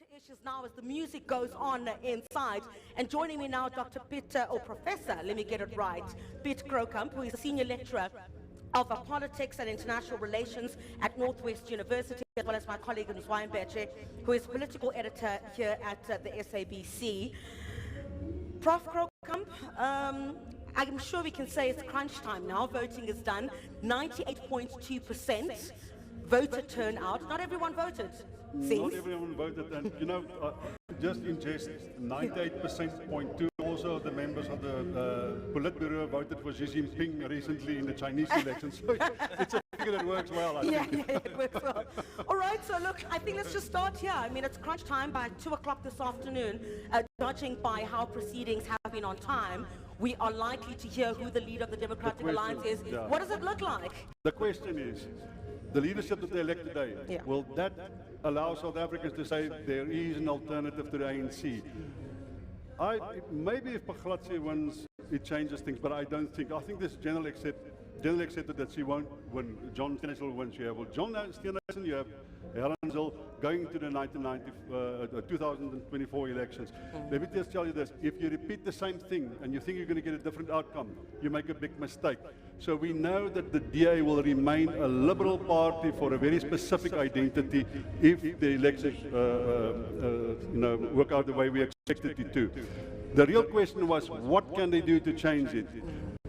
into issues now as the music goes on inside. And joining me now, Dr. Pitt, or Professor, let me get it right, Pitt Krokamp, who is a senior lecturer of politics and international relations at Northwest University, as well as my colleague Mpho, who is political editor here at the SABC. Prof. Krokamp, I'm sure we can say it's crunch time now. Voting is done. 98.2% voter turnout. Not everyone voted. Not everyone voted, and you know, just in jest, 98.2% also the members of the Politburo voted for Xi Jinping recently in the Chinese elections. So it's a figure that works well, I think. Yeah, it works well. All right, so look, I think let's just start here. I mean, it's crunch time by 2 o'clock this afternoon. Judging by how proceedings have been on time, we are likely to hear who the leader of the Democratic Alliance is. Yeah. What does it look like? The question is, the leadership that they elect today, will that allow South Africans to say there is an alternative to the ANC? Maybe if Phalatse wins, it changes things, but I don't think. I think this generally accepted that she won't win. John Steenhuisen will win. You have John Steenhuisen, you have Helen Zille going to the 2024 elections. Let me just tell you this, if you repeat the same thing and you think you're going to get a different outcome, you make a big mistake. So we know that the DA will remain a liberal party for a very specific identity if the elections work out the way we expected it to. The real question was, what can they do to change it?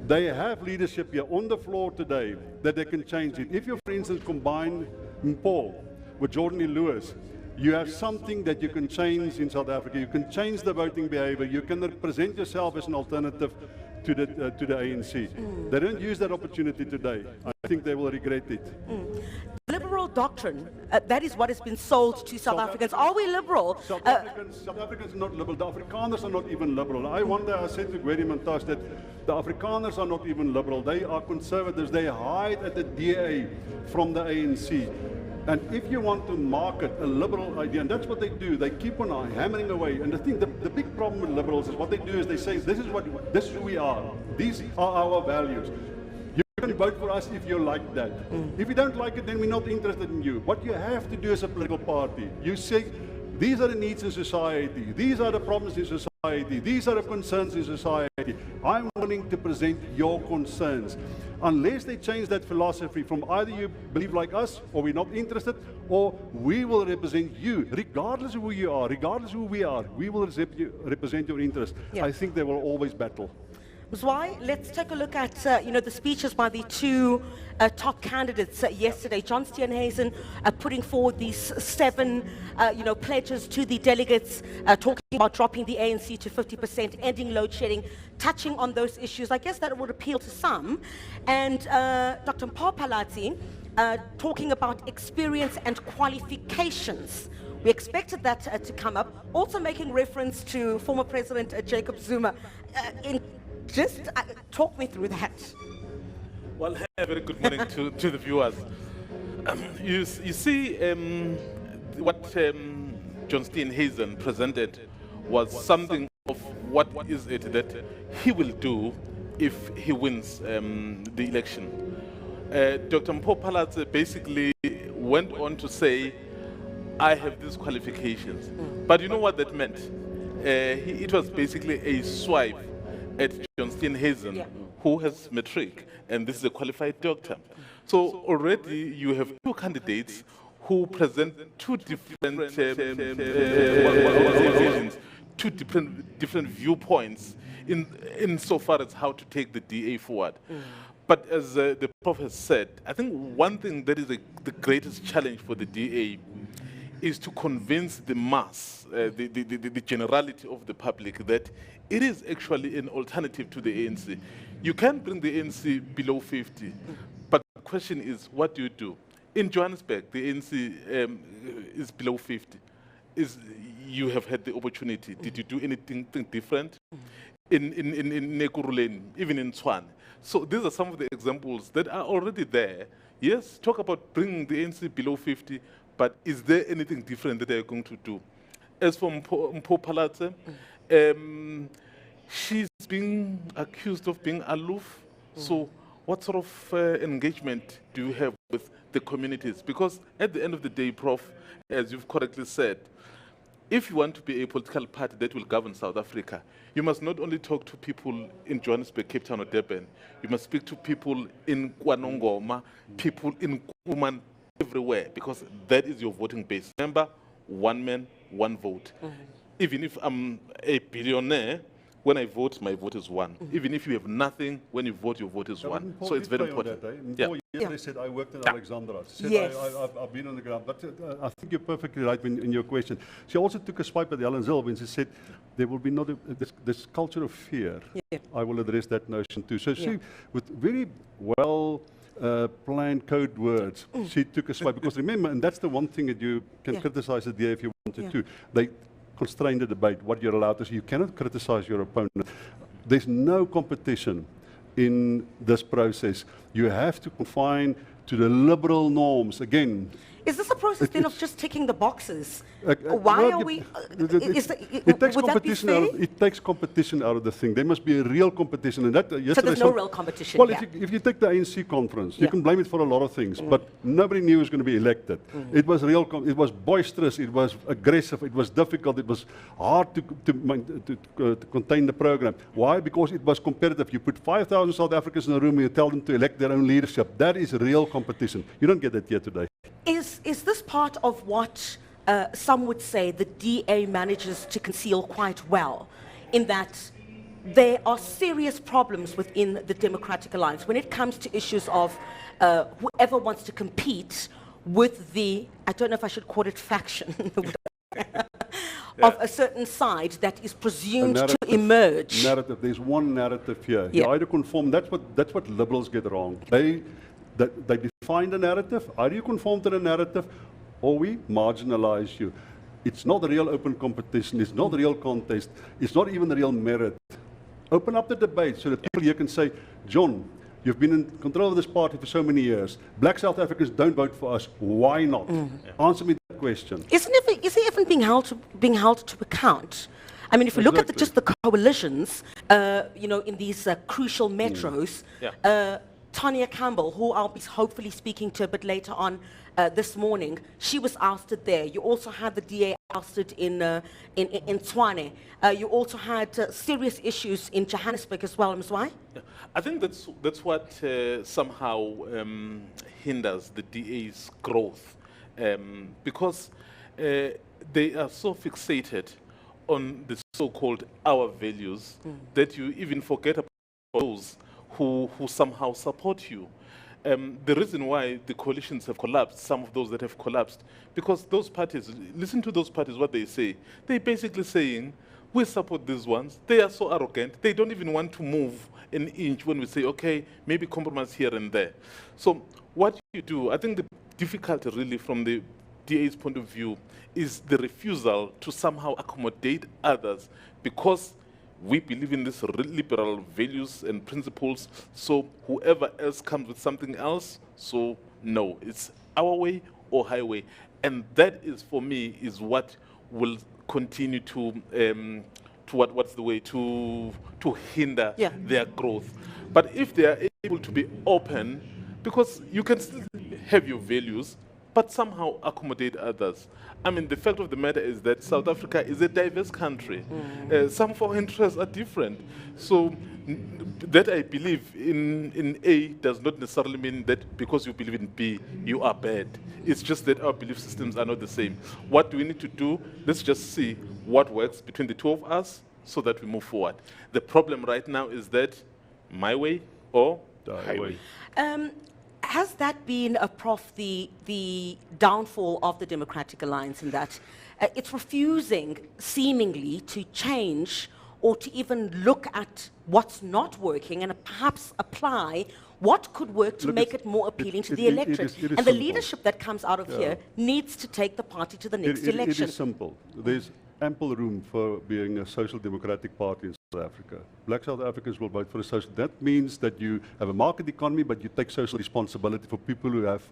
They have leadership here on the floor today that they can change it. If you, for instance, combine Mpho with Jordan Lewis, you have something that you can change in South Africa. You can change the voting behavior. You can represent yourself as an alternative to the ANC. They don't use that opportunity today. I think they will regret it. Liberal doctrine, that is what has been sold to South Africans. Are we liberal? South Africans are not liberal. The Afrikaners are not even liberal. I said to Gwedi Montas that the Afrikaners are not even liberal. They are conservatives. They hide at the DA from the ANC. And if you want to market a liberal idea, and that's what they do, they keep on hammering away. And the big problem with liberals is what they do is they say, this is who we are. These are our values. You can vote for us if you like that. If you don't like it, then we're not interested in you. What you have to do as a political party, you say, these are the needs in society. These are the problems in society. These are the concerns in society. I'm willing to present your concerns. Unless they change that philosophy from either you believe like us, or we're not interested, or we will represent you, regardless of who you are, regardless of who we are, we will represent your interests. Yeah. I think they will always battle. Why? Let's take a look at the speeches by the two top candidates yesterday. John Steenhuisen putting forward these 7 pledges to the delegates, talking about dropping the ANC to 50%, ending load shedding, touching on those issues. I guess that would appeal to some. And Dr. Mpho Phalatse talking about experience and qualifications. We expected that to come up. Also making reference to former President Jacob Zuma. Just talk me through that. Well, a very good morning to the viewers. You see, what John Steenhuisen presented was something of what is it that he will do if he wins the election. Dr. Mpho Phalatse basically went on to say, I have these qualifications. But you know what that meant? It was basically a swipe at John Steenhuisen, who has matric, and this is a qualified doctor. So already you have 2 candidates who present 2 different two different viewpoints in so far as how to take the DA forward. But as the Prof has said, I think one thing that is the greatest challenge for the DA is to convince the mass, the generality of the public, that it is actually an alternative to the ANC. You can bring the ANC below 50, but the question is, what do you do? In Johannesburg, the ANC is below 50. You have had the opportunity. Did you do anything different? In Nekuruleni, even in Tshwane. So these are some of the examples that are already there. Yes, talk about bringing the ANC below 50, but is there anything different that they're going to do? As for Mpho Phalatse, she's being accused of being aloof. So what sort of engagement do you have with the communities? Because at the end of the day, Prof, as you've correctly said, if you want to be a political party that will govern South Africa, you must not only talk to people in Johannesburg, Cape Town, or Durban. You must speak to people in Kwanongoma, people in Kuman, everywhere, because that is your voting base. Remember, one man, one vote. Even if I'm a billionaire, when I vote, my vote is one. Even if you have nothing, when you vote, your vote is one. So it's very important. Yesterday said I worked in Alexandra. She said Yes. I've been on the ground. But I think you're perfectly right in your question. She also took a swipe at Ellen Zil when she said there will be not this culture of fear. I will address that notion too. So she, with very well planned code words, she took a swipe. Because remember, and that's the one thing that you can criticize the DA if you wanted to. They constrain the debate, what you're allowed to say. You cannot criticize your opponent. There's no competition in this process. You have to confine to the liberal norms. Again, Is this a process then of just ticking the boxes? Why well, are we? It takes would that be competition. fair? It takes competition out of the thing. There must be a real competition, and that So yesterday. there's no real competition. Well, here. if you take the ANC conference, you can blame it for a lot of things, but nobody knew who was going to be elected. It was real. It was boisterous. It was aggressive. It was difficult. It was hard to contain the program. Why? Because it was competitive. You put 5,000 South Africans in a room and you tell them to elect their own leadership. That is real competition. You don't get that here today. Is this part of what some would say the DA manages to conceal quite well, in that there are serious problems within the Democratic Alliance when it comes to issues of whoever wants to compete with the, I don't know if I should call it faction, of a certain side that is presumed to emerge. Narrative. There's one narrative here. Yeah. You either conform. That's what liberals get wrong. They define the narrative. Either you conform to the narrative, or we marginalize you. It's not a real open competition. It's not a real contest. It's not even a real merit. Open up the debate so that people here can say, John, you've been in control of this party for so many years. Black South Africans don't vote for us. Why not? Answer me that question. Is he even being held to account? I mean, if you look at just the coalitions, in these crucial metros, Tanya Campbell, who I'll be hopefully speaking to a bit later on this morning, she was ousted there. You also had the DA ousted in Tshwane. You also had serious issues in Johannesburg as well, Ms. Y? Yeah. I think that's what somehow hinders the DA's growth, because they are so fixated on the so-called our values that you even forget about those who somehow support you. The reason why the coalitions have collapsed, some of those that have collapsed, because those parties, listen to those parties, what they say. They're basically saying, we support these ones. They are so arrogant. They don't even want to move an inch when we say, okay, maybe compromise here and there. So what you do, I think the difficulty really from the DA's point of view is the refusal to somehow accommodate others, because we believe in these liberal values and principles, so whoever else comes with something else, so no, it's our way or highway. And that is, for me, is what will continue to hinder their growth. But if they are able to be open, because you can still have your values, but somehow accommodate others. I mean, the fact of the matter is that South Africa is a diverse country. Some of our interests are different. So that I believe in A does not necessarily mean that because you believe in B, you are bad. It's just that our belief systems are not the same. What do we need to do? Let's just see what works between the two of us so that we move forward. The problem right now is that my way or the highway. Has that been, Prof, the downfall of the Democratic Alliance, in that it's refusing, seemingly, to change or to even look at what's not working and perhaps apply what could work to make it more appealing to the electorate? It is and the simple. Leadership that comes out of here needs to take the party to the next election. It is simple. There's ample room for being a social democratic party in South Africa. Black South Africans will vote for a social. That means that you have a market economy, but you take social responsibility for people who have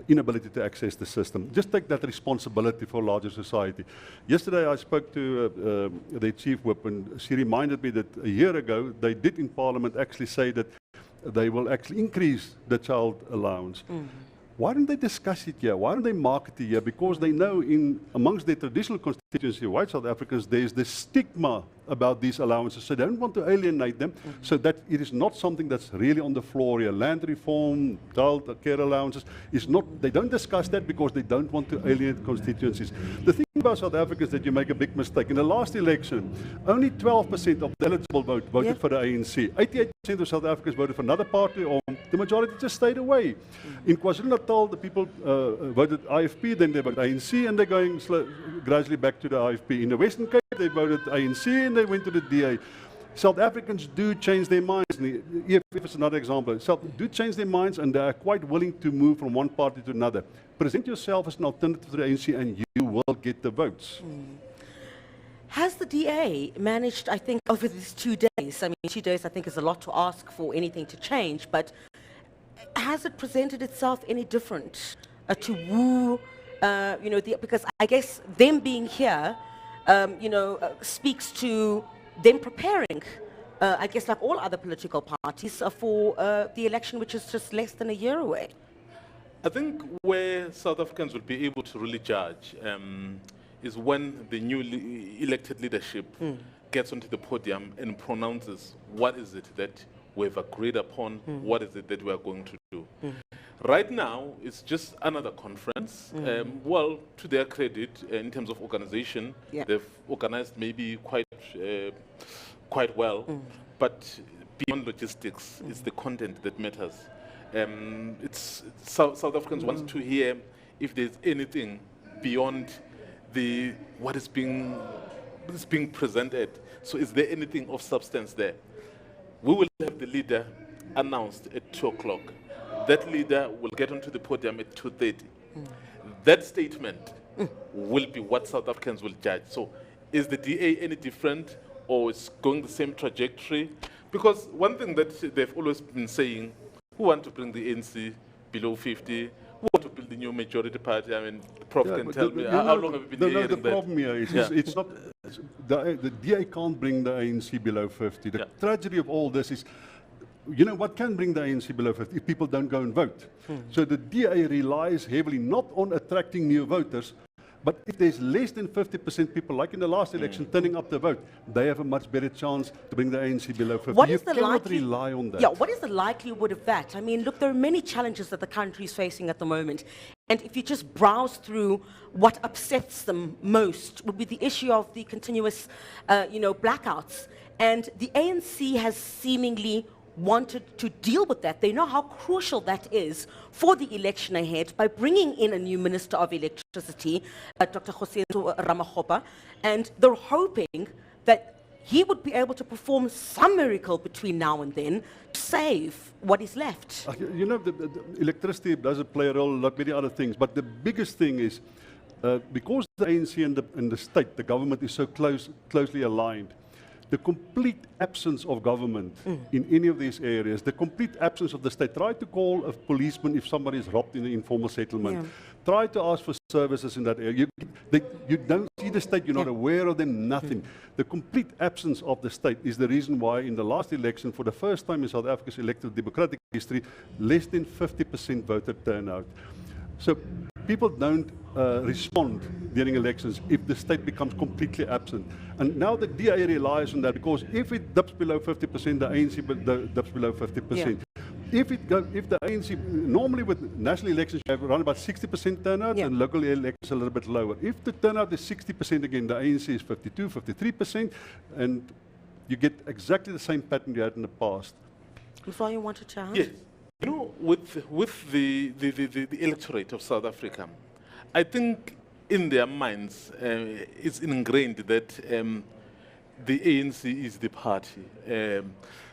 inability to access the system. Just take that responsibility for a larger society. Yesterday I spoke to the chief whip, and she reminded me that a year ago they did in Parliament actually say that they will actually increase the child allowance. Why don't they discuss it here? Why don't they market it here? Because they know amongst their traditional constituency, white South Africans, there's this stigma about these allowances. So they don't want to alienate them, so that it is not something that's really on the floor here. Land reform, child care allowances, is not, they don't discuss that because they don't want to alienate constituencies. The thing about South Africa is that you make a big mistake. In the last election, only 12% of the eligible vote voted for the ANC. 88% of South Africans voted for another party, or the majority just stayed away. In KwaZulu-Natal, the people voted IFP, then they voted ANC, and they're going gradually back to the IFP. In the Western Cape, they voted ANC, and they went to the DA. South Africans do change their minds. EFF is another example. Do change their minds, and they are quite willing to move from one party to another. Present yourself as an alternative to the ANC, and you will get the votes. Has the DA managed, I think, over these 2 days, I mean, 2 days I think is a lot to ask for anything to change, but has it presented itself any different to woo, because I guess them being here, speaks to them preparing, I guess like all other political parties, for the election, which is just less than a year away? I think where South Africans will be able to really judge is when the newly elected leadership gets onto the podium and pronounces what is it that we've agreed upon, what is it that we are going to do. Right now, it's just another conference. Well, to their credit, in terms of organization, they've organized maybe quite well, but beyond logistics, it's the content that matters. South Africans want to hear if there's anything beyond what is being presented. So is there anything of substance there? We will have the leader announced at 2 o'clock. That leader will get onto the podium at 2:30. That statement will be what South Africans will judge. So is the DA any different, or is going the same trajectory? Because one thing that they've always been saying, we want to bring the ANC below 50, we want to build a new majority party. I mean, the Prof can tell me, how long have we been hearing that? The problem here is it's not, the DA can't bring the ANC below 50. The tragedy of all this is, you know what can bring the ANC below 50? If people don't go and vote. So the DA relies heavily not on attracting new voters, but if there's less than 50% people, like in the last election, turning up to vote, they have a much better chance to bring the ANC below 50. You cannot rely on that. Yeah, what is the likelihood of that? I mean, look, there are many challenges that the country is facing at the moment. And if you just browse through what upsets them most, would be the issue of the continuous, blackouts. And the ANC has seemingly wanted to deal with that. They know how crucial that is for the election ahead by bringing in a new Minister of Electricity, Dr. Kgosientsho Ramokgopa, and they're hoping that he would be able to perform some miracle between now and then to save what is left. You know, the electricity doesn't play a role, like many other things, but the biggest thing is, because the ANC and the state, the government is so closely aligned, the complete absence of government in any of these areas, the complete absence of the state. Try to call a policeman if somebody is robbed in an informal settlement. Try to ask for services in that area. You don't see the state, you're not aware of them, nothing. The complete absence of the state is the reason why in the last election, for the first time in South Africa's elected democratic history, less than 50% voter turnout. So people don't respond during elections if the state becomes completely absent. And now the DA relies on that, because if it dips below 50%, the ANC dips below 50%. If the ANC, normally with national elections, you have around about 60% turnout, and local elections a little bit lower. If the turnout is 60% again, the ANC is 52, 53%, and you get exactly the same pattern you had in the past. Mpho, you wanted to add? Yes. You know, with the electorate of South Africa, I think in their minds it's ingrained that the ANC is the party.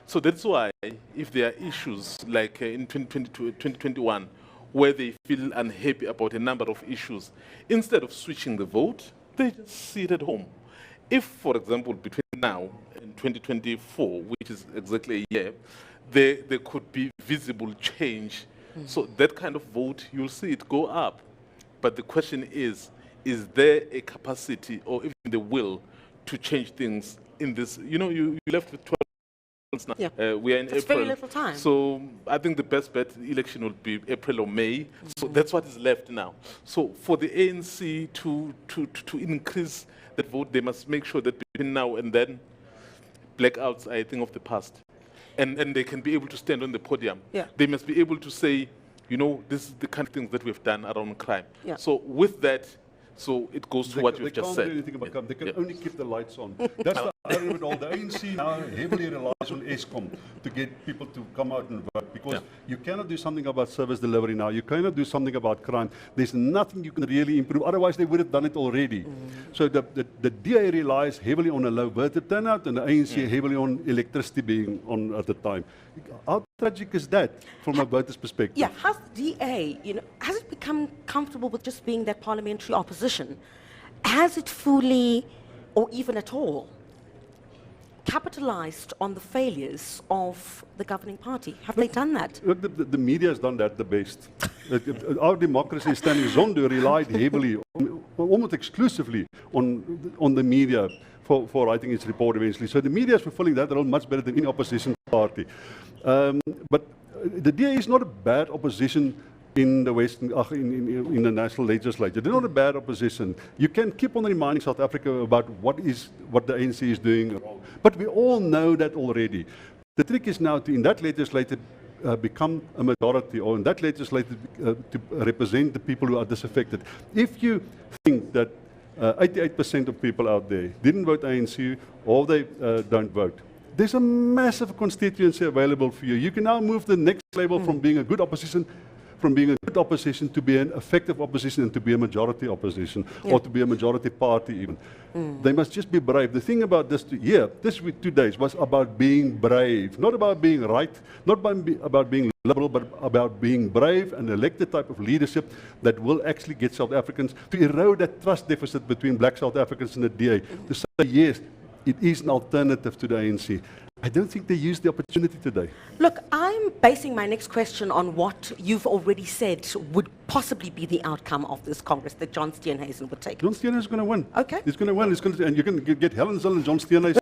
So that's why if there are issues like in 2021, where they feel unhappy about a number of issues, instead of switching the vote, they just sit at home. If, for example, between now and 2024, which is exactly a year, there could be visible change. So that kind of vote, you'll see it go up. But the question is there a capacity or even the will to change things in this? You know, you left with 12 now. Yeah. We are in It's April. very little time. So I think the best bet election will be April or May. So that's what is left now. So for the ANC to increase that vote, they must make sure that between now and then, blackouts are a thing of the past. And they can be able to stand on the podium. Yeah. They must be able to say, you know, this is the kind of things that we've done around crime. Yeah. So with that, so it goes to what you've they just can't said. do anything about crime. They can Yeah. only keep the lights on. That's the irony with all. The ANC now heavily relies on ESCOM to get people to come out and vote, because Yeah. you cannot do something about service delivery now. You cannot do something about crime. There's nothing you can really improve. Otherwise, they would have done it already. So the DA relies heavily on a low voter turnout, and the ANC heavily on electricity being on at the time. How tragic is that from a voter's perspective? Yeah, has the DA, has it become comfortable with just being that parliamentary opposition? Has it fully, or even at all, capitalized on the failures of the governing party? Have they done that? Look, the media has done that the best. Our democracy standing Zondo relied heavily, almost exclusively, on the media for writing its report eventually. So the media is fulfilling that role much better than any opposition party. But the DA is not a bad opposition in the Western, in the national legislature. They're not a bad opposition. You can keep on reminding South Africa about what the ANC is doing wrong. But we all know that already. The trick is now to, in that legislature, become a majority, or in that legislature to represent the people who are disaffected. If you think that 88% of people out there didn't vote ANC, or they don't vote, there's a massive constituency available for you. You can now move the next level from being a good opposition, to be an effective opposition, and to be a majority opposition, or to be a majority party even. They must just be brave. The thing about this 2 days was about being brave, not about being right, not about being liberal, but about being brave and elect the type of leadership that will actually get South Africans to erode that trust deficit between black South Africans and the DA, to say, yes, it is an alternative to the ANC. I don't think they used the opportunity today. Look, I'm basing my next question on what you've already said would possibly be the outcome of this Congress, that John Steenhuisen would take. John Steenhuisen is going to win. Okay. He's going to win. And you can get Helen Zille and John Steenhuisen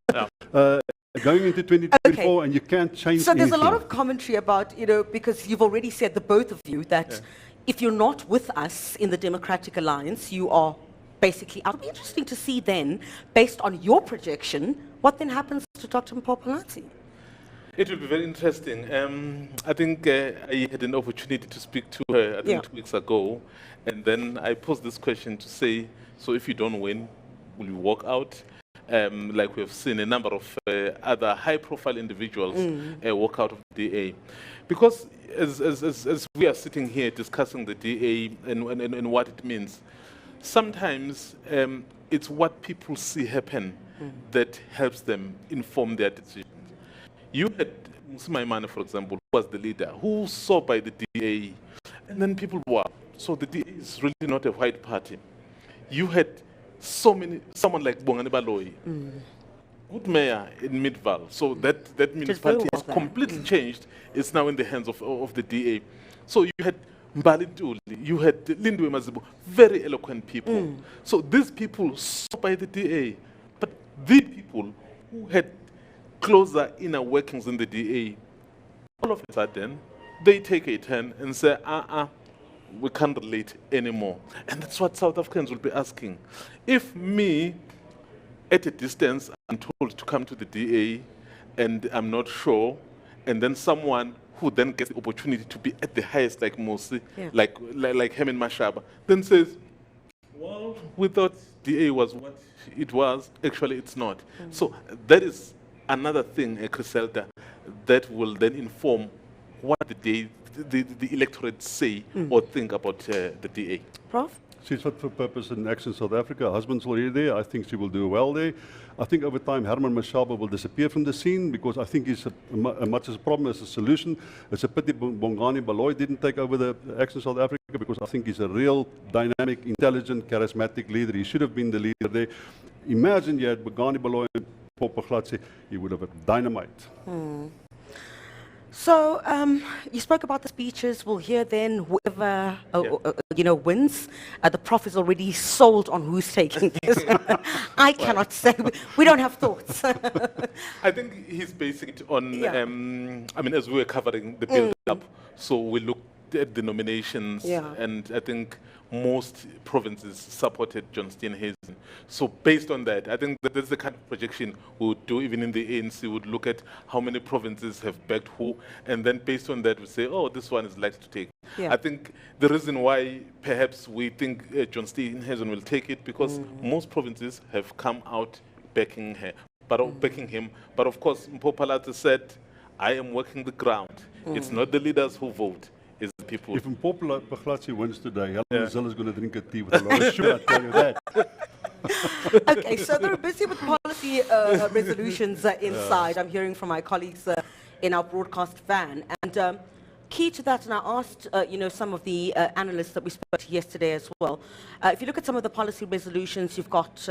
going into 2024, and you can't change So there's anything. a lot of commentary about, because you've already said, the both of you, that if you're not with us in the Democratic Alliance, you are basically out. It'll be interesting to see then, based on your projection, what then happens to Dr. Mpho Phalatse. It will be very interesting. I think I had an opportunity to speak to her, I think 2 weeks ago, and then I posed this question to say, so if you don't win, will you walk out? Like we have seen a number of other high-profile individuals walk out of the DA. Because as we are sitting here discussing the DA and what it means, sometimes it's what people see happen that helps them inform their decisions. You had Maimane, for example, who was the leader, who saw by the DA, and then people, wow, so the DA is really not a white party. You had someone like Bongani Baloyi, good mayor in Midvaal, so that municipality has completely changed. It's now in the hands of the DA. So you had Mbali Ntuli, you had Lindwe Mazibu, very eloquent people. So these people saw by the DA, but the people who had closer inner workings in the DA, all of a sudden, they take a turn and say, we can't relate anymore. And that's what South Africans will be asking. If me, at a distance, I'm told to come to the DA, and I'm not sure, and then someone who then gets the opportunity to be at the highest, like Mosi, like Herman Mashaba, then says, well, we thought DA was what it was, actually it's not. So that is another thing, Criselda, that will then inform what the electorate say or think about the DA. Prof? She's fit for purpose in Action South Africa. Her husband's already there. I think she will do well there. I think over time Herman Mashaba will disappear from the scene, because I think he's much as a problem as a solution. It's a pity Bongani Baloyi didn't take over the Action South Africa, because I think he's a real dynamic, intelligent, charismatic leader. He should have been the leader there. Imagine you had Bongani Baloyi and Mpho Phalatse, he would have had dynamite. So you spoke about the speeches. We'll hear then whoever wins. The prof is already sold on who's taking this. I cannot say. We don't have thoughts. I think he's basing it on, as we were covering the build-up, so we looked at the nominations, and I think most provinces supported John Steenhuisen. So based on that, I think that's the kind of projection we would do. Even in the ANC, we would look at how many provinces have backed who, and then based on that, we say, oh, this one is likely to take. I think the reason why perhaps we think John Steenhuisen will take it, because most provinces have come out backing him. But of course, Mpho Phalatse said, I am working the ground. It's not the leaders who vote. Is the people. If Mpho Phalatse wins today, Helen Zille is going to drink a tea with a lot of sugar, I tell you that. Okay, so they're busy with policy resolutions inside. I'm hearing from my colleagues in our broadcast van. And key to that, and I asked some of the analysts that we spoke to yesterday as well. If you look at some of the policy resolutions, you've got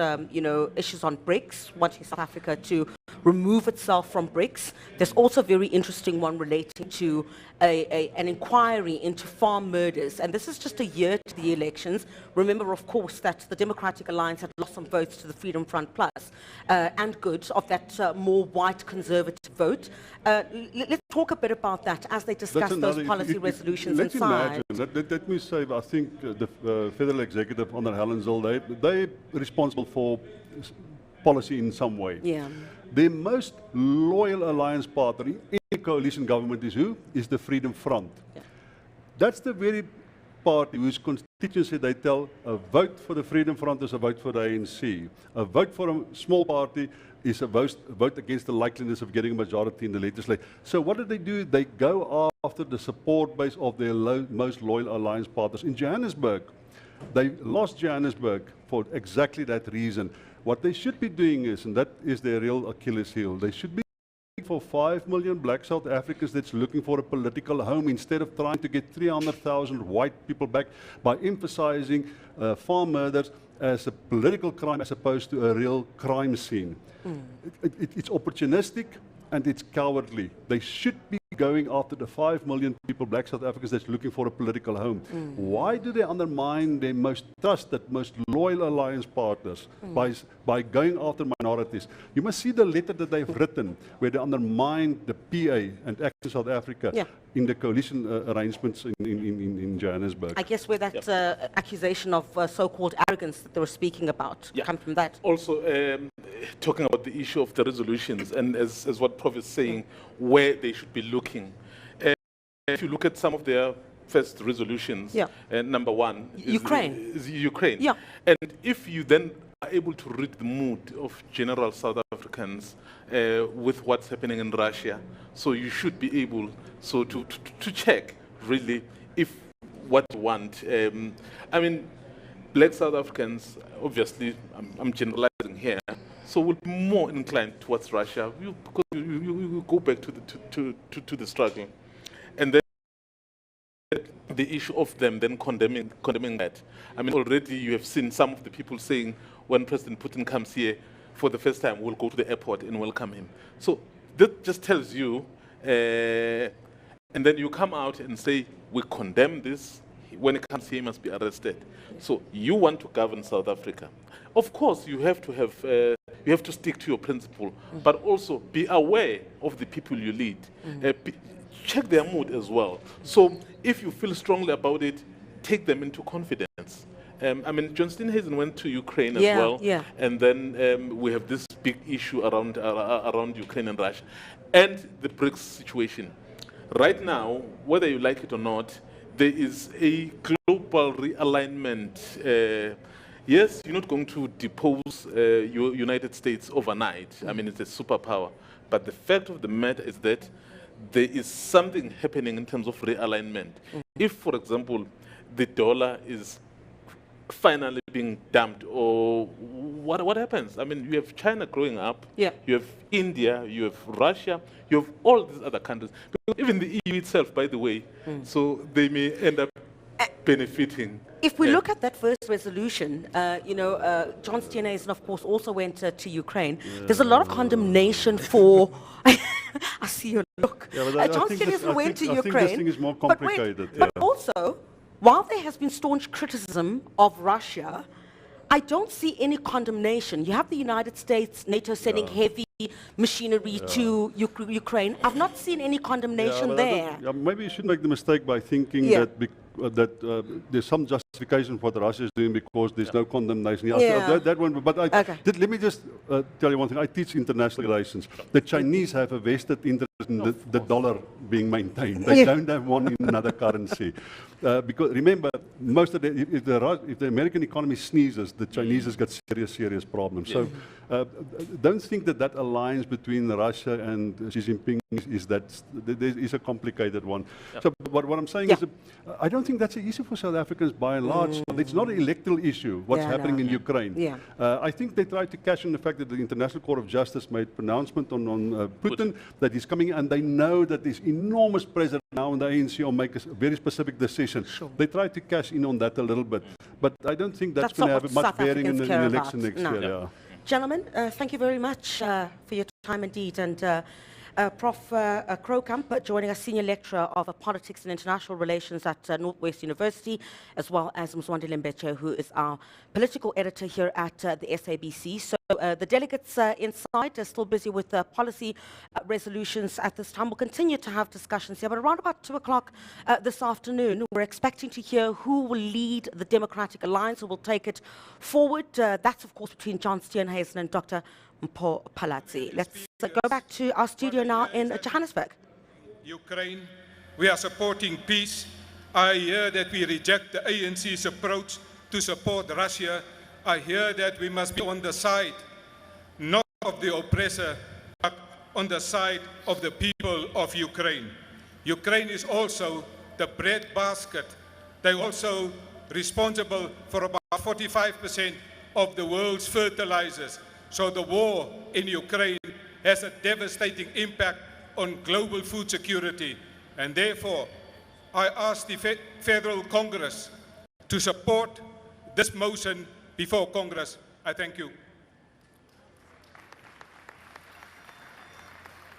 issues on BRICS, wanting South Africa to remove itself from BRICS. There's also a very interesting one relating to an inquiry into farm murders. And this is just a year to the elections. Remember, of course, that the Democratic Alliance had lost some votes to the Freedom Front Plus and good of that more white conservative vote. Let's talk a bit about that as they discuss those policy resolutions inside. Let me say, I think the Federal Executive under Helen Zille, they're responsible for policy in some way. Yeah. Their most loyal alliance partner in any coalition government is who? Is the Freedom Front. Yeah. That's the very party whose constituency they tell a vote for the Freedom Front is a vote for the ANC. A vote for a small party is a vote against the likeliness of getting a majority in the legislature. So what do? They go after the support base of their most loyal alliance partners. In Johannesburg, they lost Johannesburg for exactly that reason. What they should be doing is, and that is their real Achilles heel, they should be for 5 million black South Africans that's looking for a political home instead of trying to get 300,000 white people back by emphasizing farm murders as a political crime as opposed to a real crime scene. It's opportunistic and it's cowardly. They should be going after the 5 million people, black South Africans, that's looking for a political home. Why do they undermine their most trusted, most loyal alliance partners by going after minorities? You must see the letter that they've written where they undermine the PA and Action South Africa in the coalition arrangements in Johannesburg. I guess where that accusation of so-called arrogance that they were speaking about come from that. Also, talking about the issue of the resolutions, and as what Prof is saying, where they should be looking. If you look at some of their first resolutions, number one is Ukraine. Yeah. And if you then are able to read the mood of general South Africans with what's happening in Russia, so you should be able to check really if what you want. I mean, black South Africans, obviously, I'm generalizing here, so will be more inclined towards Russia because you go back to the struggle, and then the issue of them then condemning that. I mean, already you have seen some of the people saying when President Putin comes here for the first time, we'll go to the airport and welcome him. So that just tells you, and then you come out and say we condemn this. When it comes here, he must be arrested. So you want to govern South Africa. Of course, you have to stick to your principle, but also be aware of the people you lead. Check their mood as well. So if you feel strongly about it, take them into confidence. I mean, John Steenhuisen went to Ukraine as well, and then we have this big issue around Ukraine and Russia, and the BRICS situation. Right now, whether you like it or not, there is a global realignment. Yes, you're not going to depose United States overnight. I mean, it's a superpower. But the fact of the matter is that there is something happening in terms of realignment. If, for example, the dollar is finally being dumped, or what happens? I mean, you have China growing up, you have India, you have Russia, you have all these other countries, even the EU itself, by the way, so they may end up benefiting. If we look at that first resolution, John Steenhuisen, of course, also went to Ukraine. There's a lot of condemnation for I see your look. Yeah, but John think this- Steenhuisen went to I think Ukraine. this thing is more but wait, complicated. But also, while there has been staunch criticism of Russia, I don't see any condemnation. You have the United States, NATO sending heavy machinery to Ukraine. I've not seen any condemnation but I there. don't- maybe you should make the mistake by thinking Yeah. that there's some justification for what Russia is doing because there's no condemnation. Yeah. That one. But let me just tell you one thing. I teach international relations. The Chinese have a vested interest in the dollar being maintained. They don't have one in another currency. Because remember, most of if the American economy sneezes, the Chinese has got serious problems. So don't think that aligns between Russia and Xi Jinping is a complicated one. So what I'm saying is, I don't think that's an issue for South Africans by and large. It's not an electoral issue, what's happening in Ukraine. Yeah. I think they tried to cash in the fact that the International Court of Justice made pronouncement on Putin, that he's coming, and they know that there's enormous pressure now on the ANC will make a very specific decision. Sure. They tried to cash in on that a little bit, but I don't think that's going to not have what much South bearing in the Africans care election about. next No. year. Yeah. Gentlemen, thank you very much for your time indeed. And Prof. Krokamp joining us, Senior Lecturer of Politics and International Relations at Northwest University, as well as Mzwandile Mbeche, who is our political editor here at the SABC. So the delegates inside are still busy with policy resolutions at this time. We'll continue to have discussions here, but around about 2 o'clock this afternoon, we're expecting to hear who will lead the Democratic Alliance, who will take it forward. That's, of course, between John Steenhuisen and Dr. Mpho Phalatse. Let's go back to our studio now in Johannesburg. Ukraine, we are supporting peace. I hear that we reject the ANC's approach to support Russia. I hear that we must be on the side, not of the oppressor, but on the side of the people of Ukraine. Ukraine is also the breadbasket. They're also responsible for about 45% of the world's fertilizers. So the war in Ukraine has a devastating impact on global food security. And therefore, I ask the Federal Congress to support this motion before Congress. I thank you.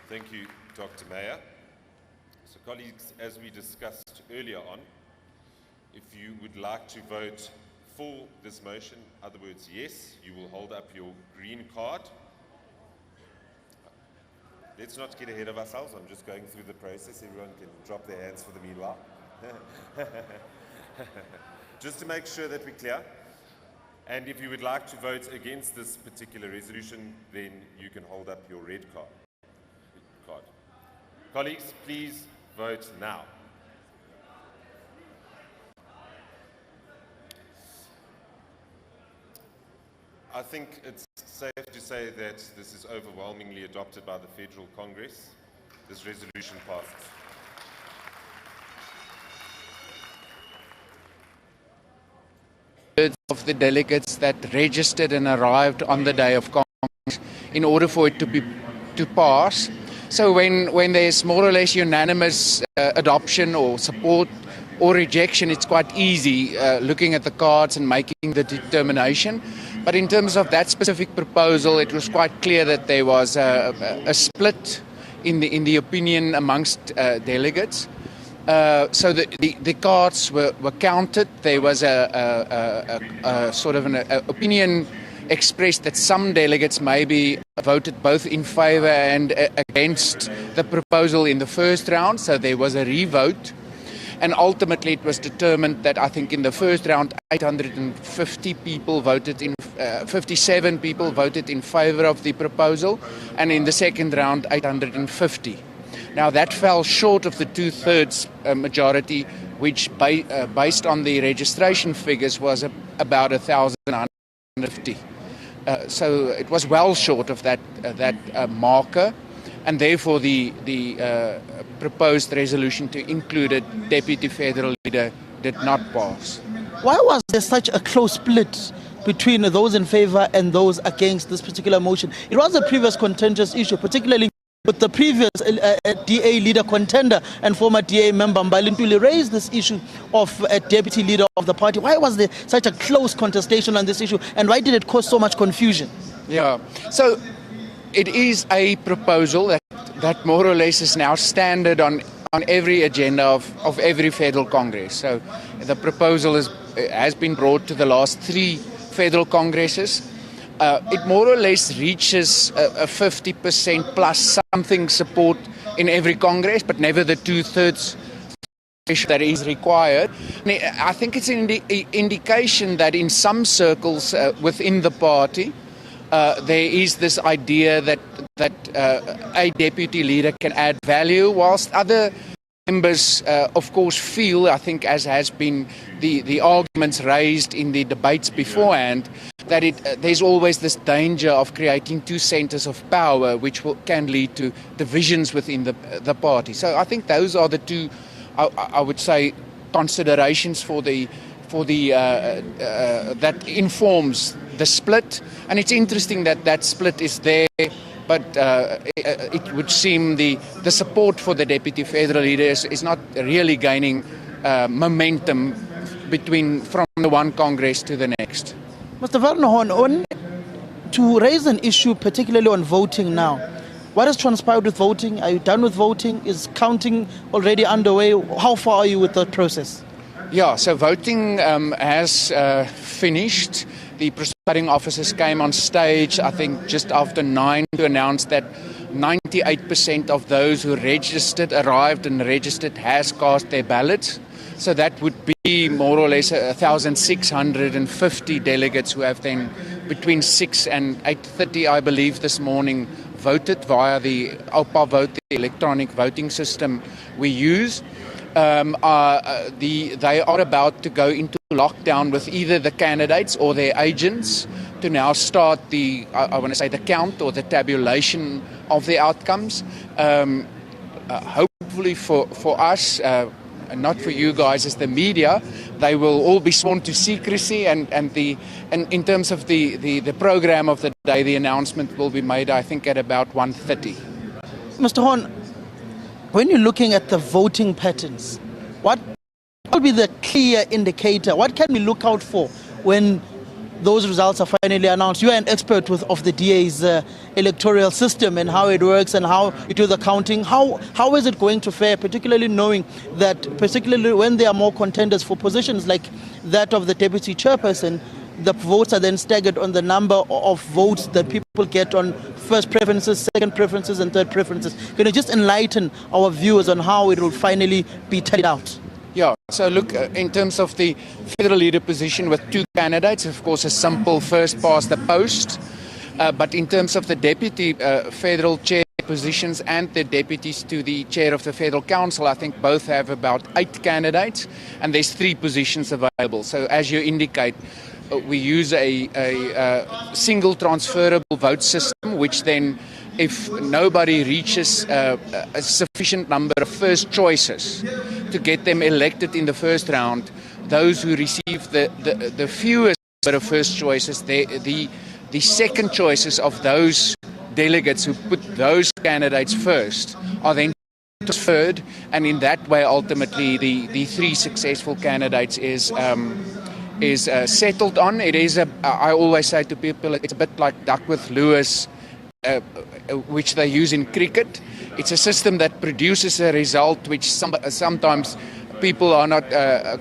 Thank you, Dr. Meyer. So colleagues, as we discussed earlier on, if you would like to vote for this motion, in other words, yes, you will hold up your green card. Let's not get ahead of ourselves. I'm just going through the process. Everyone can drop their hands for the meanwhile. Just to make sure that we're clear. And if you would like to vote against this particular resolution, then you can hold up your red card. Colleagues, please vote now. I think it's safe to say that this is overwhelmingly adopted by the Federal Congress. This resolution passes. Of the delegates that registered and arrived on the day of Congress in order for it to pass. So when there's more or less unanimous adoption or support or rejection, it's quite easy looking at the cards and making the determination. But in terms of that specific proposal, it was quite clear that there was a split in the opinion amongst delegates. So the cards were counted. There was a sort of an opinion expressed that some delegates maybe voted both in favour and against the proposal in the first round. So there was a re-vote. And ultimately it was determined that I think in the first round 850 people voted in, 57 people voted in favour of the proposal, and in the second round 850. Now that fell short of the two-thirds majority, which based on the registration figures was about 1,950. So it was well short of that marker, and therefore the proposed resolution to include a deputy federal leader did not pass. Why was there such a close split between those in favour and those against this particular motion? It was a previous contentious issue, particularly with the previous DA leader contender and former DA member Mbali Ntuli raised this issue of a deputy leader of the party. Why was there such a close contestation on this issue, and why did it cause so much confusion? Yeah, so it is a proposal that more or less is now standard on every agenda of every federal Congress. So the proposal has been brought to the last 3 federal Congresses. It more or less reaches a 50% plus something support in every Congress, but never the 2/3 that is required. I think it's an indication that in some circles within the party, there is this idea that a deputy leader can add value, whilst other members, of course, feel, I think, as has been the arguments raised in the debates beforehand, that there's always this danger of creating 2 centers of power, which can lead to divisions within the party. So I think those are the 2, I would say, considerations for the that informs the split. And it's interesting that split is there, but it would seem the support for the deputy federal leader is not really gaining momentum from the one Congress to the next. Mr. Vernoorn, to raise an issue particularly on voting now, what has transpired with voting? Are you done with voting? Is counting already underway? How far are you with that process? Yeah, so voting has finished. The presiding officers came on stage, I think, just after 9 to announce that 98% of those who arrived and registered has cast their ballots. So that would be more or less 1,650 delegates who have then between 6 and 8:30, I believe, this morning voted via the Mpho vote, the electronic voting system we use. They are about to go into lockdown with either the candidates or their agents to now start the count or the tabulation of the outcomes. Hopefully for us, and not for you guys as the media, they will all be sworn to secrecy, and in terms of the program of the day, the announcement will be made, I think, at about 1:30. Mr. Horn, when you're looking at the voting patterns, what will be the clear indicator? What can we look out for when those results are finally announced? You are an expert of the DA's electoral system and how it works and how you do the counting. How is it going to fare, particularly knowing that, particularly when there are more contenders for positions like that of the deputy chairperson, the votes are then staggered on the number of votes that people get on first preferences, second preferences, and third preferences. Can you just enlighten our viewers on how it will finally be tallied out? Yeah, so look, in terms of the federal leader position with 2 candidates, of course, a simple first past the post. But in terms of the deputy federal chair positions and the deputies to the chair of the Federal Council, I think both have about 8 candidates, and there's 3 positions available. So as you indicate, we use a single transferable vote system, which then, if nobody reaches a sufficient number of first choices to get them elected in the first round, those who receive the fewest number of first choices, the second choices of those delegates who put those candidates first are then transferred, and in that way, ultimately, the 3 successful candidates is settled on. It is I always say to people, it's a bit like Duckworth-Lewis, which they use in cricket. It's a system that produces a result which sometimes people are not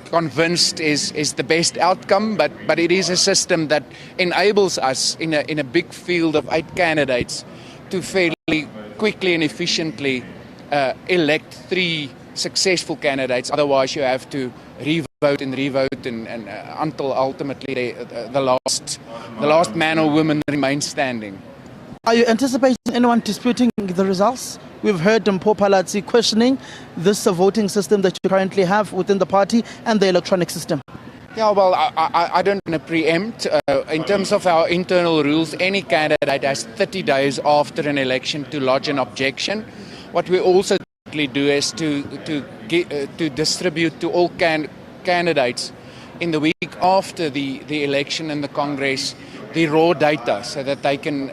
convinced is the best outcome, but it is a system that enables us in a big field of 8 candidates to fairly quickly and efficiently elect 3 successful candidates. Otherwise, you have to revote and until ultimately the last man or woman remains standing. Are you anticipating anyone disputing the results? We've heard Mpho Phalatse questioning this voting system that you currently have within the party and the electronic system. Yeah, well, I don't want to preempt. In terms of our internal rules, any candidate has 30 days after an election to lodge an objection. What we also do is to distribute to all candidates in the week after the election in the Congress the raw data, so that they can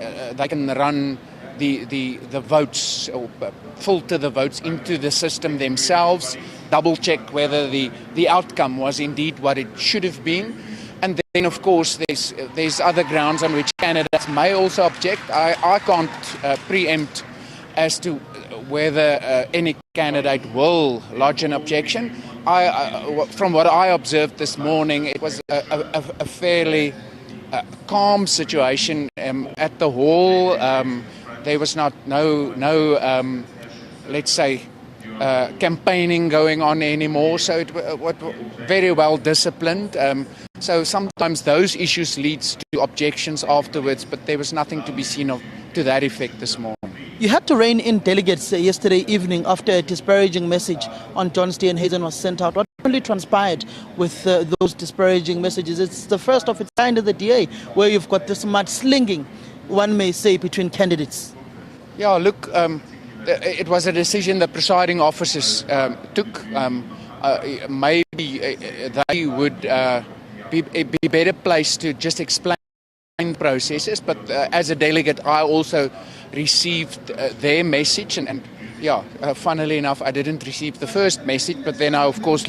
run the votes or filter the votes into the system themselves, double check whether the outcome was indeed what it should have been, And then, of course, there's other grounds on which candidates may also object. I can't preempt as to whether any candidate will lodge an objection. From what I observed this morning, it was a fairly calm situation at the hall. There was no let's say, campaigning going on anymore. So it was very well disciplined. So sometimes those issues leads to objections afterwards, but there was nothing to be seen of to that effect this morning. You had to rein in delegates yesterday evening after a disparaging message on John Steenhuisen was sent out. What really transpired with those disparaging messages? It's the first of its kind in the DA, where you've got this mudslinging, one may say, between candidates. Yeah, look, it was a decision the presiding officers took. Maybe they would be better placed to just explain processes, but as a delegate I also received their message, and funnily enough I didn't receive the first message, but then I of course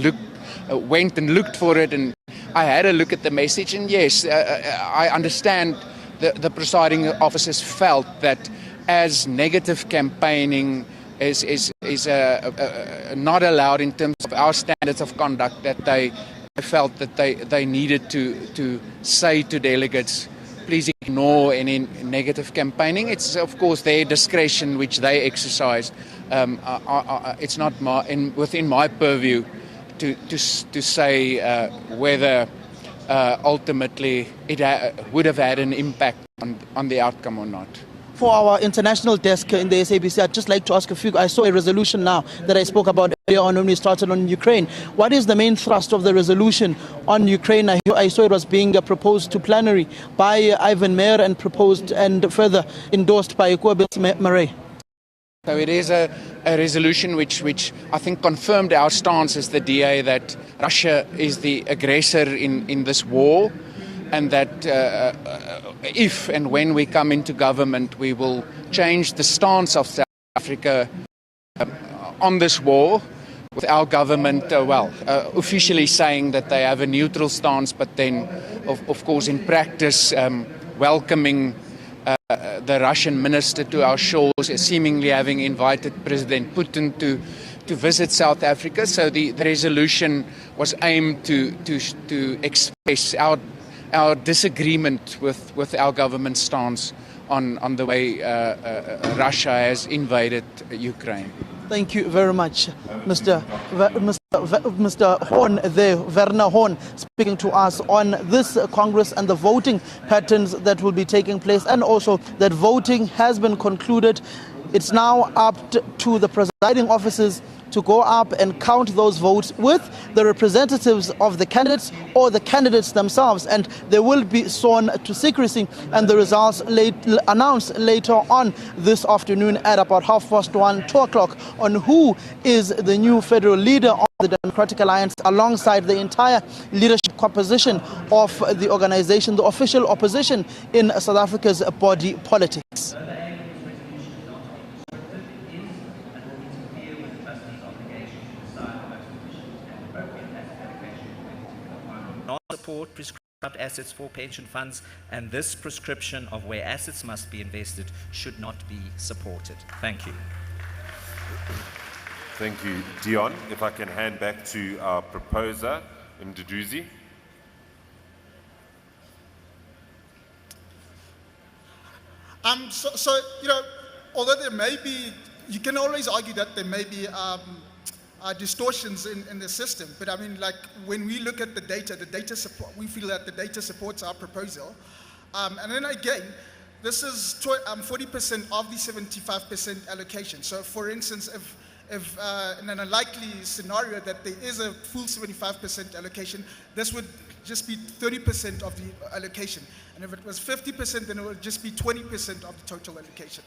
went and looked for it, and I had a look at the message, and yes, I understand the presiding officers felt that as negative campaigning is not allowed in terms of our standards of conduct, that they felt that they needed to say to delegates, please ignore any negative campaigning. It's of course their discretion which they exercise. It's not within my purview to say whether ultimately it would have had an impact on the outcome or not. For our international desk in the SABC, I'd just like to ask a few. I saw a resolution now that I spoke about earlier on when we started on Ukraine. What is the main thrust of the resolution on Ukraine? I saw it was being proposed to plenary by Ivan Meyer and proposed and further endorsed by Kobus Murray. So it is a resolution which I think confirmed our stance as the DA that Russia is the aggressor in this war, and that if and when we come into government, we will change the stance of South Africa on this war, with our government, officially saying that they have a neutral stance, but then, of course, in practice, welcoming the Russian minister to our shores, seemingly having invited President Putin to visit South Africa. So the resolution was aimed to express our disagreement with our government stance on the way Russia has invaded Ukraine. Thank you very much, Mr. Horn there, Werner Horn, speaking to us on this Congress and the voting patterns that will be taking place, and also that voting has been concluded. It's now up to the presiding officers to go up and count those votes with the representatives of the candidates or the candidates themselves, and they will be sworn to secrecy, and the results announced later on this afternoon at about 1:30, 2 o'clock, on who is the new federal leader of the Democratic Alliance, alongside the entire leadership composition of the organization, the official opposition in South Africa's body politics. Support prescribed assets for pension funds, and this prescription of where assets must be invested should not be supported. Thank you. Thank you, Dion. If I can hand back to our proposer, Mduduzi. So, although there may be, you can always argue that there may be distortions in the system, but I mean, like, when we look at the data support, we feel that the data supports our proposal. And then again, this is 40% of the 75% allocation. So for instance, if in an unlikely scenario that there is a full 75% allocation, this would just be 30% of the allocation. And if it was 50%, then it would just be 20% of the total allocation.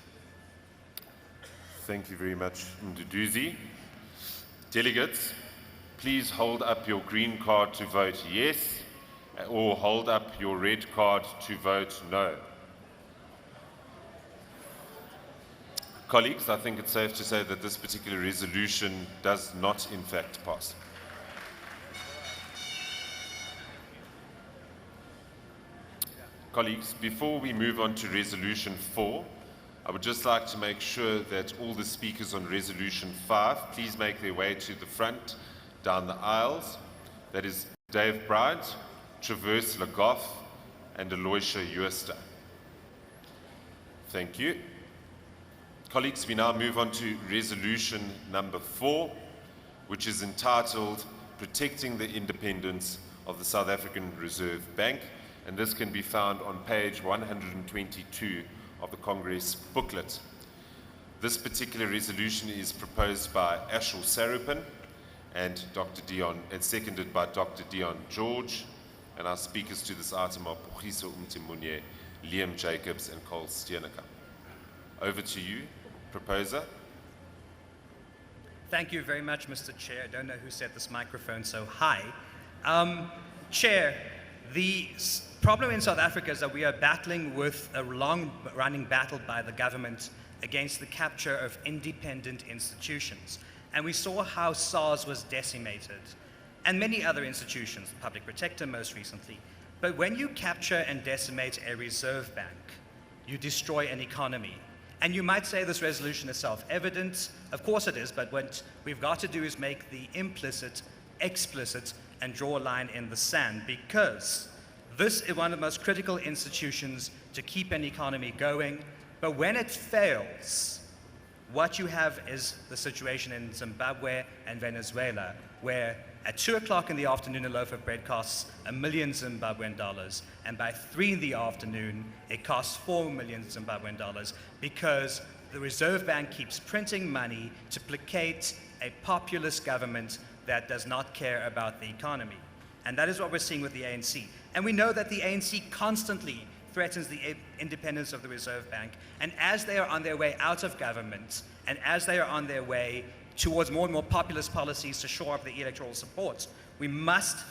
Thank you very much, Mduduzi. Delegates, please hold up your green card to vote yes, or hold up your red card to vote no. Colleagues, I think it's safe to say that this particular resolution does not in fact pass. Colleagues, before we move on to Resolution 4, I would just like to make sure that all the speakers on Resolution 5 please make their way to the front, down the aisles. That is Dave Bride, Traverse Legoff, and Aloysia Uester. Thank you. Colleagues, we now move on to Resolution number 4, which is entitled Protecting the Independence of the South African Reserve Bank, and this can be found on page 122 of the Congress booklet. This particular resolution is proposed by Ashel Sarupin and seconded by Dr. Dion George, and our speakers to this item are Phukiso Umtimunye, Liam Jacobs, and Cole Steenhuisen. Over to you, proposer. Thank you very much, Mr. Chair. I don't know who set this microphone so high. Chair, the problem in South Africa is that we are battling with a long-running battle by the government against the capture of independent institutions. And we saw how SARS was decimated, and many other institutions, the Public Protector most recently. But when you capture and decimate a reserve bank, you destroy an economy. And you might say this resolution is self-evident. Of course it is, but what we've got to do is make the implicit explicit and draw a line in the sand, because this is one of the most critical institutions to keep an economy going. But when it fails, what you have is the situation in Zimbabwe and Venezuela, where at 2 o'clock in the afternoon, a loaf of bread costs $1 million Zimbabwean dollars, and by 3 in the afternoon, it costs $4 million Zimbabwean dollars, because the Reserve Bank keeps printing money to placate a populist government that does not care about the economy. And that is what we're seeing with the ANC. And we know that the ANC constantly threatens the independence of the Reserve Bank. And as they are on their way out of government, and as they are on their way towards more and more populist policies to shore up the electoral support, we must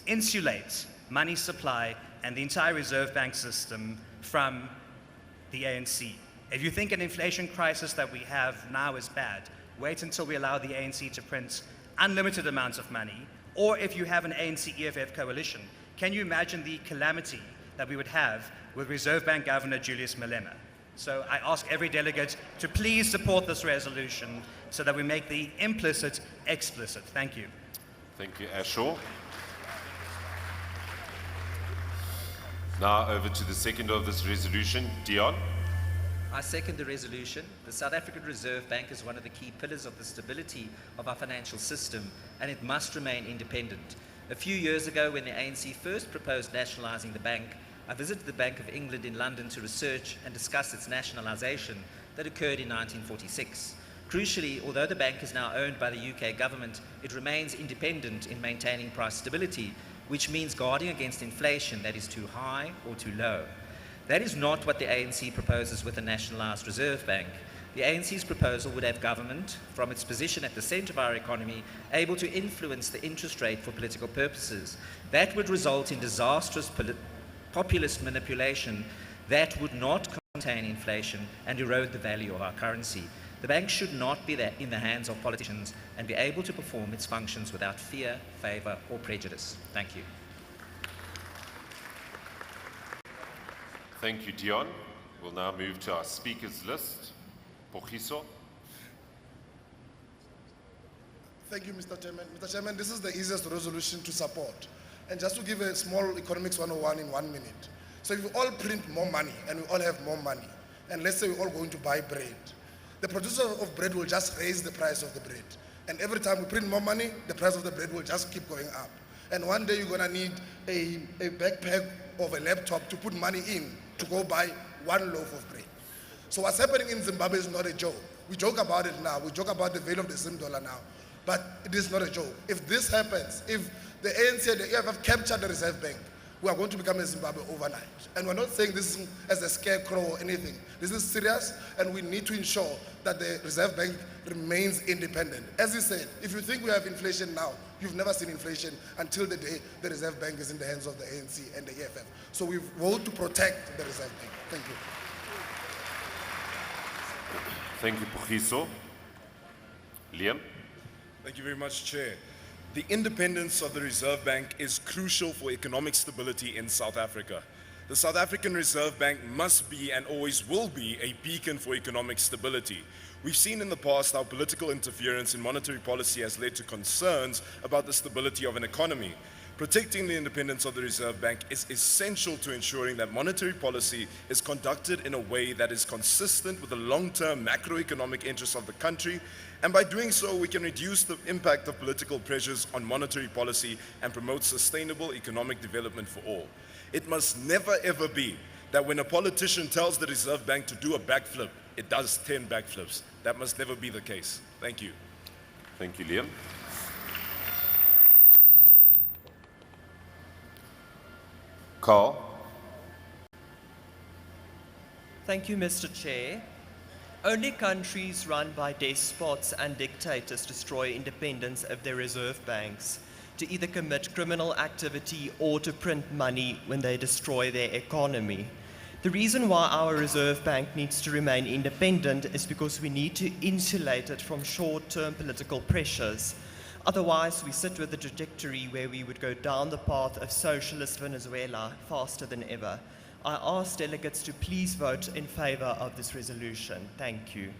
insulate money supply and the entire Reserve Bank system from the ANC. If you think an inflation crisis that we have now is bad, wait until we allow the ANC to print unlimited amounts of money. Or if you have an ANC-EFF coalition, can you imagine the calamity that we would have with Reserve Bank Governor Julius Malema? So I ask every delegate to please support this resolution so that we make the implicit explicit. Thank you. Thank you, Ashel. Now over to the second of this resolution, Dion. I second the resolution. The South African Reserve Bank is one of the key pillars of the stability of our financial system, and it must remain independent. A few years ago, when the ANC first proposed nationalising the bank, I visited the Bank of England in London to research and discuss its nationalisation that occurred in 1946. Crucially, although the bank is now owned by the UK government, it remains independent in maintaining price stability, which means guarding against inflation that is too high or too low. That is not what the ANC proposes with a nationalised Reserve Bank. The ANC's proposal would have government, from its position at the centre of our economy, able to influence the interest rate for political purposes. That would result in disastrous populist manipulation that would not contain inflation and erode the value of our currency. The bank should not be there in the hands of politicians and be able to perform its functions without fear, favour or prejudice. Thank you. Thank you, Dion. We'll now move to our speakers list. Phukiso. Thank you, Mr. Chairman. Mr. Chairman, this is the easiest resolution to support. And just to give a small economics 101 in 1 minute. So if we all print more money and we all have more money, and let's say we're all going to buy bread, the producer of bread will just raise the price of the bread. And every time we print more money, the price of the bread will just keep going up. And one day you're going to need a backpack of a laptop to put money in to go buy 1 loaf of bread. So what's happening in Zimbabwe is not a joke. We joke about it now. We joke about the value of the Zim dollar now. But it is not a joke. If this happens, if the ANC and the EFF capture the Reserve Bank, we are going to become a Zimbabwe overnight. And we're not saying this as a scarecrow or anything. This is serious, and we need to ensure that the Reserve Bank remains independent. As you said, if you think we have inflation now, you've never seen inflation until the day the Reserve Bank is in the hands of the ANC and the EFF. So we vote to protect the Reserve Bank. Thank you. Thank you, Phukiso. Liam. Thank you very much, Chair. The independence of the Reserve Bank is crucial for economic stability in South Africa. The South African Reserve Bank must be and always will be a beacon for economic stability. We've seen in the past how political interference in monetary policy has led to concerns about the stability of an economy. Protecting the independence of the Reserve Bank is essential to ensuring that monetary policy is conducted in a way that is consistent with the long-term macroeconomic interests of the country, and by doing so, we can reduce the impact of political pressures on monetary policy and promote sustainable economic development for all. It must never ever be that when a politician tells the Reserve Bank to do a backflip, it does 10 backflips. That must never be the case. Thank you. Thank you, Liam. Carl. Thank you, Mr. Chair. Only countries run by despots and dictators destroy independence of their reserve banks to either commit criminal activity or to print money when they destroy their economy. The reason why our reserve bank needs to remain independent is because we need to insulate it from short-term political pressures. Otherwise, we sit with a trajectory where we would go down the path of socialist Venezuela faster than ever. I ask delegates to please vote in favor of this resolution. Thank you.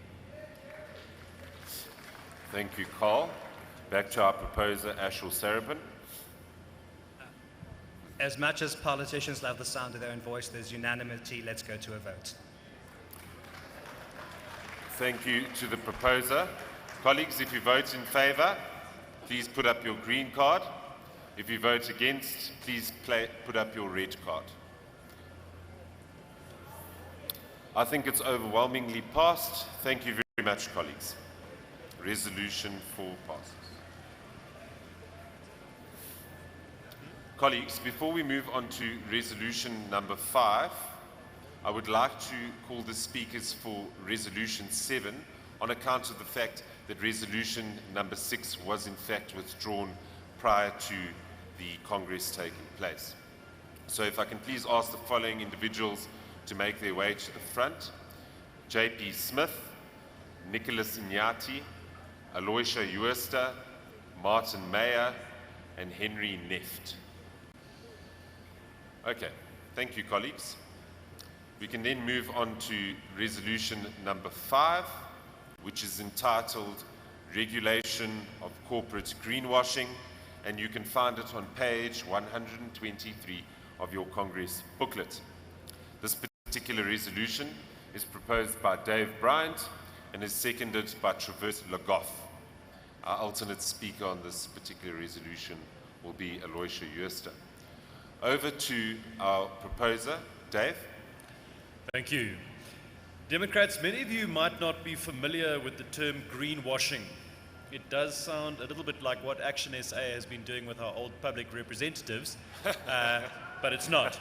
Thank you, Carl. Back to our proposer, Ashel Sarabin. As much as politicians love the sound of their own voice, there's unanimity. Let's go to a vote. Thank you to the proposer. Colleagues, if you vote in favor, please put up your green card. If you vote against, please put up your red card. I think it's overwhelmingly passed. Thank you very much, colleagues. Resolution 4 passes. Colleagues, before we move on to resolution number 5, I would like to call the speakers for resolution 7 on account of the fact that resolution number 6 was in fact withdrawn prior to the Congress taking place. So if I can please ask the following individuals to make their way to the front: J.P. Smith, Nicholas Inyati, Aloysia Uester, Martin Meyer, and Henry Neft. Okay, thank you, colleagues. We can then move on to resolution number 5, which is entitled Regulation of Corporate Greenwashing, and you can find it on page 123 of your Congress booklet. This particular resolution is proposed by Dave Bryant and is seconded by Traverse Legoff. Our alternate speaker on this particular resolution will be Aloysia Uester. Over to our proposer, Dave. Thank you. Democrats, many of you might not be familiar with the term greenwashing. It does sound a little bit like what Action SA has been doing with our old public representatives, but it's not.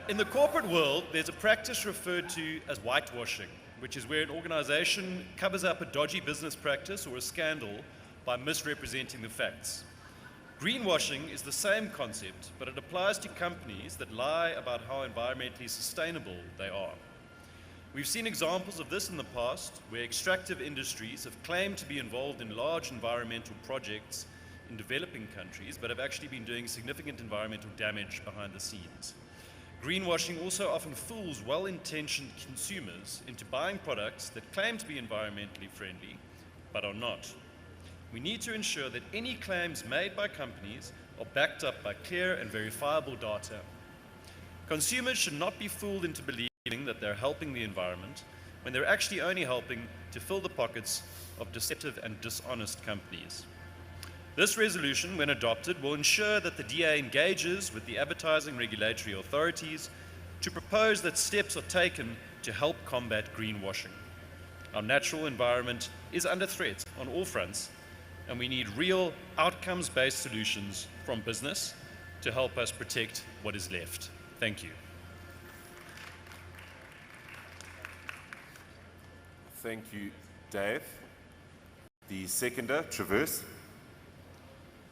In the corporate world, there's a practice referred to as whitewashing, which is where an organization covers up a dodgy business practice or a scandal by misrepresenting the facts. Greenwashing is the same concept, but it applies to companies that lie about how environmentally sustainable they are. We've seen examples of this in the past, where extractive industries have claimed to be involved in large environmental projects in developing countries, but have actually been doing significant environmental damage behind the scenes. Greenwashing also often fools well-intentioned consumers into buying products that claim to be environmentally friendly, but are not. We need to ensure that any claims made by companies are backed up by clear and verifiable data. Consumers should not be fooled into believing that they're helping the environment when they're actually only helping to fill the pockets of deceptive and dishonest companies. This resolution, when adopted, will ensure that the DA engages with the advertising regulatory authorities to propose that steps are taken to help combat greenwashing. Our natural environment is under threat on all fronts, and we need real outcomes-based solutions from business to help us protect what is left. Thank you. Thank you, Dave. The seconder, Traverse.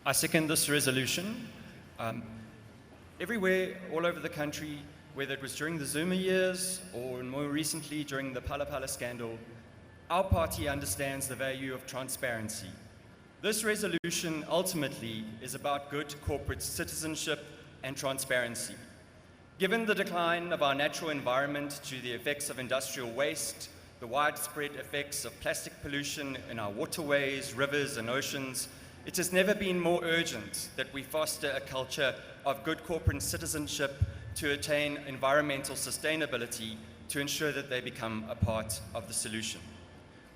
I second this resolution. Everywhere, all over the country, whether it was during the Zuma years or more recently during the Phalatse scandal, our party understands the value of transparency. This resolution ultimately is about good corporate citizenship and transparency. Given the decline of our natural environment due to the effects of industrial waste, the widespread effects of plastic pollution in our waterways, rivers, and oceans, it has never been more urgent that we foster a culture of good corporate citizenship to attain environmental sustainability to ensure that they become a part of the solution.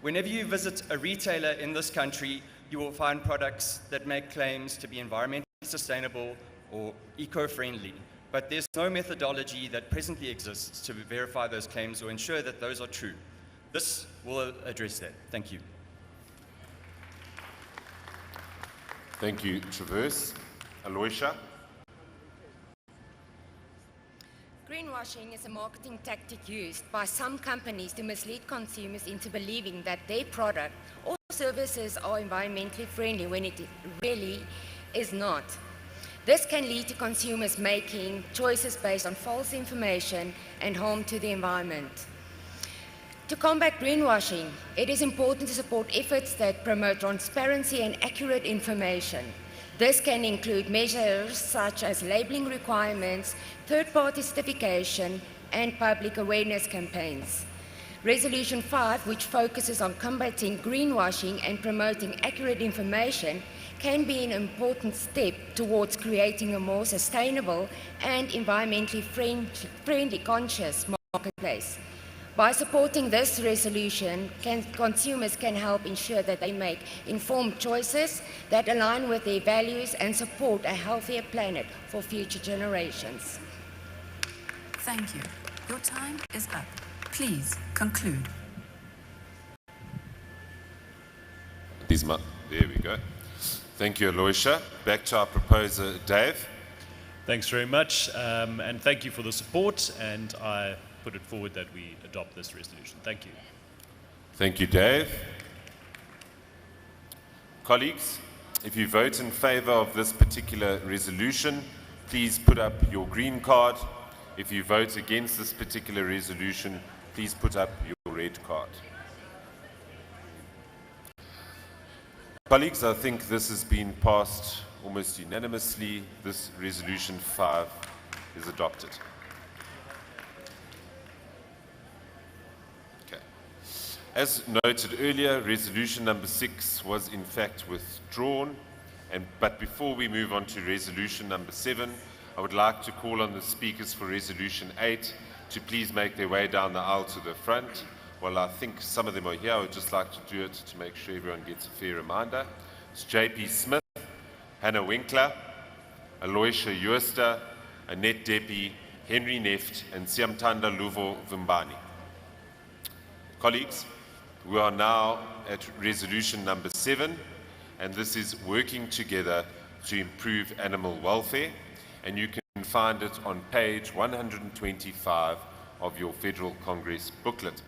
Whenever you visit a retailer in this country, you will find products that make claims to be environmentally sustainable or eco-friendly, but there's no methodology that presently exists to verify those claims or ensure that those are true. This will address that. Thank you. Thank you, Traverse. Aloysia. Greenwashing is a marketing tactic used by some companies to mislead consumers into believing that their product or services are environmentally friendly when it really is not. This can lead to consumers making choices based on false information and harm to the environment. To combat greenwashing, it is important to support efforts that promote transparency and accurate information. This can include measures such as labeling requirements, third-party certification, and public awareness campaigns. Resolution 5, which focuses on combating greenwashing and promoting accurate information, can be an important step towards creating a more sustainable and environmentally friendly conscious marketplace. By supporting this resolution, consumers can help ensure that they make informed choices that align with their values and support a healthier planet for future generations. Thank you. Your time is up. Please conclude. There we go. Thank you, Aloysia. Back to our proposer, Dave. Thanks very much, and thank you for the support, and I put it forward that we adopt this resolution. Thank you. Thank you, Dave. Colleagues, if you vote in favor of this particular resolution, please put up your green card. If you vote against this particular resolution, please put up your red card. Colleagues, I think this has been passed almost unanimously. This resolution 5 is adopted. Okay. As noted earlier, resolution number 6 was in fact withdrawn. But before we move on to resolution number 7, I would like to call on the speakers for resolution 8 to please make their way down the aisle to the front. Well, I think some of them are here. I would just like to do it to make sure everyone gets a fair reminder. It's JP Smith, Hannah Winkler, Aloysia Jooste, Annette Deppie, Henry Neft, and Siamtanda Luvo Vimbani. Colleagues, we are now at resolution number 7, and this is working together to improve animal welfare, and you can find it on page 125 of your Federal Congress booklet.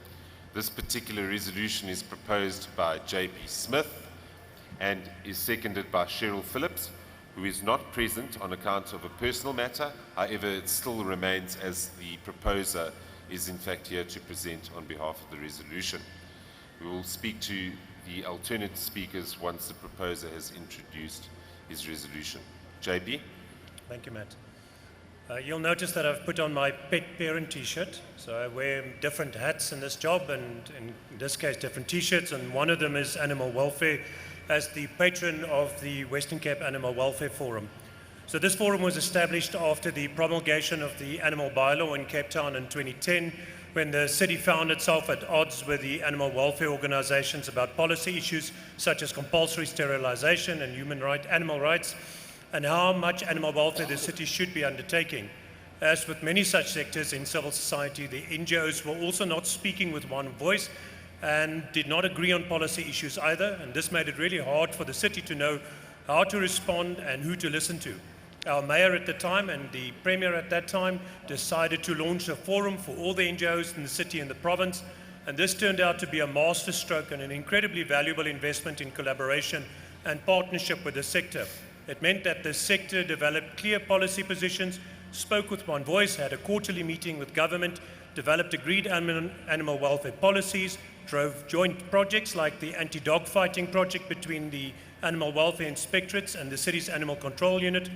This particular resolution is proposed by JP Smith and is seconded by Cheryl Phillips, who is not present on account of a personal matter. However, it still remains as the proposer is in fact here to present on behalf of the resolution. We will speak to the alternate speakers once the proposer has introduced his resolution. JP? Thank you, Matt. You'll notice that I've put on my pet parent t-shirt. So I wear different hats in this job, and in this case different t-shirts, and one of them is animal welfare as the patron of the Western Cape Animal Welfare Forum. So this forum was established after the promulgation of the animal bylaw in Cape Town in 2010, when the city found itself at odds with the animal welfare organizations about policy issues such as compulsory sterilization and animal rights, and how much animal welfare the city should be undertaking. As with many such sectors in civil society, the NGOs were also not speaking with one voice and did not agree on policy issues either, and this made it really hard for the city to know how to respond and who to listen to. Our mayor at the time and the premier at that time decided to launch a forum for all the NGOs in the city and the province, and this turned out to be a masterstroke and an incredibly valuable investment in collaboration and partnership with the sector. It meant that the sector developed clear policy positions, spoke with one voice, had a quarterly meeting with government, developed agreed animal welfare policies, drove joint projects like the anti-dog fighting project between the Animal Welfare Inspectorates and the city's Animal Control Unit,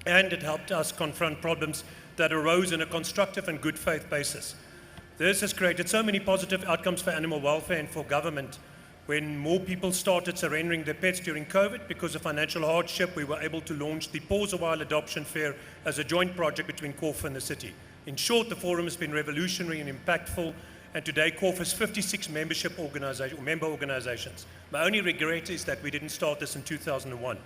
and it helped us confront problems that arose on a constructive and good faith basis. This has created so many positive outcomes for animal welfare and for government. When more people started surrendering their pets during COVID because of financial hardship, we were able to launch the Pause a While Adoption Fair as a joint project between CORF and the city. In short, the forum has been revolutionary and impactful, and today CORF has 56 member organizations. My only regret is that we didn't start this in 2001.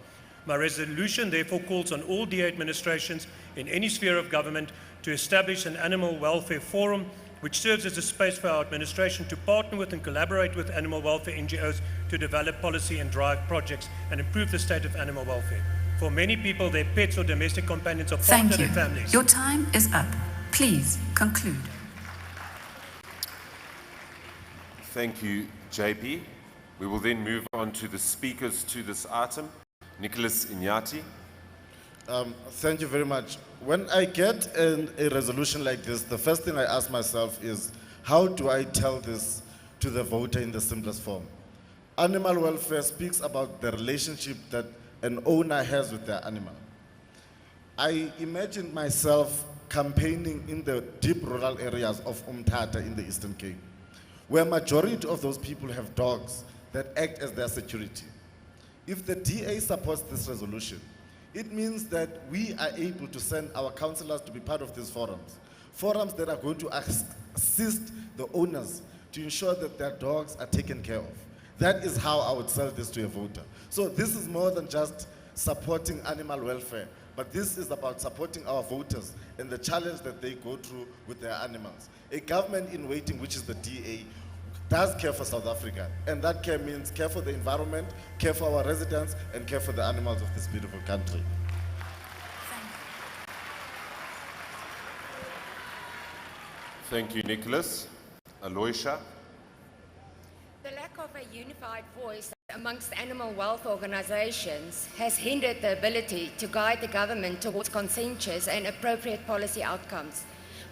My resolution therefore calls on all DA administrations in any sphere of government to establish an animal welfare forum which serves as a space for our administration to partner with and collaborate with animal welfare NGOs to develop policy and drive projects and improve the state of animal welfare. For many people, their pets or domestic companions are part of their families. Your time is up. Please conclude. Thank you, JP. We will then move on to the speakers to this item. Nicholas Inyati. Thank you very much. When I get a resolution like this, the first thing I ask myself is, how do I tell this to the voter in the simplest form? Animal welfare speaks about the relationship that an owner has with their animal. I imagine myself campaigning in the deep rural areas of Umtata in the Eastern Cape, where majority of those people have dogs that act as their security. If the DA supports this resolution, it means that we are able to send our councillors to be part of these forums that are going to assist the owners to ensure that their dogs are taken care of. That is how I would sell this to a voter. So this is more than just supporting animal welfare, but this is about supporting our voters and the challenge that they go through with their animals. A government in waiting, which is the DA, does care for South Africa, and that care means care for the environment, care for our residents, and care for the animals of this beautiful country. Thank you, Nicholas. Aloysia. The lack of a unified voice amongst animal welfare organizations has hindered the ability to guide the government towards consensus and appropriate policy outcomes.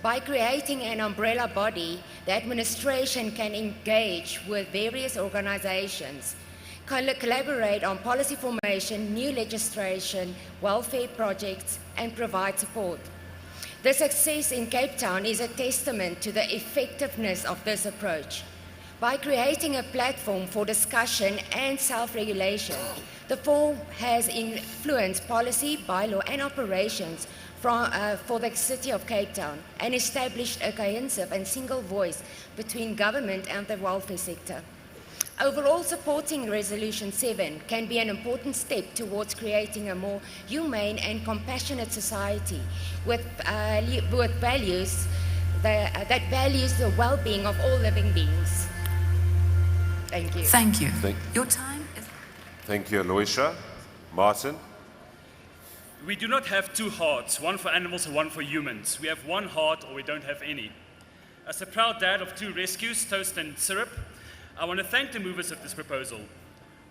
By creating an umbrella body, the administration can engage with various organizations, collaborate on policy formation, new legislation, welfare projects, and provide support. The success in Cape Town is a testament to the effectiveness of this approach. By creating a platform for discussion and self-regulation, the forum has influenced policy, bylaw, and operations for the City of Cape Town and established a cohesive and single voice between government and the welfare sector. Overall, supporting Resolution 7 can be an important step towards creating a more humane and compassionate society with values that values the well-being of all living beings. Thank you. Thank you. Your time is... Thank you, Aloysia. Martin. We do not have two hearts, one for animals and one for humans. We have one heart or we don't have any. As a proud dad of two rescues, Toast and Syrup, I want to thank the movers of this proposal.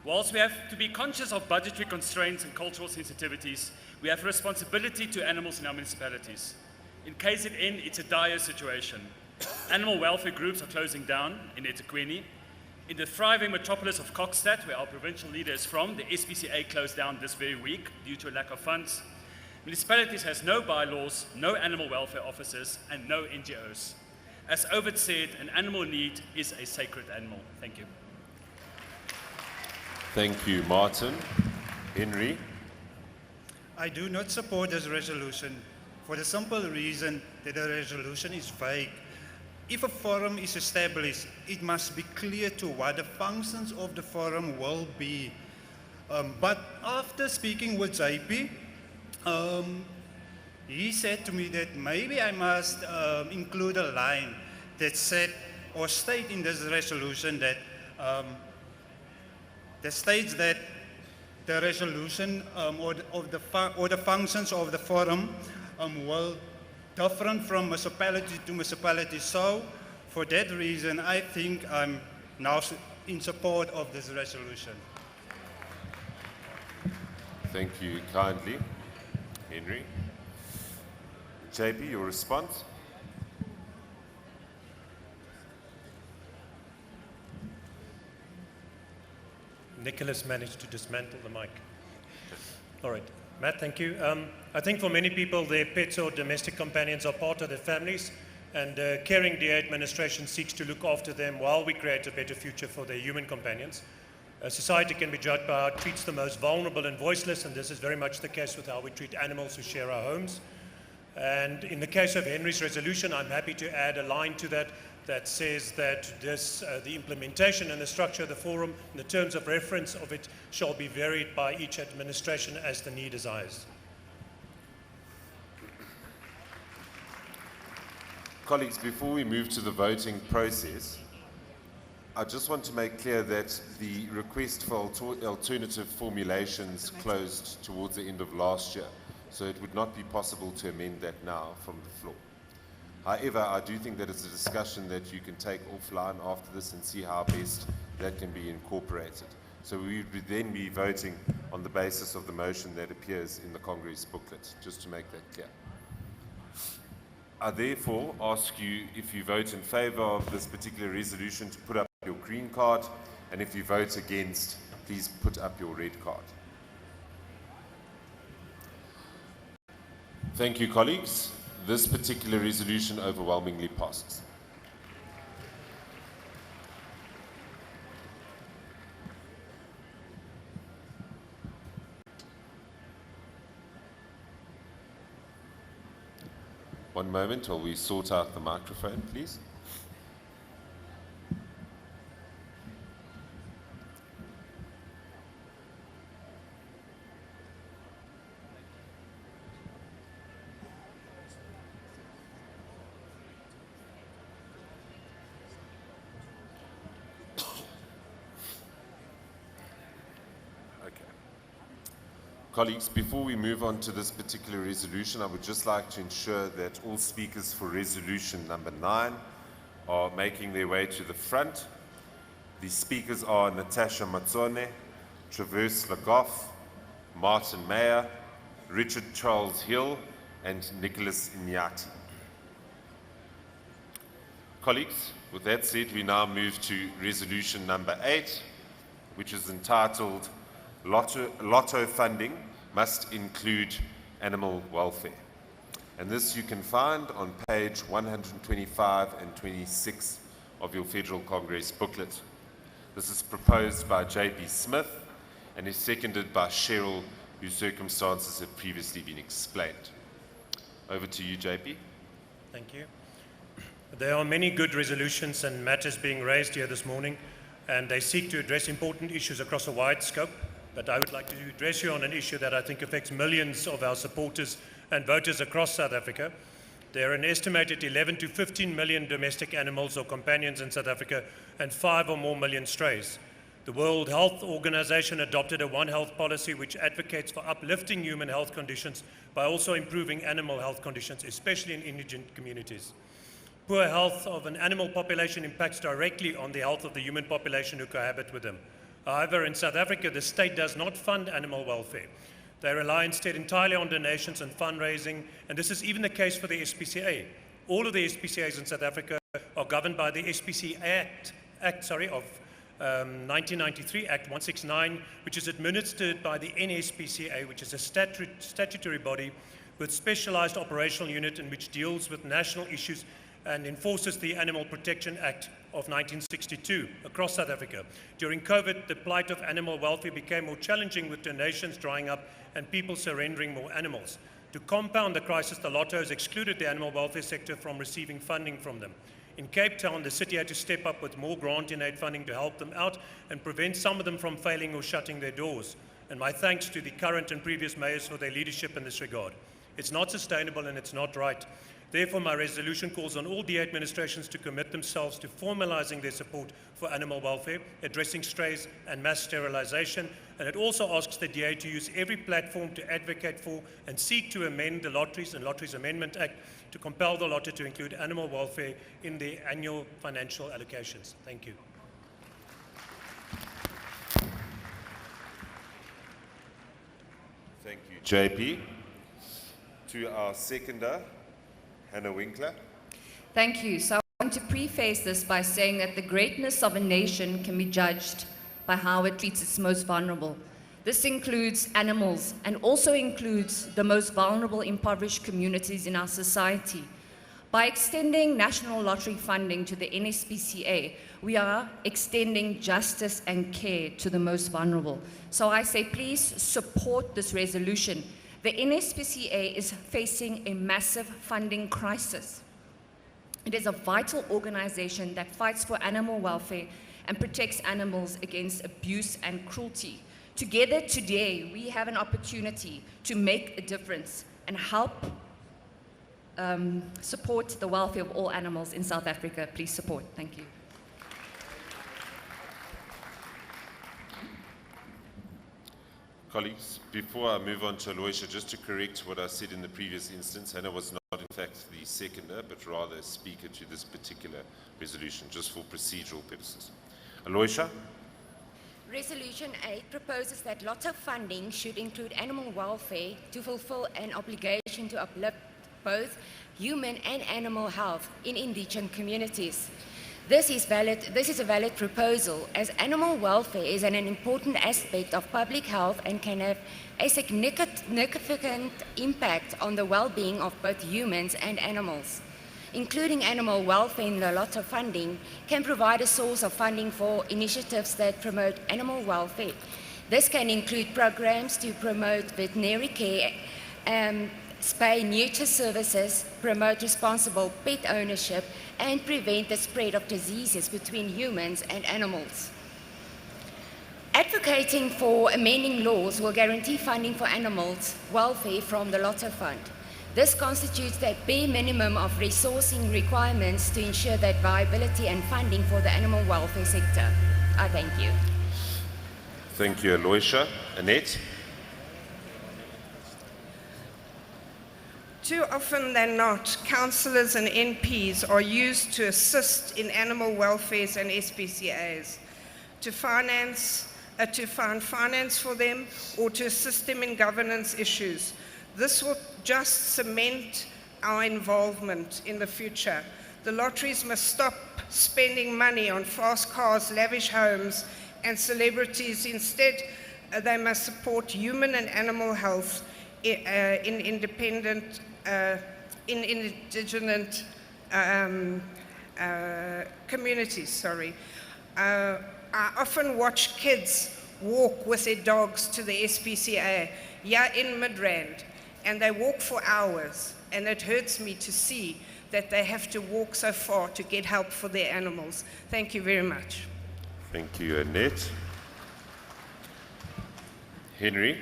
Whilst we have to be conscious of budgetary constraints and cultural sensitivities, we have a responsibility to animals in our municipalities. In KZN, it's a dire situation. Animal welfare groups are closing down in eThekwini. In the thriving metropolis of Kokstad, where our provincial leader is from, the SPCA closed down this very week due to a lack of funds. Municipalities has no bylaws, no animal welfare officers, and no NGOs. As Ovid said, an animal need is a sacred animal. Thank you. Thank you, Martin. Henry. I do not support this resolution for the simple reason that the resolution is vague. If a forum is established, it must be clear to what the functions of the forum will be. But after speaking with JP, he said to me that maybe I must include a line that said or state in this resolution that states that the resolution or the functions of the forum will different from municipality to municipality. So, for that reason, I think I'm now in support of this resolution. Thank you kindly, Henry. JP, your response? Nicholas managed to dismantle the mic. All right. Matt, thank you. I think for many people, their pets or domestic companions are part of their families, and caring DA administration seeks to look after them while we create a better future for their human companions. Society can be judged by how it treats the most vulnerable and voiceless, and this is very much the case with how we treat animals who share our homes. And in the case of Henry's resolution, I'm happy to add a line to that that says that the implementation and the structure of the forum, and the terms of reference of it, shall be varied by each administration as the need desires. Colleagues, before we move to the voting process, I just want to make clear that the request for alternative formulations closed towards the end of last year, so it would not be possible to amend that now from the floor. However, I do think that it's a discussion that you can take offline after this and see how best that can be incorporated. So we would then be voting on the basis of the motion that appears in the Congress booklet, just to make that clear. I therefore ask you, if you vote in favour of this particular resolution, to put up your green card, and if you vote against, please put up your red card. Thank you, colleagues. This particular resolution overwhelmingly passes. One moment while we sort out the microphone, please. Colleagues, before we move on to this particular resolution, I would just like to ensure that all speakers for resolution number 9 are making their way to the front. The speakers are Natasha Matsone, Traverse Lagoff, Martin Meyer, Richard Charles Hill, and Nicholas Inyati. Colleagues, with that said, we now move to resolution number 8, which is entitled Lotto funding must include animal welfare. And this you can find on page 125 and 26 of your Federal Congress booklet. This is proposed by J.P. Smith and is seconded by Cheryl, whose circumstances have previously been explained. Over to you, J.P. Thank you. There are many good resolutions and matters being raised here this morning, and they seek to address important issues across a wide scope. But I would like to address you on an issue that I think affects millions of our supporters and voters across South Africa. There are an estimated 11 to 15 million domestic animals or companions in South Africa and 5 or more million strays. The World Health Organization adopted a One Health policy which advocates for uplifting human health conditions by also improving animal health conditions, especially in indigent communities. Poor health of an animal population impacts directly on the health of the human population who cohabit with them. However, in South Africa, the state does not fund animal welfare. They rely instead entirely on donations and fundraising, and this is even the case for the SPCA. All of the SPCAs in South Africa are governed by the SPCA Act of 1993, Act 169, which is administered by the NSPCA, which is a statutory body with specialized operational unit in which deals with national issues and enforces the Animal Protection Act of 1962 across South Africa. During COVID, the plight of animal welfare became more challenging with donations drying up and people surrendering more animals. To compound the crisis, the Lottos excluded the animal welfare sector from receiving funding from them. In Cape Town, the city had to step up with more grant and aid funding to help them out and prevent some of them from failing or shutting their doors. And my thanks to the current and previous mayors for their leadership in this regard. It's not sustainable and it's not right. Therefore, my resolution calls on all DA administrations to commit themselves to formalizing their support for animal welfare, addressing strays and mass sterilization, and it also asks the DA to use every platform to advocate for and seek to amend the Lotteries and Lotteries Amendment Act to compel the Lotto to include animal welfare in their annual financial allocations. Thank you. Thank you, JP. To our seconder, Hannah Winkler. Thank you. So I want to preface this by saying that the greatness of a nation can be judged by how it treats its most vulnerable. This includes animals and also includes the most vulnerable, impoverished communities in our society. By extending national lottery funding to the NSPCA, we are extending justice and care to the most vulnerable. So I say, please support this resolution. The NSPCA is facing a massive funding crisis. It is a vital organization that fights for animal welfare and protects animals against abuse and cruelty. Together today, we have an opportunity to make a difference and help support the welfare of all animals in South Africa. Please support. Thank you. Colleagues, before I move on to Aloysia, just to correct what I said in the previous instance, Hannah was not in fact the seconder, but rather a speaker to this particular resolution, just for procedural purposes. Aloysia? Resolution 8 proposes that lotto funding should include animal welfare to fulfill an obligation to uplift both human and animal health in indigent communities. This is a valid proposal, as animal welfare is an important aspect of public health and can have a significant impact on the well-being of both humans and animals. Including animal welfare in the lotto funding can provide a source of funding for initiatives that promote animal welfare. This can include programs to promote veterinary care, spay-neuter services, promote responsible pet ownership, and prevent the spread of diseases between humans and animals. Advocating for amending laws will guarantee funding for animals' welfare from the Lotto Fund. This constitutes the bare minimum of resourcing requirements to ensure that viability and funding for the animal welfare sector. I thank you. Thank you, Aloysia. Annette? Too often than not, councillors and MPs are used to assist in animal welfares and SPCAs, to find finance for them or to assist them in governance issues. This will just cement our involvement in the future. The lotteries must stop spending money on fast cars, lavish homes, and celebrities. Instead, they must support human and animal health in indigenous communities. I often watch kids walk with their dogs to the SPCA here in Midrand, and they walk for hours, and it hurts me to see that they have to walk so far to get help for their animals. Thank you very much. Thank you, Annette. Henry?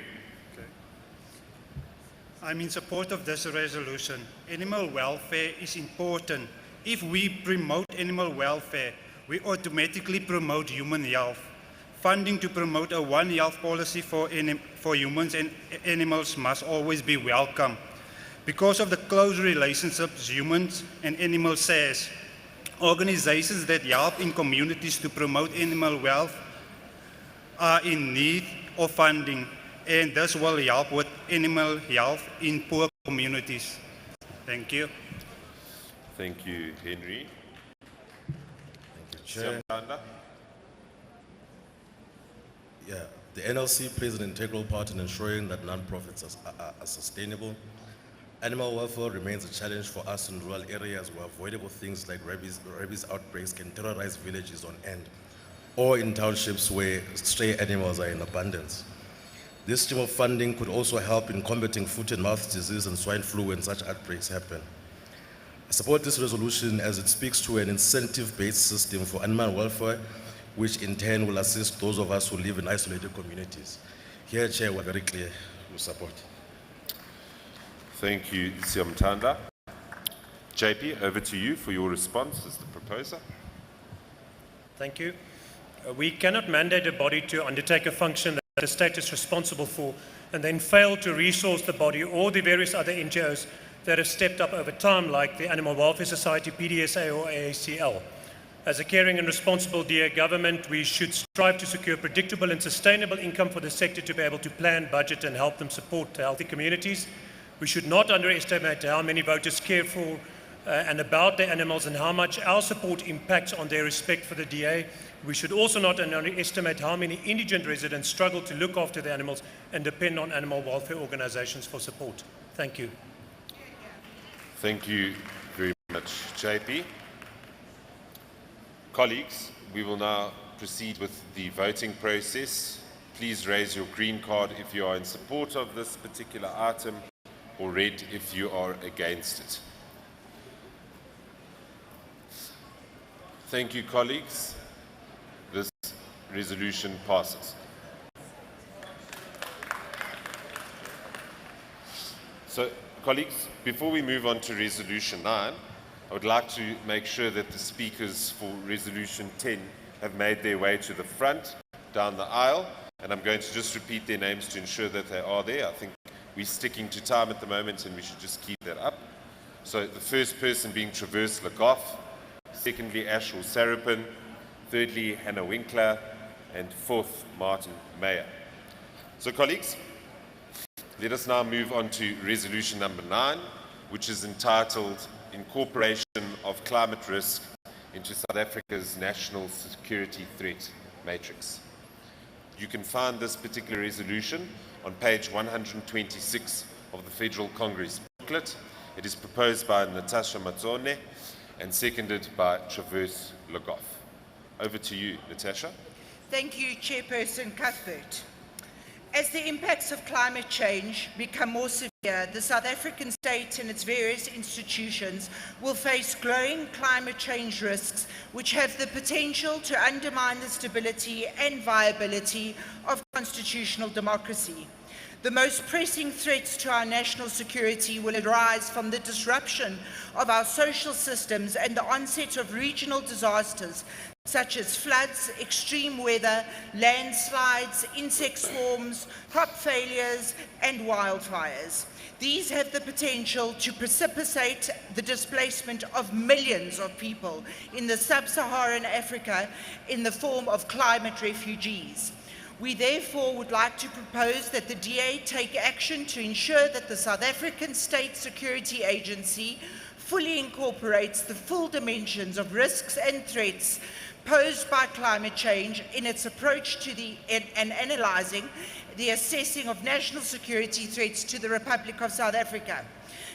I'm in support of this resolution. Animal welfare is important. If we promote animal welfare, we automatically promote human health. Funding to promote a One Health policy for humans and animals must always be welcome. Because of the close relationships humans and animals share, organizations that help in communities to promote animal wealth are in need of funding, and this will help with animal health in poor communities. Thank you. Thank you, Henry. Thank you, Chair. Siamtanda? Yeah, the NLC plays an integral part in ensuring that non-profits are sustainable. Animal welfare remains a challenge for us in rural areas where avoidable things like rabies outbreaks can terrorize villages on end, or in townships where stray animals are in abundance. This stream of funding could also help in combating foot and mouth disease and swine flu when such outbreaks happen. I support this resolution as it speaks to an incentive-based system for animal welfare, which in turn will assist those of us who live in isolated communities. Here, Chair, we're very clear we support. Thank you, Siamtanda. JP, over to you for your response as the proposer. Thank you. We cannot mandate a body to undertake a function that the state is responsible for and then fail to resource the body or the various other NGOs that have stepped up over time, like the Animal Welfare Society, PDSA, or AACL. As a caring and responsible DA government, we should strive to secure predictable and sustainable income for the sector to be able to plan, budget, and help them support healthy communities. We should not underestimate how many voters care for and about the animals and how much our support impacts on their respect for the DA. We should also not underestimate how many indigent residents struggle to look after the animals and depend on animal welfare organizations for support. Thank you. Thank you very much, JP. Colleagues, we will now proceed with the voting process. Please raise your green card if you are in support of this particular item, or red if you are against it. Thank you, colleagues. This resolution passes. So, colleagues, before we move on to Resolution 9, I would like to make sure that the speakers for Resolution 10 have made their way to the front, down the aisle, and I'm going to just repeat their names to ensure that they are there. I think we're sticking to time at the moment and we should just keep that up. So the first person being Traverse Legoff, secondly Ashwell Sarapin, thirdly Hannah Winkler, and fourth Martin Meyer. So colleagues, let us now move on to resolution number 9, which is entitled Incorporation of Climate Risk into South Africa's National Security Threat Matrix. You can find this particular resolution on page 126 of the Federal Congress booklet. It is proposed by Natasha Matsone and seconded by Traverse Legoff. Over to you, Natasha. Thank you, Chairperson Cuthbert. As the impacts of climate change become more severe, the South African state and its various institutions will face growing climate change risks which have the potential to undermine the stability and viability of constitutional democracy. The most pressing threats to our national security will arise from the disruption of our social systems and the onset of regional disasters such as floods, extreme weather, landslides, insect swarms, crop failures, and wildfires. These have the potential to precipitate the displacement of millions of people in the sub-Saharan Africa in the form of climate refugees. We therefore would like to propose that the DA take action to ensure that the South African State Security Agency fully incorporates the full dimensions of risks and threats posed by climate change in its approach to and analysing the assessing of national security threats to the Republic of South Africa.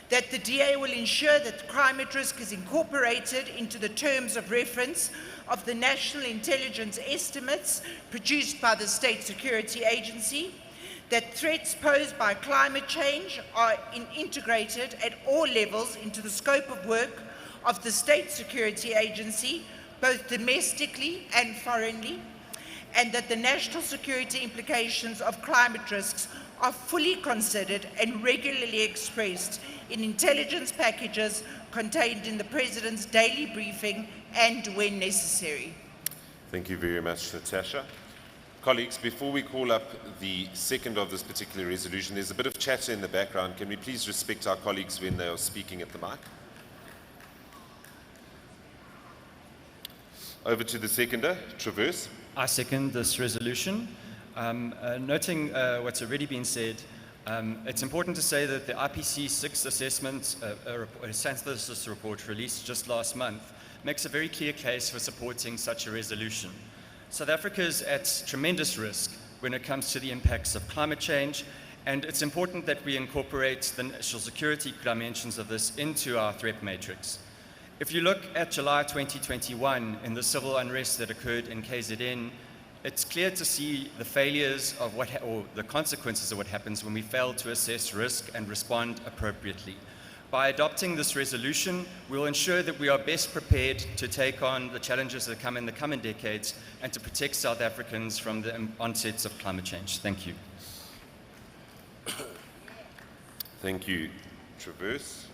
That the DA will ensure that climate risk is incorporated into the terms of reference of the national intelligence estimates produced by the State Security Agency, that threats posed by climate change are integrated at all levels into the scope of work of the State Security Agency, both domestically and foreignly, and that the national security implications of climate risks are fully considered and regularly expressed in intelligence packages contained in the President's daily briefing and when necessary. Thank you very much, Natasha. Colleagues, before we call up the second of this particular resolution, there's a bit of chatter in the background. Can we please respect our colleagues when they are speaking at the mic? Over to the seconder, Traverse. I second this resolution. Noting what's already been said, it's important to say that the IPC 6th assessment, synthesis report released just last month, makes a very clear case for supporting such a resolution. South Africa is at tremendous risk when it comes to the impacts of climate change, and it's important that we incorporate the national security dimensions of this into our threat matrix. If you look at July 2021 in the civil unrest that occurred in KZN, it's clear to see the failures of or the consequences of what happens when we fail to assess risk and respond appropriately. By adopting this resolution, we will ensure that we are best prepared to take on the challenges that come in the coming decades and to protect South Africans from the onsets of climate change. Thank you. Thank you, Traverse.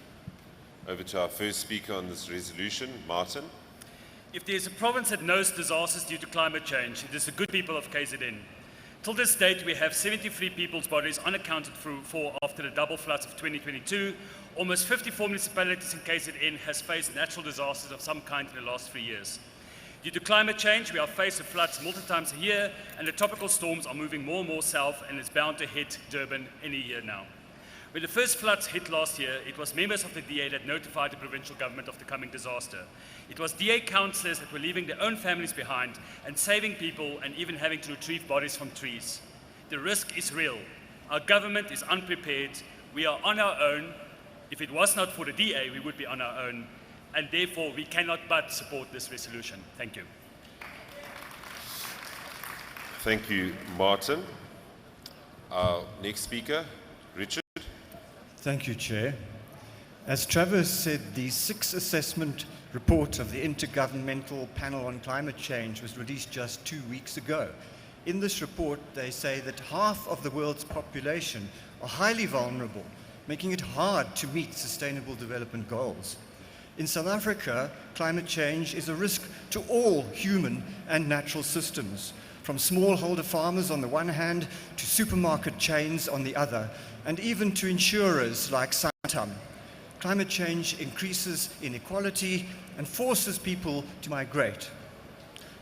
Over to our first speaker on this resolution, Martin. If there's a province that knows disasters due to climate change, it is the good people of KZN. Till this date, we have 73 people's bodies unaccounted for after the double floods of 2022. Almost 54 municipalities in KZN has faced natural disasters of some kind in the last 3 years. Due to climate change, we are faced with floods multiple times a year, and the tropical storms are moving more and more south, and it's bound to hit Durban any year now. When the first floods hit last year, it was members of the DA that notified the provincial government of the coming disaster. It was DA councillors that were leaving their own families behind and saving people and even having to retrieve bodies from trees. The risk is real. Our government is unprepared. We are on our own. If it was not for the DA, we would be on our own. And therefore, we cannot but support this resolution. Thank you. Thank you, Martin. Our next speaker, Richard. Thank you, Chair. As Travers said, the sixth assessment report of the Intergovernmental Panel on Climate Change was released just 2 weeks ago. In this report, they say that half of the world's population are highly vulnerable, making it hard to meet sustainable development goals. In South Africa, climate change is a risk to all human and natural systems, from smallholder farmers on the one hand to supermarket chains on the other, and even to insurers like Santam. Climate change increases inequality and forces people to migrate.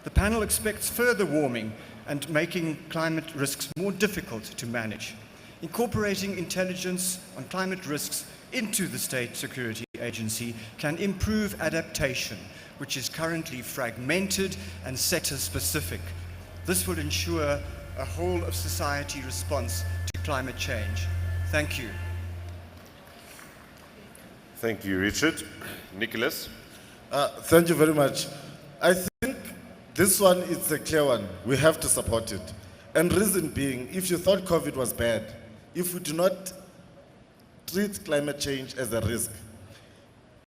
The panel expects further warming and making climate risks more difficult to manage. Incorporating intelligence on climate risks into the State Security Agency can improve adaptation, which is currently fragmented and sector-specific. This will ensure a whole-of-society response to climate change. Thank you. Thank you, Richard. Nicholas. Thank you very much. I think this one is a clear one. We have to support it. And reason being, if you thought COVID was bad, if we do not treat climate change as a risk,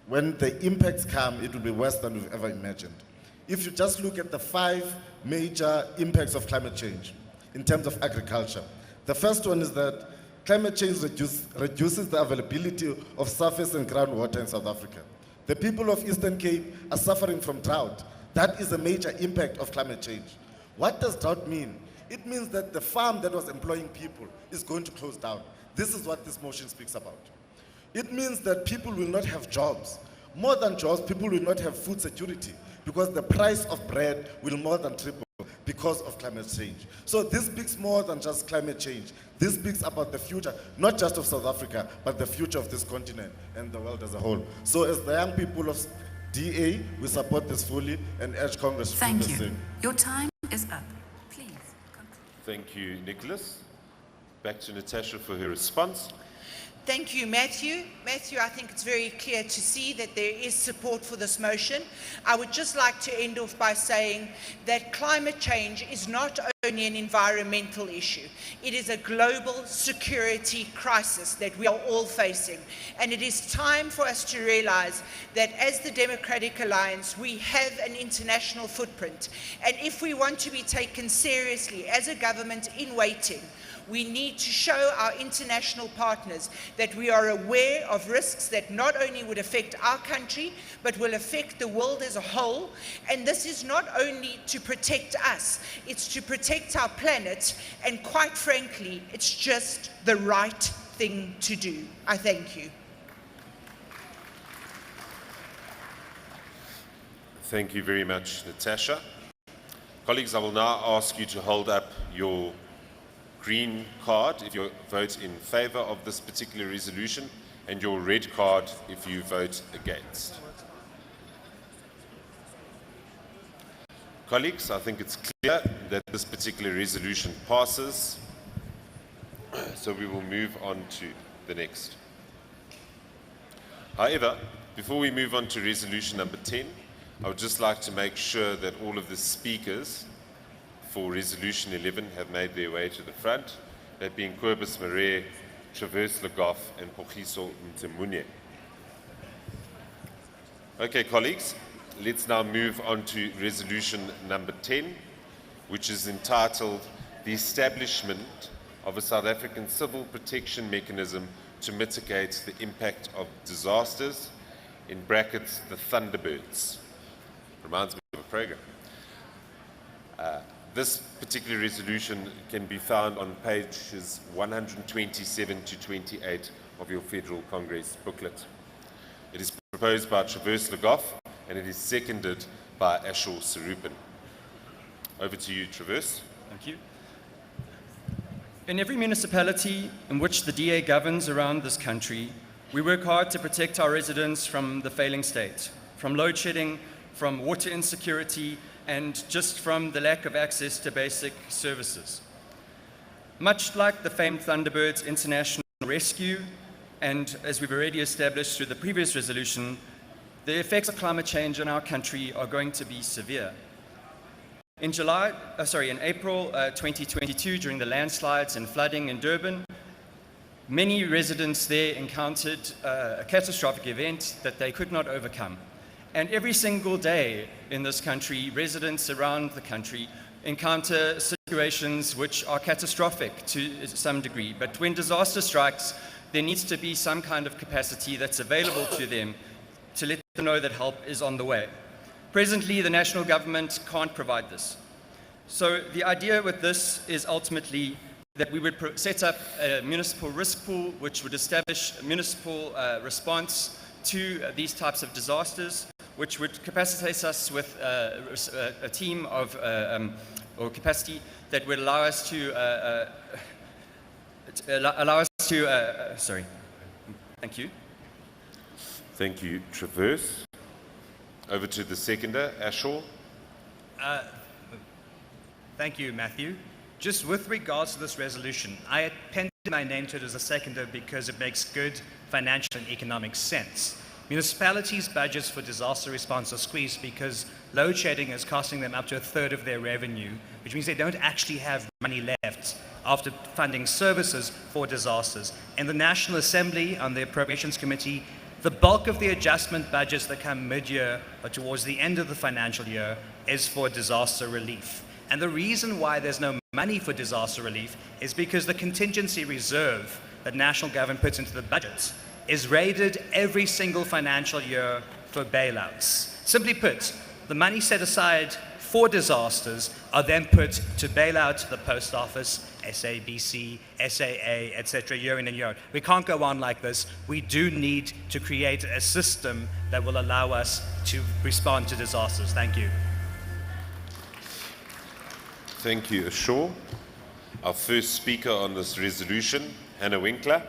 when the impacts come, it will be worse than we've ever imagined. If you just look at the 5 major impacts of climate change in terms of agriculture, the first one is that climate change reduces the availability of surface and groundwater in South Africa. The people of Eastern Cape are suffering from drought. That is a major impact of climate change. What does drought mean? It means that the farm that was employing people is going to close down. This is what this motion speaks about. It means that people will not have jobs. More than jobs, people will not have food security because the price of bread will more than triple because of climate change. So this speaks more than just climate change. This speaks about the future, not just of South Africa, but the future of this continent and the world as a whole. So as the young people of DA, we support this fully and urge Congress to do the same. Your time is up. Please. Thank you, Nicholas. Back to Natasha for her response. Thank you, Matthew. Matthew, I think it's very clear to see that there is support for this motion. I would just like to end off by saying that climate change is not only an environmental issue. It is a global security crisis that we are all facing. And it is time for us to realize that as the Democratic Alliance, we have an international footprint. And if we want to be taken seriously as a government in waiting, we need to show our international partners that we are aware of risks that not only would affect our country, but will affect the world as a whole. And this is not only to protect us, it's to protect our planet. And quite frankly, it's just the right thing to do. I thank you. Thank you very much, Natasha. Colleagues, I will now ask you to hold up your green card if you vote in favor of this particular resolution, and your red card if you vote against. Colleagues, I think it's clear that this particular resolution passes, so we will move on to the next. However, before we move on to resolution number 10, I would just like to make sure that all of the speakers for Resolution 11 have made their way to the front, that being Cobus Maree, Traverse Le Goff, and Pogiso Mtemunye. Okay, colleagues, let's now move on to Resolution number 10, which is entitled The Establishment of a South African Civil Protection Mechanism to Mitigate the Impact of Disasters, in brackets, the Thunderbirds. Reminds me of a program. This particular resolution can be found on pages 127 to 28 of your Federal Congress booklet. It is proposed by Traverse Le Goff, and it is seconded by Ashur Sarupin. Over to you, Traverse. Thank you. In every municipality in which the DA governs around this country, we work hard to protect our residents from the failing state, from load shedding, from water insecurity, and just from the lack of access to basic services. Much like the famed Thunderbirds International Rescue, and as we've already established through the previous resolution, the effects of climate change in our country are going to be severe. In April 2022, during the landslides and flooding in Durban, many residents there encountered a catastrophic event that they could not overcome. And every single day in this country, residents around the country encounter situations which are catastrophic to some degree. But when disaster strikes, there needs to be some kind of capacity that's available to them to let them know that help is on the way. Presently, the national government can't provide this. So the idea with this is ultimately that we would set up a municipal risk pool which would establish a municipal response to these types of disasters, which would capacitate us with a team of, or capacity that would allow us to, sorry, thank you. Thank you, Traverse. Over to the seconder, Ashaw. Thank you, Matthew. Just with regards to this resolution, I appended my name to it as a seconder because it makes good financial and economic sense. Municipalities' budgets for disaster response are squeezed because load shedding is costing them up to a third of their revenue, which means they don't actually have money left after funding services for disasters. In the National Assembly, on the Appropriations Committee, the bulk of the adjustment budgets that come mid-year or towards the end of the financial year is for disaster relief. And the reason why there's no money for disaster relief is because the contingency reserve that national government puts into the budgets is raided every single financial year for bailouts. Simply put, the money set aside for disasters are then put to bail out the post office, SABC, SAA, etc., year in and year out. We can't go on like this. We do need to create a system that will allow us to respond to disasters. Thank you. Thank you, Ashaw. Our first speaker on this resolution, Hannah Winkler.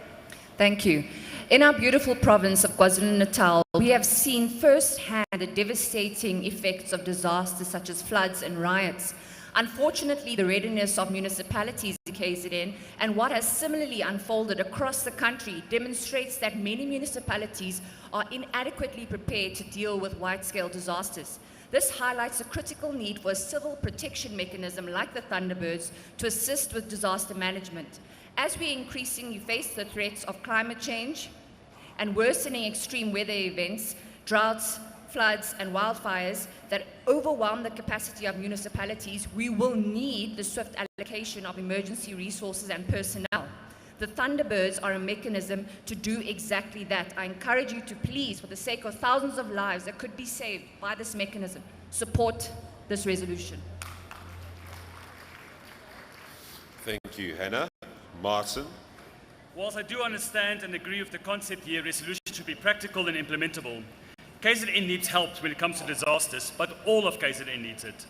Thank you. In our beautiful province of KwaZulu-Natal, we have seen firsthand the devastating effects of disasters such as floods and riots. Unfortunately, the readiness of municipalities in KZN and what has similarly unfolded across the country demonstrates that many municipalities are inadequately prepared to deal with wide-scale disasters. This highlights a critical need for a civil protection mechanism like the Thunderbirds to assist with disaster management. As we increasingly face the threats of climate change and worsening extreme weather events, droughts, floods, and wildfires that overwhelm the capacity of municipalities, we will need the swift allocation of emergency resources and personnel. The Thunderbirds are a mechanism to do exactly that. I encourage you to please, for the sake of thousands of lives that could be saved by this mechanism, support this resolution. Thank you, Hannah. Martin. Whilst I do understand and agree with the concept here, resolution should be practical and implementable. KZN needs help when it comes to disasters, but all of KZN needs it.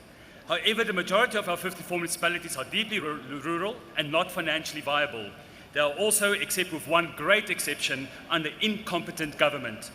However, the majority of our 54 municipalities are deeply rural and not financially viable. They are also, except with one great exception, under incompetent government.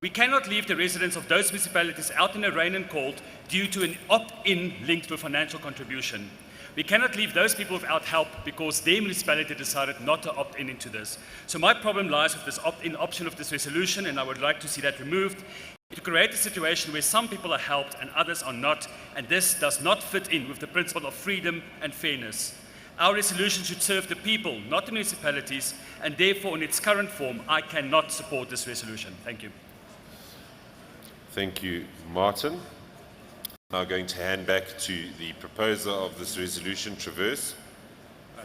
We cannot leave the residents of those municipalities out in the rain and cold due to an opt-in linked to a financial contribution. We cannot leave those people without help because their municipality decided not to opt in into this. So my problem lies with this opt-in option of this resolution, and I would like to see that removed, to create a situation where some people are helped and others are not, and this does not fit in with the principle of freedom and fairness. Our resolution should serve the people, not the municipalities, and therefore in its current form, I cannot support this resolution. Thank you. Thank you, Martin. Now going to hand back to the proposer of this resolution, Traverse.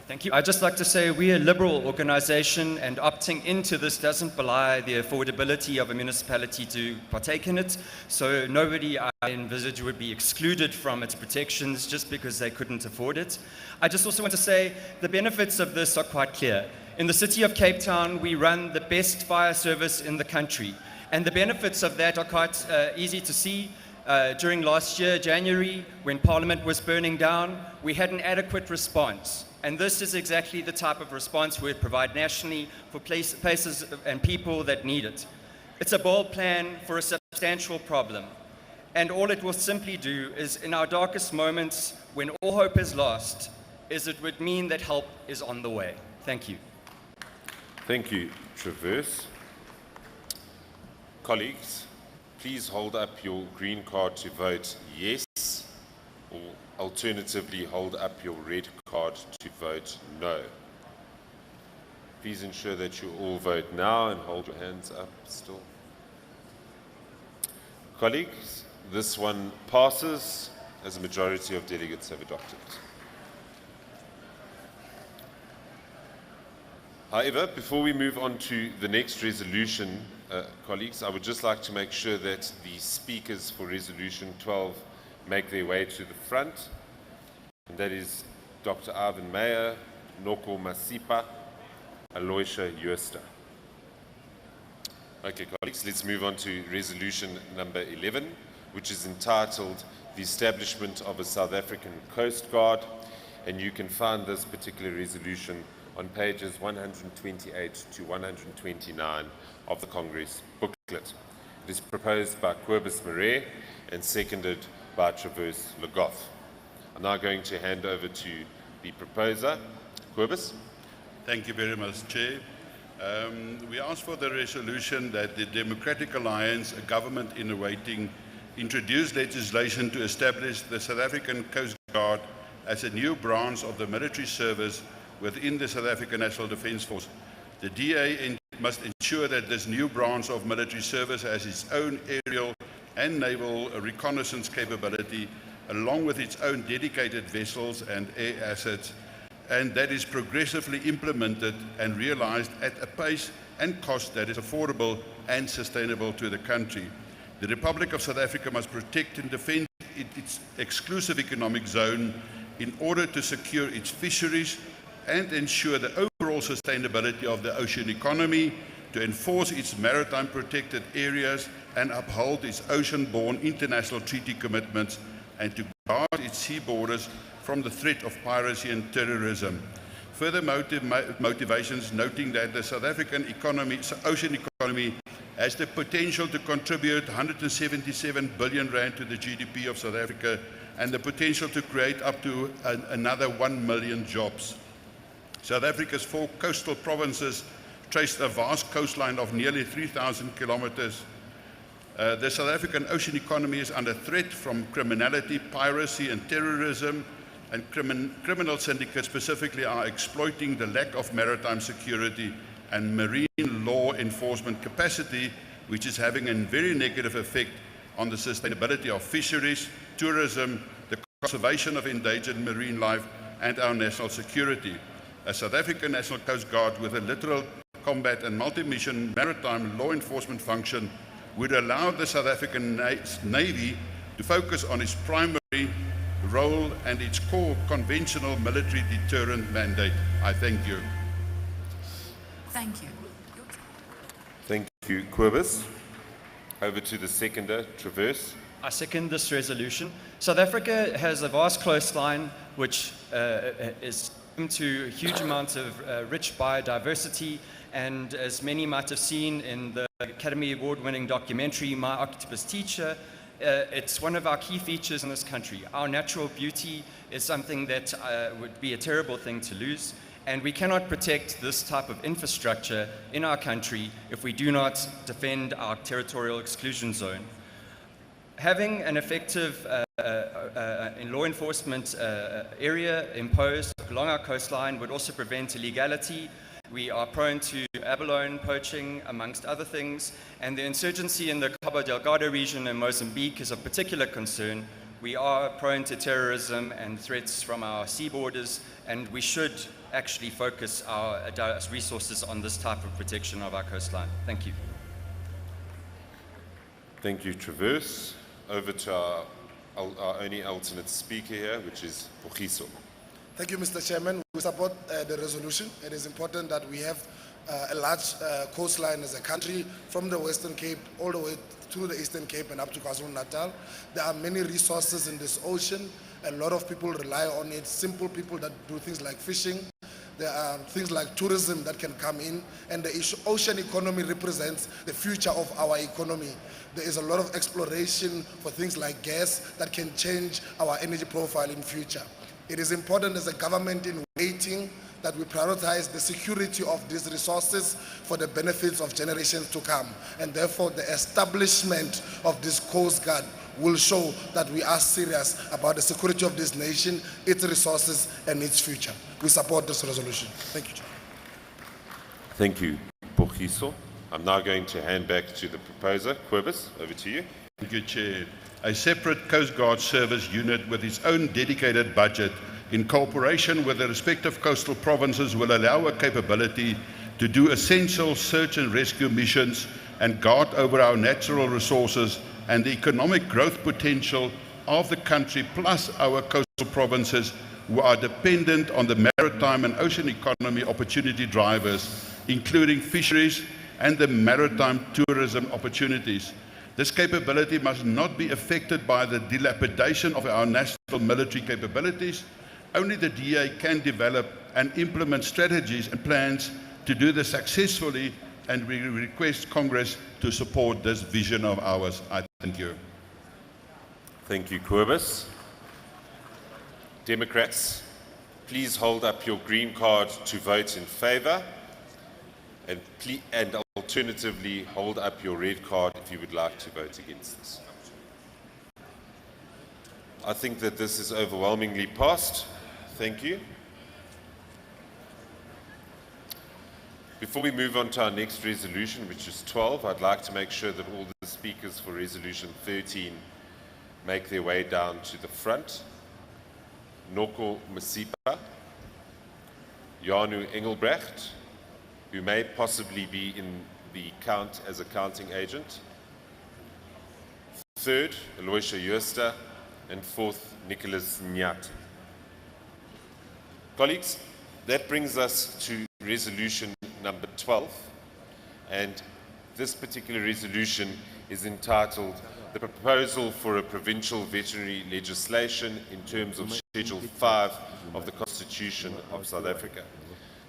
Thank you. I'd just like to say we're a liberal organization, and opting into this doesn't belie the affordability of a municipality to partake in it. So nobody I envisage would be excluded from its protections just because they couldn't afford it. I just also want to say the benefits of this are quite clear. In the city of Cape Town, we run the best fire service in the country. And the benefits of that are quite easy to see. During last year, January, when Parliament was burning down, we had an adequate response. And this is exactly the type of response we would provide nationally for places and people that need it. It's a bold plan for a substantial problem. And all it will simply do is, in our darkest moments, when all hope is lost, is it would mean that help is on the way. Thank you. Thank you, Traverse. Colleagues, please hold up your green card to vote yes, or alternatively hold up your red card to vote no. Please ensure that you all vote now and hold your hands up still. Colleagues, this one passes as a majority of delegates have adopted. However, before we move on to the next resolution, colleagues, I would just like to make sure that the speakers for Resolution 12 make their way to the front. And that is Dr. Ivan Meyer, Noko Masipa, Aloysia Jooste. Okay, colleagues, let's move on to Resolution number 11, which is entitled The Establishment of a South African Coast Guard. And you can find this particular resolution on pages 128 to 129 of the Congress booklet. It is proposed by Cobus Marais and seconded by Traverse Le Goff. I'm now going to hand over to the proposer. Cobus. Thank you very much, Chair. We ask for the resolution that the Democratic Alliance, a government in waiting, introduce legislation to establish the South African Coast Guard as a new branch of the military service within the South African National Defence Force. The DA must ensure that this new branch of military service has its own aerial and naval reconnaissance capability, along with its own dedicated vessels and air assets, and that is progressively implemented and realized at a pace and cost that is affordable and sustainable to the country. The Republic of South Africa must protect and defend its exclusive economic zone in order to secure its fisheries and ensure the overall sustainability of the ocean economy, to enforce its maritime protected areas and uphold its ocean-borne international treaty commitments, and to guard its sea borders from the threat of piracy and terrorism. Further motivations noting that the South African ocean economy has the potential to contribute 177 billion rand to the GDP of South Africa and the potential to create up to another 1 million jobs. South Africa's 4 coastal provinces trace a vast coastline of nearly 3,000 kilometers. The South African ocean economy is under threat from criminality, piracy and terrorism, and criminal syndicates specifically are exploiting the lack of maritime security and marine law enforcement capacity, which is having a very negative effect on the sustainability of fisheries, tourism, the conservation of endangered marine life and our national security. A South African National Coast Guard with a littoral combat and multi-mission maritime law enforcement function would allow the South African Navy to focus on its primary role and its core conventional military deterrent mandate. I thank you. Thank you. Thank you, Cobus. Over to the seconder, Traverse. I second this resolution. South Africa has a vast coastline which is to huge amounts of rich biodiversity, and as many might have seen in the Academy Award-winning documentary My Octopus Teacher, it's one of our key features in this country. Our natural beauty is something that would be a terrible thing to lose, and we cannot protect this type of infrastructure in our country if we do not defend our territorial exclusion zone. Having an effective in law enforcement area imposed along our coastline would also prevent illegality. We are prone to abalone poaching, amongst other things, and the insurgency in the Cabo Delgado region in Mozambique is of particular concern. We are prone to terrorism and threats from our sea borders, and we should actually focus our resources on this type of protection of our coastline. Thank you. Thank you, Traverse. Over to our only alternate speaker here, which is Pogiso. Thank you, Mr. Chairman. We support the resolution. It is important that we have a large coastline as a country from the Western Cape all the way through the Eastern Cape and up to KwaZulu-Natal. There are many resources in this ocean, A lot of people rely on it, simple people that do things like fishing. There are things like tourism that can come in, and the ocean economy represents the future of our economy. There is a lot of exploration for things like gas that can change our energy profile in future. It is important as a government in waiting that we prioritize the security of these resources for the benefits of generations to come. And therefore, the establishment of this Coast Guard will show that we are serious about the security of this nation, its resources, and its future. We support this resolution. Thank you, Chair. Thank you, Pogiso. I'm now going to hand back to the proposer. Quibus, over to you. Thank you, Chair. A separate Coast Guard service unit with its own dedicated budget in cooperation with the respective coastal provinces will allow a capability to do essential search and rescue missions and guard over our natural resources and the economic growth potential of the country, plus our coastal provinces who are dependent on the maritime and ocean economy opportunity drivers, including fisheries and the maritime tourism opportunities. This capability must not be affected by the dilapidation of our national military capabilities. Only the DA can develop and implement strategies and plans to do this successfully, and we request Congress to support this vision of ours. I thank you. Thank you, Quibus. Democrats, please hold up your green card to vote in favor, and alternatively hold up your red card if you would like to vote against this. I think that this is overwhelmingly passed. Thank you. Before we move on to our next resolution, which is 12, I'd like to make sure that all the speakers for resolution 13 make their way down to the front. Noko Masipa, Janu Engelbrecht, who may possibly be in the count as a counting agent. Third, Aloysia Jooste, and fourth, Nicholas Nyat. Colleagues, that brings us to resolution number 12, and this particular resolution is entitled the proposal for a provincial veterinary legislation in terms of Schedule 5 of the Constitution of South Africa.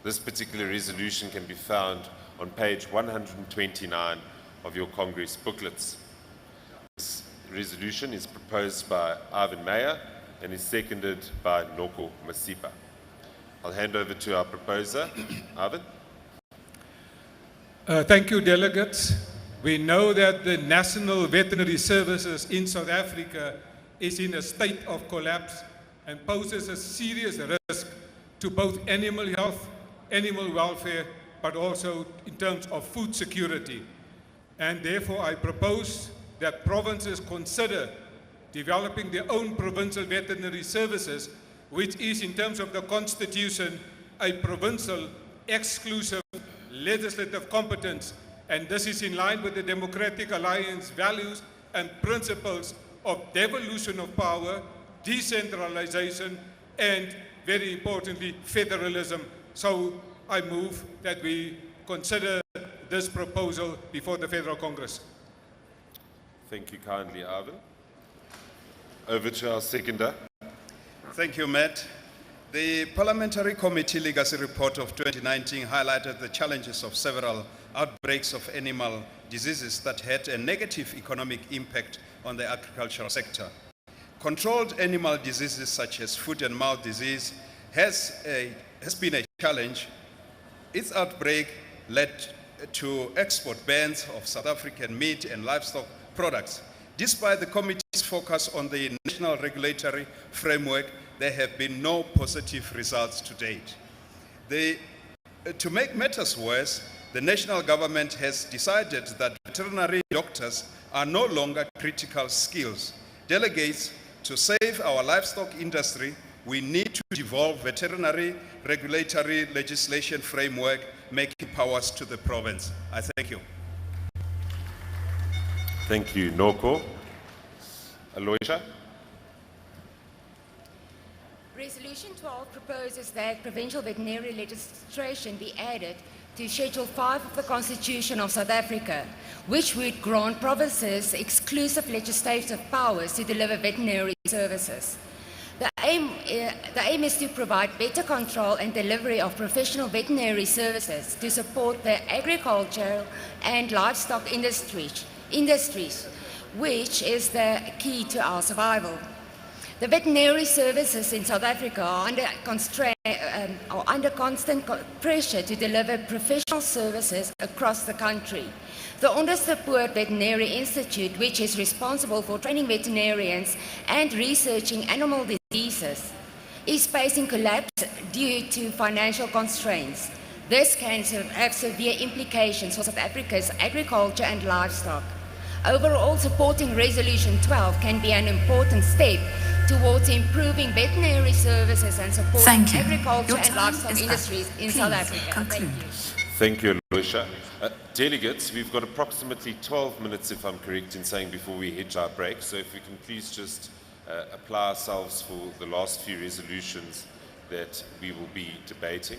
This particular resolution can be found on page 129 of your Congress booklets. This resolution is proposed by Ivan Meyer and is seconded by Noko Masipa. I'll hand over to our proposer, Ivan. Thank you, delegates. We know that the National Veterinary Services in South Africa is in a state of collapse and poses a serious risk to both animal health, animal welfare, but also in terms of food security. And therefore, I propose that provinces consider developing their own provincial veterinary services, which is, in terms of the Constitution, a provincial exclusive legislative competence. And this is in line with the Democratic Alliance values and principles of devolution of power, decentralization, and, very importantly, federalism. So I move that we consider this proposal before the Federal Congress. Thank you kindly, Ivan. Over to our seconder. Thank you, Matt. The Parliamentary Committee Legacy Report of 2019 highlighted the challenges of several outbreaks of animal diseases that had a negative economic impact on the agricultural sector. Controlled animal diseases such as foot and mouth disease has been a challenge. Its outbreak led to export bans of South African meat and livestock products. Despite the committee's focus on the national regulatory framework, there have been no positive results to date. To make matters worse, the national government has decided that veterinary doctors are no longer critical skills. Delegates, to save our livestock industry, we need to devolve veterinary regulatory legislation framework, making powers to the province. I thank you. Thank you, Noko. Aloysia. Resolution 12 proposes that provincial veterinary legislation be added to Schedule 5 of the Constitution of South Africa, which would grant provinces exclusive legislative powers to deliver veterinary services. The aim is to provide better control and delivery of professional veterinary services to support the agricultural and livestock industries, which is the key to our survival. The veterinary services in South Africa are under constant pressure to deliver professional services across the country. The Onderstepoort Veterinary Institute, which is responsible for training veterinarians and researching animal diseases, is facing collapse due to financial constraints. This can have severe implications for South Africa's agriculture and livestock. Overall, supporting Resolution 12 can be an important step towards improving veterinary services and supporting agriculture and livestock industries in South Africa. Thank you. Thank you, Aloysia. Delegates, we've got approximately 12 minutes, if I'm correct in saying, before we hit our break. So if we can please just apply ourselves for the last few resolutions that we will be debating,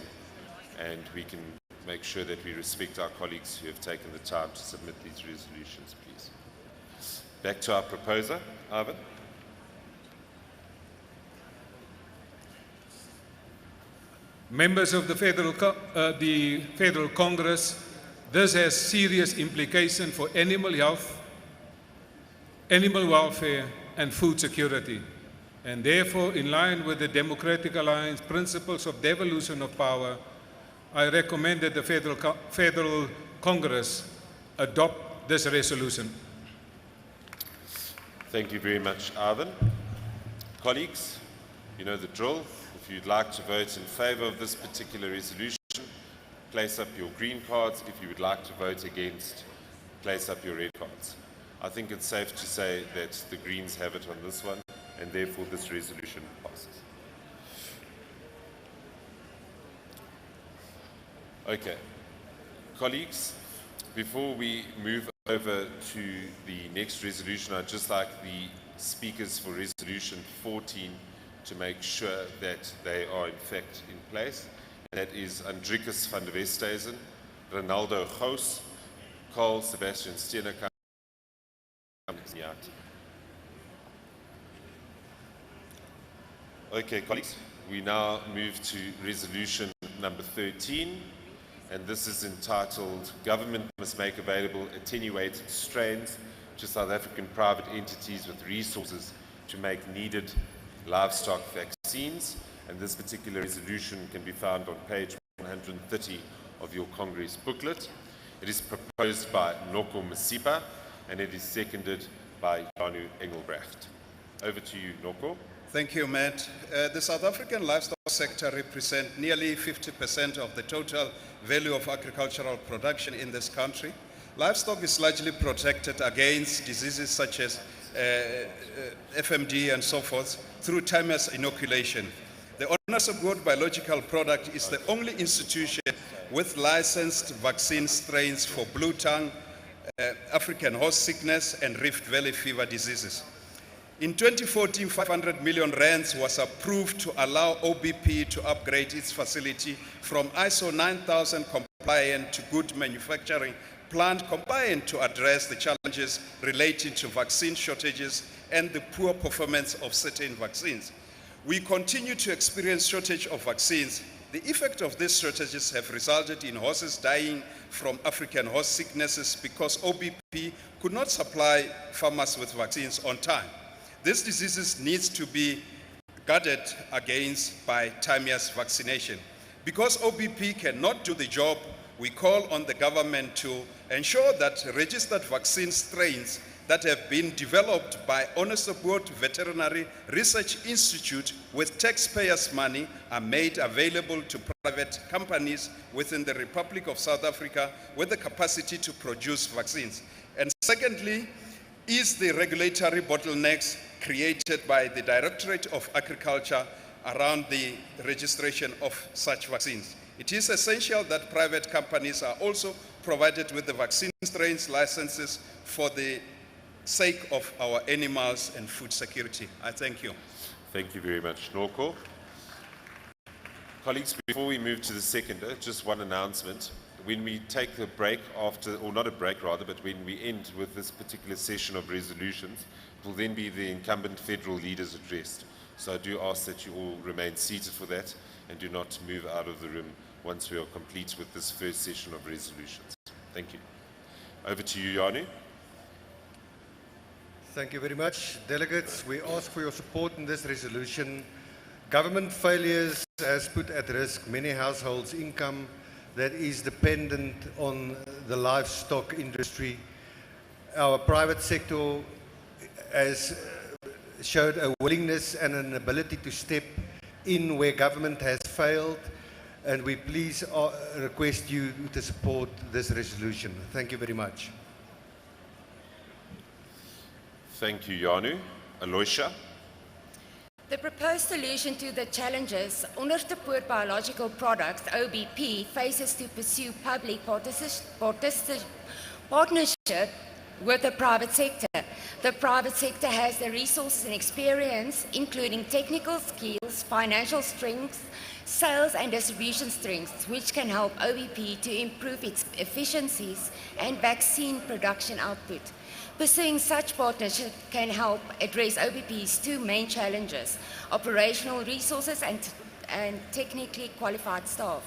and we can make sure that we respect our colleagues who have taken the time to submit these resolutions, please. Back to our proposer, Ivan. Members of the Federal Congress, this has serious implications for animal health, animal welfare, and food security. And therefore, in line with the Democratic Alliance principles of devolution of power, I recommend that the Federal Congress adopt this resolution. Thank you very much, Ivan. Colleagues, you know the drill. If you'd like to vote in favour of this particular resolution, place up your green cards. If you would like to vote against, place up your red cards. I think it's safe to say that the Greens have it on this one, and therefore this resolution passes. Okay. Colleagues, before we move over to the next resolution, I'd just like the speakers for Resolution 14 to make sure that they are in fact in place. And that is Andrikus van der Westhuizen, Ronaldo Gous, Carl Sebastian Steenhuisen. Okay, colleagues, we now move to resolution number 13, and this is entitled Government Must Make Available Attenuated Strains to South African Private Entities with Resources to Make Needed Livestock Vaccines. And this particular resolution can be found on page 130 of your Congress booklet. It is proposed by Noko Masipa, and it is seconded by Janu Engelbrecht. Over to you, Noko. Thank you, Matt. The South African livestock sector represents nearly 50% of the total value of agricultural production in this country. Livestock is largely protected against diseases such as FMD and so forth through timeless inoculation. The Onderstepoort Biological Product is the only institution with licensed vaccine strains for blue tongue, African horse sickness, and Rift Valley fever diseases. In 2014, 500 million rands was approved to allow OBP to upgrade its facility from ISO 9000 compliant to good manufacturing plant compliant to address the challenges relating to vaccine shortages and the poor performance of certain vaccines. We continue to experience shortage of vaccines. The effect of these shortages have resulted in horses dying from African horse sicknesses because OBP could not supply farmers with vaccines on time. These diseases need to be guarded against by timeless vaccination. Because OBP cannot do the job, we call on the government to ensure that registered vaccine strains that have been developed by Onderstepoort Veterinary Research Institute with taxpayers' money are made available to private companies within the Republic of South Africa with the capacity to produce vaccines. And secondly, is the regulatory bottlenecks created by the Directorate of Agriculture around the registration of such vaccines. It is essential that private companies are also provided with the vaccine strains licenses for the sake of our animals and food security. I thank you. Thank you very much, Noko. Colleagues, before we move to the seconder, just one announcement. When we take the break after, or not a break rather, but when we end with this particular session of resolutions, it will then be the incumbent federal leaders addressed. So I do ask that you all remain seated for that and do not move out of the room once we are complete with this first session of resolutions. Thank you. Over to you, Janu. Thank you very much. Delegates, we ask for your support in this resolution. Government failures has put at risk many households' income that is dependent on the livestock industry. Our private sector has showed a willingness and an ability to step in where government has failed, and we please request you to support this resolution. Thank you very much. Thank you, Janu. Aloysia. The proposed solution to the challenges Onderstepoort Biological Products, OBP, faces to pursue public partnership with the private sector. The private sector has the resources and experience, including technical skills, financial strengths, sales and distribution strengths, which can help OBP to improve its efficiencies and vaccine production output. Pursuing such partnership can help address OBP's two main challenges: operational resources and technically qualified staff.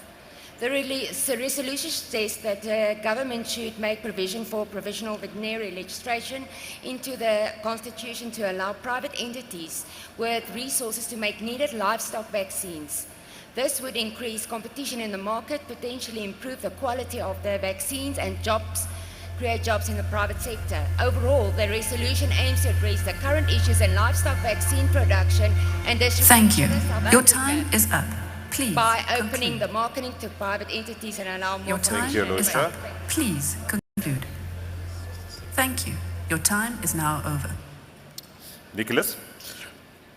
The resolution states that the government should make provision for provisional veterinary legislation into the constitution to allow private entities with resources to make needed livestock vaccines. This would increase competition in the market, potentially improve the quality of the vaccines and create jobs in the private sector. Overall, the resolution aims to address the current issues in livestock vaccine production and distribution. Thank you. Your time is up. Please by opening the marketing to private entities and allow more. Your time is up. Please conclude. Thank you. Your time is now over. Nicholas.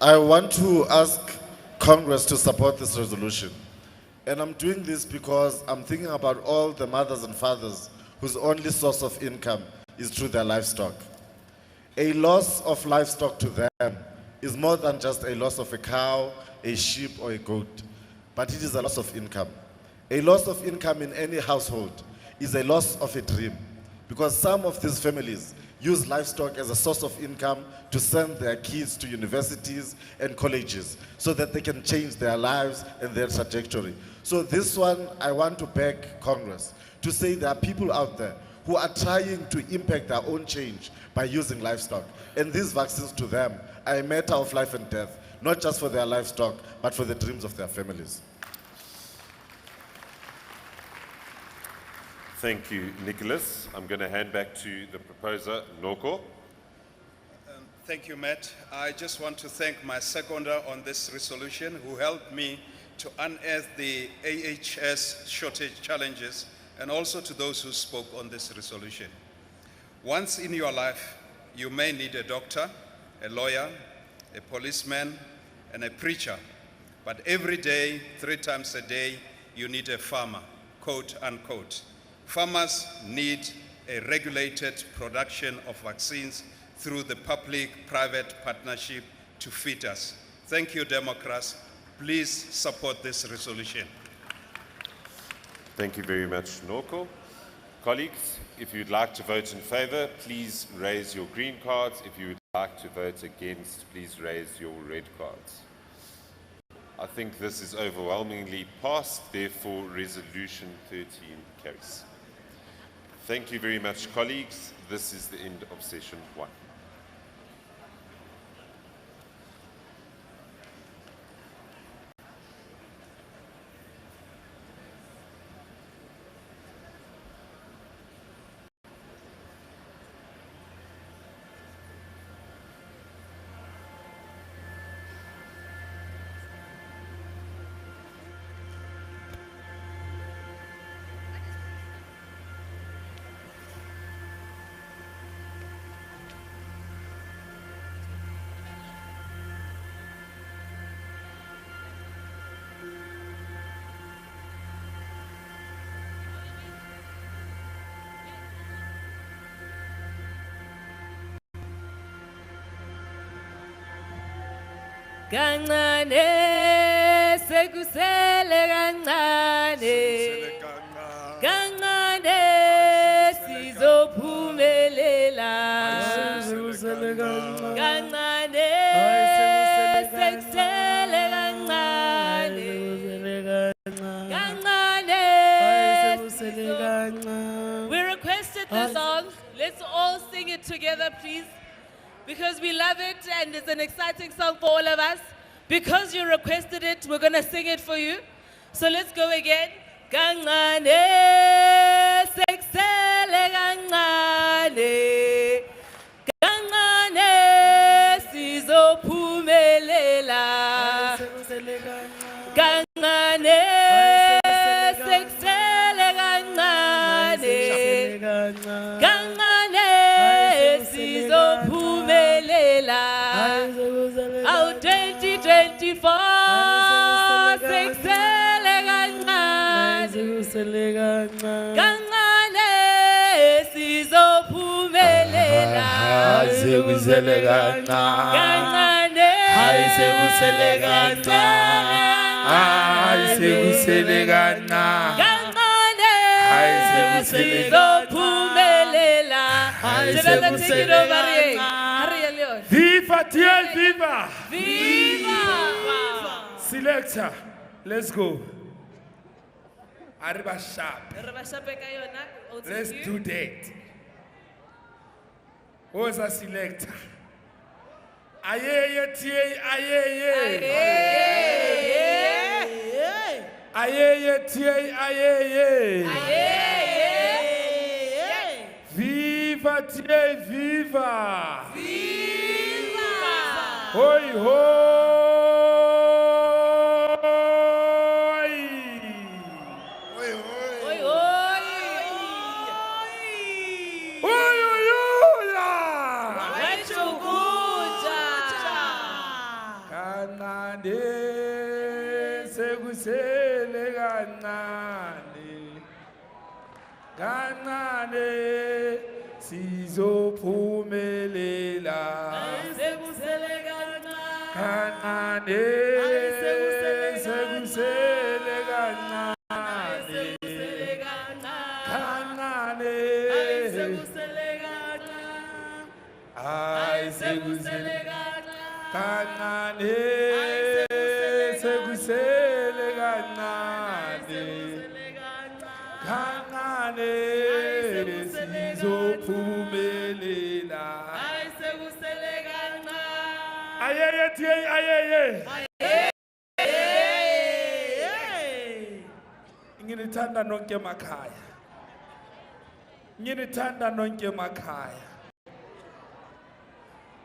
I want to ask Congress to support this resolution. And I'm doing this because I'm thinking about all the mothers and fathers whose only source of income is through their livestock. A loss of livestock to them is more than just a loss of a cow, a sheep, or a goat, but it is a loss of income. A loss of income in any household is a loss of a dream, because some of these families use livestock as a source of income to send their kids to universities and colleges so that they can change their lives and their trajectory. So this one, I want to beg Congress to say there are people out there who are trying to impact their own change by using livestock. And these vaccines to them are a matter of life and death, not just for their livestock, but for the dreams of their families. Thank you, Nicholas. I'm going to hand back to the proposer, Noko. Thank you, Matt. I just want to thank my seconder on this resolution who helped me to unearth the AHS shortage challenges, and also to those who spoke on this resolution. Once in your life, you may need a doctor, a lawyer, a policeman, and a preacher. But every day, 3 times a day, you need a farmer, quote unquote. Farmers need a regulated production of vaccines through the public-private partnership to feed us. Thank you, Democrats. Please support this resolution. Thank you very much, Noko. Colleagues, if you'd like to vote in favor, please raise your green cards. If you would like to vote against, please raise your red cards. I think this is overwhelmingly passed, therefore resolution 13 carries. Thank you very much, colleagues. This is the end of session 1. Kancane sekusele kancane kancane sizophumelela kancane sekusele requested this song. Let's all sing it together, please. Because we love it and it's an exciting song for all of us. Because you requested it, we're going to sing it for you. So let's go again. Kancane, sekusele kancane. Kancane, sizophumelela. Kancane, sekusele kancane. Kancane, sizophumelela. Awu 2024, sekusele kancane, sizophumelela. Sekusele kancane, sekusele kancane, sekusele kancane, sizophumelela. Viva, dear, viva! Viva! Selector, let's go. Arriba sharp. Let's do that. Who's a selector? Aye, tie, aye. Aye, tie, aye. Viva, tie, viva. Viva. Hoi, hoi. Kancane, sizophumelela. Kancane, sekusele kancane. Kancane, ay sekusele kancane, sekusele kancane. Kancane, sizophumelela. Aye, tie, aye. Nginithanda nonke emakhaya. Nginithanda nonke emakhaya.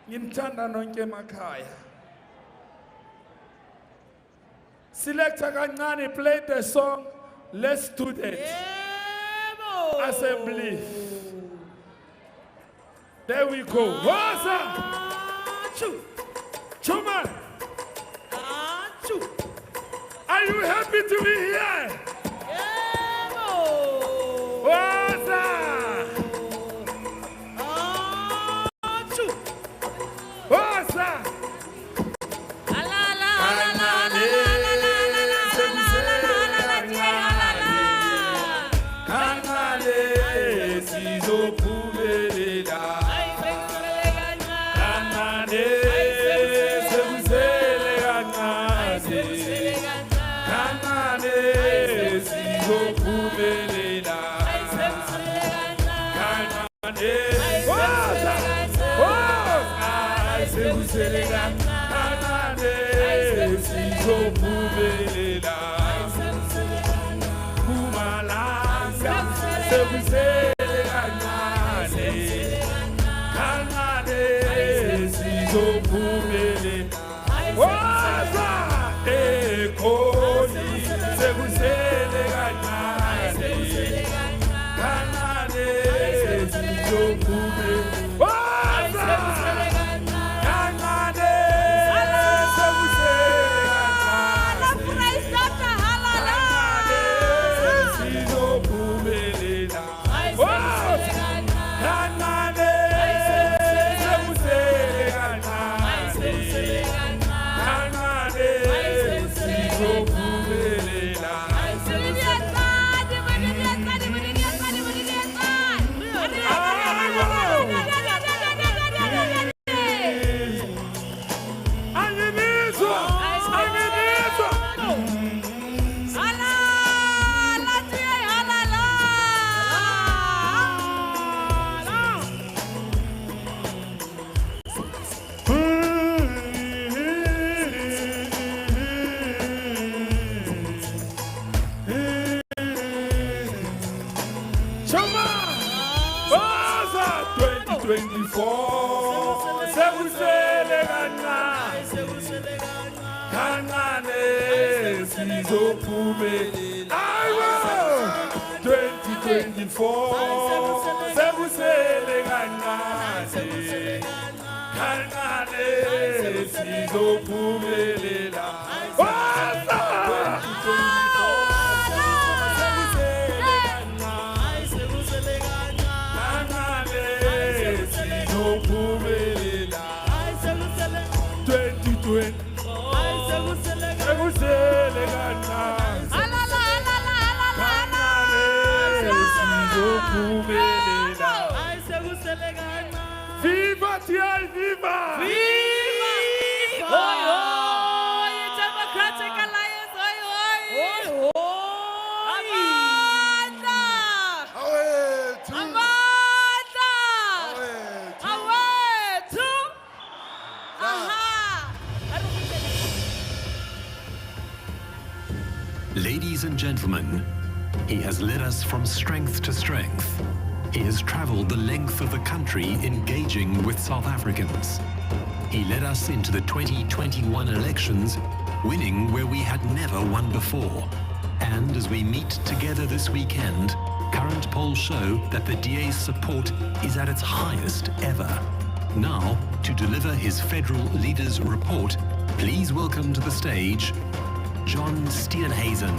Nginithanda nonke emakhaya. Selector kancane, play the song. Let's do that. Assembly. There we go. What's up? Chuma. Are you happy to be here? What's up? What's up? Chama! Baza 2024 sekusele kancane sizophumelela. Ayiwo 2024 sekusele kancane sizophumelela. Baza 2020 sekusele kancane sizophumelela. Viva TI, viva! Viva! Oi, oi! Democratic Alliance, oi, oi! Oi, oi! Amanda! Amanda! Awethu! Aha! Ladies and gentlemen, he has led us from strength to strength. He has traveled the length of the country engaging with South Africans. He led us into the 2021 elections, winning where we had never won before. And as we meet together this weekend, current polls show that the DA's support is at its highest ever. Now, to deliver his federal leaders' report, please welcome to the stage, John Steenhuisen.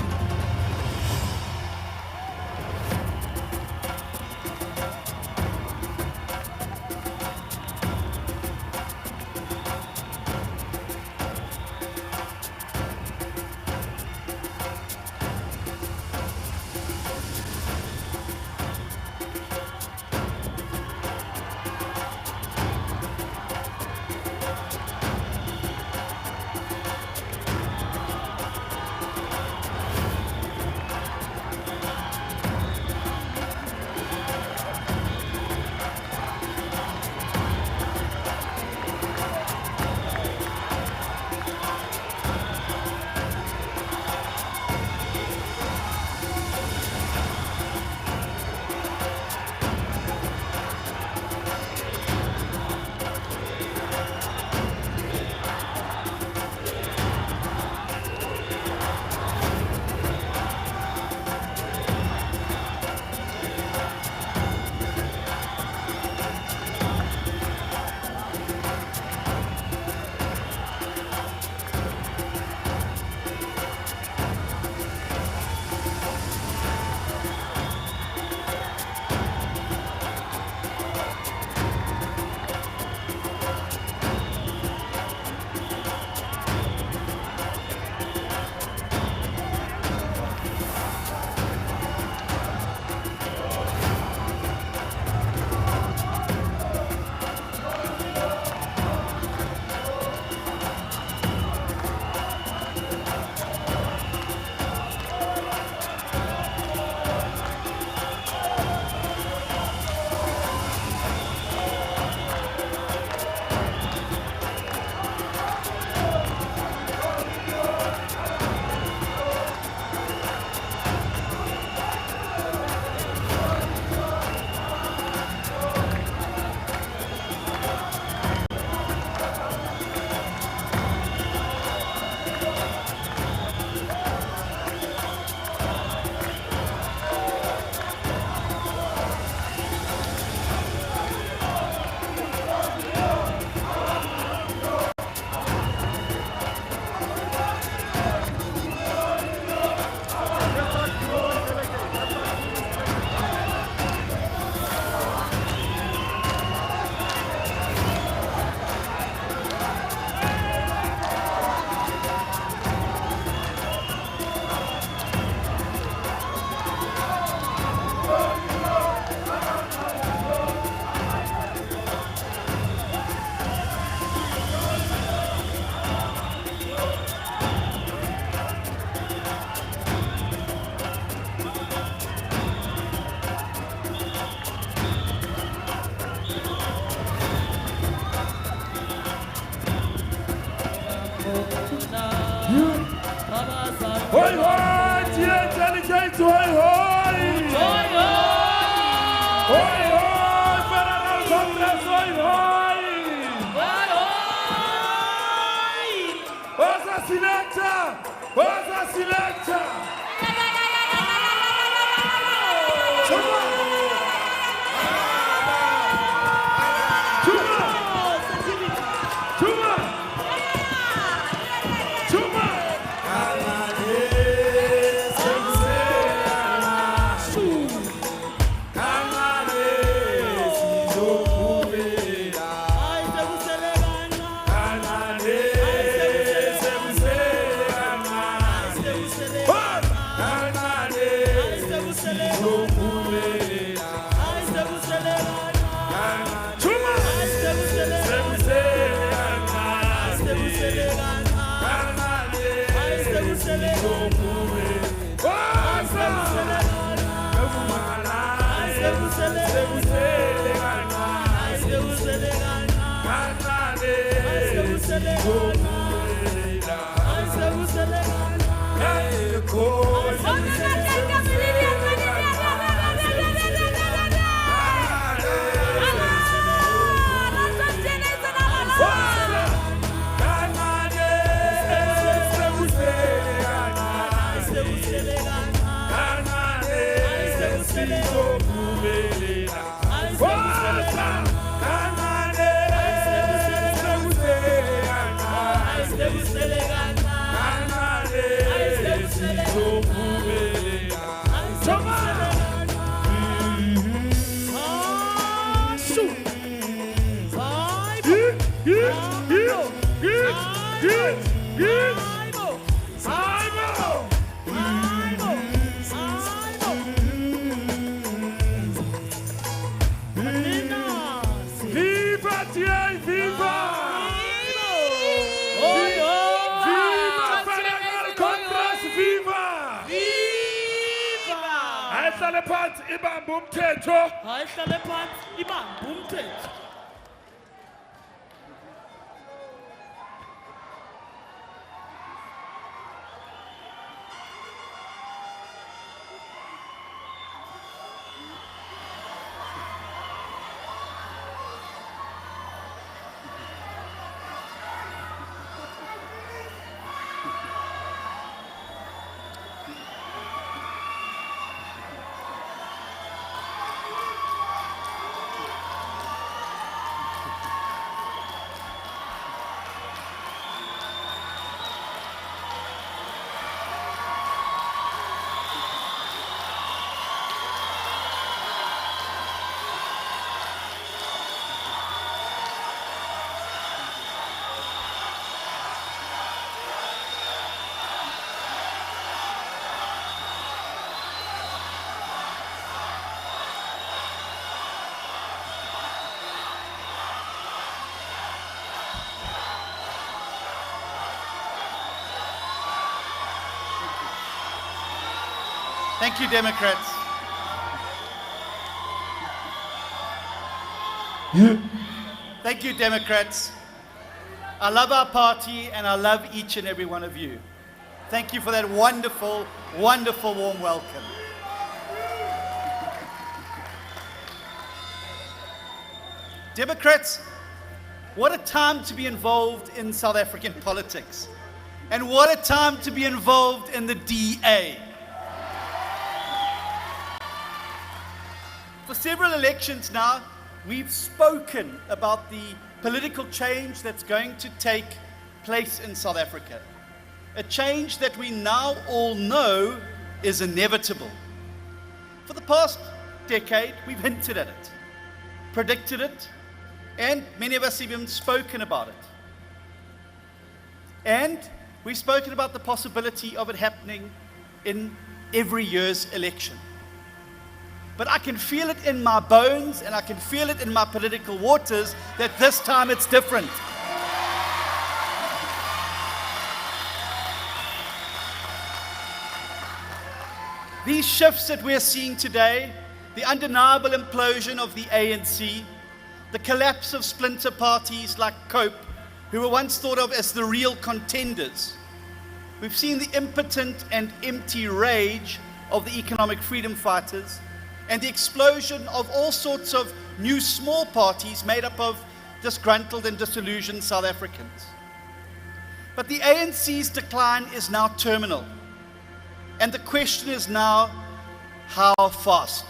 Hoi hoi, TI Delegates, hoi hoi! Hoi hoi! Hoi, hoi, Federal Congress, hoi, hoi! Where's the selector? Where's the selector? Thank you, Democrats. Thank you, Democrats. I love our party and I love each and every one of you. Thank you for that wonderful, wonderful warm welcome. Democrats, what a time to be involved in South African politics. And what a time to be involved in the DA. For several elections now, we've spoken about the political change that's going to take place in South Africa. A change that we now all know is inevitable. For the past decade, we've hinted at it, predicted it, and many of us have even spoken about it. And we've spoken about the possibility of it happening in every year's election. But I can feel it in my bones and I can feel it in my political waters that this time it's different. These shifts that we're seeing today, the undeniable implosion of the ANC, the collapse of splinter parties like COPE, who were once thought of as the real contenders. We've seen the impotent and empty rage of the economic freedom fighters, and the explosion of all sorts of new small parties made up of disgruntled and disillusioned South Africans. But the ANC's decline is now terminal. And the question is now, how fast?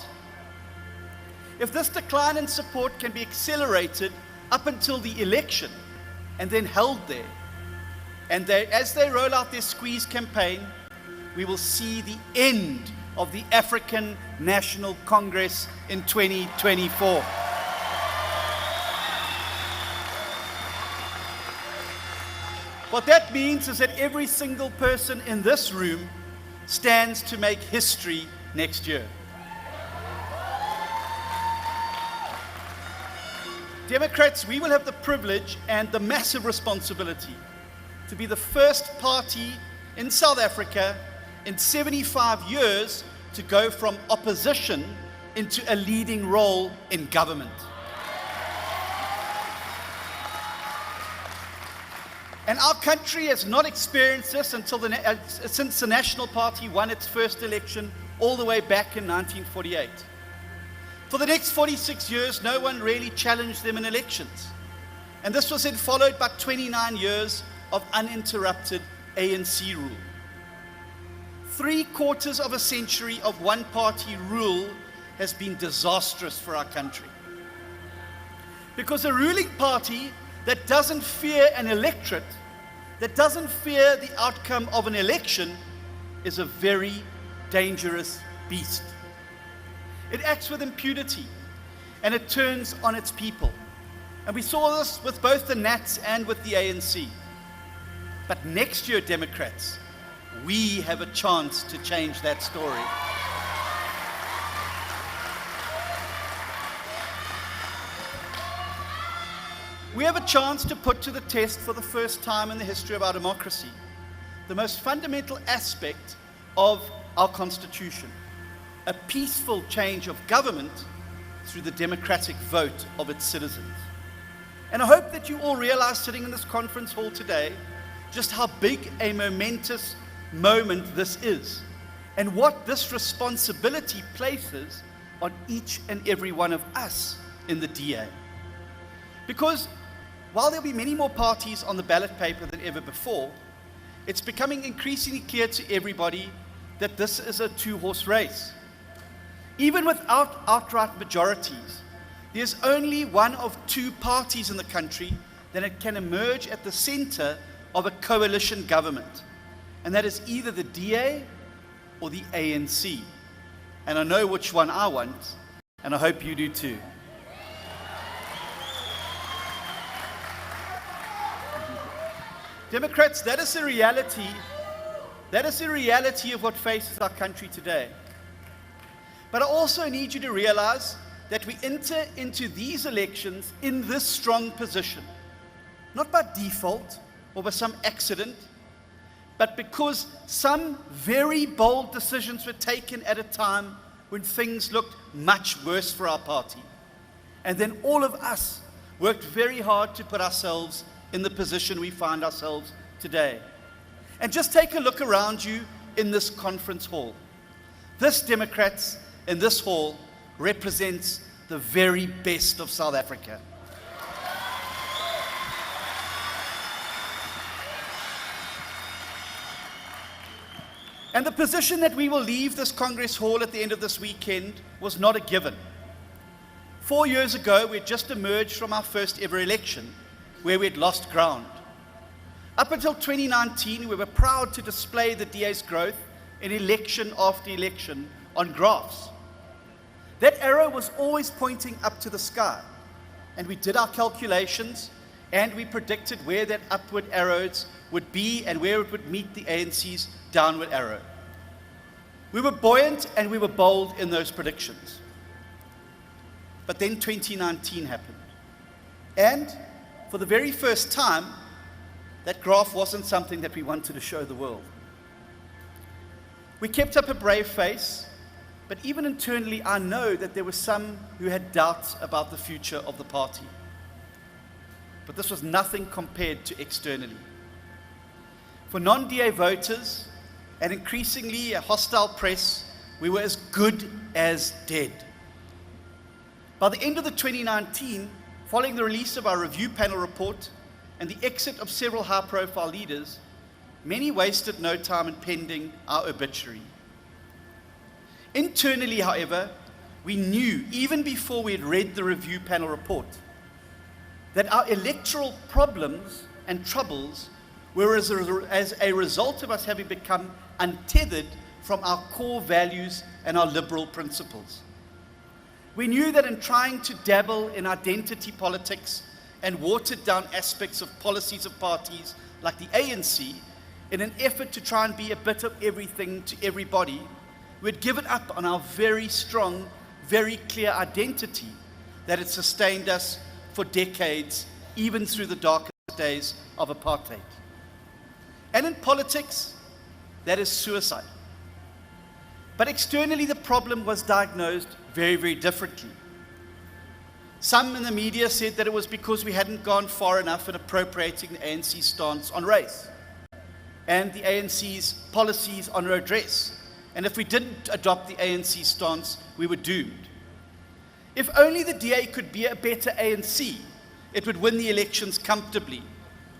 If this decline in support can be accelerated up until the election and then held there, and as they roll out their squeeze campaign, we will see the end of the African National Congress in 2024. What that means is that every single person in this room stands to make history next year. Democrats, we will have the privilege and the massive responsibility to be the first party in South Africa in 75 years to go from opposition into a leading role in government. And our country has not experienced this until since the National Party won its first election all the way back in 1948. For the next 46 years, no one really challenged them in elections. And this was then followed by 29 years of uninterrupted ANC rule. 3/4 of a century of one-party rule has been disastrous for our country. Because a ruling party that doesn't fear an electorate, that doesn't fear the outcome of an election, is a very dangerous beast. It acts with impunity, and it turns on its people. And we saw this with both the Nats and with the ANC. But next year, Democrats, we have a chance to change that story. We have a chance to put to the test for the first time in the history of our democracy the most fundamental aspect of our Constitution, a peaceful change of government through the democratic vote of its citizens. And I hope that you all realize, sitting in this conference hall today, just how big a momentous moment this is, and what this responsibility places on each and every one of us in the DA. Because while there'll be many more parties on the ballot paper than ever before, it's becoming increasingly clear to everybody that this is a two-horse race. Even without outright majorities, there's only one of two parties in the country that it can emerge at the center of a coalition government. And that is either the DA or the ANC. And I know which one I want, and I hope you do too. Democrats, that is the reality. That is the reality of what faces our country today. But I also need you to realize that we enter into these elections in this strong position, not by default or by some accident, but because some very bold decisions were taken at a time when things looked much worse for our party. And then all of us worked very hard to put ourselves in the position we find ourselves today. And just take a look around you in this conference hall. This, Democrats, in this hall represents the very best of South Africa. And the position that we will leave this Congress Hall at the end of this weekend was not a given. 4 years ago, we had just emerged from our first ever election, where we had lost ground. Up until 2019, we were proud to display the DA's growth in election after election on graphs. That arrow was always pointing up to the sky, and we did our calculations, and we predicted where that upward arrows would be and where it would meet the ANC's downward arrow. We were buoyant and we were bold in those predictions. But then 2019 happened. And for the very first time, that graph wasn't something that we wanted to show the world. We kept up a brave face, but even internally, I know that there were some who had doubts about the future of the party. But this was nothing compared to externally. For non-DA voters and increasingly a hostile press, we were as good as dead. By the end of the 2019, following the release of our review panel report and the exit of several high-profile leaders, many wasted no time in penning our obituary. Internally, however, we knew, even before we had read the review panel report, that our electoral problems and troubles were as a result of us having become untethered from our core values and our liberal principles. We knew that in trying to dabble in identity politics and watered down aspects of policies of parties like the ANC, in an effort to try and be a bit of everything to everybody, we'd given up on our very strong, very clear identity that had sustained us for decades, even through the darkest days of apartheid. And in politics, that is suicide. But externally, the problem was diagnosed very, very differently. Some in the media said that it was because we hadn't gone far enough in appropriating the ANC's stance on race and the ANC's policies on redress. And if we didn't adopt the ANC stance, we were doomed. If only the DA could be a better ANC, it would win the elections comfortably,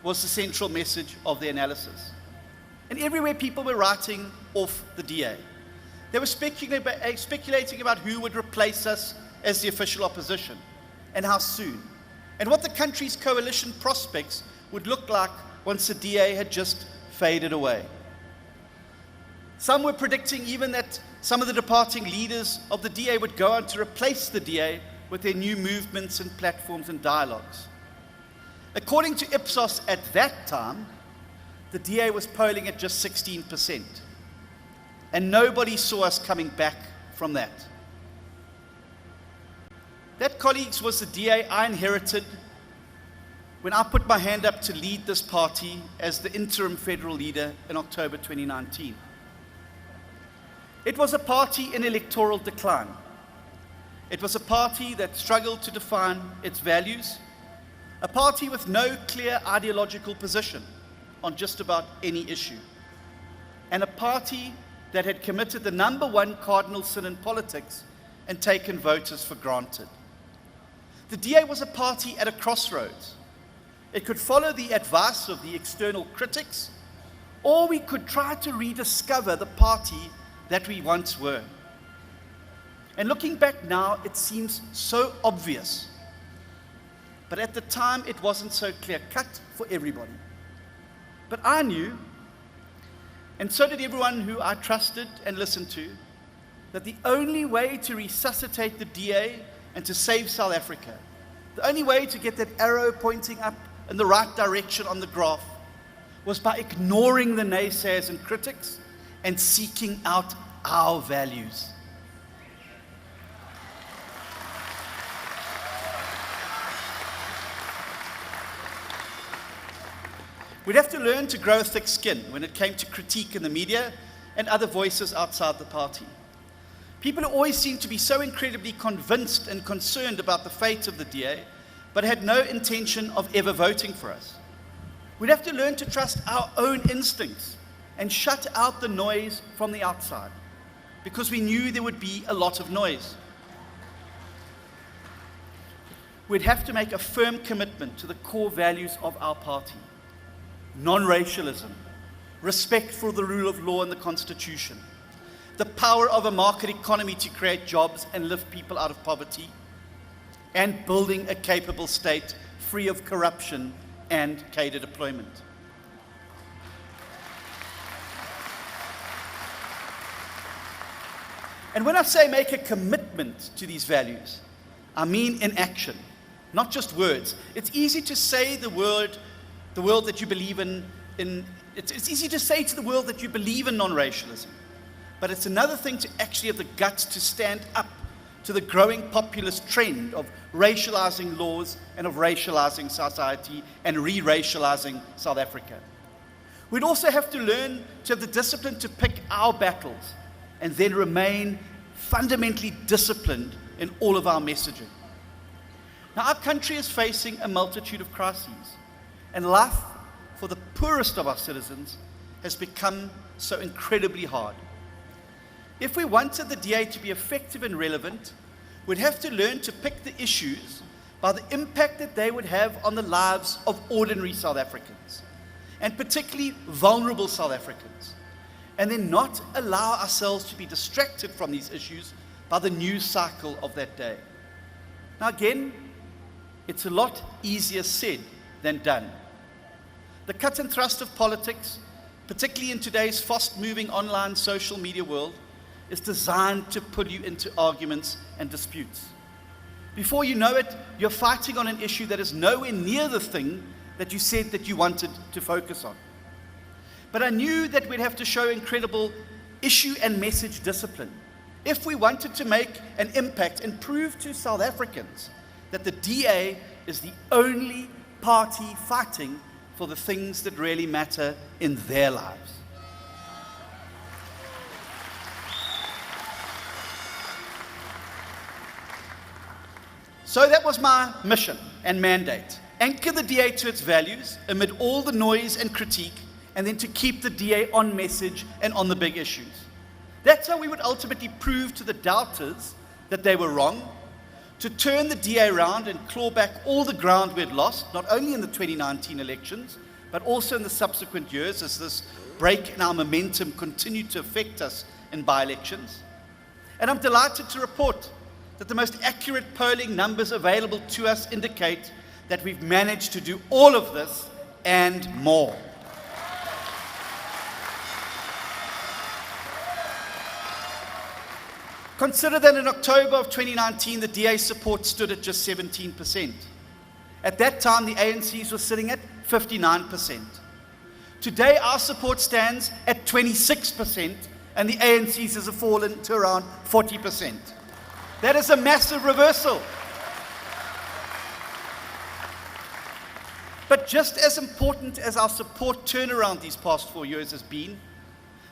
was the central message of the analysis. And everywhere people were writing off the DA. They were speculating about who would replace us as the official opposition and how soon, and what the country's coalition prospects would look like once the DA had just faded away. Some were predicting even that some of the departing leaders of the DA would go on to replace the DA with their new movements and platforms and dialogues. According to Ipsos at that time, the DA was polling at just 16%. And nobody saw us coming back from that. That, colleagues, was the DA I inherited when I put my hand up to lead this party as the interim federal leader in October 2019. It was a party in electoral decline. It was a party that struggled to define its values, a party with no clear ideological position on just about any issue, and a party that had committed the number one cardinal sin in politics and taken voters for granted. The DA was a party at a crossroads. It could follow the advice of the external critics, or we could try to rediscover the party that we once were. And looking back now, it seems so obvious. But at the time, it wasn't so clear-cut for everybody. But I knew, and so did everyone who I trusted and listened to, that the only way to resuscitate the DA and to save South Africa, the only way to get that arrow pointing up in the right direction on the graph, was by ignoring the naysayers and critics and seeking out our values. We'd have to learn to grow thick skin when it came to critique in the media and other voices outside the party. People who always seemed to be so incredibly convinced and concerned about the fate of the DA, but had no intention of ever voting for us. We'd have to learn to trust our own instincts and shut out the noise from the outside, because we knew there would be a lot of noise. We'd have to make a firm commitment to the core values of our party: non-racialism, respect for the rule of law and the Constitution, the power of a market economy to create jobs and lift people out of poverty, and building a capable state free of corruption and cadre deployment. And when I say make a commitment to these values, I mean in action, not just words. It's easy to say the world that you believe in it's easy to say to the world that you believe in non-racialism, but it's another thing to actually have the guts to stand up to the growing populist trend of racializing laws and of racializing society and re-racializing South Africa. We'd also have to learn to have the discipline to pick our battles and then remain fundamentally disciplined in all of our messaging. Now, our country is facing a multitude of crises, and life for the poorest of our citizens has become so incredibly hard. If we wanted the DA to be effective and relevant, would have to learn to pick the issues by the impact that they would have on the lives of ordinary South Africans, and particularly vulnerable South Africans, and then not allow ourselves to be distracted from these issues by the news cycle of that day. Now again, it's a lot easier said than done. The cut and thrust of politics, particularly in today's fast-moving online social media world, is designed to pull you into arguments and disputes. Before you know it, you're fighting on an issue that is nowhere near the thing that you said that you wanted to focus on. But I knew that we'd have to show incredible issue and message discipline if we wanted to make an impact and prove to South Africans that the DA is the only party fighting for the things that really matter in their lives. So that was my mission and mandate. Anchor the DA to its values amid all the noise and critique, and then to keep the DA on message and on the big issues. That's how we would ultimately prove to the doubters that they were wrong, to turn the DA around and claw back all the ground we had lost, not only in the 2019 elections, but also in the subsequent years as this break in our momentum continued to affect us in by-elections. And I'm delighted to report that the most accurate polling numbers available to us indicate that we've managed to do all of this and more. Consider that in October of 2019, the DA support stood at just 17%. At that time, the ANC's was sitting at 59%. Today, our support stands at 26%, and the ANC's has fallen to around 40%. That is a massive reversal. But just as important as our support turnaround these past 4 years has been,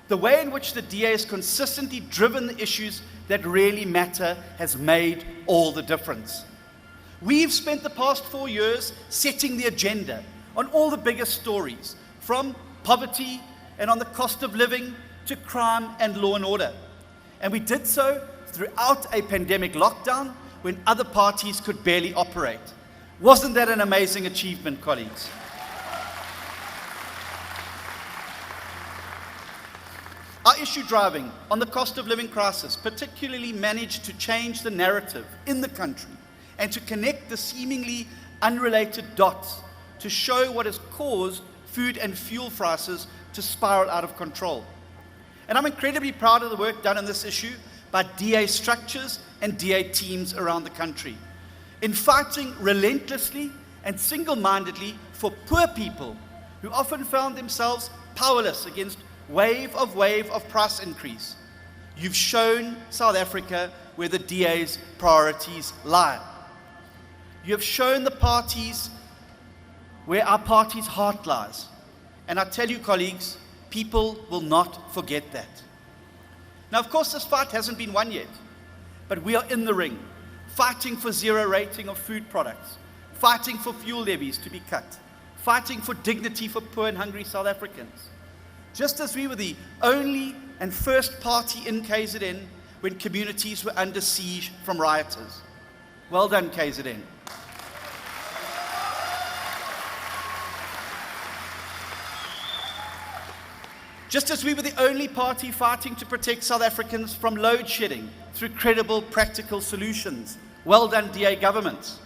the way in which the DA has consistently driven the issues that really matter has made all the difference. We've spent the past 4 years setting the agenda on all the biggest stories, from poverty and on the cost of living to crime and law and order. And we did so throughout a pandemic lockdown when other parties could barely operate. Wasn't that an amazing achievement, colleagues? Our issue driving on the cost of living crisis particularly managed to change the narrative in the country and to connect the seemingly unrelated dots to show what has caused food and fuel prices to spiral out of control. And I'm incredibly proud of the work done on this issue by DA structures and DA teams around the country in fighting relentlessly and single-mindedly for poor people who often found themselves powerless against wave of price increase. You've shown South Africa where the DA's priorities lie. You have shown the parties where our party's heart lies. And I tell you, colleagues, people will not forget that. Now, of course, this fight hasn't been won yet, but we are in the ring, fighting for zero rating of food products, fighting for fuel levies to be cut, fighting for dignity for poor and hungry South Africans. Just as we were the only and first party in KZN when communities were under siege from rioters. Well done, KZN. Just as we were the only party fighting to protect South Africans from load shedding through credible, practical solutions. Well done, DA government.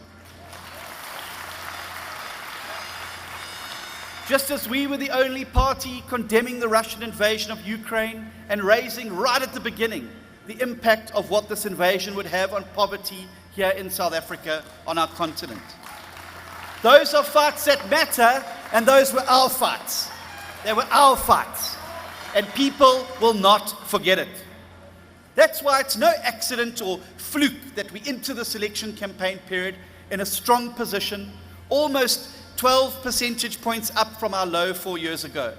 Just as we were the only party condemning the Russian invasion of Ukraine and raising right at the beginning the impact of what this invasion would have on poverty here in South Africa, on our continent. Those are fights that matter, and those were our fights. They were our fights, and people will not forget it. That's why it's no accident or fluke that we enter this election campaign period in a strong position, almost 12 percentage points up from our low 4 years ago.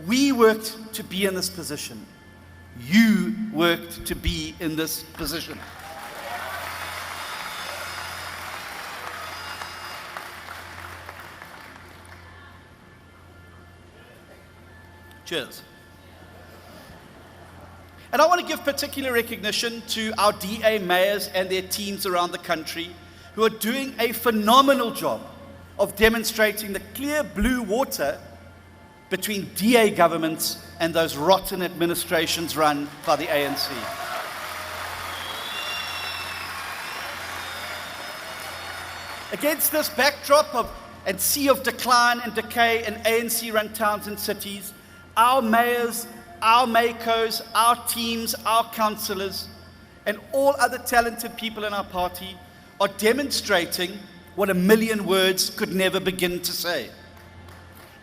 We worked to be in this position. You worked to be in this position. Cheers. And I want to give particular recognition to our DA mayors and their teams around the country who are doing a phenomenal job of demonstrating the clear blue water between DA governments and those rotten administrations run by the ANC. Against this backdrop and sea of decline and decay in ANC-run towns and cities, our mayors, our Mpho's, our teams, our councillors, and all other talented people in our party are demonstrating what a million words could never begin to say.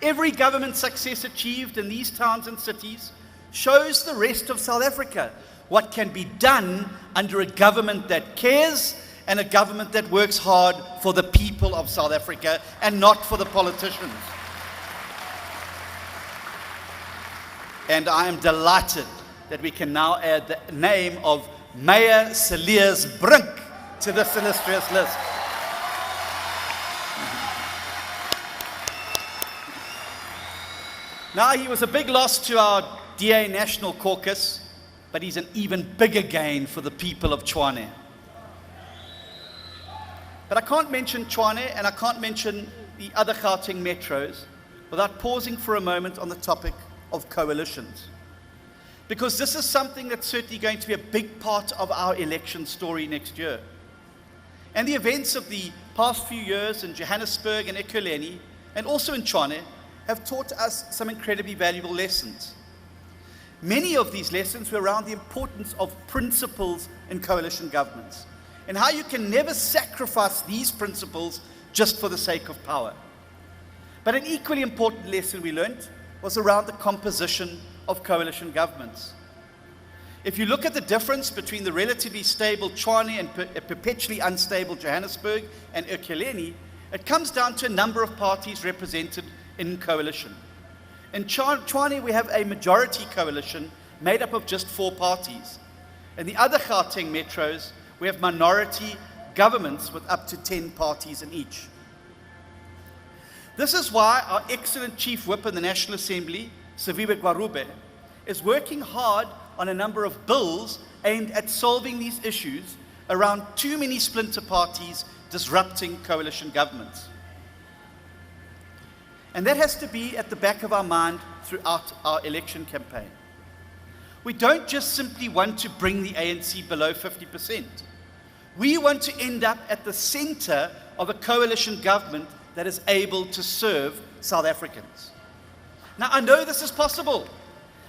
Every government success achieved in these towns and cities shows the rest of South Africa what can be done under a government that cares and a government that works hard for the people of South Africa and not for the politicians. And I am delighted that we can now add the name of Mayor Cilliers Brink to this illustrious list. Now, he was a big loss to our DA National Caucus, but he's an even bigger gain for the people of Tshwane. But I can't mention Tshwane and I can't mention the other Gauteng metros without pausing for a moment on the topic of coalitions. Because this is something that's certainly going to be a big part of our election story next year. And the events of the past few years in Johannesburg and Ekurhuleni, and also in Tshwane, have taught us some incredibly valuable lessons. Many of these lessons were around the importance of principles in coalition governments, and how you can never sacrifice these principles just for the sake of power. But an equally important lesson we learned was around the composition of coalition governments. If you look at the difference between the relatively stable Tshwane and perpetually unstable Johannesburg and Ekurhuleni, it comes down to a number of parties represented in coalition. In Tshwane, we have a majority coalition made up of just 4 parties. In the other Gauteng metros, we have minority governments with up to 10 parties in each. This is why our excellent Chief Whip in the National Assembly, Saviwe Gwarube, is working hard on a number of bills aimed at solving these issues around too many splinter parties disrupting coalition governments. And that has to be at the back of our mind throughout our election campaign. We don't just simply want to bring the ANC below 50%. We want to end up at the center of a coalition government that is able to serve South Africans. Now, I know this is possible.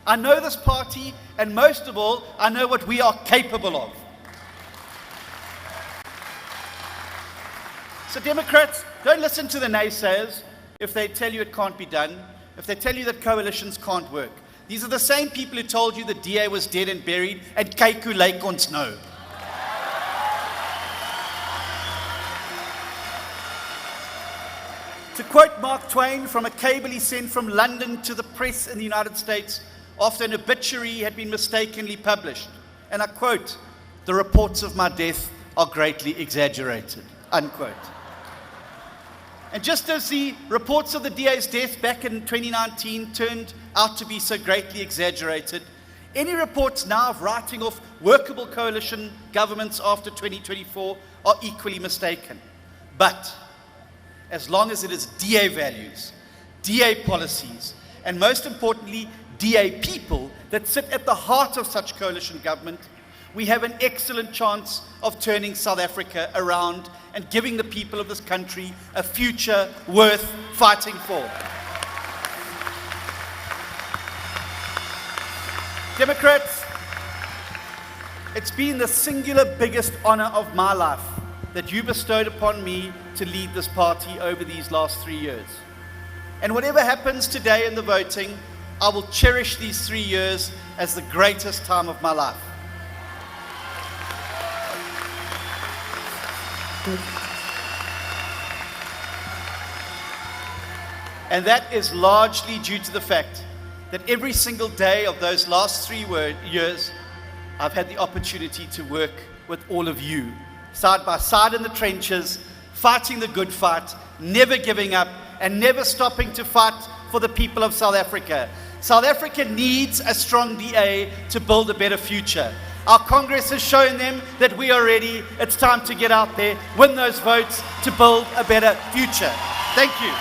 I know this party, and most of all, I know what we are capable of. So Democrats, don't listen to the naysayers if they tell you it can't be done, if they tell you that coalitions can't work. These are the same people who told you the DA was dead and buried and kyk hoe lyk ons nou. To quote Mark Twain from a cable he sent from London to the press in the United States after an obituary had been mistakenly published, and I quote, "The reports of my death are greatly exaggerated," unquote. And just as the reports of the DA's death back in 2019 turned out to be so greatly exaggerated, any reports now of writing off workable coalition governments after 2024 are equally mistaken. But as long as it is DA values, DA policies, and most importantly, DA people that sit at the heart of such coalition government, we have an excellent chance of turning South Africa around and giving the people of this country a future worth fighting for. Democrats, it's been the singular biggest honor of my life that you bestowed upon me to lead this party over these last 3 years. And whatever happens today in the voting, I will cherish these 3 years as the greatest time of my life. And that is largely due to the fact that every single day of those last 3 years, I've had the opportunity to work with all of you, side by side in the trenches, fighting the good fight, never giving up, and never stopping to fight for the people of South Africa. South Africa needs a strong DA to build a better future. Our Congress has shown them that we are ready. It's time to get out there, win those votes to build a better future. Thank you.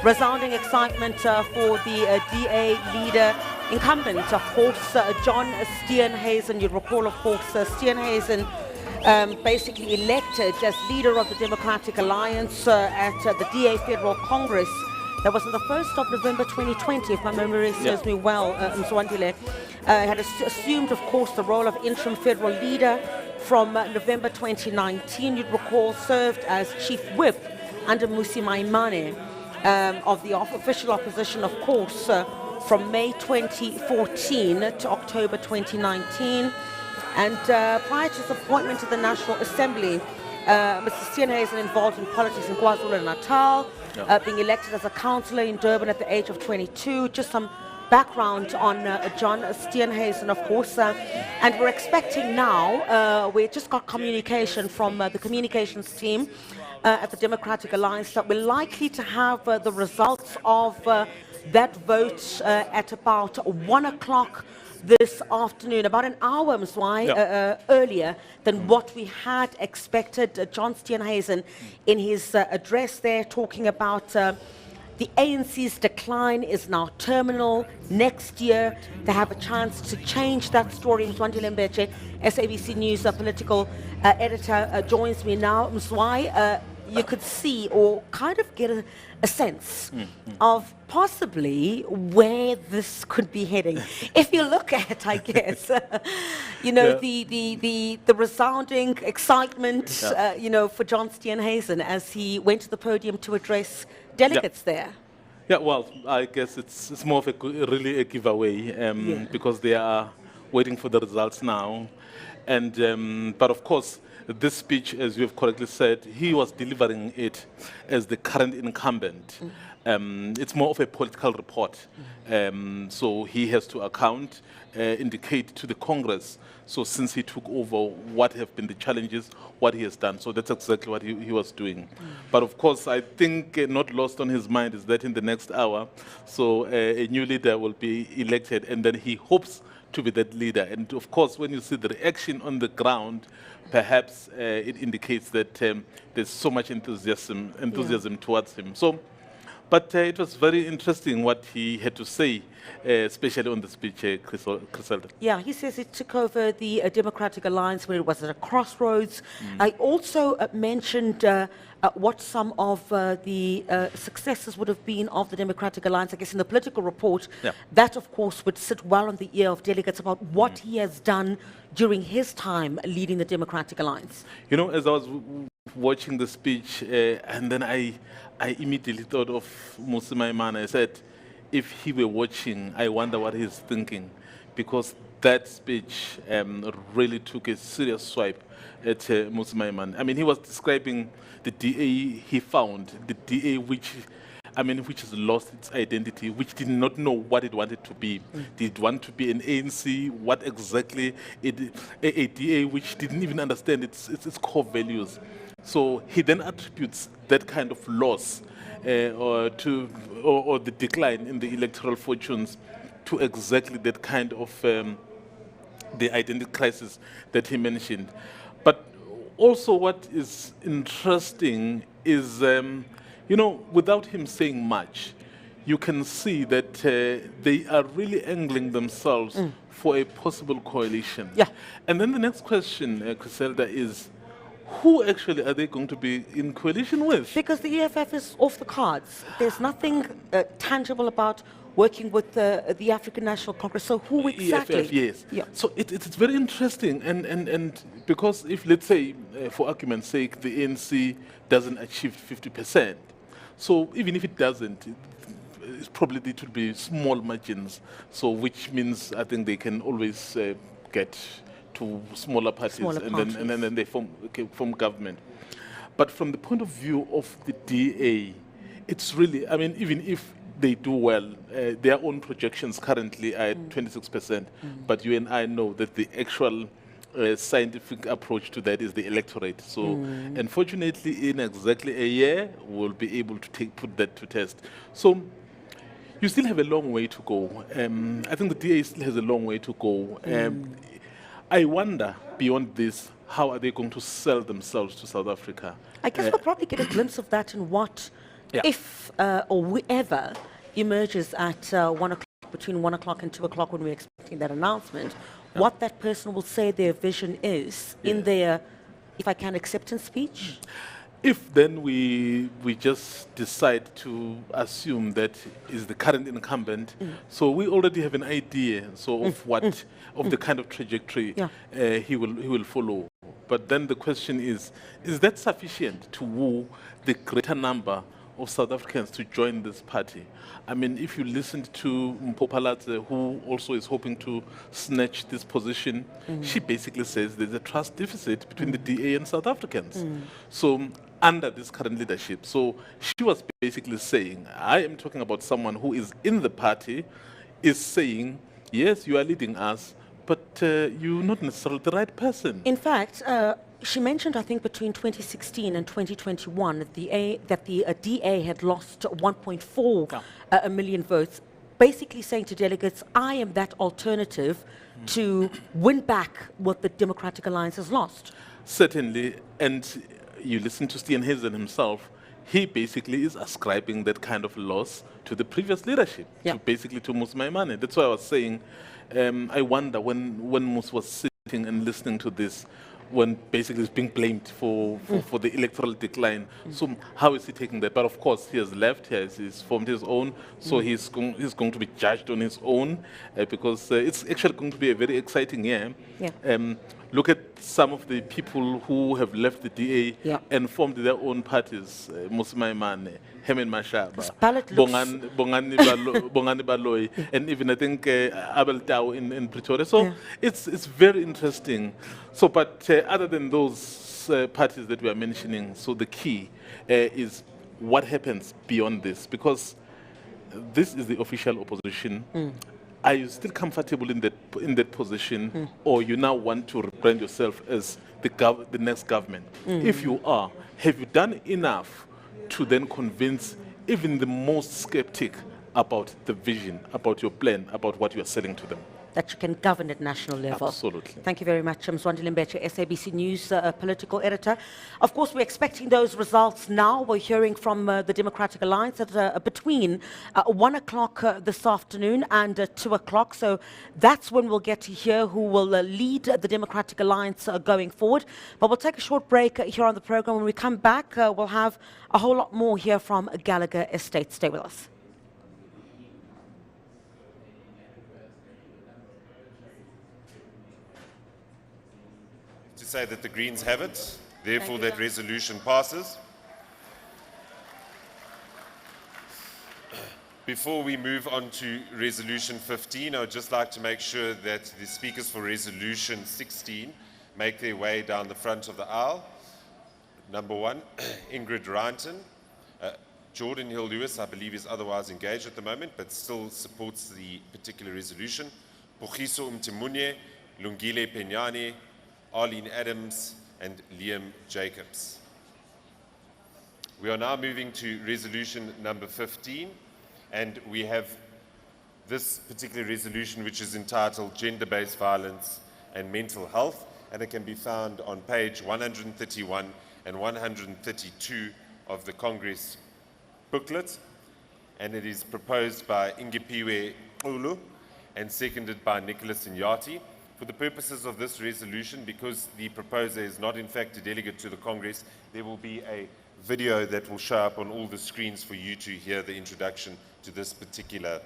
Resounding excitement for the DA leader, incumbent, of course, John Steenhuisen. You recall, of course, Steenhuisen basically elected as leader of the Democratic Alliance at the DA Federal Congress. That was on the 1st of November 2020, if my memory serves me well, Mzwandile. Had assumed, of course, the role of interim federal leader from November 2019. You'd recall, served as chief whip under Musi Maimane. Of the official opposition, of course, from May 2014 to October 2019. And prior to his appointment to the National Assembly, Mr. Steenhuisen involved in politics in KwaZulu-Natal, being elected as a councillor in Durban at the age of 22. Just some background on John Steenhuisen, of course. And we're expecting now, we just got communication from the communications team at the Democratic Alliance that we're likely to have the results of that vote at about 1 o'clock this afternoon, about an hour earlier than what we had expected. John Steenhuisen, in his address there, talking about the ANC's decline is now terminal. Next year, they have a chance to change that story. Mzwandile Mbeche, SABC News political editor, joins me now. Mzwai, you could see or kind of get a sense of possibly where this could be heading. If you look at, I guess, you know, the resounding excitement, you know, for John Steenhuisen as he went to the podium to address delegates there. Yeah, well, I guess it's more of really a giveaway because they are waiting for the results now. And but of course, this speech, as you have correctly said, he was delivering it as the current incumbent. It's more of a political report. So he has to indicate to the Congress, so since he took over, what have been the challenges, what he has done. So that's exactly what he was doing. But of course, I think not lost on his mind is that in the next hour, so a new leader will be elected, and then he hopes to be that leader. And of course, when you see the reaction on the ground, perhaps it indicates that there's so much enthusiasm towards him. So, but it was very interesting what he had to say, especially on the speech, Griselda. Yeah, he says it took over the Democratic Alliance where it was at a crossroads. I also mentioned what some of the successes would have been of the Democratic Alliance, I guess in the political report, that of course would sit well on the ear of delegates about what he has done during his time leading the Democratic Alliance. You know, as I was watching the speech, and then I immediately thought of Mmusi Maimane. I said, if he were watching, I wonder what he's thinking, because that speech really took a serious swipe at Mmusi Maimane. I mean, he was describing the DA he found, the DA which has lost its identity, which did not know what it wanted to be. Did it want to be an ANC? What exactly? A DA which didn't even understand its core values. So he then attributes that kind of loss or the decline in the electoral fortunes to exactly that kind of the identity crisis that he mentioned. But also what is interesting is, you know, without him saying much, you can see that they are really angling themselves for a possible coalition. Yeah. And then the next question, Griselda, is who actually are they going to be in coalition with? Because the EFF is off the cards. There's nothing tangible about working with the African National Congress. So who exactly? EFF, yes. Yeah. So it's very interesting. And because if, let's say, for argument's sake, the ANC doesn't achieve 50%, so even if it doesn't, it's probably it will be small margins. So which means I think they can always get to smaller parties, and then they form government. But from the point of view of the DA, it's really, I mean, even if they do well, their own projections currently are at 26%, but you and I know that the actual scientific approach to that is the electorate. So unfortunately, in exactly a year, we'll be able to put that to test. So you still have a long way to go. I think the DA still has a long way to go. I wonder, beyond this, how are they going to sell themselves to South Africa? I guess we'll probably get a glimpse of that in what, if or whoever emerges at 1 o'clock, between 1 o'clock and 2 o'clock when we're expecting that announcement, what that person will say their vision is in their, if I can, acceptance speech. If then we just decide to assume that is the current incumbent, so we already have an idea of what of the kind of trajectory he will follow. But then the question is that sufficient to woo the greater number of South Africans to join this party? I mean, if you listened to Mpho Phalatse, who also is hoping to snatch this position, she basically says there's a trust deficit between the DA and South Africans. So under this current leadership. So she was basically saying, I am talking about someone who is in the party, is saying, yes, you are leading us, but you're not necessarily the right person. In fact, she mentioned, I think, between 2016 and 2021, that the DA had lost 1.4 million votes, basically saying to delegates, I am that alternative to win back what the Democratic Alliance has lost. Certainly, and you listen to Steenhuisen himself, he basically is ascribing that kind of loss to the previous leadership, to Mmusi Maimane. That's why I was saying, I wonder when Mmusi was sitting and listening to this, when basically is being blamed for the electoral decline. So how is he taking that? But of course, he has left, he's formed his own, so he's going to be judged on his own, because it's actually going to be a very exciting year. Look at some of the people who have left the DA and formed their own parties, Mmusi Maimane, Herman Mashaba, Bongani Baloyi, and even I think Abel Tau in Pretoria. So it's very interesting. So, but other than those parties that we are mentioning, so the key is what happens beyond this, because this is the official opposition. Are you still comfortable in that position, or you now want to rebrand yourself as the next government? If you are, have you done enough to then convince even the most skeptic about the vision, about your plan, about what you are selling to them? that you can govern at national level. Absolutely. Thank you very much, Mzwandile Mbeche, SABC News political editor. Of course, we're expecting those results now. We're hearing from the Democratic Alliance at between 1 o'clock this afternoon and 2 o'clock. So that's when we'll get to hear who will lead the Democratic Alliance going forward. But we'll take a short break here on the program. When we come back, we'll have a whole lot more here from Gallagher Estate. Stay with us. To say that the Greens have it, therefore that resolution passes. Before we move on to resolution 15, I would just like to make sure that the speakers for resolution 16 make their way down the front of the aisle. Number 1, Ingrid Ryanton. Jordan Hill-Lewis, I believe, is otherwise engaged at the moment, but still supports the particular resolution. Pogiso Mtimunye, Lungile Penyane, Arlene Adams, and Liam Jacobs. We are now moving to resolution number 15, and we have this particular resolution, which is entitled Gender-Based Violence and Mental Health, and it can be found on page 131 and 132 of the Congress booklet, and it is proposed by Ingipiwe Ulu and seconded by Nicholas Inyati. For the purposes of this resolution, because the proposer is not in fact a delegate to the Congress, there will be a video that will show up on all the screens for you to hear the introduction to this particular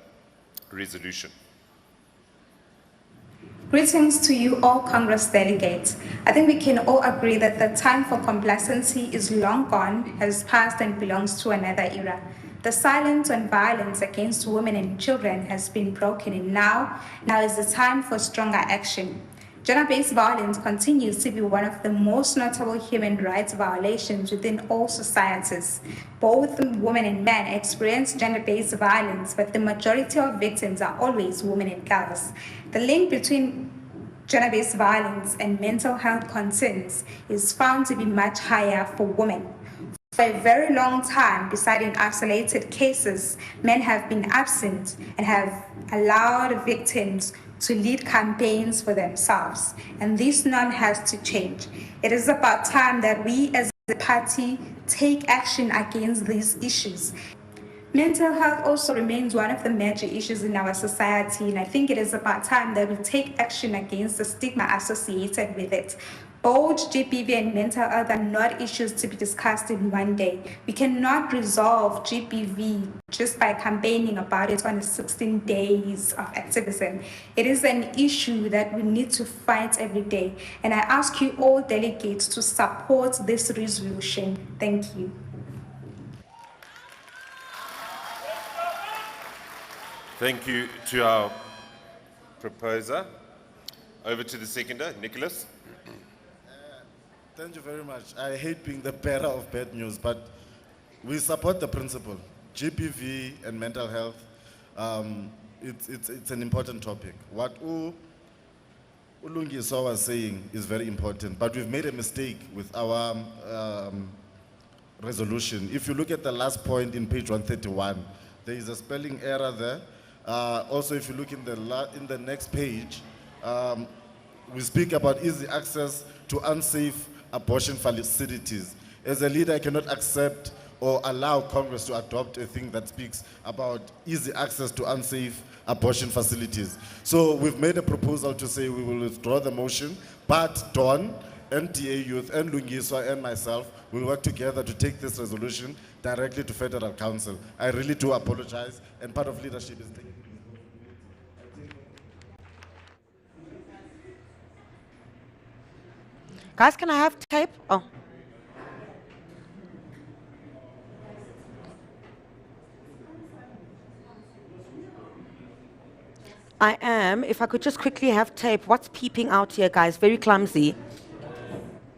resolution. Greetings to you all Congress delegates. I think we can all agree that the time for complacency is long gone, has passed and belongs to another era. The silence on violence against women and children has been broken, and now is the time for stronger action. Gender-based violence continues to be one of the most notable human rights violations within all societies. Both women and men experience gender-based violence, but the majority of victims are always women and girls. The link between gender-based violence and mental health concerns is found to be much higher for women. For a very long time, beside in isolated cases, men have been absent and have allowed victims to lead campaigns for themselves. And this none has to change. It is about time that we as a party take action against these issues. Mental health also remains one of the major issues in our society, and I think it is about time that we take action against the stigma associated with it. Both GBV and mental health are not issues to be discussed in one day. We cannot resolve GBV just by campaigning about it on the 16 days of activism. It is an issue that we need to fight every day. And I ask you all delegates to support this resolution. Thank you. Thank you to our proposer. Over to the seconder, Nicholas. Thank you very much. I hate being the bearer of bad news, but we support the principle. GBV and mental health, it's an important topic. What Ulungiswa was saying is very important, but we've made a mistake with our resolution. If you look at the last point in page 131, there is a spelling error there. Also, if you look in the next page, we speak about easy access to unsafe abortion facilities. As a leader, I cannot accept or allow Congress to adopt a thing that speaks about easy access to unsafe abortion facilities. So we've made a proposal to say we will withdraw the motion, but Dawn, NTA Youth, and Lungiswa, and myself will work together to take this resolution directly to Federal Council. I really do apologize, and part of leadership is taking. Guys, can I have tape? Oh. I am. If I could just quickly have tape. What's peeping out here, guys? Very clumsy.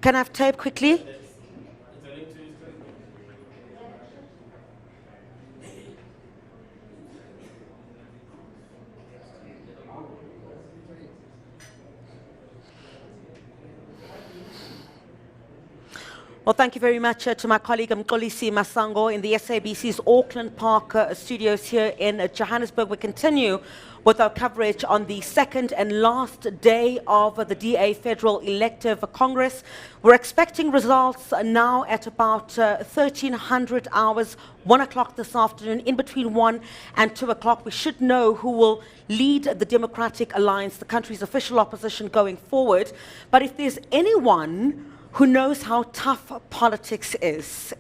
Can I have tape quickly? Well, thank you very much to my colleague Mxolisi Masango in the SABC's Auckland Park studios here in Johannesburg. We continue with our coverage on the second and last day of the DA Federal Elective Congress. We're expecting results now at about 1300 hours, 1 o'clock this afternoon. In between 1 and 2 o'clock, we should know who will lead the Democratic Alliance, the country's official opposition going forward. But if there's anyone who knows how tough politics is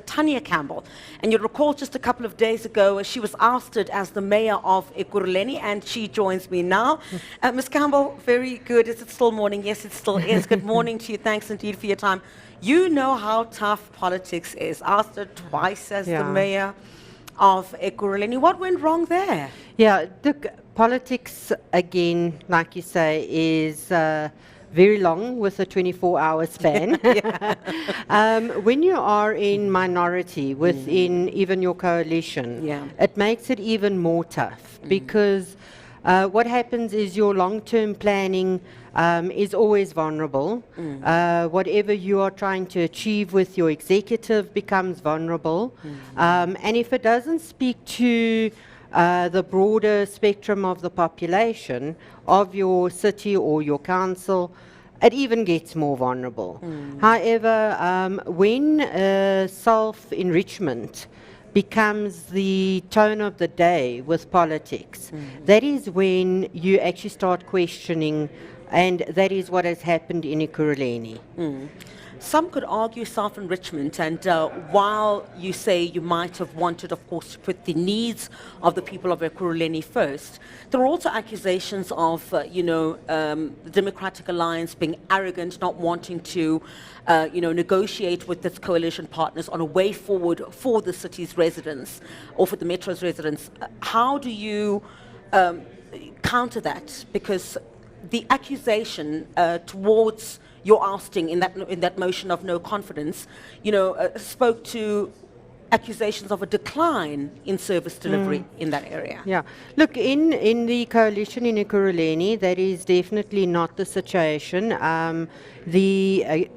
Tanya Campbell. And you'll recall just a couple of days ago, she was ousted as the mayor of Ekurhuleni, and she joins me now. Ms. Campbell, very good. Is it still morning? Yes, it still is. Good morning to you. Thanks indeed for your time. You know how tough politics is. Ousted twice as the mayor of Ekurhuleni. What went wrong there? Yeah, look, politics, again, like you say, is very long with a 24-hour span. When you are in minority within even your coalition, it makes it even more tough because what happens is your long-term planning is always vulnerable. Whatever you are trying to achieve with your executive becomes vulnerable. And if it doesn't speak to the broader spectrum of the population of your city or your council, it even gets more vulnerable. However, when self-enrichment becomes the tone of the day with politics, that is when you actually start questioning, and that is what has happened in Ekurhuleni. Some could argue self-enrichment, and while you say you might have wanted, of course, to put the needs of the people of Ekurhuleni first, there are also accusations of, the Democratic Alliance being arrogant, not wanting to, negotiate with its coalition partners on a way forward for the city's residents or for the Metro's residents. How do you counter that? Because the accusation towards your ousting in that motion of no confidence, spoke to accusations of a decline in service delivery in that area. Yeah, look, in the coalition in Ekurhuleni, that is definitely not the situation. The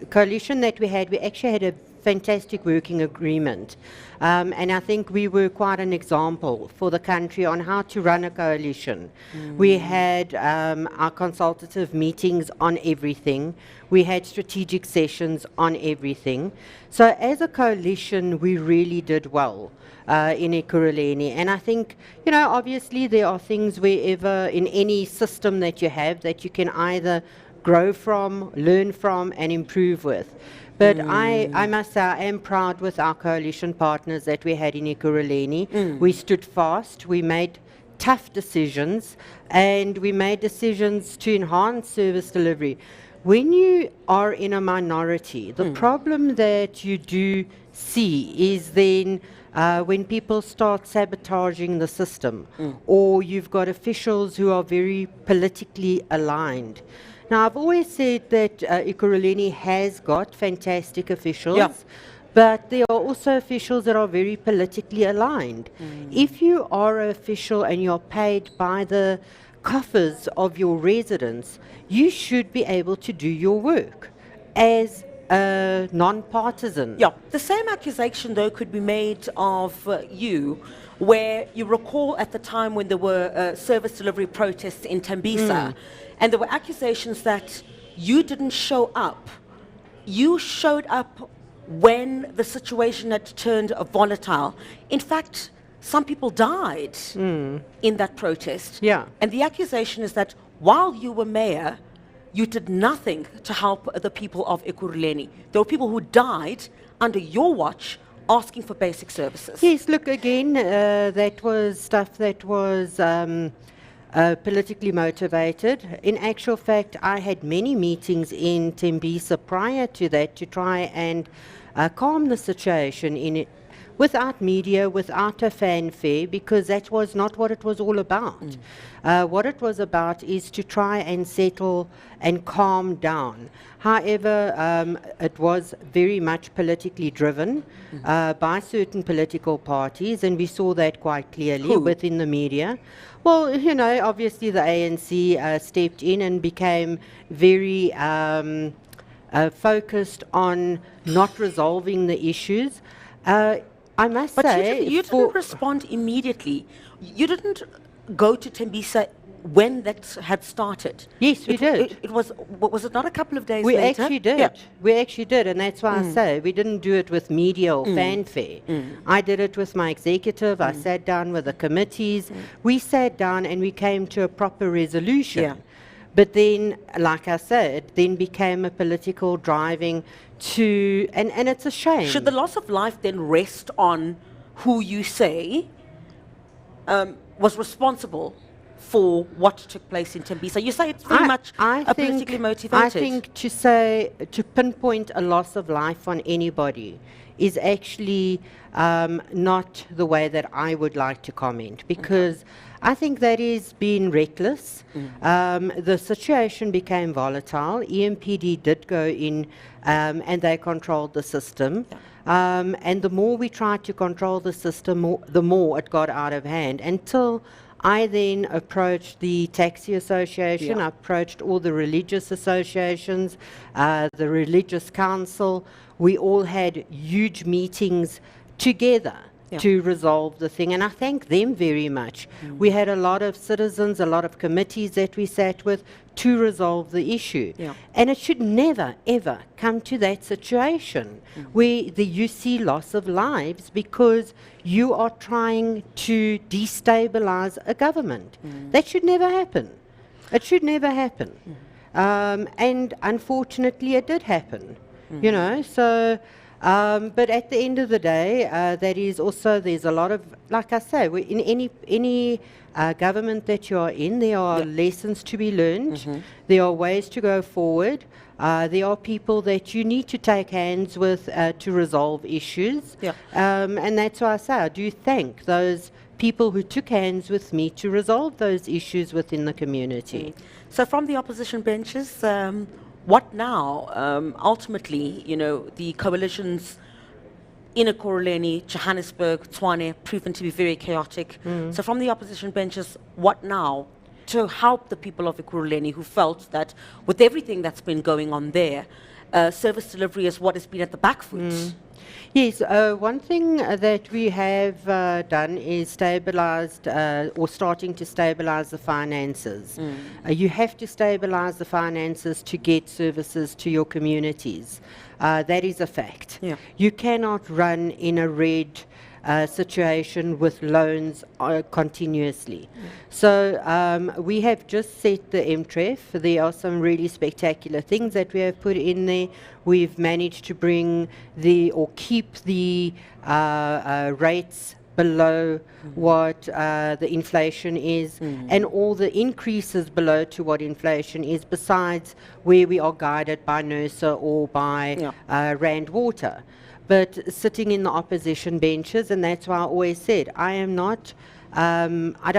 coalition that we actually had a fantastic working agreement. And I think we were quite an example for the country on how to run a coalition. We had our consultative meetings on everything. We had strategic sessions on everything. So as a coalition, we really did well in Ekurhuleni. And I think, obviously there are things wherever in any system that you have that you can either grow from, learn from, and improve with. But I must say, I am proud with our coalition partners that we had in Ekurhuleni. We stood fast, we made tough decisions, and we made decisions to enhance service delivery. When you are in a minority, the problem that you do see is then when people start sabotaging the system, or you've got officials who are very politically aligned. Now, I've always said that Ekurhuleni has got fantastic officials, but there are also officials that are very politically aligned. If you are an official and you're paid by the coffers of your residents, you should be able to do your work as non-partisan. Yeah, the same accusation, though, could be made of you, where you recall at the time when there were service delivery protests in Tembisa, and there were accusations that you didn't show up. You showed up when the situation had turned volatile. In fact, some people died in that protest. Yeah. And the accusation is that while you were mayor, you did nothing to help the people of Ekurhuleni. There were people who died under your watch asking for basic services. Yes, look, again, that was stuff that was politically motivated. In actual fact, I had many meetings in Tembisa prior to that to try and calm the situation in it, without media, without a fanfare, because that was not what it was all about. What it was about is to try and settle and calm down. However, it was very much politically driven by certain political parties, and we saw that quite clearly within the media. Well, obviously the ANC stepped in and became very focused on not resolving the issues. I must But say, you didn't respond immediately. You didn't go to Tembisa when that had started. Yes, we did. It was it not a couple of days we later? actually did. Yeah. We actually did, and that's why I say we didn't do it with media or fanfare. I did it with my executive. I sat down with the committees. We sat down and we came to a proper resolution. Yeah. But then, like I said, then became a political driving to, and it's a shame. Should the loss of life then rest on who you say was responsible for what took place in Tembisa? You say it's very much politically motivated. I think to pinpoint a loss of life on anybody is actually not the way that I would like to comment, because I think that is being reckless. The situation became volatile. EMPD did go in and they controlled the system. And the more we tried to control the system, the more it got out of hand, until I then approached the Taxi Association, I approached all the religious associations, the Religious Council. We all had huge meetings together to resolve the thing, and I thank them very much. We had a lot of citizens, a lot of committees that we sat with to resolve the issue. And it should never, ever come to that situation where you see loss of lives because you are trying to destabilize a government. That should never happen. It should never happen. And unfortunately it did happen, you know, so but at the end of the day, that is also, there's a lot of, like I say, in any government that you are in, there are lessons to be learned. There are ways to go forward. There are people that you need to take hands with to resolve issues. And that's why I say I do thank those people who took hands with me to resolve those issues within the community. So from the opposition benches, what now? Ultimately, you know, the coalitions in Ekurhuleni, Johannesburg, Tshwane, proven to be very chaotic. So from the opposition benches, what now to help the people of Ekurhuleni who felt that with everything that's been going on there, service delivery is what has been at the back foot? Yes, one thing that we have done is stabilized or starting to stabilize the finances. You have to stabilize the finances to get services to your communities. That is a fact. You cannot run in a red situation with loans continuously. So we have just set the MTREF. There are some really spectacular things that we have put in there. We've managed to bring or keep the rates below what the inflation is, and all the increases below to what inflation is, besides where we are guided by NERSA or by Rand Water. But sitting in the opposition benches, and that's why I always said I am not. I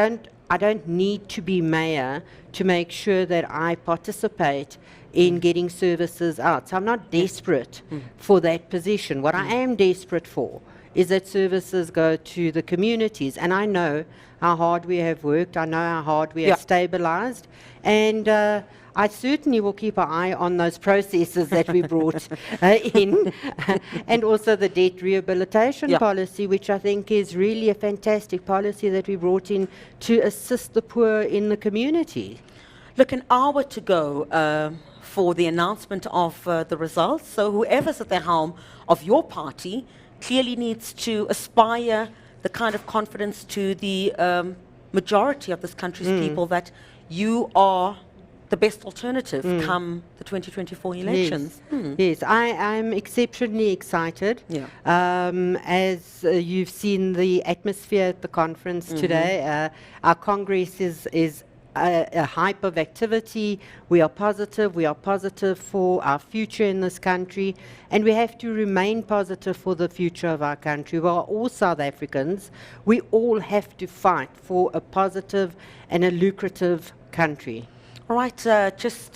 don't need to be mayor to make sure that I participate in getting services out. So I'm not desperate for that position. What I am desperate for is that services go to the communities, and I know how hard we have worked. I know how hard we have stabilized, and I certainly will keep an eye on those processes that we brought in, and also the debt rehabilitation policy, which I think is really a fantastic policy that we brought in to assist the poor in the community. Look, an hour to go for the announcement of the results. So whoever's at the helm of your party clearly needs to aspire the kind of confidence to the majority of this country's people that you are the best alternative come the 2024 elections. Yes, I'm exceptionally excited. As you've seen the atmosphere at the conference today, our Congress is a hype of activity. We are positive for our future in this country, and we have to remain positive for the future of our country. We are all South Africans. We all have to fight for a positive and a lucrative country. All right, just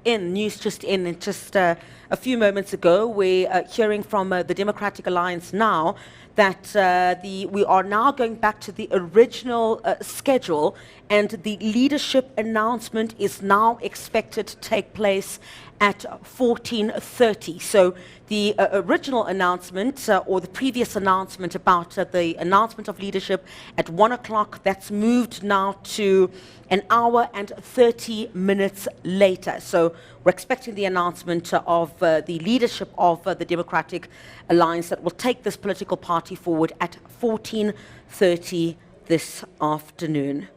news just in just a few moments ago. We're hearing from the Democratic Alliance now that we are now going back to the original schedule, and the leadership announcement is now expected to take place at 14:30. So the original announcement, or the previous announcement about the announcement of leadership at 1 o'clock, that's moved now to an hour and 30 minutes later. So we're expecting the announcement of the leadership of the Democratic Alliance that will take this political party forward at 14:30 this afternoon.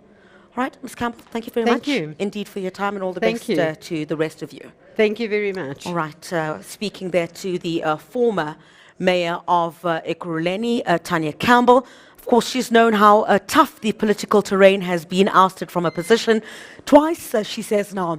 All right, Ms. Campbell, thank you very much. Thank you. Indeed for your time, and all the Thank best to the rest of you. Thank you very much. All right, speaking there to the former mayor of Ekurhuleni, Tanya Campbell. Of course, she's known how tough the political terrain has been, ousted from her position twice. She says now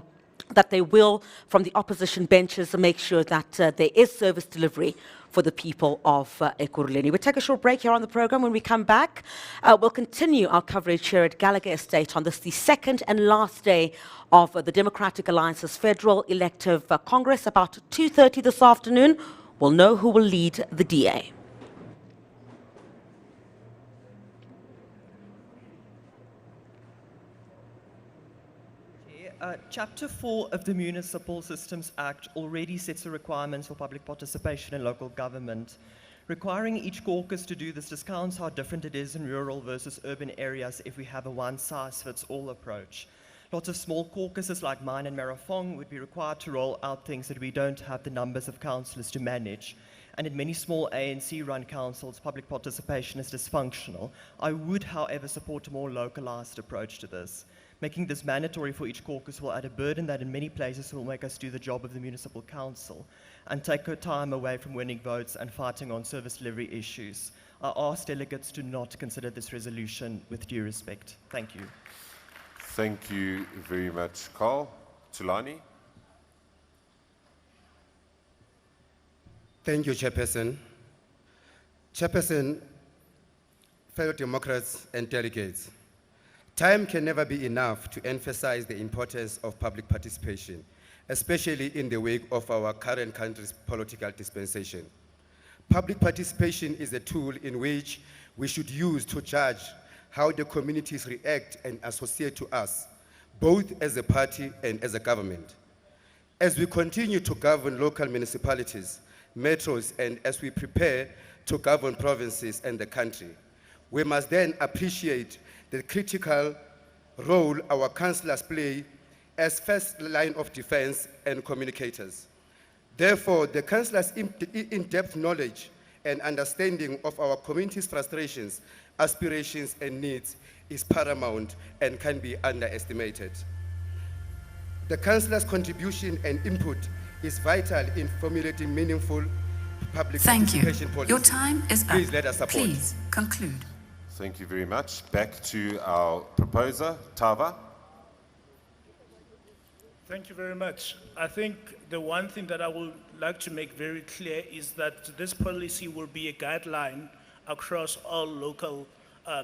that they will, from the opposition benches, make sure that there is service delivery for the people of Ekurhuleni. We'll take a short break here on the program. When we come back, we'll continue our coverage here at Gallagher Estate on this, the second and last day of the Democratic Alliance's Federal Elective Congress. About 2:30 this afternoon, we'll know who will lead the DA. Chapter 4 of the Municipal Systems Act already sets the requirements for public participation in local government. Requiring each caucus to do this discounts how different it is in rural versus urban areas if we have a one-size-fits-all approach. Lots of small caucuses like mine and Marafong would be required to roll out things that we don't have the numbers of councillors to manage. And in many small ANC-run councils, public participation is dysfunctional. I would, however, support a more localized approach to this. Making this mandatory for each caucus will add a burden that in many places will make us do the job of the municipal council and take our time away from winning votes and fighting on service delivery issues. I ask delegates to not consider this resolution with due respect. Thank you. Thank you very much, Carl. Tulani. Thank you, Chairperson. Chairperson, fellow Democrats and delegates, time can never be enough to emphasize the importance of public participation, especially in the wake of our current country's political dispensation. Public participation is a tool in which we should use to judge how the communities react and associate to us, both as a party and as a government. As we continue to govern local municipalities, metros, and as we prepare to govern provinces and the country, we must then appreciate the critical role our councillors play as first line of defense and communicators. Therefore, the councillors' in-depth knowledge and understanding of our community's frustrations, aspirations, and needs is paramount and can be underestimated. The councillors' contribution and input is vital in formulating meaningful public participation policy. Your time is up. Please let us support. Please conclude. Thank you very much. Back to our proposer, Tava. Thank you very much. I think the one thing that I would like to make very clear is that this policy will be a guideline across all local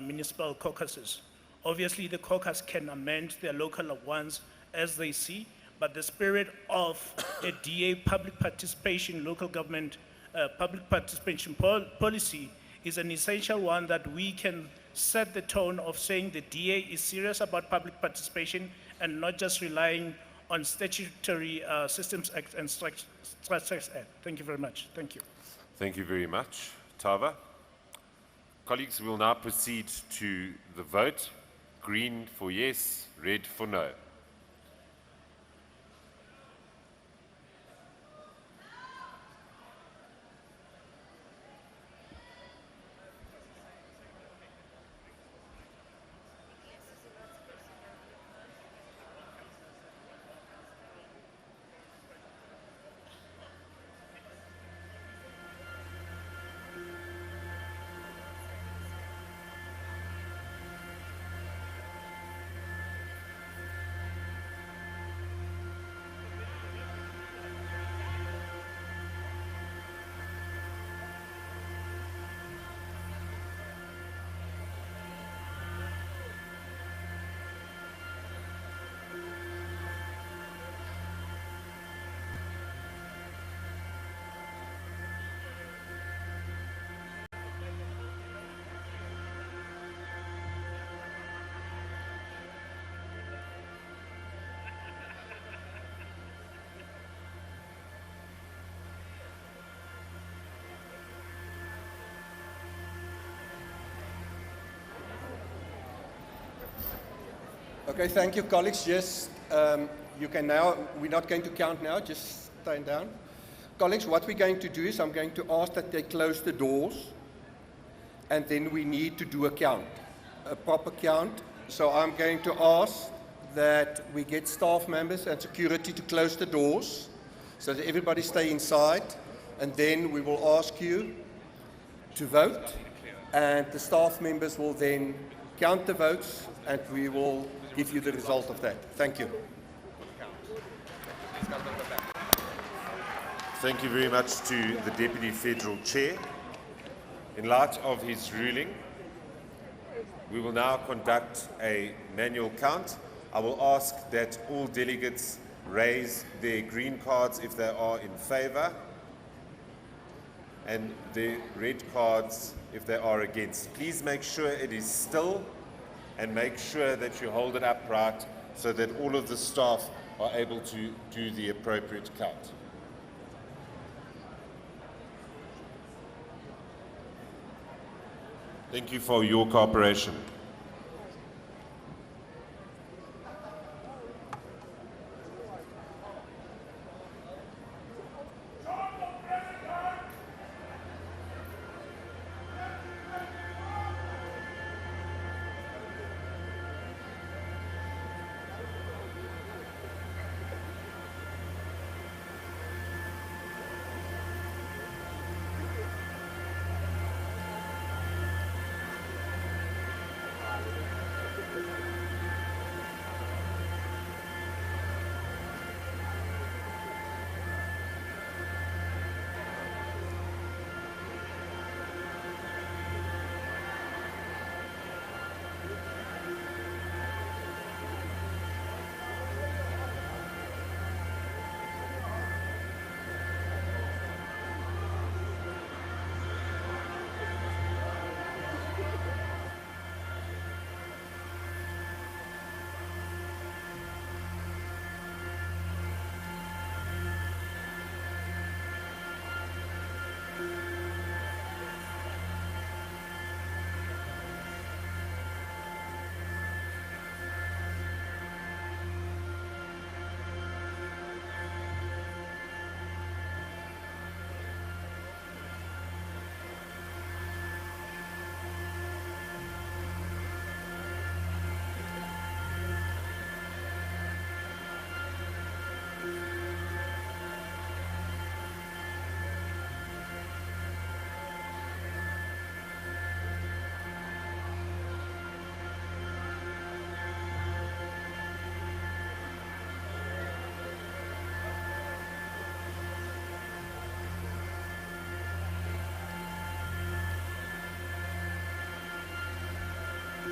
municipal caucuses. Obviously, the caucus can amend their local ones as they see, but the spirit of a DA public participation, local government public participation policy is an essential one that we can set the tone of saying the DA is serious about public participation and not just relying on statutory Systems Act and Structures Act. Thank you very much. Thank you. Thank you very much, Tava. Colleagues, we will now proceed to the vote. Green for yes, red for no. Okay, thank you, colleagues. Yes, you can now, we're not going to count now, just stand down. Colleagues, what we're going to do is I'm going to ask that they close the doors, and then we need to do a count, a proper count. So I'm going to ask that we get staff members and security to close the doors so that everybody stay inside, and then we will ask you to vote, and the staff members will then count the votes, and we will give you the result of that. Thank you. Thank you very much to the Deputy Federal Chair. In light of his ruling, we will now conduct a manual count. I will ask that all delegates raise their green cards if they are in favor, and their red cards if they are against. Please make sure it is still, and make sure that you hold it upright so that all of the staff are able to do the appropriate count. Thank you for your cooperation.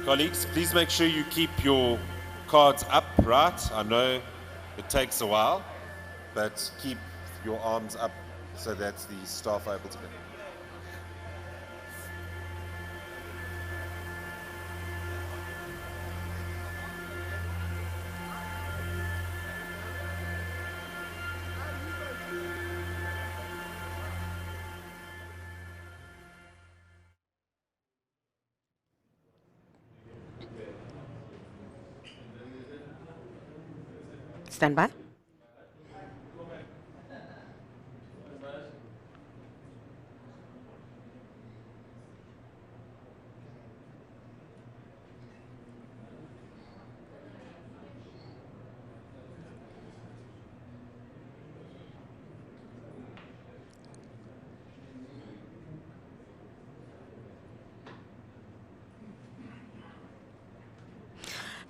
Colleagues, please make sure you keep your cards upright. I know it takes a while, but keep your arms up so that the staff are able to get. Stand by.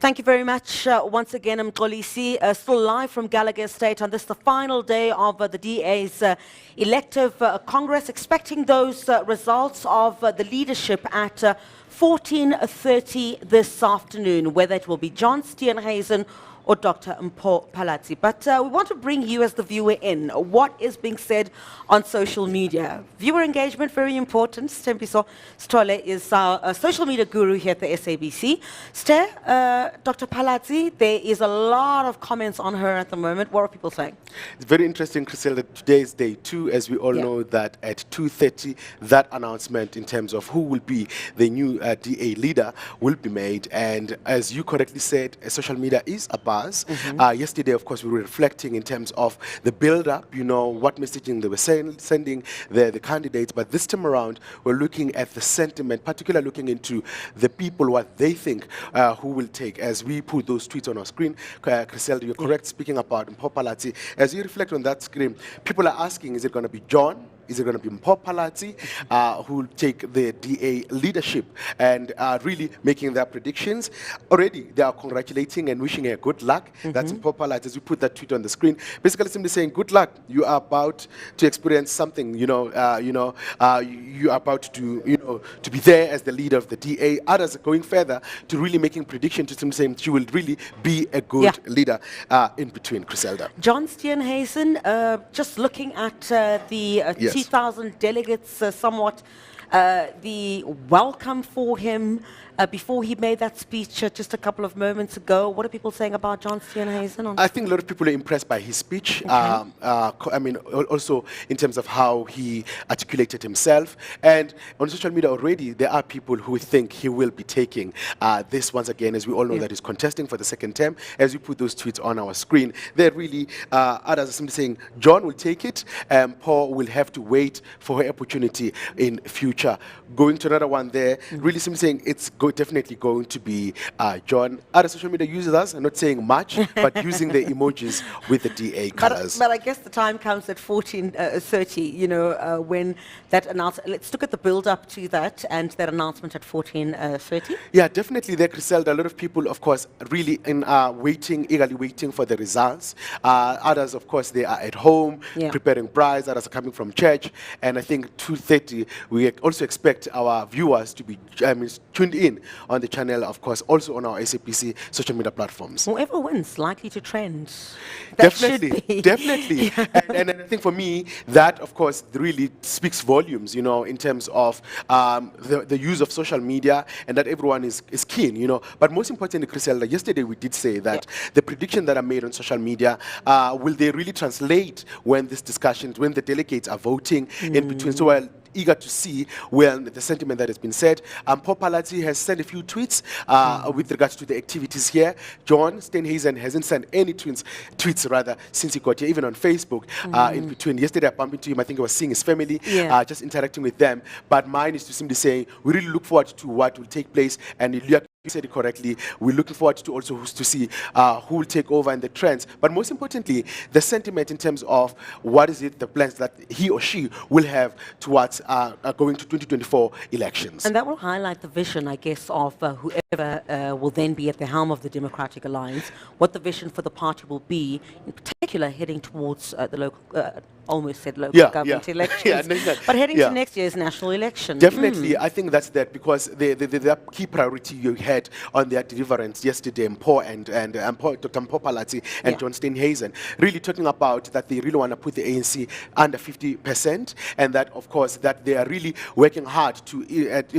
Thank you very much once again, Mxolisi. Still live from Gallagher Estate on this, the final day of the DA's elective Congress, expecting those results of the leadership at 14:30 this afternoon, whether it will be John Steenhuisen or Dr. Mpho Phalatse. But we want to bring you as the viewer in. What is being said on social media? Viewer engagement, very important. Mpho Stole is our social media guru here at the SABC. Dr. Phalatse, there is a lot of comments on her at the moment. What are people saying? It's very interesting, Chriselle, that today is day 2, as we all know that at 2:30, that announcement in terms of who will be the new DA leader will be made. And as you correctly said, social media is a buzz. Yesterday, of course, we were reflecting in terms of the build-up, what messaging they were sending the candidates. But this time around, we're looking at the sentiment, particularly looking into the people, what they think who will take. As we put those tweets on our screen, Griselda, you're correct speaking about Mpho Phalatse. As you reflect on that screen, people are asking, is it going to be John? Is it going to be Mpho Phalatse who will take the DA leadership, and really making their predictions? Already, they are congratulating and wishing her good luck. That's Mpho Phalatse, as we put that tweet on the screen. Basically, simply saying, good luck. You are about to experience something. You are about to be there as the leader of the DA. Others are going further to really making predictions, to simply saying she will really be a good leader in between. Griselda. John Steenhuisen, just looking at the 2,000 delegates, somewhat the welcome for him before he made that speech just a couple of moments ago. What are people saying about John Steenhuisen? I think a lot of people are impressed by his speech. I mean, also in terms of how he articulated himself. And on social media already, there are people who think he will be taking this once again, as we all know that he's contesting for the second term. As we put those tweets on our screen, they're really, others are simply saying, John will take it, Paul will have to wait for her opportunity in future. Going to another one there, really simply saying it's definitely going to be John. Other social media users are not saying much, but using the emojis with the DA colors. But I guess the time comes at 14:30, when that announcement, let's look at the build-up to that and that announcement at 14:30. Yeah, definitely there, Griselda. A lot of people, of course, really eagerly waiting for the results. Others, of course, they are at home, preparing brides. Others are coming from church. And I think 2:30, we also expect our viewers to be tuned in on the channel, of course, also on our SABC social media platforms. Whoever wins, likely to trend. Definitely. And I think for me, that, of course, really speaks volumes, in terms of the use of social media, and that everyone is keen, But most importantly, Griselda, yesterday we did say that the prediction that are made on social media, will they really translate when this discussion, when the delegates are voting in between? So while eager to see the sentiment that has been said. Mpho Phalatse has sent a few tweets with regards to the activities here. John Steenhuisen hasn't sent any tweets since he got here, even on Facebook. In between, yesterday I bumped into him. I think I was seeing his family, just interacting with them. But mine is to simply say we really look forward to what will take place, and you said it correctly. We're looking forward to also to see who will take over and the trends. But most importantly, the sentiment in terms of what is it, the plans that he or she will have towards going to 2024 elections. And that will highlight the vision, I guess, of whoever will then be at the helm of the Democratic Alliance, what the vision for the party will be, in particular heading towards the local, almost said local government elections, but heading to next year's national election. Definitely, I think that's that, because the key priority you had on their deliverance yesterday, Mpho and Dr. Mpho Phalatse and John Steenhuisen, really talking about that they really want to put the ANC under 50%, and that, of course, that they are really working hard to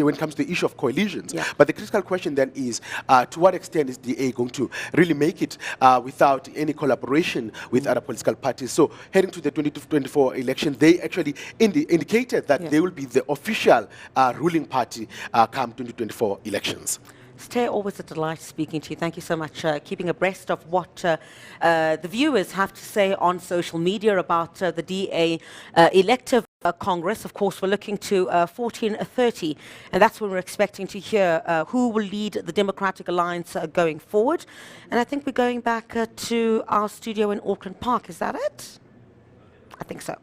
when it comes to the issue of coalitions. But the critical question then is, to what extent is DA going to really make it without any collaboration with other political parties? So heading to the 2024 election, they actually indicated that they will be the official ruling party come 2024 elections. Stay, always a delight speaking to you. Thank you so much, keeping abreast of what the viewers have to say on social media about the DA elective Congress. Of course, we're looking to 14:30, and that's when we're expecting to hear who will lead the Democratic Alliance going forward. And I think we're going back to our studio in Auckland Park. Is that it? I think so.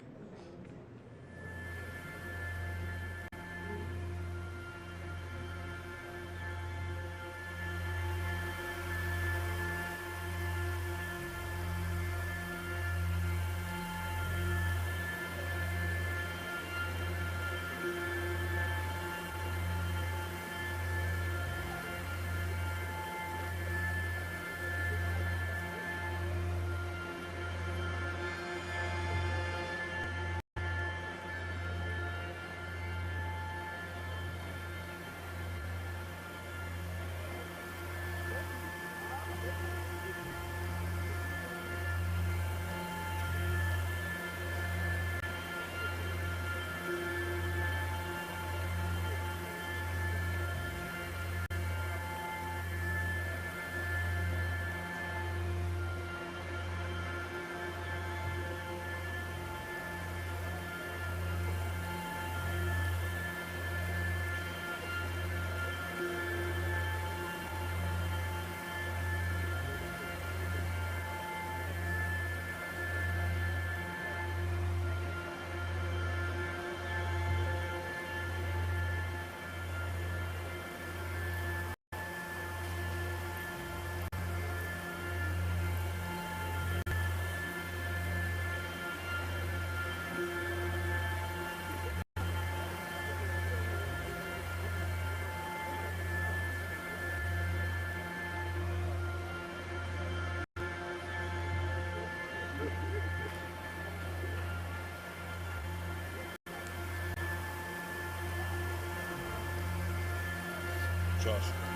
Josh.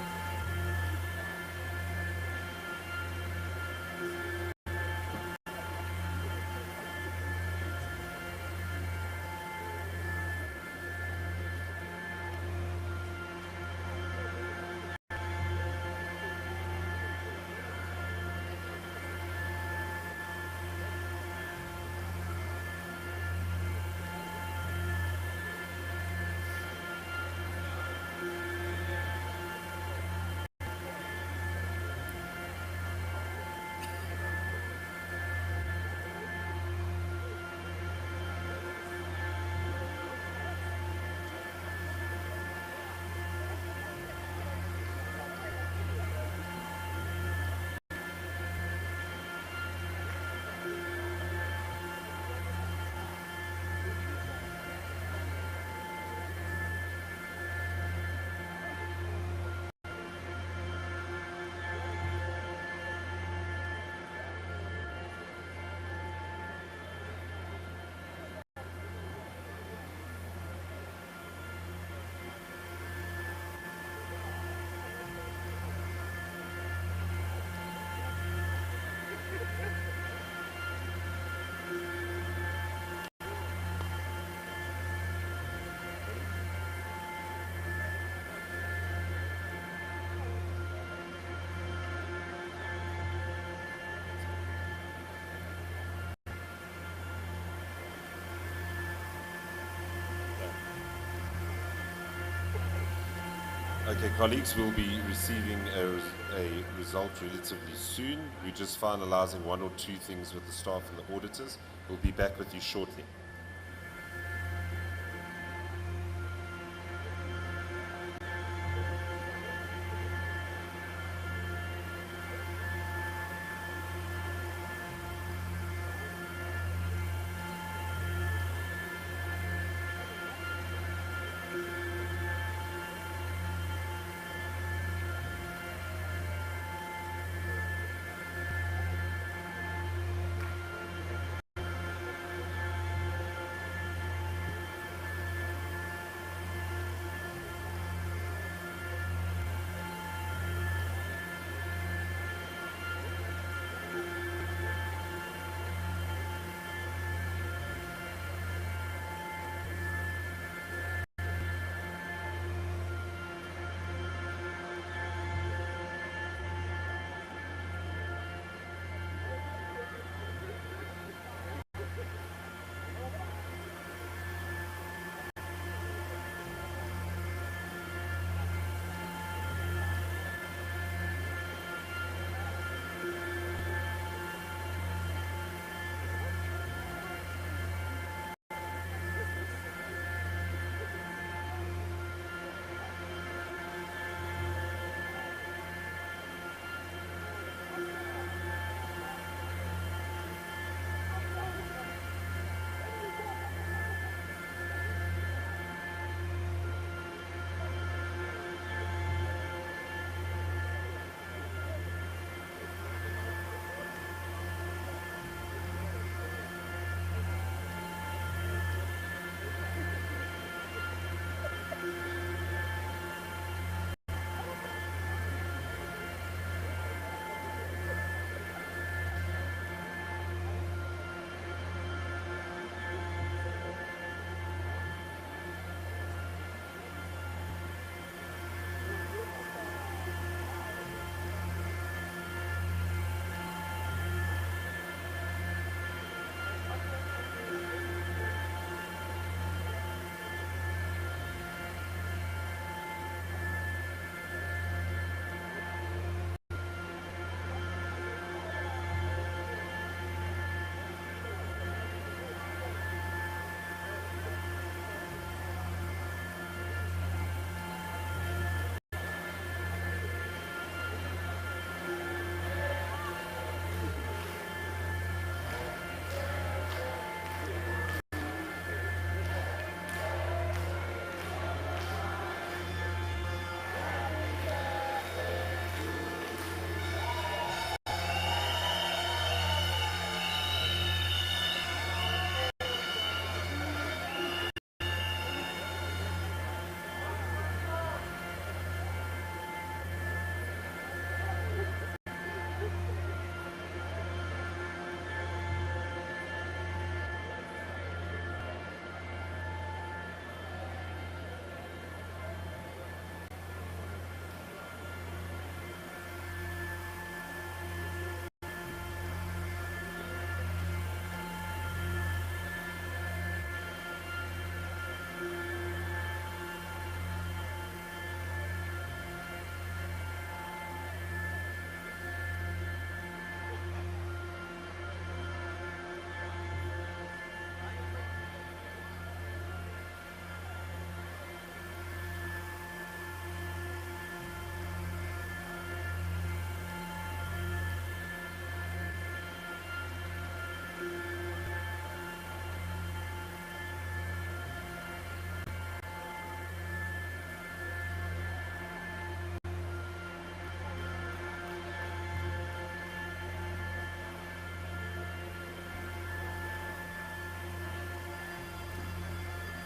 Okay, colleagues, we'll be receiving a result relatively soon. We're just finalizing one or two things with the staff and the auditors. We'll be back with you shortly.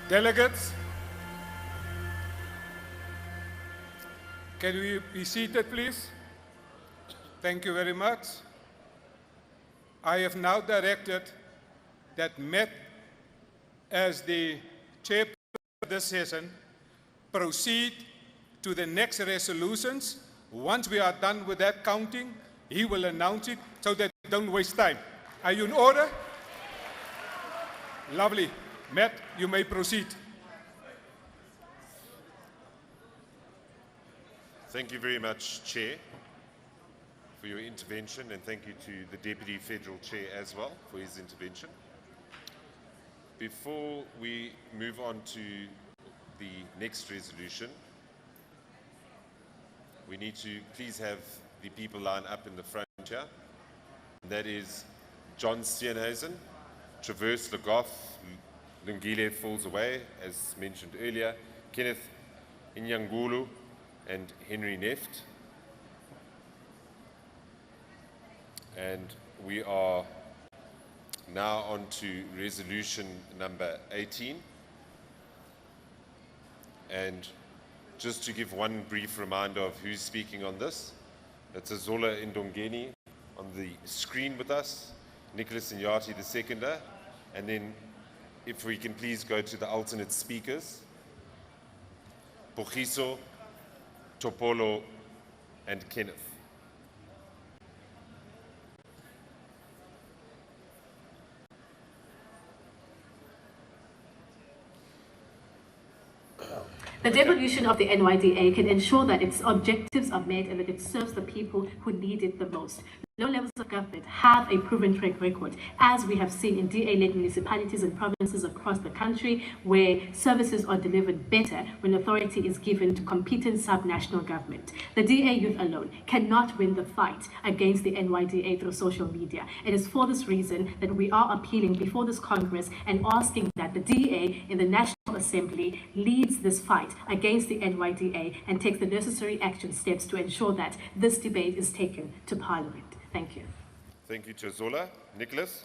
Delegates, can we be seated, please? Thank you very much. I have now directed that Met, as the chairperson of this session, proceed to the next resolutions. Once we are done with that counting, he will announce it so that we don't waste time. Are you in order? Lovely. Matt, you may proceed. Thank you very much, Chair, for your intervention, and thank you to the Deputy Federal Chair as well for his intervention. Before we move on to the next resolution, we need to please have the people line up in the front here. That is John Steenhuisen, Traverse Legoff, Lungile falls away, as mentioned earlier, Kenneth Inyangulu, and Henry Neft. And we are now on to resolution number 18. And just to give one brief reminder of who's speaking on this, it's Azola Ndongeni on the screen with us, Nicholas Nyati, the seconder, and then if we can please go to the alternate speakers, Pogiso, Topolo, and Kenneth. The devolution of the NYDA can ensure that its objectives are met and that it serves the people who need it the most. Low levels of government have a proven track record, as we have seen in DA-led municipalities and provinces across the country, where services are delivered better when authority is given to competent subnational government. The DA youth alone cannot win the fight against the NYDA through social media. It is for this reason that we are appealing before this Congress and asking that the DA in the National Assembly leads this fight against the NYDA and takes the necessary action steps to ensure that this debate is taken to Parliament. Thank you. Thank you, Chazola. Nicholas?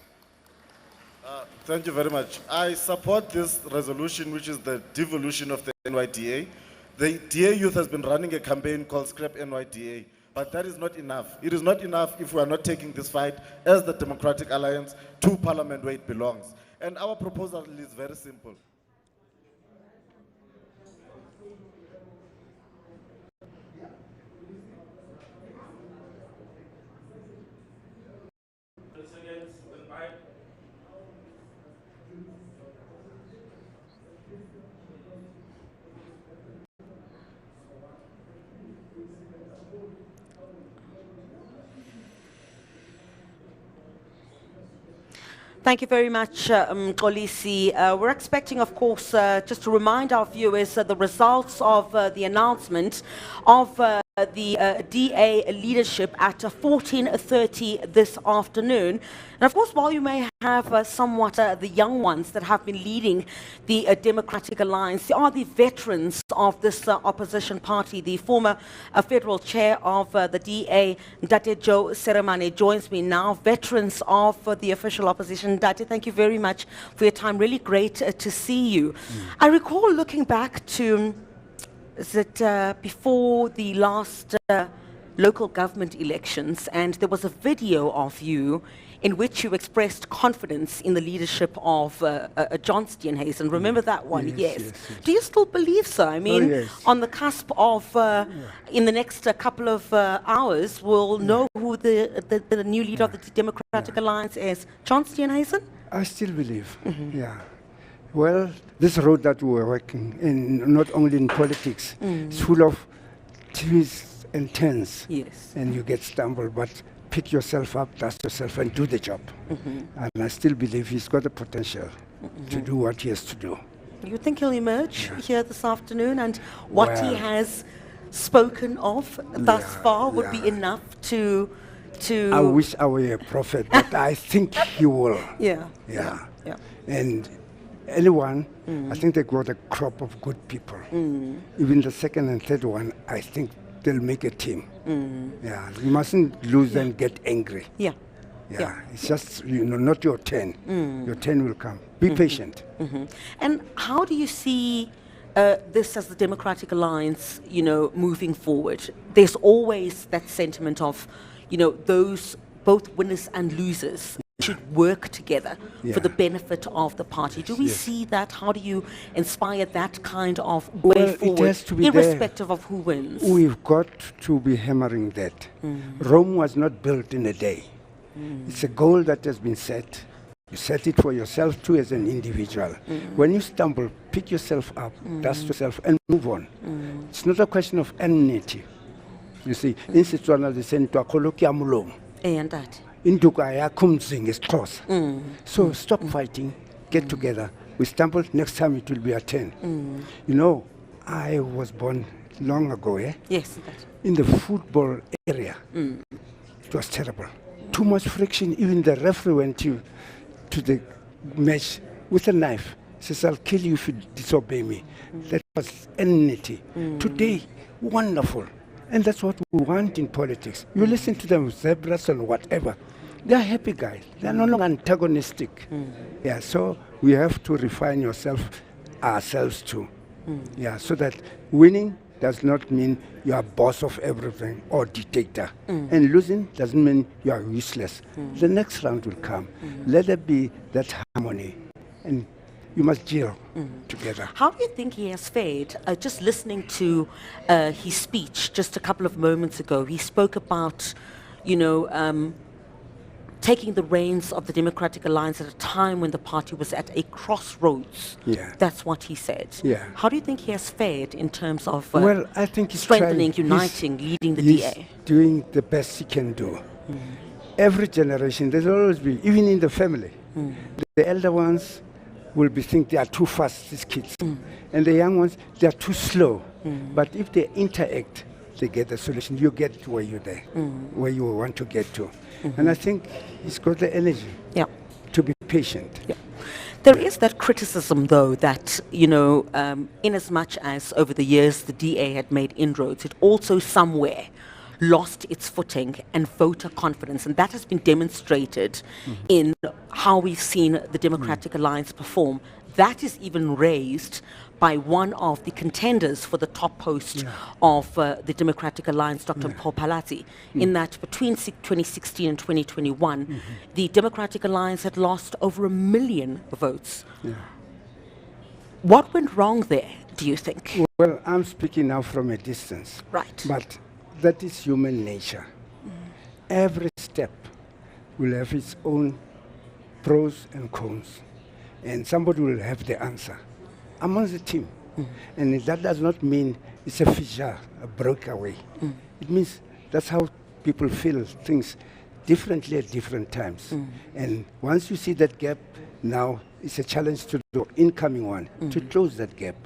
Thank you very much. I support this resolution, which is the devolution of the NYDA. The DA youth has been running a campaign called Scrap NYDA, but that is not enough. It is not enough if we are not taking this fight as the Democratic Alliance to Parliament where it belongs. And our proposal is very simple. Thank you very much, Kolisi. We're expecting, of course, just to remind our viewers the results of the announcement of the DA leadership at 14:30 this afternoon. And of course, while you may have somewhat the young ones that have been leading the Democratic Alliance, they are the veterans of this opposition party. The former federal chair of the DA, Ndate Joe Seremane, joins me now. Veterans of the official opposition. Ndate, thank you very much for your time. Really great to see you. I recall looking back to before the last local government elections, and there was a video of you in which you expressed confidence in the leadership of John Steenhuisen. Remember that one? Yes. Do you still believe so? I mean, on the cusp of, in the next couple of hours, we'll know who the new leader of the Democratic Alliance is. John Steenhuisen? I still believe, Well, this road that we're working in, not only in politics, it's full of twists and turns. Yes. And you get stumbled, but pick yourself up, dust yourself, and do the job. And I still believe he's got the potential to do what he has to do. You think he'll emerge here this afternoon, and what he has spoken of thus far would be enough to... I wish I were a prophet, but I think he will. Yeah. And anyone, I think they got a crop of good people. Even the second and third one, I think they'll make a team. You mustn't lose and get angry. Yeah, it's just, not your turn. Your turn will come. Be patient. And how do you see this as the Democratic Alliance, moving forward? There's always that sentiment of, those both winners and losers should work together for the benefit of the party. Do we see that? How do you inspire that kind of way forward, it has to be irrespective of who wins? We've got to be hammering that. Rome was not built in a day. It's a goal that has been set. You set it for yourself too as an individual. When you stumble, pick yourself up, dust yourself, and move on. It's not a question of enmity. You see, in Setswana they say "Ntwakgolo ke ya molomo." And that. Induka ya kumzing is close. So stop fighting, get together. We stumble, next time it will be a 10. I was born long ago, Yes. in the football area. It was terrible. Too much friction, even the referee went to the match with a knife. Says, I'll kill you if you disobey me. That was enmity. Today, wonderful. And that's what we want in politics. You listen to them, zebras and whatever. They're happy guys. They're no longer antagonistic. Yeah, so we have to refine ourselves too. Yeah, so that winning does not mean you are boss of everything or dictator. And losing doesn't mean you are useless. The next round will come. Let there be that harmony. And you must gel together. How do you think he has fared? Just listening to his speech just a couple of moments ago, he spoke about, taking the reins of the Democratic Alliance at a time when the party was at a crossroads. Yeah. That's what he said. Yeah. How do you think he has fared in terms of well, I think he's strengthening, trying, uniting, leading the he's DA? Doing the best he can do. Every generation, there's always been, even in the family, the elder ones will think they are too fast, these kids. And the young ones, they are too slow. But if they interact, they get the solution. You get to where you're there, where you want to get to. And I think he's got the energy to be patient. There is that criticism, though, that, in as much as over the years the DA had made inroads, it also somewhere lost its footing and voter confidence. And that has been demonstrated in how we've seen the Democratic Alliance perform. That is even raised by one of the contenders for the top post of the Democratic Alliance, Dr. Mpho Phalatse, in that between 2016 and 2021, the Democratic Alliance had lost over 1 million votes. What went wrong there, do you think? Well, I'm speaking now from a distance. Right. But that is human nature. Every step will have its own pros and cons. And somebody will have the answer among the team. And that does not mean it's a fissure, a breakaway. It means that's how people feel things differently at different times. And once you see that gap, now it's a challenge to the incoming one to close that gap,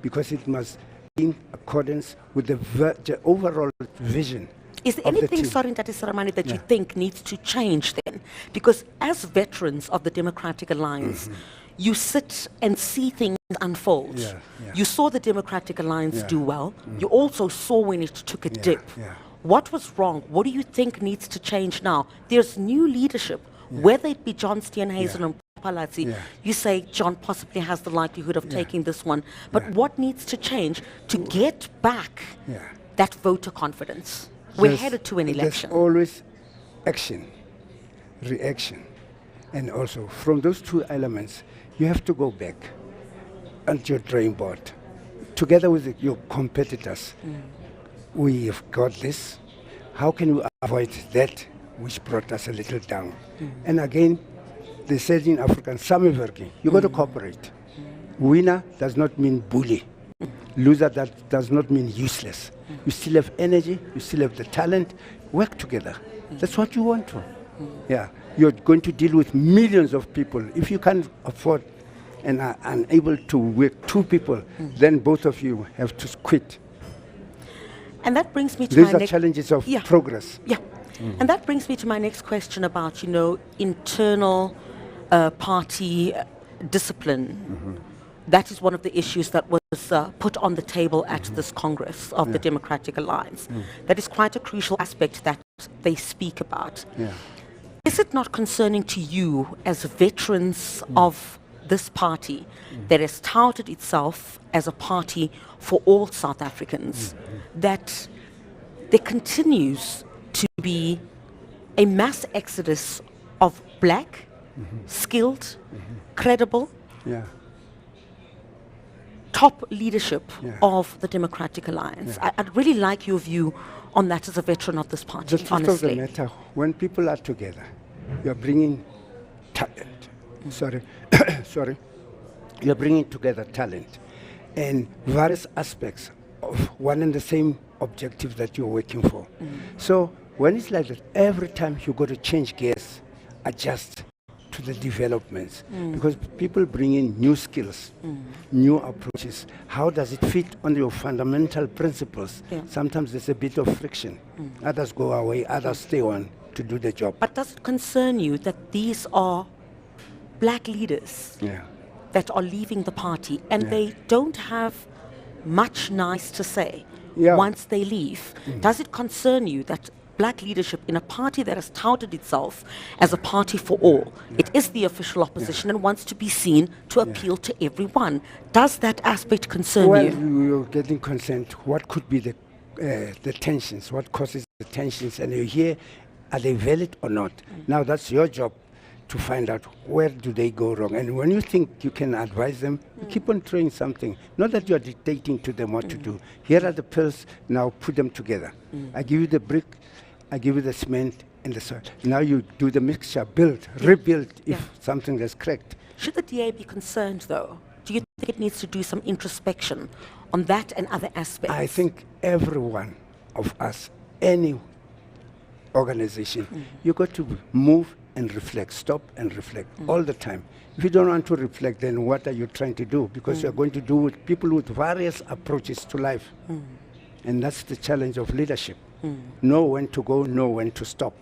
because it must be in accordance with the overall vision. Is there anything, sorry, that you think needs to change then? Because as veterans of the Democratic Alliance, you sit and see things unfold. You saw the Democratic Alliance do well. You also saw when it took a dip. What was wrong? What do you think needs to change now? There's new leadership, whether it be John Steenhuisen or Phalatse. You say John possibly has the likelihood of taking this one. But what needs to change to get back that voter confidence? We're headed to an election. There's always action, reaction. And also, from those two elements, you have to go back onto your drawing board, together with your competitors. We have got this. How can we avoid that which brought us a little down? And again, they said in African, Samiverki, you got to cooperate. Winner does not mean bully. Loser that does not mean useless. You still have energy, you still have the talent. Work together. That's what you want to. Yeah, you're going to deal with millions of people. If you can't afford and are unable to work 2 people, then both of you have to quit. And that brings me to These are challenges of progress. And that brings me to my next question about, internal party discipline. That is one of the issues that was put on the table at this Congress of the Democratic Alliance. That is quite a crucial aspect that they speak about. Is it not concerning to you as veterans of this party that has touted itself as a party for all South Africans, that there continues to be a mass exodus of black, skilled, credible, top leadership of the Democratic Alliance? I'd really like your view on that as a veteran of this party, The truth of the honestly. matter, when people are together, you're bringing talent. Sorry, you're bringing together talent and various aspects of one and the same objective that you're working for. So when it's like that, every time you got to change gears, adjust to the developments, because people bring in new skills, new approaches. How does it fit on your fundamental principles? Sometimes there's a bit of friction. Others go away, others stay on to do the job. But does it concern you that these are black leaders that are leaving the party and they don't have much nice to say once they leave? Does it concern you that black leadership in a party that has touted itself as a party for all, it is the official opposition and wants to be seen to appeal to everyone? Does that aspect concern Well, you? you're getting consent. What could be the tensions? What causes the tensions? And you hear, are they valid or not? Now that's your job to find out where do they go wrong. And when you think you can advise them, you keep on trying something. Not that you're dictating to them what to do. Here are the pills, now put them together. I give you the brick, I give you the cement and the soil. Now you do the mixture, build, rebuild if something is cracked. Should the DA be concerned, though? Do you think it needs to do some introspection on that and other aspects? I think every one of us, any organization, you got to move and reflect, stop and reflect all the time. If you don't want to reflect, then what are you trying to do? Because you're going to do with people with various approaches to life. And that's the challenge of leadership. Know when to go, know when to stop.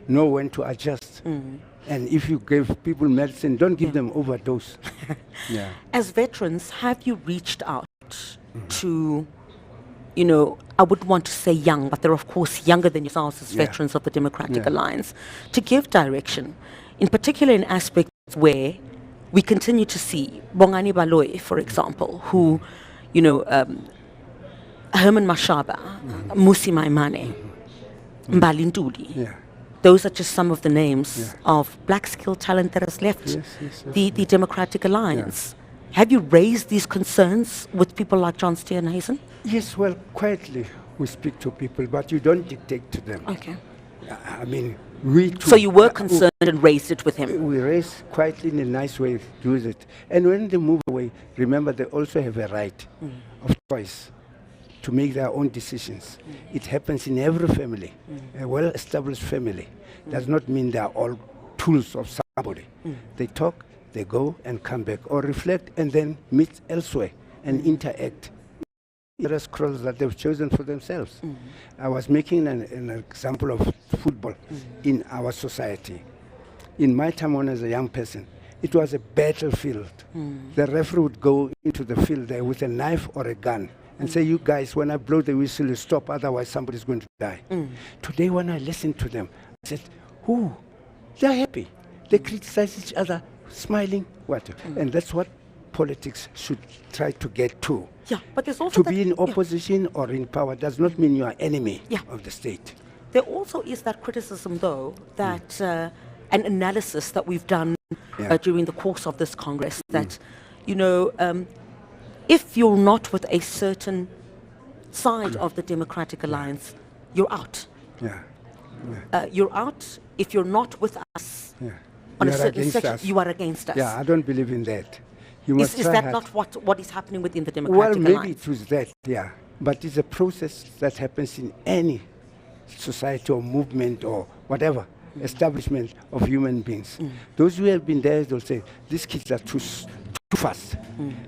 Know when to adjust. And if you give people medicine, don't give them overdose. As veterans, have you reached out to, you know, I would want to say young, but they're of course younger than yourselves as veterans of the Democratic Alliance, to give direction, in particular in aspects where we continue to see Bongani Baloyi, for example, who, you know, Herman Mashaba, Musi Maimane, Mbalintuli. Those are just some of the names of black skilled talent that has left the Democratic Alliance. Have you raised these concerns with people like John Steenhuisen? Yes, well, quietly we speak to people, but you don't dictate to them. Okay. I mean, we too. So you were concerned and raised it with him? We raise quietly in a nice way, do it. And when they move away, remember they also have a right of choice to make their own decisions. It happens in every family. A well-established family does not mean they are all tools of somebody. They talk, they go and come back, or reflect and then meet elsewhere and interact. There are scrolls that they've chosen for themselves. I was making an example of football in our society. In my time when I was a young person, it was a battlefield. The referee would go into the field there with a knife or a gun and say, you guys, when I blow the whistle, you stop, otherwise somebody's going to die. Today, when I listen to them, I said, they're happy. They criticize each other, smiling, what? And that's what politics should try to get to. Yeah, but there's also to be in opposition or in power does not mean you are enemy of the state. There also is that criticism, though, that an analysis that we've done during the course of this Congress, that, you know, if you're not with a certain side of the Democratic Alliance, you're out. You're out if you're not with us on a certain section. You are against us. Yeah, I don't believe in that. You must is try that hard. not what is happening within the Democratic Alliance? Alliance? Maybe it was that, but it's a process that happens in any society or movement or whatever establishment of human beings. Those who have been there, they'll say, these kids are too fast.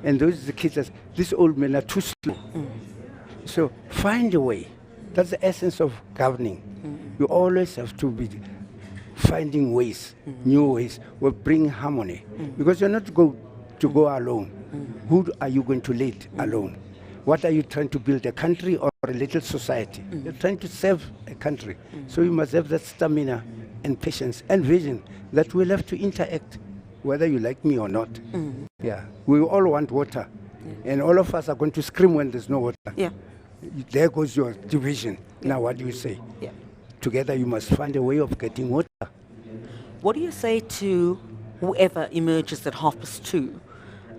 And those the kids that these old men are too slow. So find a way. That's the essence of governing. You always have to be finding ways, new ways, will bring harmony. Because you're not to go alone. Who are you going to lead alone? What are you trying to build, a country or a little society? You're trying to serve a country. So you must have that stamina and patience and vision that we'll have to interact, whether you like me or not. Yeah, we all want water. And all of us are going to scream when there's no water. Yeah. There goes your division. Now what do you say? Yeah. Together you must find a way of getting water. What do you say to whoever emerges at 2:30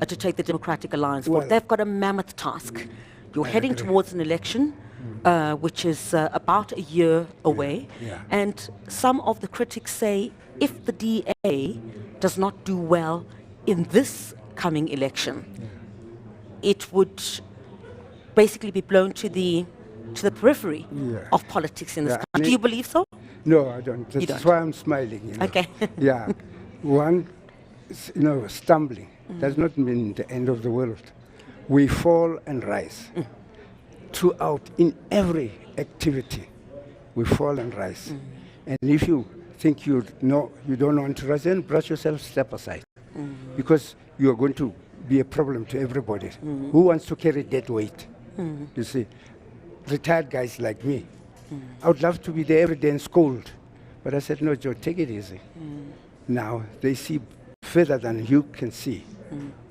to take the Democratic Alliance forward? Well, They've got a mammoth task. You're heading agree. towards an election, which is about a year away. Yeah. And some of the critics say if the DA does not do well in this coming election, it would basically be blown to the periphery of politics in this country. Do you believe so? No, I don't. You That's don't? why I'm smiling. You know. Okay. Yeah. One, stumbling does not mean the end of the world. We fall and rise. Throughout, in every activity, we fall and rise. And if you think you don't want to rise, then brush yourself, step aside. Because you are going to be a problem to everybody. Who wants to carry that weight? You see, retired guys like me, I would love to be there every day and scold. But I said, no, Joe, take it easy. Now, they see further than you can see.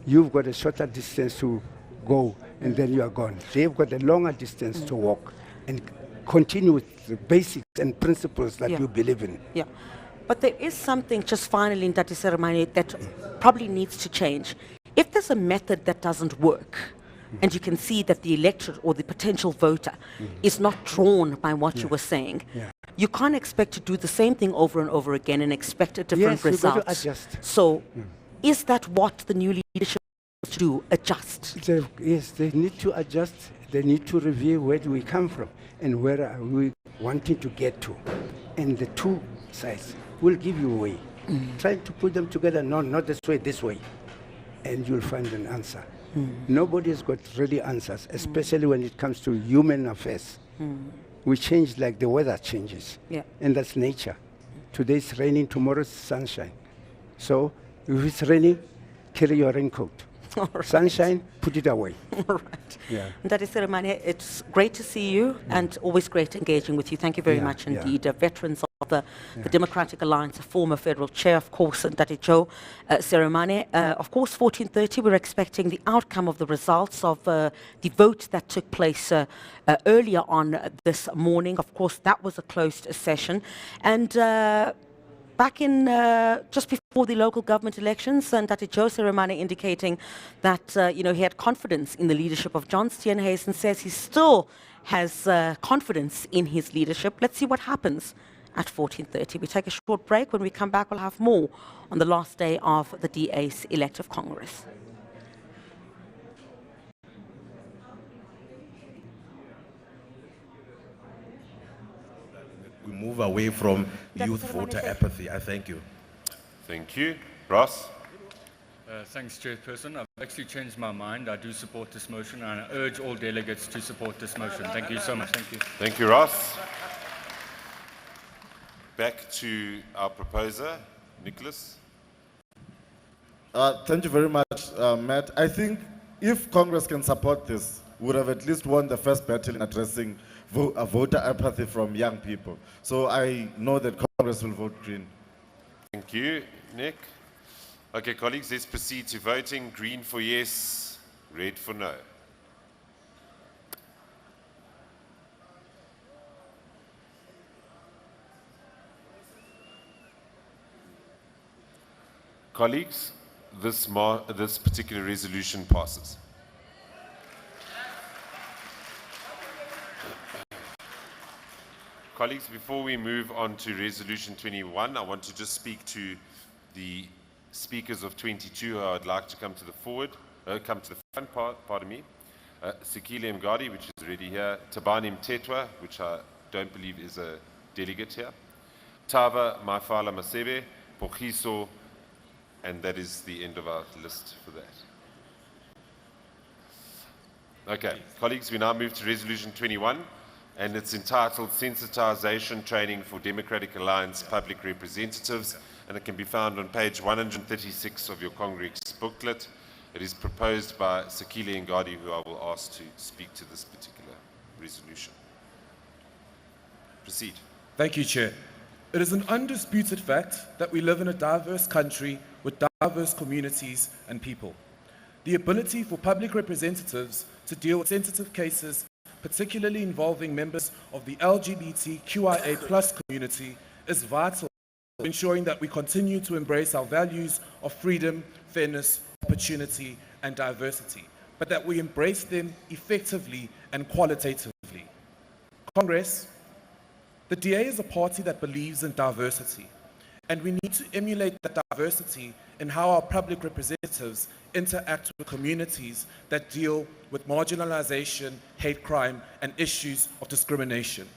You've got a shorter distance to go, and then you are gone. They've got a longer distance to walk and continue with the basics and principles that you believe in. Yeah. But there is something, just finally, in Dati Seremane, that probably needs to change. If there's a method that doesn't work, and you can see that the electorate or the potential voter is not drawn by what you were saying, you can't expect to do the same thing over and over again and expect a different Yes, you've got result. to adjust. So, is that what the new leadership needs to do? Adjust? Yes, they need to adjust. They need to review where do we come from and where are we wanting to get to. And the two sides will give you a way. Try to put them together, no, not this way, and you'll find an answer. Nobody has got really answers, especially when it comes to human affairs. We change like the weather changes, and that's nature. Today's raining, tomorrow's sunshine. So if it's raining, carry your raincoat. Sunshine, put it away. All right. Yeah. Dati Seremane, it's great to see you and always great engaging with you. Thank you very much indeed. Veterans of the Democratic Alliance, a former federal chair, of course, Dati Joe Seremane. Of course, 14:30, we're expecting the outcome of the results of the vote that took place earlier on this morning. Of course, that was a closed session. And back in just before the local government elections, and Dati Joe Seremane indicating that he had confidence in the leadership of John Steenhuisen, says he still has confidence in his leadership. Let's see what happens at 14:30. We take a short break. When we come back, we'll have more on the last day of the DA's elective Congress. We move away from youth voter apathy. I thank you. Thank you. Ross? Thanks, Chairperson. I've actually changed my mind. I do support this motion, and I urge all delegates to support this motion. Thank you so much. Thank you. Thank you, Ross. Back to our proposer, Nicholas. Thank you very much, Matt. I think if Congress can support this, we would have at least won the first battle in addressing voter apathy from young people. So I know that Congress will vote green. Thank you, Nick. Okay, colleagues, let's proceed to voting. Green for yes, red for no. Colleagues, this particular resolution passes. Colleagues, before we move on to Resolution 21, I want to just speak to the speakers of 22 who I'd like to come to the front, pardon me. Sikile Mgadi, which is already here. Tabani Mtetwa, which I don't believe is a delegate here. Tava Maifala Masebe, Pogiso, and that is the end of our list for that. Okay, colleagues, we now move to Resolution 21, and it's entitled Sensitization Training for Democratic Alliance Public Representatives, and it can be found on page 136 of your Congress booklet. It is proposed by Sekile Ngadi, who I will ask to speak to this particular resolution. Proceed. Thank you, Chair. It is an undisputed fact that we live in a diverse country with diverse communities and people. The ability for public representatives to deal with sensitive cases, particularly involving members of the LGBTQIA+ community, is vital to ensuring that we continue to embrace our values of freedom, fairness, opportunity, and diversity, but that we embrace them effectively and qualitatively. Congress, the DA is a party that believes in diversity, and we need to emulate that diversity in how our public representatives interact with communities that deal with marginalization, hate crime, and issues of discrimination.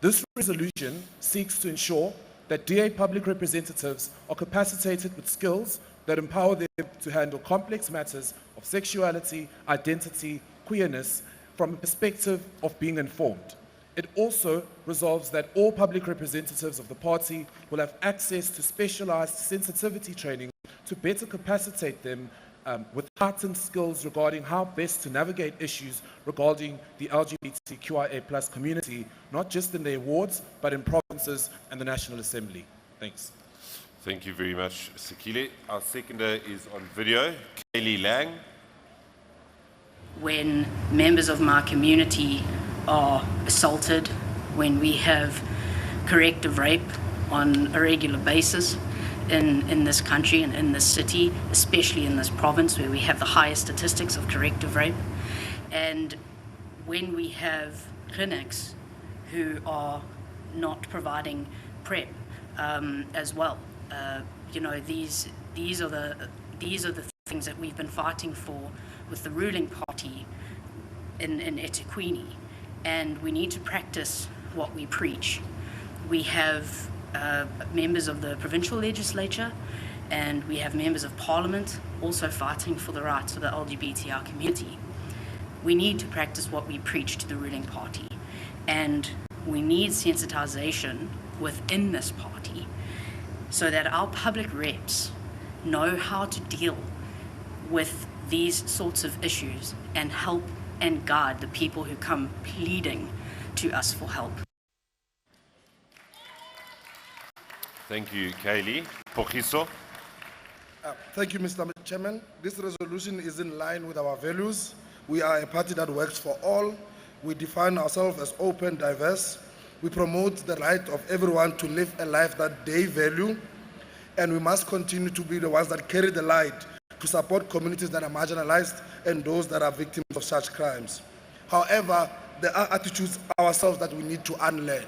This resolution seeks to ensure that DA public representatives are capacitated with skills that empower them to handle complex matters of sexuality, identity, queerness from a perspective of being informed. It also resolves that all public representatives of the party will have access to specialized sensitivity training to better capacitate them with heightened skills regarding how best to navigate issues regarding the LGBTQIA+ community, not just in their wards, but in provinces and the National Assembly. Thanks. Thank you very much, Sekile. Our seconder is on video, Kaylee Lang. When members of my community are assaulted, when we have corrective rape on a regular basis in this country and in this city, especially in this province where we have the highest statistics of corrective rape, and when we have clinics who are not providing PrEP as well. You know, these are the things that we've been fighting for with the ruling party in eThekwini, and we need to practice what we preach. We have members of the provincial legislature, and we have members of parliament also fighting for the rights of the LGBTI community. We need to practice what we preach to the ruling party, and we need sensitization within this party so that our public reps know how to deal with these sorts of issues and help and guide the people who come pleading to us for help. Thank you, Kaylee. Pogiso. Thank you, Mr. Chairman. This resolution is in line with our values. We are a party that works for all. We define ourselves as open, diverse. We promote the right of everyone to live a life that they value. And we must continue to be the ones that carry the light to support communities that are marginalized and those that are victims of such crimes. However, there are attitudes ourselves that we need to unlearn.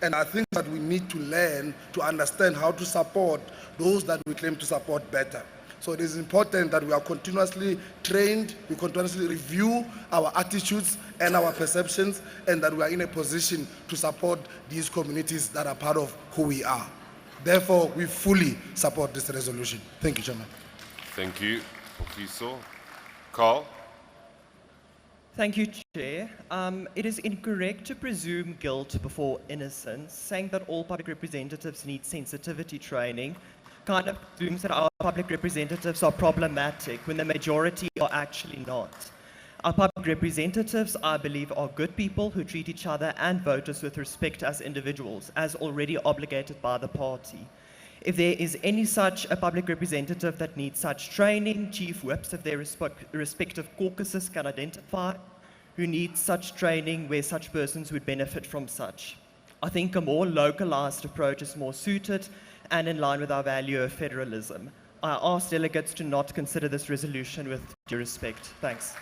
And I think that we need to learn to understand how to support those that we claim to support better. So it is important that we are continuously trained, we continuously review our attitudes and our perceptions, and that we are in a position to support these communities that are part of who we are. Therefore, we fully support this resolution. Thank you, Chairman. Thank you, Pogiso. Carl. Thank you, Chair. It is incorrect to presume guilt before innocence. Saying that all public representatives need sensitivity training kind of presumes that our public representatives are problematic when the majority are actually not. Our public representatives, I believe, are good people who treat each other and voters with respect as individuals, as already obligated by the party. If there is any such a public representative that needs such training, chief whips of their respective caucuses can identify who needs such training, where such persons would benefit from such. I think a more localized approach is more suited and in line with our value of federalism. I ask delegates to not consider this resolution with due respect. Thanks.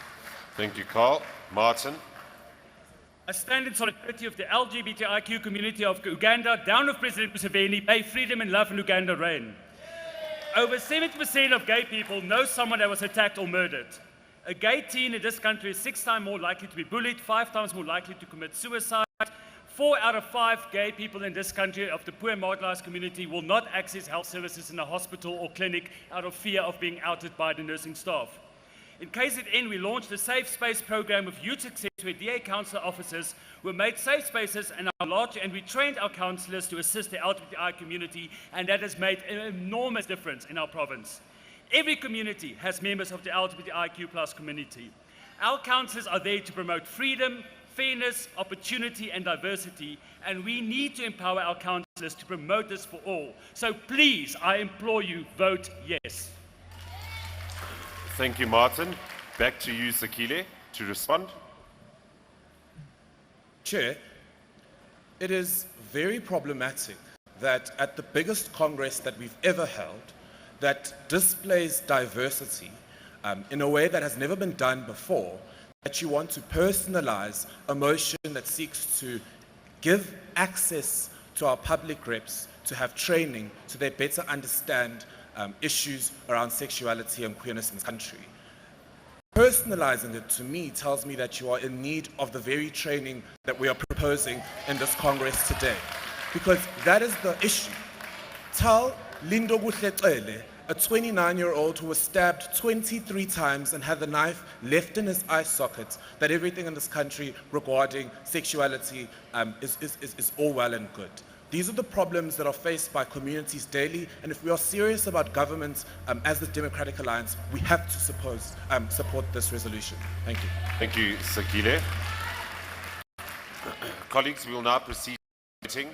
Thank you, Carl. Martin. I stand in solidarity of the LGBTIQ community of Uganda, down with President Museveni, may freedom and love in Uganda reign. Over 70% of gay people know someone that was attacked or murdered. A gay teen in this country is 6 times more likely to be bullied, 5 times more likely to commit suicide. 4 out of 5 gay people in this country of the poor and marginalized community will not access health services in a hospital or clinic out of fear of being outed by the nursing staff. In KZN, we launched a Safe Space program with youth success where DA council officers were made safe spaces and we trained our councillors to assist the LGBTI community, and that has made an enormous difference in our province. Every community has members of the LGBTIQ+ community. Our councillors are there to promote freedom, fairness, opportunity, and diversity, and we need to empower our councillors to promote this for all. So please, I implore you, vote yes. Thank you, Martin. Back to you, Sakile, to respond. Chair, it is very problematic that at the biggest Congress that we've ever held, that displays diversity in a way that has never been done before, that you want to personalize a motion that seeks to give access to our public reps to have training so they better understand issues around sexuality and queerness in this country. Personalizing it to me tells me that you are in need of the very training that we are proposing in this Congress today. Because that is the issue. Tell Lindo Gutletlele, a 29-year-old who was stabbed 23 times and had the knife left in his eye socket, that everything in this country regarding sexuality is all well and good. These are the problems that are faced by communities daily, and if we are serious about government as the Democratic Alliance, we have to support this resolution. Thank you. Thank you, Sakile. Colleagues, we will now proceed to voting.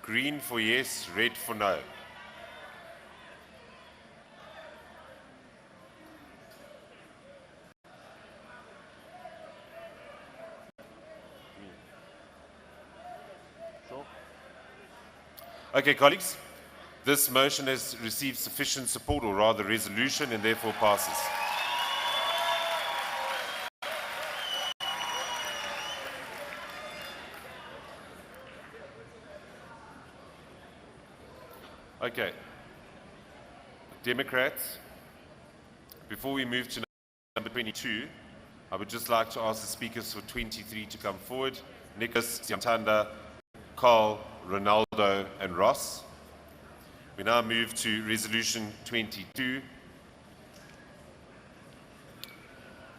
Green for yes, red for no. Okay, colleagues, this motion has received sufficient support, or rather resolution, and therefore passes. Okay. Democrats, before we move to number 22, I would just like to ask the speakers for 23 to come forward. Nicholas, Siamtanda, Carl, Ronaldo, and Ross. We now move to resolution 22,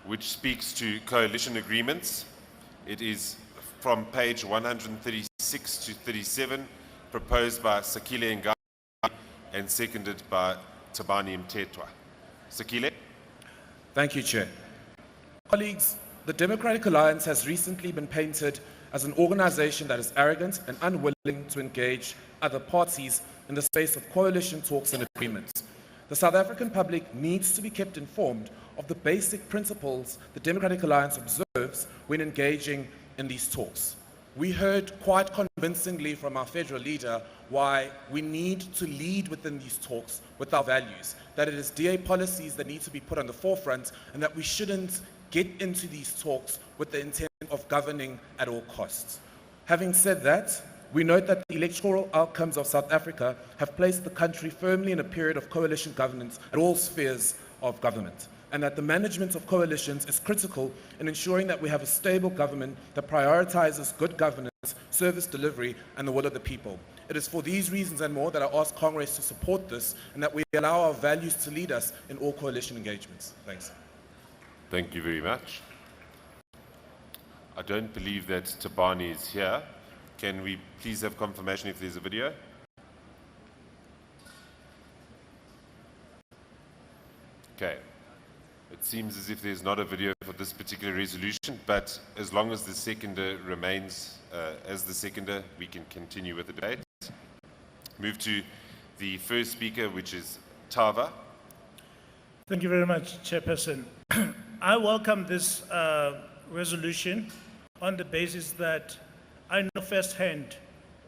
which speaks to coalition agreements. It is from page 136 to 37, proposed by Sakile Ngani and seconded by Tabani Mtetwa. Sakile. Thank you, Chair. Colleagues, the Democratic Alliance has recently been painted as an organization that is arrogant and unwilling to engage other parties in the space of coalition talks and agreements. The South African public needs to be kept informed of the basic principles the Democratic Alliance observes when engaging in these talks. We heard quite convincingly from our federal leader why we need to lead within these talks with our values, that it is DA policies that need to be put on the forefront, and that we shouldn't get into these talks with the intent of governing at all costs. Having said that, we note that the electoral outcomes of South Africa have placed the country firmly in a period of coalition governance at all spheres of government, and that the management of coalitions is critical in ensuring that we have a stable government that prioritizes good governance, service delivery, and the will of the people. It is for these reasons and more that I ask Congress to support this, and that we allow our values to lead us in all coalition engagements. Thanks. Thank you very much. I don't believe that Tabani is here. Can we please have confirmation if there's a video? Okay. It seems as if there's not a video for this particular resolution, but as long as the seconder remains as the seconder, we can continue with the debate. Move to the first speaker, which is Tava. Thank you very much, Chairperson. I welcome this resolution on the basis that I know firsthand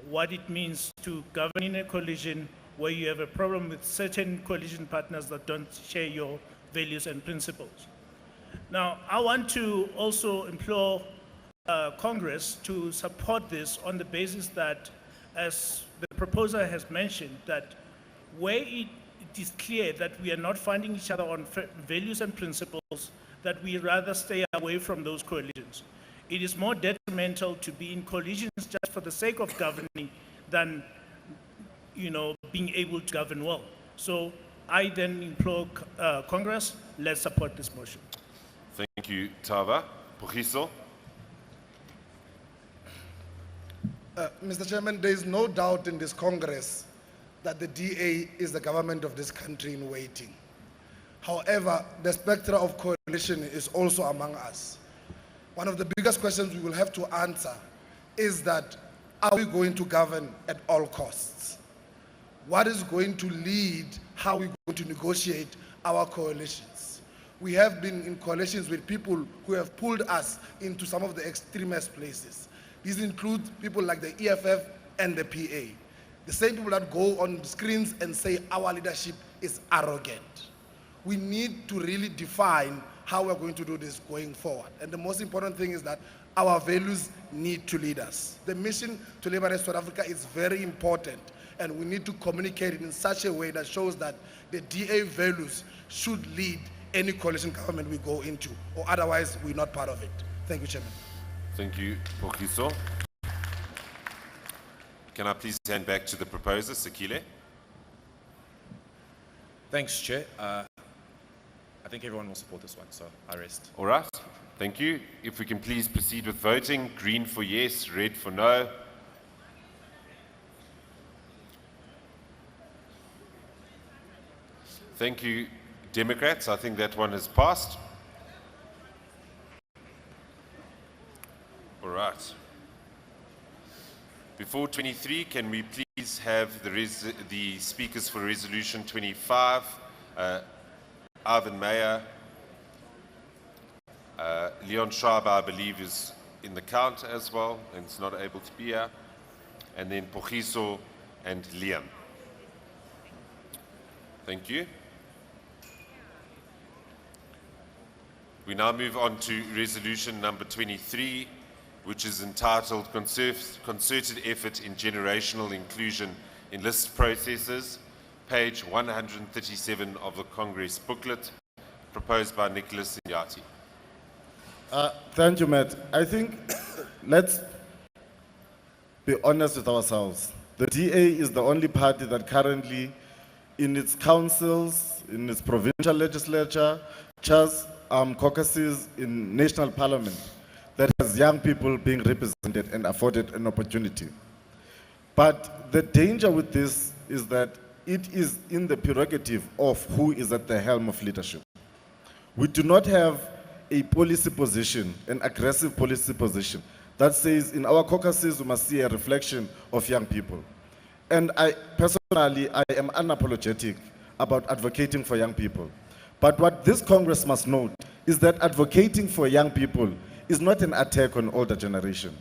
what it means to govern in a coalition where you have a problem with certain coalition partners that don't share your values and principles. Now, I want to also implore Congress to support this on the basis that, as the proposer has mentioned, that where it is clear that we are not finding each other on values and principles, that we rather stay away from those coalitions. It is more detrimental to be in coalitions just for the sake of governing than, being able to govern well. So I then implore Congress, let's support this motion. Thank you, Tava. Pogiso. Mr. Chairman, there is no doubt in this Congress that the DA is the government of this country in waiting. However, the spectre of coalition is also among us. One of the biggest questions we will have to answer is that, are we going to govern at all costs? What is going to lead how we're going to negotiate our coalitions? We have been in coalitions with people who have pulled us into some of the extremist places. These include people like the EFF and the PA. The same people that go on screens and say our leadership is arrogant. We need to really define how we're going to do this going forward. And the most important thing is that our values need to lead us. The mission to liberate South Africa is very important, and we need to communicate it in such a way that shows that the DA values should lead any coalition government we go into, or otherwise we're not part of it. Thank you, Chairman. Thank you, Pokhiso. Can I please hand back to the proposer, Sekile? Thanks, Chair. I think everyone will support this one, so I rest. All right, thank you. If we can please proceed with voting. Green for yes, red for no. Thank you, Democrats. I think that one has passed. All right. Before 23, can we please have the speakers for Resolution 25, Ivan Meyer, Leon Schreiber, I believe, is in the count as well, and is not able to be here, and then Pokhiso and Liam. Thank you. We now move on to resolution number 23, which is entitled Concerted Effort in Generational Inclusion in List Processes, page 137 of the Congress booklet, proposed by Nicholas Inyati. Thank you, Matt. I think let's be honest with ourselves. The DA is the only party that currently, in its councils, in its provincial legislature, chairs caucuses in national parliament, that has young people being represented and afforded an opportunity. But the danger with this is that it is in the prerogative of who is at the helm of leadership. We do not have a policy position, an aggressive policy position, that says in our caucuses we must see a reflection of young people. And I personally, I am unapologetic about advocating for young people. But what this Congress must note is that advocating for young people is not an attack on older generation.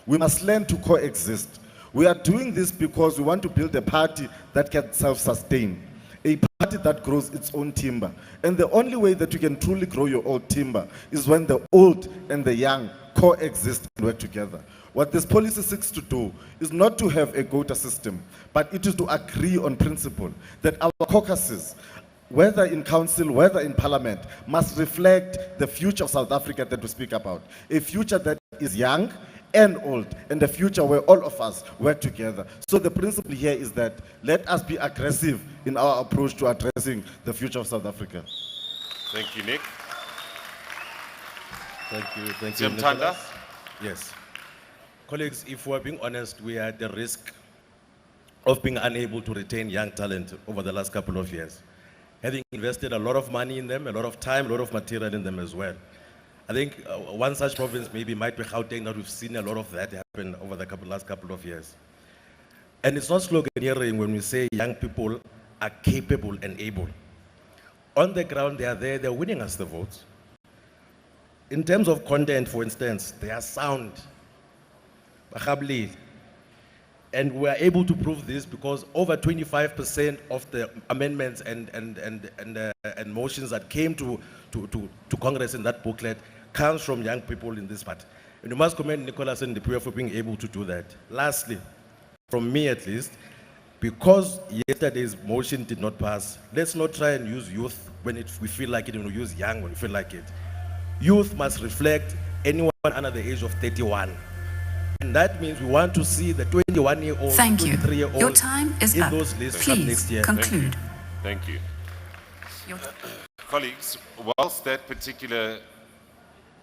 We must learn to coexist. We are doing this because we want to build a party that can self-sustain, a party that grows its own timber. And the only way that you can truly grow your own timber is when the old and the young coexist and work together. What this policy seeks to do is not to have a quota system, but it is to agree on principle that our caucuses, whether in council, whether in parliament, must reflect the future of South Africa that we speak about. A future that is young and old, and a future where all of us work together. So the principle here is that let us be aggressive in our approach to addressing the future of South Africa. Thank you, Nick. Thank you, Nicholas. Yes. Colleagues, if we're being honest, we are at the risk of being unable to retain young talent over the last couple of years. Having invested a lot of money in them, a lot of time, a lot of material in them as well. I think one such province maybe might be Gauteng, that we've seen a lot of that happen over the last couple of years. And it's not sloganeering when we say young people are capable and able. On the ground, they are there, they're winning us the votes. In terms of content, for instance, they are sound. And we are able to prove this because over 25% of the amendments and motions that came to Congress in that booklet comes from young people in this part. And you must commend Nicholas and the PF for being able to do that. Lastly, from me at least, because yesterday's motion did not pass, let's not try and use youth when we feel like it, and we use young when we feel like it. Youth must reflect anyone under the age of 31. And that means we want to see the 21-year-olds, 23-year-olds Your time is in up. those lists Please next year. conclude. Thank you. Colleagues, whilst that particular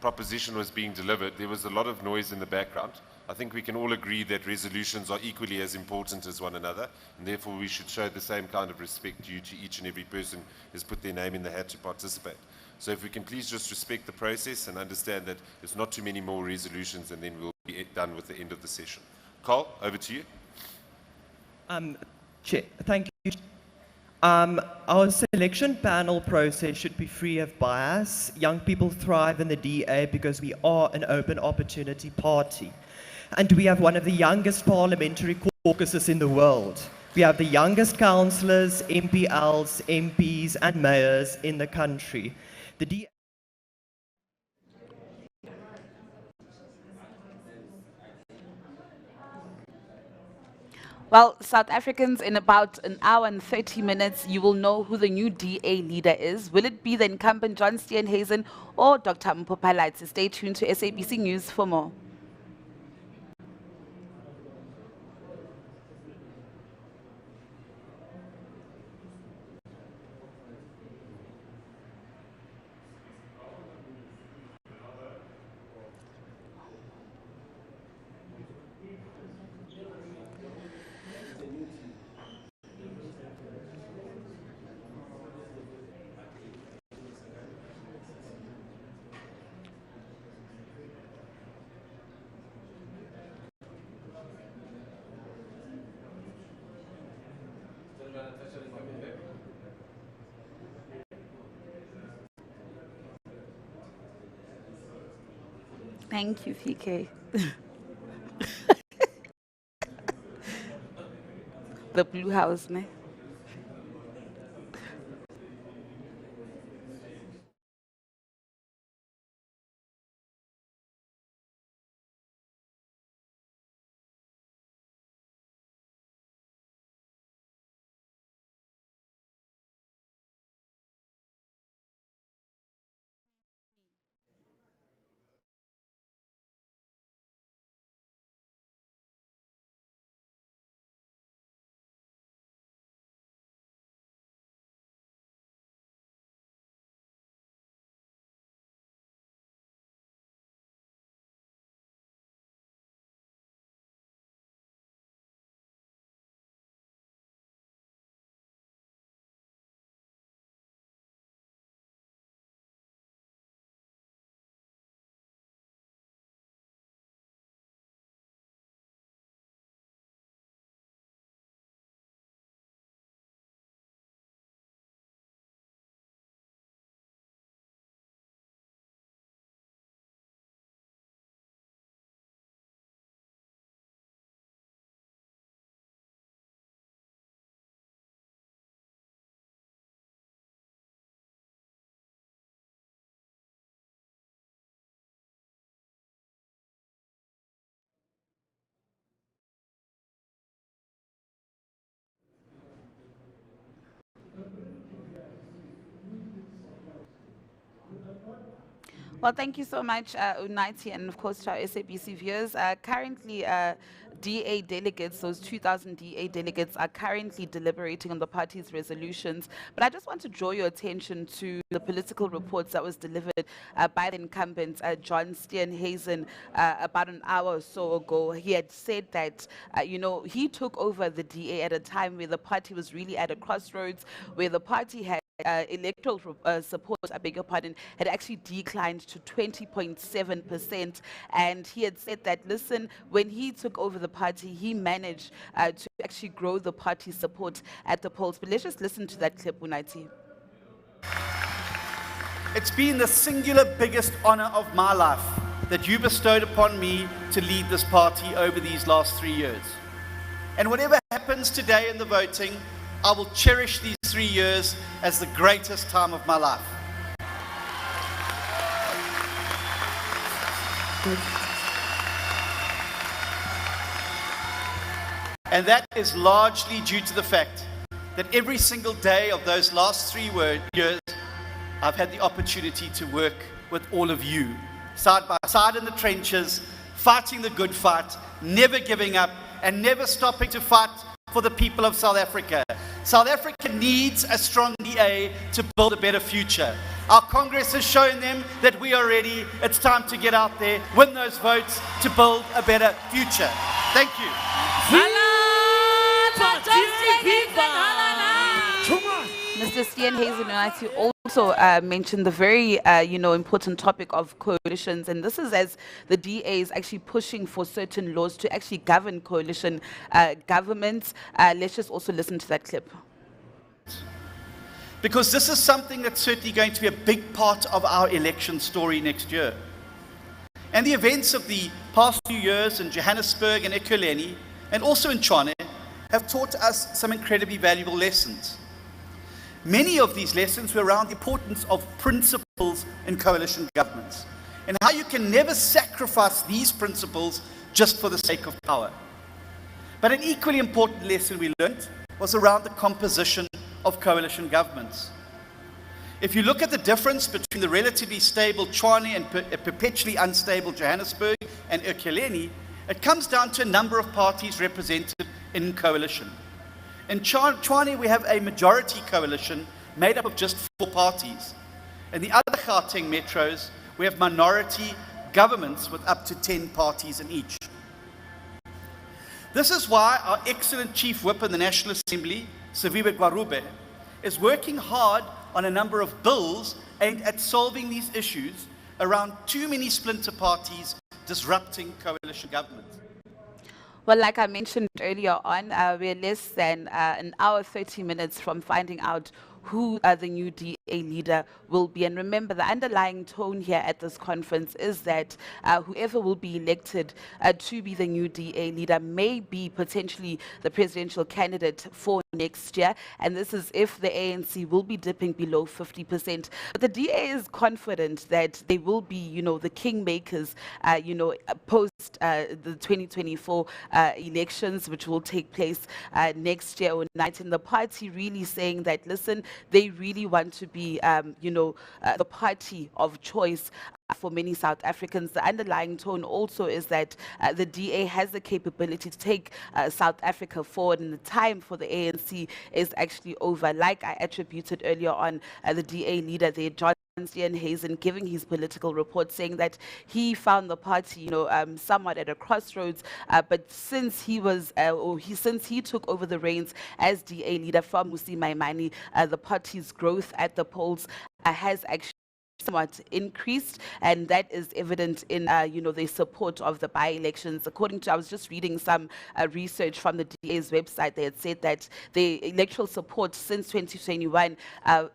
proposition was being delivered, there was a lot of noise in the background. I think we can all agree that resolutions are equally as important as one another, and therefore we should show the same kind of respect due to each and every person who's put their name in the hat to participate. So if we can please just respect the process and understand that there's not too many more resolutions, and then we'll be done with the end of the session. Carl, over to you. Chair, thank you. Our selection panel process should be free of bias. Young people thrive in the DA because we are an open opportunity party. And we have one of the youngest parliamentary caucuses in the world. We have the youngest councillors, MPLs, MPs and mayors in the country. The DA Well, South Africans, in about an hour and 30 minutes, you will know who the new DA leader is. Will it be the incumbent John Steenhuisen or Dr. Mpho Phalatse? Stay tuned to SABC News for more. Thank you, PK. The Blue House, ne? Well, thank you so much, Unaiti, and of course to our SABC viewers. Currently, DA delegates, those 2,000 DA delegates, are currently deliberating on the party's resolutions. But I just want to draw your attention to the political reports that was delivered by the incumbent, John Steenhuisen, about an hour or so ago. He had said that, he took over the DA at a time where the party was really at a crossroads, where the party had electoral support, I beg your pardon, had actually declined to 20.7%. And he had said that, listen, when he took over the party, he managed to actually grow the party's support at the polls. But let's just listen to that clip, Unaiti. It's been the singular biggest honor of my life that you bestowed upon me to lead this party over these last 3 years. And whatever happens today in the voting, I will cherish these 3 years as the greatest time of my life. And that is largely due to the fact that every single day of those last 3 years, I've had the opportunity to work with all of you, side by side in the trenches, fighting the good fight, never giving up, and never stopping to fight for the people of South Africa. South Africa needs a strong DA to build a better future. Our Congress has shown them that we are ready. It's time to get out there, win those votes to build a better future. Thank you. Mr. Steenhuisen, you also mentioned the very, important topic of coalitions, and this is as the DA is actually pushing for certain laws to actually govern coalition governments. Let's just also listen to that clip. Because this is something that's certainly going to be a big part of our election story next year. And the events of the past few years in Johannesburg and Ekurhuleni, and also in Tshwane, have taught us some incredibly valuable lessons. Many of these lessons were around the importance of principles in coalition governments, and how you can never sacrifice these principles just for the sake of power. But an equally important lesson we learned was around the composition of coalition governments. If you look at the difference between the relatively stable Tshwane and perpetually unstable Johannesburg and Ekurhuleni, it comes down to a number of parties represented in coalition. In Tshwane, we have a majority coalition made up of just 4 parties. In the other Gauteng metros, we have minority governments with up to 10 parties in each. This is why our excellent Chief Whip in the National Assembly, Siviwe Gwarube, is working hard on a number of bills aimed at solving these issues around too many splinter parties disrupting coalition government. Well, like I mentioned earlier on, we're less than an hour, 30 minutes from finding out who the new DA leader will be. And remember, the underlying tone here at this conference is that whoever will be elected to be the new DA leader may be potentially the presidential candidate for next year. And this is if the ANC will be dipping below 50%. But the DA is confident that they will be, the kingmakers, post the 2024 elections, which will take place next year or night. And the party really saying that, listen, they really want to be, the party of choice for many South Africans. The underlying tone also is that the DA has the capability to take South Africa forward, and the time for the ANC is actually over. Like I attributed earlier on, the DA leader there, John Steenhuisen, giving his political report, saying that he found the party, somewhat at a crossroads. But since he was, since he took over the reins as DA leader from Musi Maimane, the party's growth at the polls has actually somewhat increased, and that is evident in the support of the by-elections. According to, I was just reading some research from the DA's website, they had said that the electoral support since 2021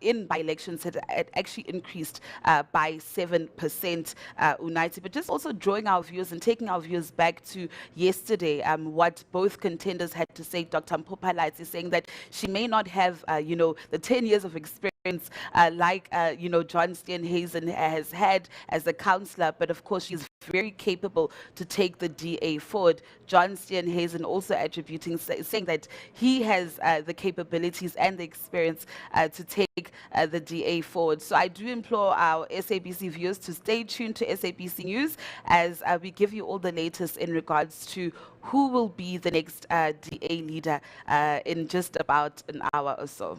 in by-elections had actually increased by 7%, United. But just also drawing our views and taking our views back to yesterday, what both contenders had to say. Dr. Mpho Phalatse saying that she may not have the 10 years of experience like John Steenhuisen has had as a councillor, but of course she's very capable to take the DA forward. John Steenhuisen also attributing, saying that he has the capabilities and the experience to take the DA forward. So I do implore our SABC viewers to stay tuned to SABC News as we give you all the latest in regards to who will be the next DA leader in just about an hour or so.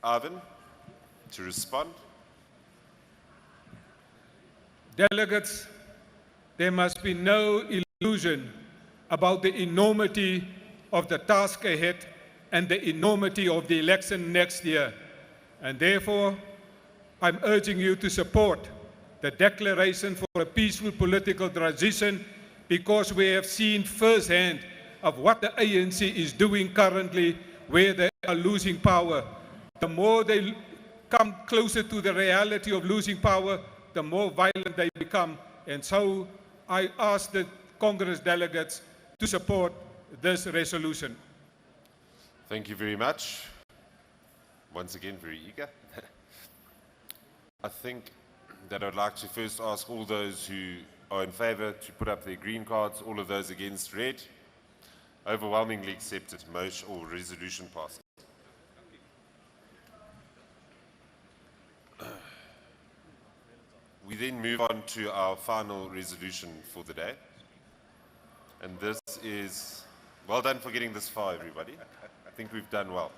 Ivan, to respond. Delegates, there must be no illusion about the enormity of the task ahead and the enormity of the election next year. And therefore, I'm urging you to support the declaration for a peaceful political transition, because we have seen firsthand of what the ANC is doing currently, where they are losing power. The more they come closer to the reality of losing power, the more violent they become. And so I ask the Congress delegates to support this resolution. Thank you very much. Once again, very eager. I think that I'd like to first ask all those who are in favor to put up their green cards, all of those against red. Overwhelmingly accepted, motion or resolution passed. We then move on to our final resolution for the day. And this is, well done for getting this far, everybody. I think we've done well.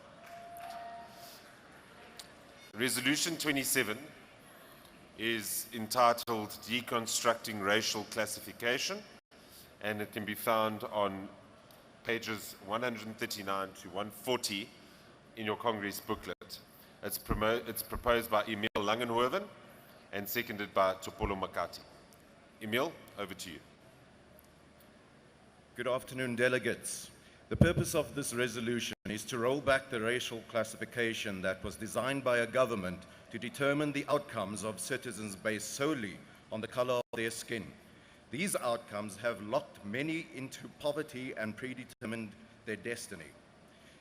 Resolution 27 is entitled Deconstructing Racial Classification, and it can be found on pages 139 to 140 in your Congress booklet. It's proposed by Emil Langenhoven and seconded by Topolo Makati. Emil, over to you. Good afternoon, delegates. The purpose of this resolution is to roll back the racial classification that was designed by a government to determine the outcomes of citizens based solely on the color of their skin. These outcomes have locked many into poverty and predetermined their destiny.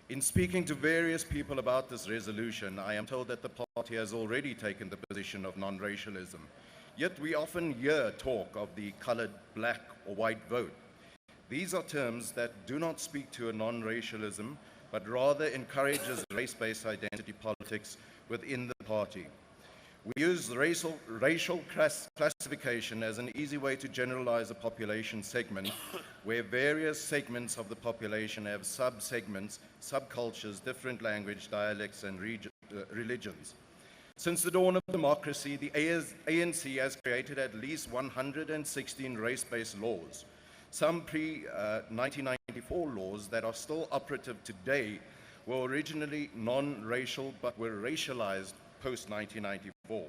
In speaking to various people about this resolution, I am told that the party has already taken the position of non-racialism. Yet we often hear talk of the colored black or white vote. These are terms that do not speak to a non-racialism, but rather encourages race-based identity politics within the party. We use racial classification as an easy way to generalize a population segment where various segments of the population have sub-segments, subcultures, different language, dialects, and religions. Since the dawn of democracy, the ANC has created at least 116 race-based laws. Some pre-1994 laws that are still operative today were originally non-racial but were racialized post-1994.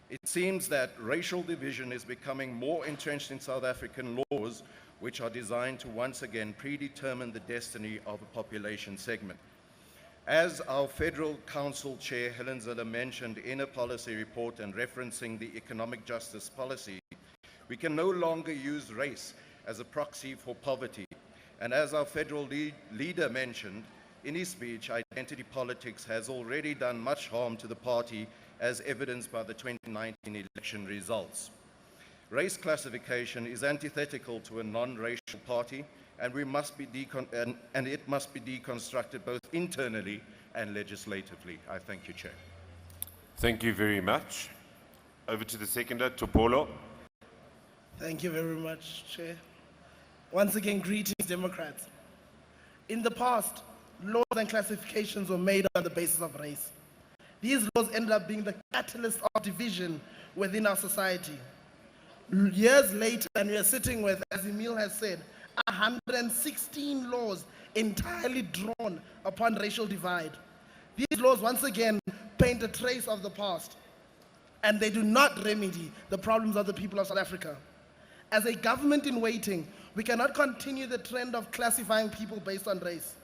It seems that racial division is becoming more entrenched in South African laws, which are designed to once again predetermine the destiny of a population segment. As our Federal Council Chair Helen Zille mentioned in a policy report and referencing the economic justice policy, we can no longer use race as a proxy for poverty. And as our federal leader mentioned in his speech, identity politics has already done much harm to the party, as evidenced by the 2019 election results. Race classification is antithetical to a non-racial party, and it must be deconstructed both internally and legislatively. I thank you, Chair. Thank you very much. Over to the seconder, Topolo. Thank you very much, Chair. Once again, greetings, Democrats. In the past, laws and classifications were made on the basis of race. These laws ended up being the catalyst of division within our society. Years later, and we are sitting with, as Emil has said, 116 laws entirely drawn upon racial divide. These laws, once again, paint a trace of the past, and they do not remedy the problems of the people of South Africa. As a government in waiting, we cannot continue the trend of classifying people based on race,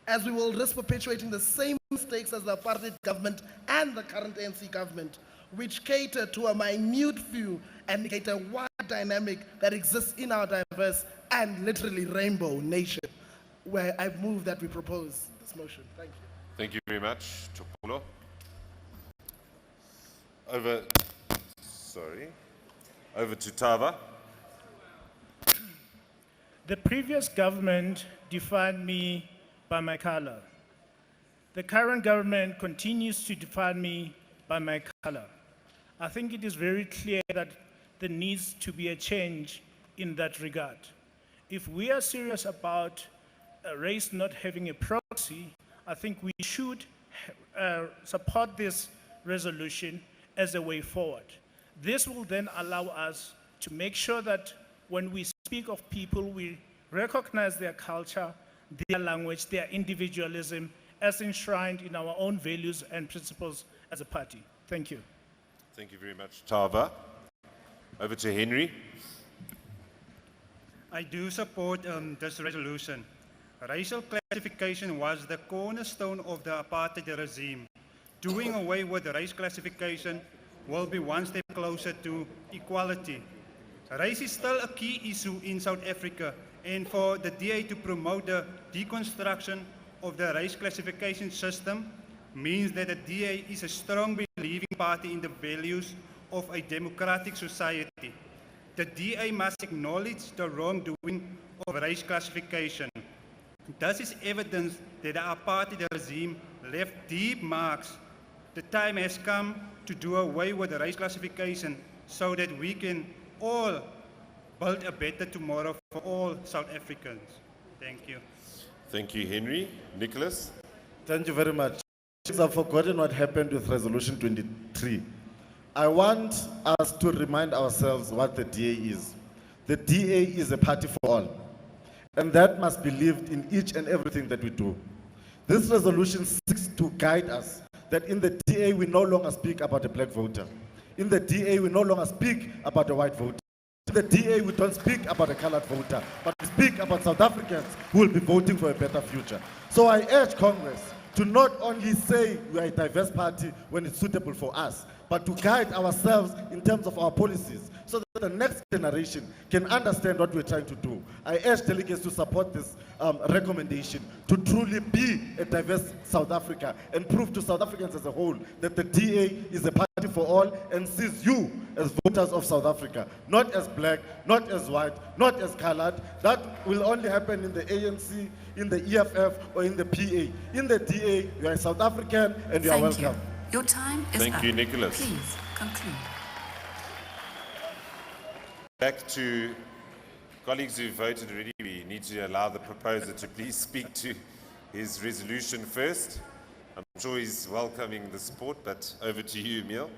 as we will risk perpetuating the same mistakes as the apartheid government and the current ANC government, which cater to a minute few and negate a wide dynamic that exists in our diverse and literally rainbow nation, where I move that we propose this motion. Thank you. Thank you very much, Topolo. Over to Tava. The previous government defined me by my color. The current government continues to define me by my color. I think it is very clear that there needs to be a change in that regard. If we are serious about race not having a proxy, I think we should support this resolution as a way forward. This will then allow us to make sure that when we speak of people, we recognize their culture, their language, their individualism as enshrined in our own values and principles as a party. Thank you. Thank you very much, Tava. Over to Henry. I do support this resolution. Racial classification was the cornerstone of the apartheid regime. Doing away with race classification will be one step closer to equality. Race is still a key issue in South Africa, and for the DA to promote the deconstruction of the race classification system means that the DA is a strong believing party in the values of a democratic society. The DA must acknowledge the wrongdoing of race classification. This is evidence that the apartheid regime left deep marks. The time has come to do away with the race classification so that we can all build a better tomorrow for all South Africans. Thank you. Thank you, Henry. Nicholas? Thank you very much. I've forgotten what happened with Resolution 23. I want us to remind ourselves what the DA is. The DA is a party for all, and that must be lived in each and everything that we do. This resolution seeks to guide us that in the DA we no longer speak about a black voter. In the DA we no longer speak about a white voter. In the DA we don't speak about a colored voter, but we speak about South Africans who will be voting for a better future. So I urge Congress to not only say we are a diverse party when it's suitable for us, but to guide ourselves in terms of our policies so that the next generation can understand what we're trying to do. I urge delegates to support this recommendation to truly be a diverse South Africa and prove to South Africans as a whole that the DA is a party for all and sees you as voters of South Africa, not as black, not as white, not as colored. That will only happen in the ANC, in the EFF, or in the PA. In the DA, you are a South African and you are Thank you. welcome. Your time is up. Thank you, Nicholas. Please conclude. Back to colleagues who voted already, we need to allow the proposer to please speak to his resolution first. I'm sure he's welcoming the support, but over to you, Emil.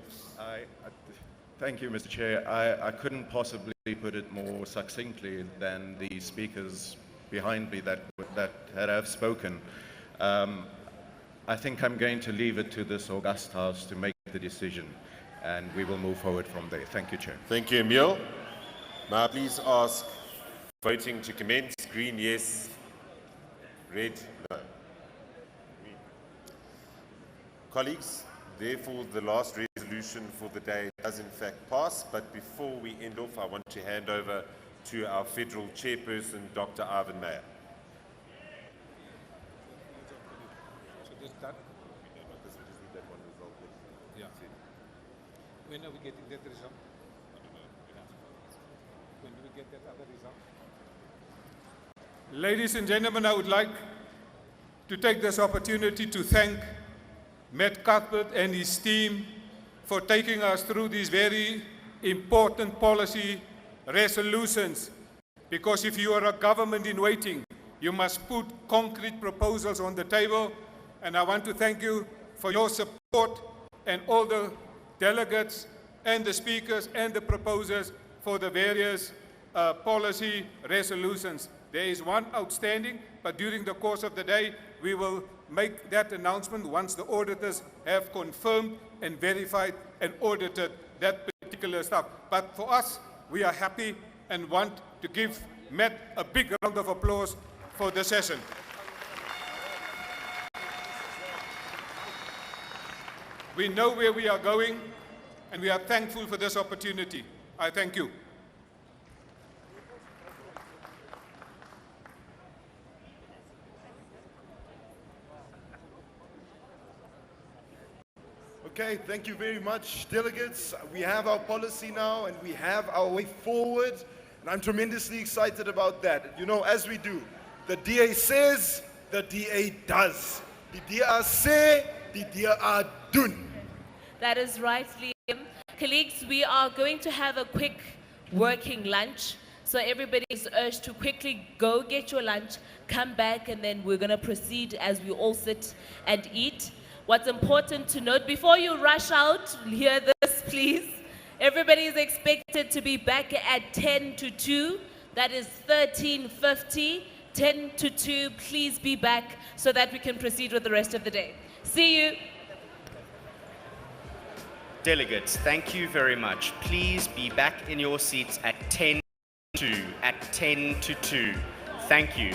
Thank you, Mr. Chair. I couldn't possibly put it more succinctly than the speakers behind me that have spoken. I think I'm going to leave it to this august House to make the decision, and we will move forward from there. Thank you, Chair. Thank you, Emil. May I please ask voting to commence? Green, yes. Red, no. Green. Colleagues, therefore the last resolution for the day does in fact pass, but before we end off, I want to hand over to our federal chairperson, Dr. Ivan Meyer. When are we getting that result? When do we get that other result? Ladies and gentlemen, I would like to take this opportunity to thank Matt Cuthbert and his team for taking us through these very important policy resolutions. Because if you are a government in waiting, you must put concrete proposals on the table. And I want to thank you for your support and all the delegates and the speakers and the proposers for the various policy resolutions. There is one outstanding, but during the course of the day, we will make that announcement once the auditors have confirmed and verified and audited that particular stuff. But for us, we are happy and want to give Matt a big round of applause for the session. We know where we are going, and we are thankful for this opportunity. I thank you. Okay, thank you very much, delegates. We have our policy now, and we have our way forward, and I'm tremendously excited about that. You know, as we do, the DA says, the DA does. The DA say, the DA doen. That is right, Liam. Colleagues, we are going to have a quick working lunch. So everybody is urged to quickly go get your lunch, come back, and then we're going to proceed as we all sit and eat. What's important to note, before you rush out, hear this, please. Everybody is expected to be back at 10 to 2. That is 13:50. 10 to 2, please be back so that we can proceed with the rest of the day. See you. Delegates, thank you very much. Please be back in your seats at 10 to 2. Thank you.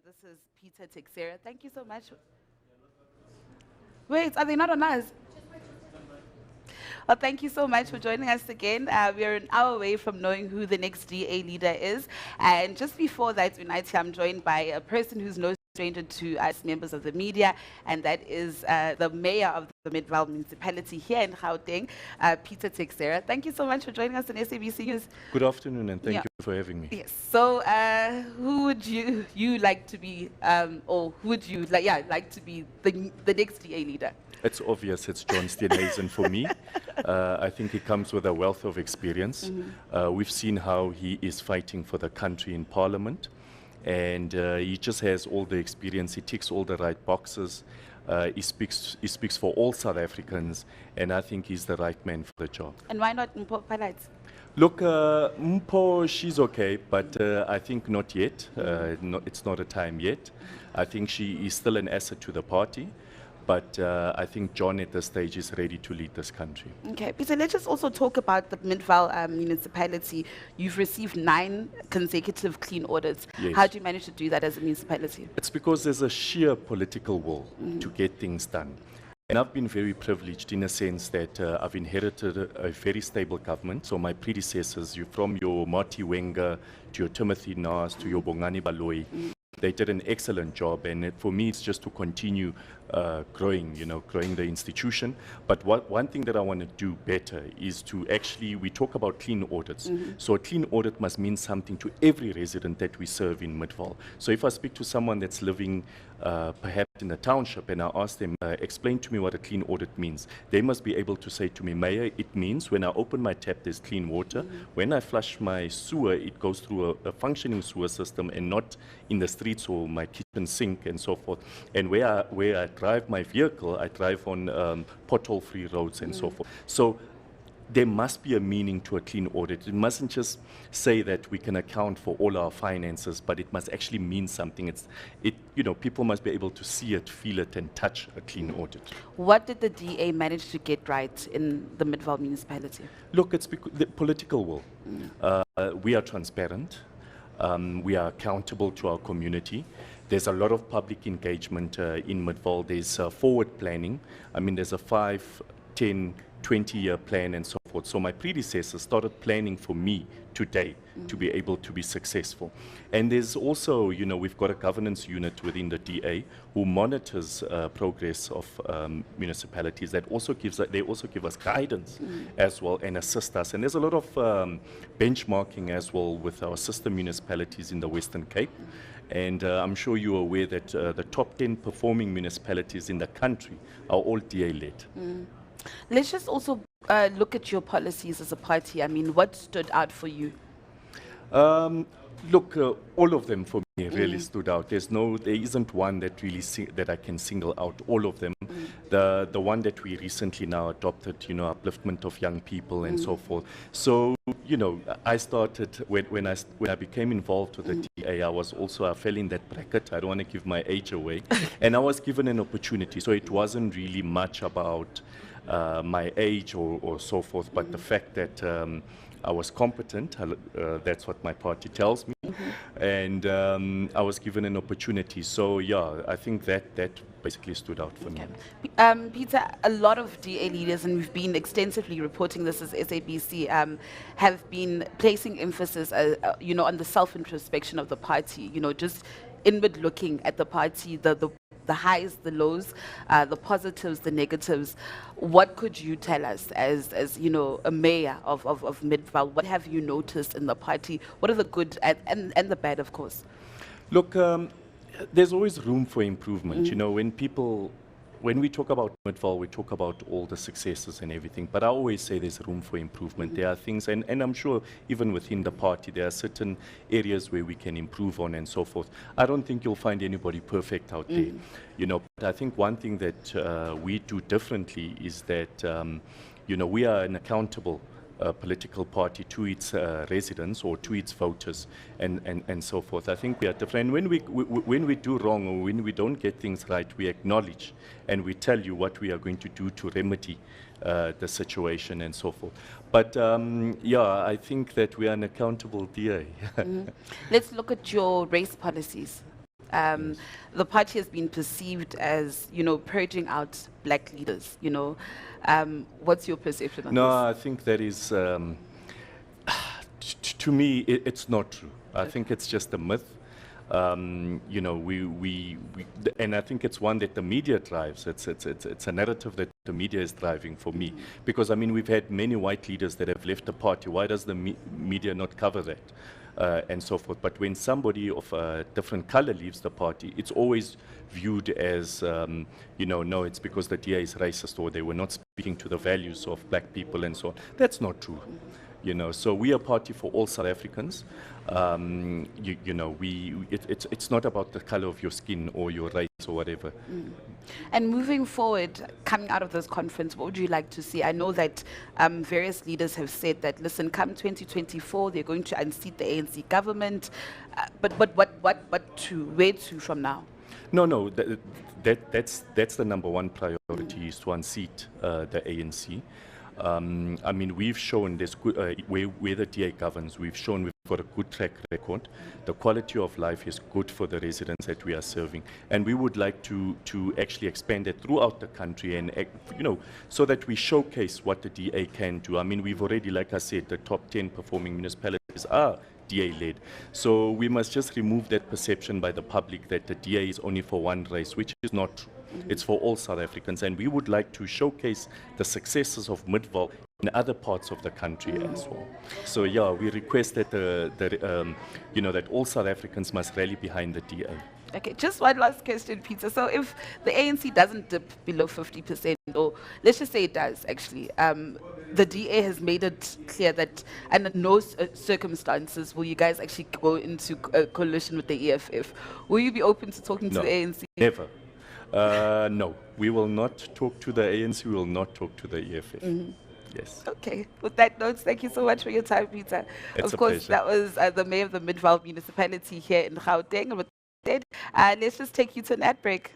this is Peter Texera. Thank you so much. Wait, are they not on us? Well, thank you so much for joining us again. We are an hour away from knowing who the next DA leader is. And just before that, United, I'm joined by a person who's no stranger to us members of the media, and that is the mayor of the Midvaal municipality here in Gauteng, Peter Texera. Thank you so much for joining us on SABC News. Good afternoon, and thank you for having me. Yes. So, who would you like to be, or who would you like to be the next DA leader? It's obvious it's John Steenhuisen for me. I think he comes with a wealth of experience. We've seen how he is fighting for the country in Parliament, and he just has all the experience. He ticks all the right boxes. He speaks for all South Africans, and I think he's the right man for the job. And why not Mpho Phalatse? Look, Mpho, she's okay, but I think not yet. It's not a time yet. I think she is still an asset to the party. But I think John at this stage is ready to lead this country. Okay, Peter, let's just also talk about the Midvaal municipality. You've received 9 consecutive clean audits. Yes. How do you manage to do that as a municipality? It's because there's a sheer political will to get things done. And I've been very privileged in a sense that I've inherited a very stable government. So my predecessors, from your Marty Wenger to your Timothy Naas to your Bongani Baloyi, they did an excellent job, and for me it's just to continue growing the institution. But one thing that I want to do better is to actually, we talk about clean audits. So a clean audit must mean something to every resident that we serve in Midvaal. So if I speak to someone that's living perhaps in a township and I ask them, explain to me what a clean audit means, they must be able to say to me, Mayor, it means when I open my tap there's clean water. When I flush my sewer, it goes through a functioning sewer system and not in the streets or my kitchen sink and so forth. And where I drive my vehicle, I drive on pothole-free roads and so forth. So there must be a meaning to a clean audit. It mustn't just say that we can account for all our finances, but it must actually mean something. People must be able to see it, feel it, and touch a clean audit. What did the DA manage to get right in the Midvaal municipality? Look, it's the political will. We are transparent. We are accountable to our community. There's a lot of public engagement in Midvaal. There's forward planning. I mean, there's a 5, 10, 20-year plan and so forth. So my predecessors started planning for me today to be able to be successful. And there's also, we've got a governance unit within the DA who monitors progress of municipalities. They also give us guidance as well and assist us. And there's a lot of benchmarking as well with our sister municipalities in the Western Cape. And I'm sure you're aware that the top 10 performing municipalities in the country are all DA-led. Let's just also look at your policies as a party. I mean, what stood out for you? Look, all of them for me really stood out. There isn't one that really that I can single out. All of them. The one that we recently now adopted, upliftment of young people and so forth. So, I started when I became involved with the DA. I fell in that bracket. I don't want to give my age away, and I was given an opportunity. So it wasn't really much about my age or so forth, but the fact that I was competent, that's what my party tells me, and I was given an opportunity. So yeah, I think that basically stood out for me. Peter, a lot of DA leaders, and we've been extensively reporting this as SABC, have been placing emphasis, on the self-introspection of the party, just inward looking at the party, the highs, the lows, the positives, the negatives. What could you tell us as a mayor of Midvaal? What have you noticed in the party? What are the good and the bad, of course? Look, there's always room for improvement. When we talk about Midvaal, we talk about all the successes and everything, but I always say there's room for improvement. There are things, and I'm sure even within the party, there are certain areas where we can improve on and so forth. I don't think you'll find anybody perfect out there, but I think one thing that we do differently is that, we are an accountable political party to its residents or to its voters and so forth. I think we are different. And when we do wrong or when we don't get things right, we acknowledge and we tell you what we are going to do to remedy the situation and so forth. But I think that we are an accountable DA. Let's look at your race policies. The party has been perceived as, purging out black leaders, What's your perception on No, this? I think that is, to me, it's not true. I think it's just a myth. And I think it's one that the media drives. It's a narrative that the media is driving for me. Because, we've had many white leaders that have left the party. Why does the media not cover that? And so forth. But when somebody of a different color leaves the party, it's always viewed as, no, it's because the DA is racist or they were not speaking to the values of black people and so on. That's not true. So we are a party for all South Africans. It's not about the color of your skin or your race or whatever. And moving forward, coming out of this conference, what would you like to see? I know that various leaders have said that, listen, come 2024, they're going to unseat the ANC government. But what to? Where to from now? No, that's the number one priority, is to unseat the ANC. We've shown this good, where the DA governs, we've shown we've got a good track record. The quality of life is good for the residents that we are serving. And we would like to actually expand it throughout the country and, so that we showcase what the DA can do. We've already, like I said, the top 10 performing municipalities are DA-led. So we must just remove that perception by the public that the DA is only for one race, which is not true. It's for all South Africans, and we would like to showcase the successes of Mpho in other parts of the country as well. So yeah, we request that that all South Africans must rally behind the DA. Okay, just one last question, Peter. So if the ANC doesn't dip below 50%, or let's just say it does, actually, the DA has made it clear that under no circumstances will you guys actually go into a coalition with the EFF. Will you be open to talking to the ANC? Never. No, we will not talk to the ANC, we will not talk to the EFF. Yes. Okay, with that note, thank you so much for your time, Peter. It's of a course, pleasure. that was the mayor of the Midvaal municipality here in Gauteng. And with that, let's just take you to an ad break.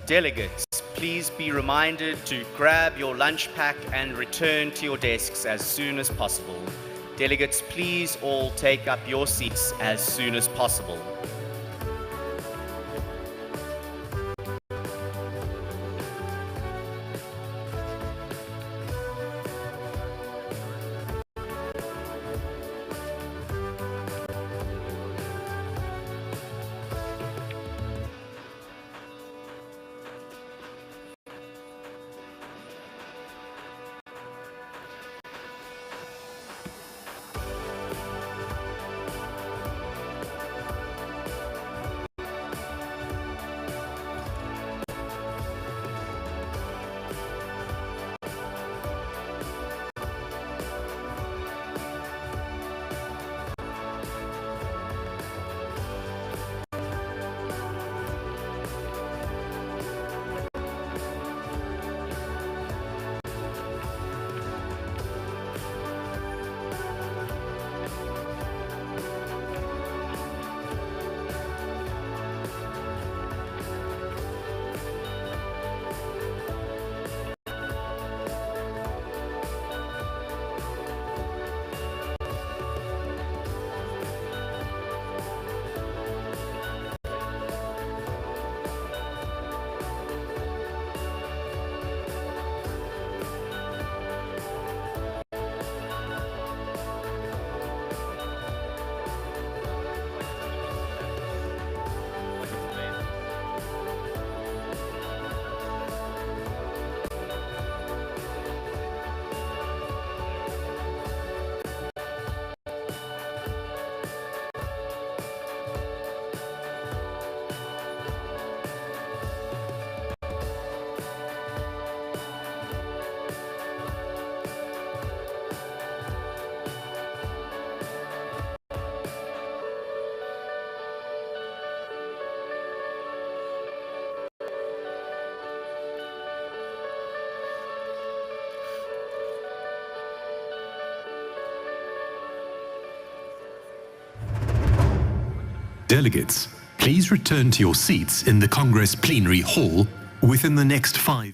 Delegates, please be reminded to grab your lunch pack and return to your desks as soon as possible. Delegates, please all take up your seats as soon as possible. Delegates, please return to your seats in the Congress Plenary Hall within the next 5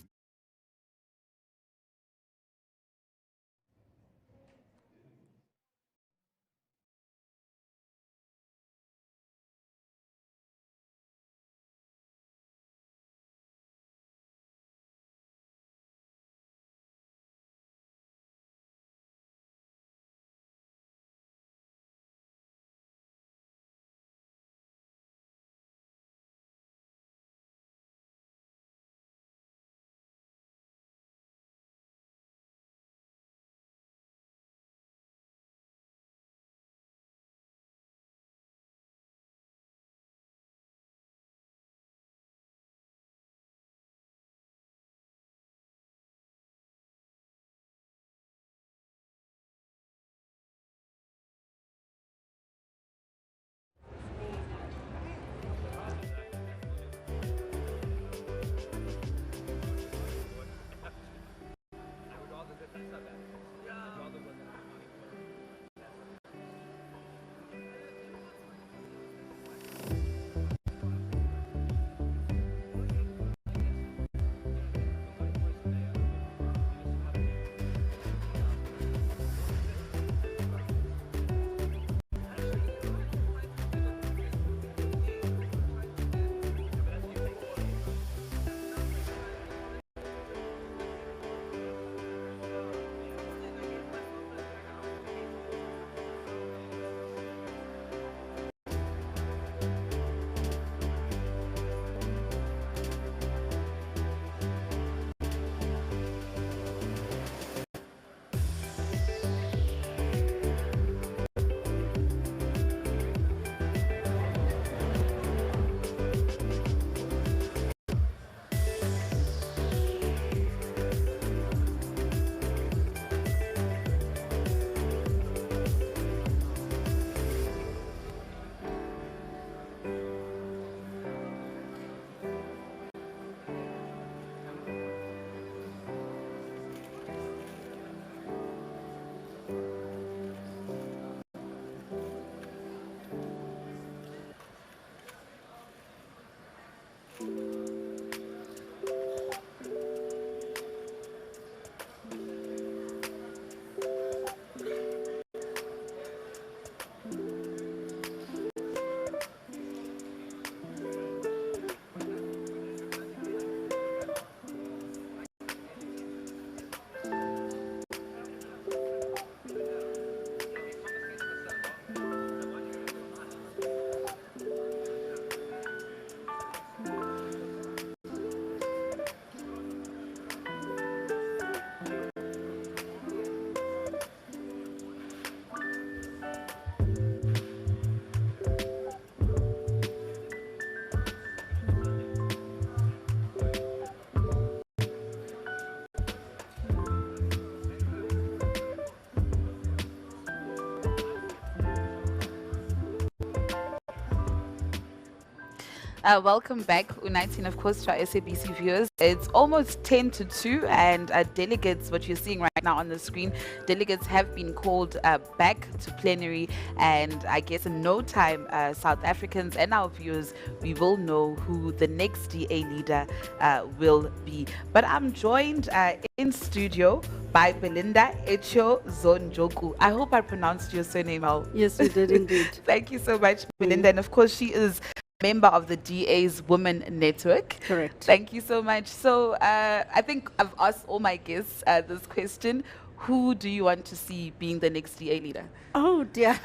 Welcome back, U19, of course, to our SABC viewers. It's almost 10 to 2, and delegates, what you're seeing right now on the screen, delegates have been called back to plenary, and I guess in no time, South Africans and our viewers, we will know who the next DA leader will be. But I'm joined in studio by Belinda Echo Zonjoku. I hope I pronounced your surname well. Yes, you did indeed. Thank you so much, Belinda. And of course, she is member of the DA's Women Network. Correct. Thank you so much. So I think I've asked all my guests this question. Who do you want to see being the next DA leader? Oh dear.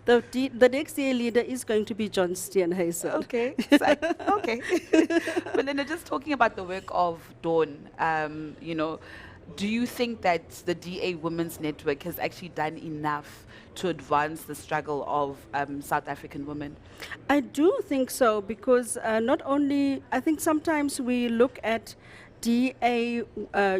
The next DA leader is going to be John Steenhuisen. Okay. Okay. Belinda, just talking about the work of Dawn, you know, do you think that the DA Women's Network has actually done enough to advance the struggle of South African women? I do think so, because not only, I think sometimes we look at DA,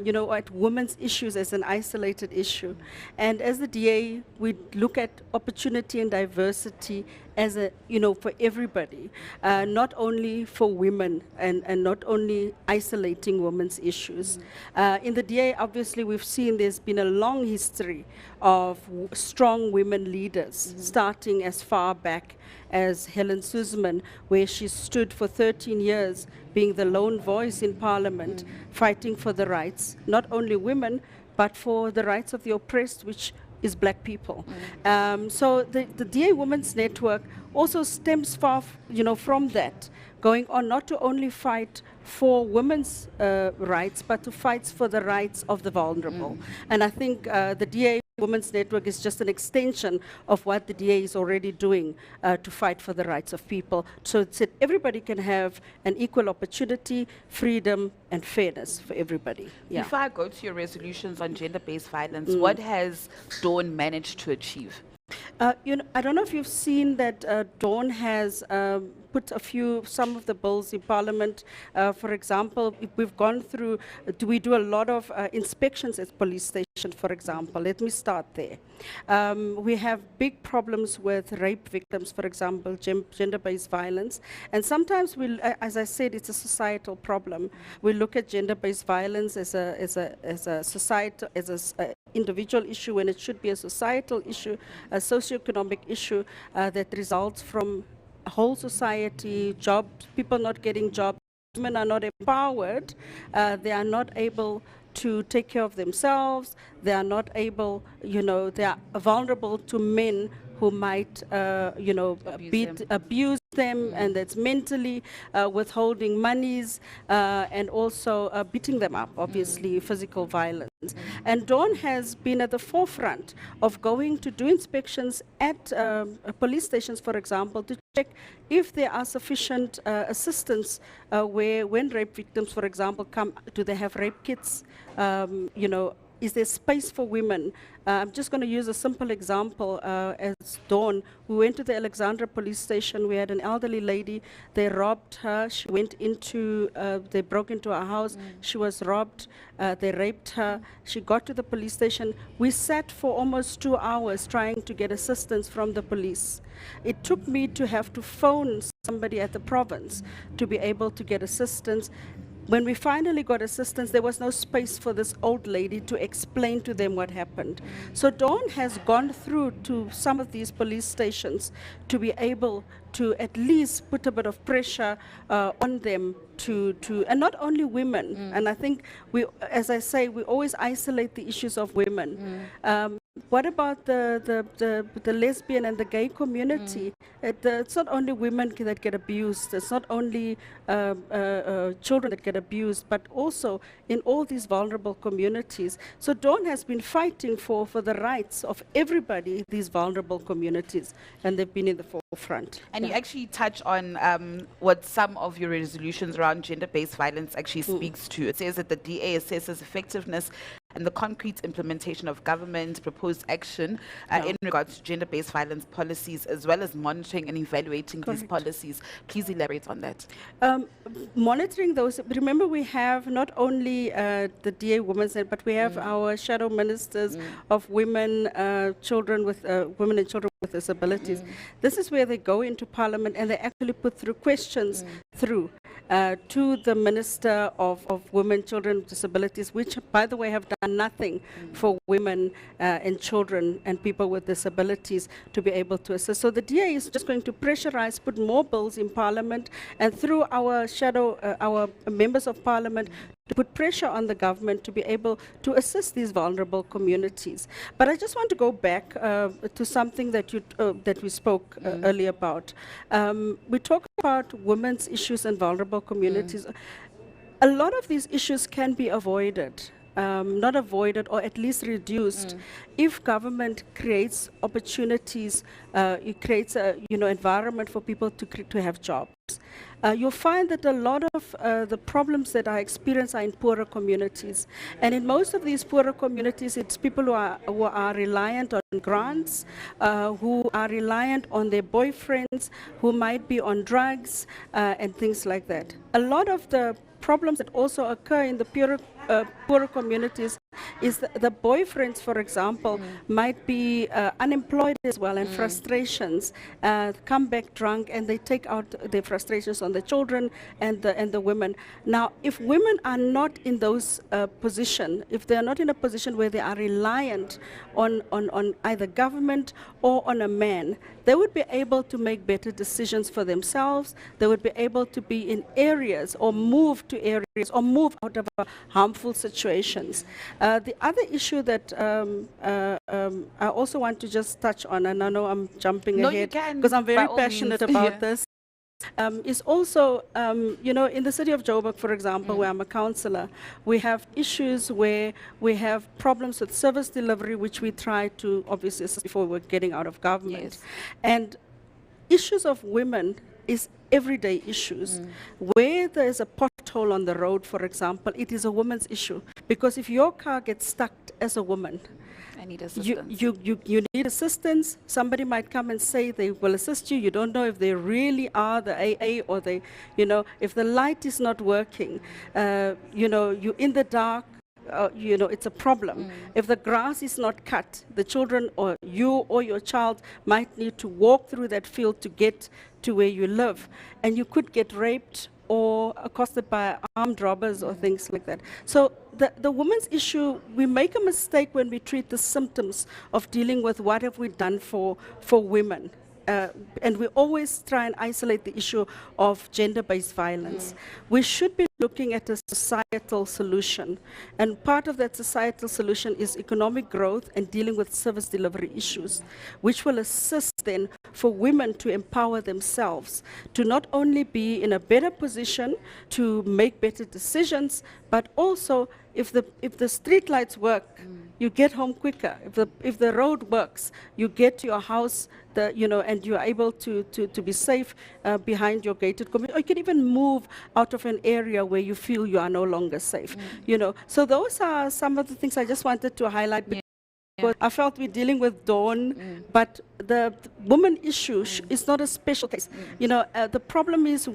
you know, at women's issues as an isolated issue. And as the DA, we look at opportunity and diversity as a, you know, for everybody, not only for women and not only isolating women's issues. In the DA, obviously, we've seen there's been a long history of strong women leaders, starting as far back as Helen Suzman, where she stood for 13 years, being the lone voice in Parliament, fighting for the rights, not only women, but for the rights of the oppressed, which is black people. So the DA Women's Network also stems far, you know, from that, going on not to only fight for women's rights, but to fight for the rights of the vulnerable. And I think the DA Women's Network is just an extension of what the DA is already doing to fight for the rights of people. So it's that everybody can have an equal opportunity, freedom, and fairness for everybody. Yeah. Before I go to your resolutions on gender-based violence, what has Dawn managed to achieve? You know, I don't know if you've seen that Dawn has put some of the bills in Parliament. For example, if we've gone through, we do a lot of inspections at police stations, for example. Let me start there. We have big problems with rape victims, for example, gender-based violence. And sometimes, as I said, it's a societal problem. We look at gender-based violence as a societal, as an individual issue, when it should be a societal issue, a socioeconomic issue that results from a whole society, jobs, people not getting jobs, women are not empowered, they are not able to take care of themselves, they are not able, you know, they are vulnerable to men who might, you know, abuse them, and that's mentally withholding monies and also beating them up, obviously, physical violence. And Dawn has been at the forefront of going to do inspections at police stations, for example, to check if there are sufficient assistance when rape victims, for example, come, do they have rape kits, you know, is there space for women? I'm just going to use a simple example. As Dawn, we went to the Alexandra police station. We had an elderly lady. They robbed her. She went into, they broke into her house. She was robbed. They raped her. She got to the police station. We sat for almost 2 hours trying to get assistance from the police. It took me to have to phone somebody at the province to be able to get assistance. When we finally got assistance, there was no space for this old lady to explain to them what happened. So Dawn has gone through to some of these police stations to be able to at least put a bit of pressure on them and not only women. And I think we, as I say, we always isolate the issues of women. What about the lesbian and the gay community? It's not only women that get abused, it's not only children that get abused, but also in all these vulnerable communities. So Dawn has been fighting for the rights of everybody in these vulnerable communities, and they've been in the forefront. And you actually touch on what some of your resolutions around gender-based violence actually speaks to. It says that the DA assesses effectiveness and the concrete implementation of government proposed action in regards to gender-based violence policies, as well as monitoring and evaluating these policies. Please elaborate on that. Monitoring those, remember we have not only the DA Women's Network, but we have our shadow ministers of women, children with women and children with with disabilities. This is where they go into Parliament and they actually put through questions through to the Minister of Women, Children with Disabilities, which, by the way, have done nothing for women and children and people with disabilities to be able to assist. So the DA is just going to pressurize, put more bills in Parliament, and through our our members of Parliament, to put pressure on the government to be able to assist these vulnerable communities. But I just want to go back to something that that we spoke earlier about. We talk about women's issues and vulnerable communities. A lot of these issues can be avoided. Not avoided or at least reduced if government creates opportunities, it creates a environment for people to have jobs. You'll find that a lot of the problems that are experienced are in poorer communities. And in most of these poorer communities, it's people who are reliant on grants, who are reliant on their boyfriends, who might be on drugs, and things like that. A lot of the problems that also occur in the poorer communities is the boyfriends, for example, might be unemployed as well, and frustrations, come back drunk, and they take out their frustrations on the children and the women. Now, if women are not in those position, if they are not in a position where they are reliant on either government or on a man, they would be able to make better decisions for themselves. They would be able to be in areas or move to areas or move out of harmful situations. The other issue that I also want to just touch on, and I know I'm jumping ahead because I'm very passionate about this, is also, in the city of Joburg, for example, where I'm a councillor, we have issues where we have problems with service delivery, which we try to obviously assist before we're getting out of government. And issues of women is everyday issues. Where there's a pothole on the road, for example, it is a woman's issue. Because if your car gets stuck as a woman, I need assistance. You need assistance. Somebody might come and say they will assist you. You don't know if they really are the AA or they, if the light is not working, you're in the dark. It's a problem. If the grass is not cut, the children or you or your child might need to walk through that field to get to where you live, and you could get raped or accosted by armed robbers or things like that. So the women's issue, we make a mistake when we treat the symptoms of dealing with what have we done for women. And we always try and isolate the issue of gender-based violence. We should be looking at a societal solution. And part of that societal solution is economic growth and dealing with service delivery issues, which will assist then for women to empower themselves, to not only be in a better position to make better decisions, but also if the street lights work, you get home quicker. If the road works, you get to your house, and you are able to be safe behind your gated community. Or you can even move out of an area where you feel you are no longer safe. So those are some of the things I just wanted to highlight. Because I felt we're dealing with Dawn, but the woman issue is not a special case. The problem is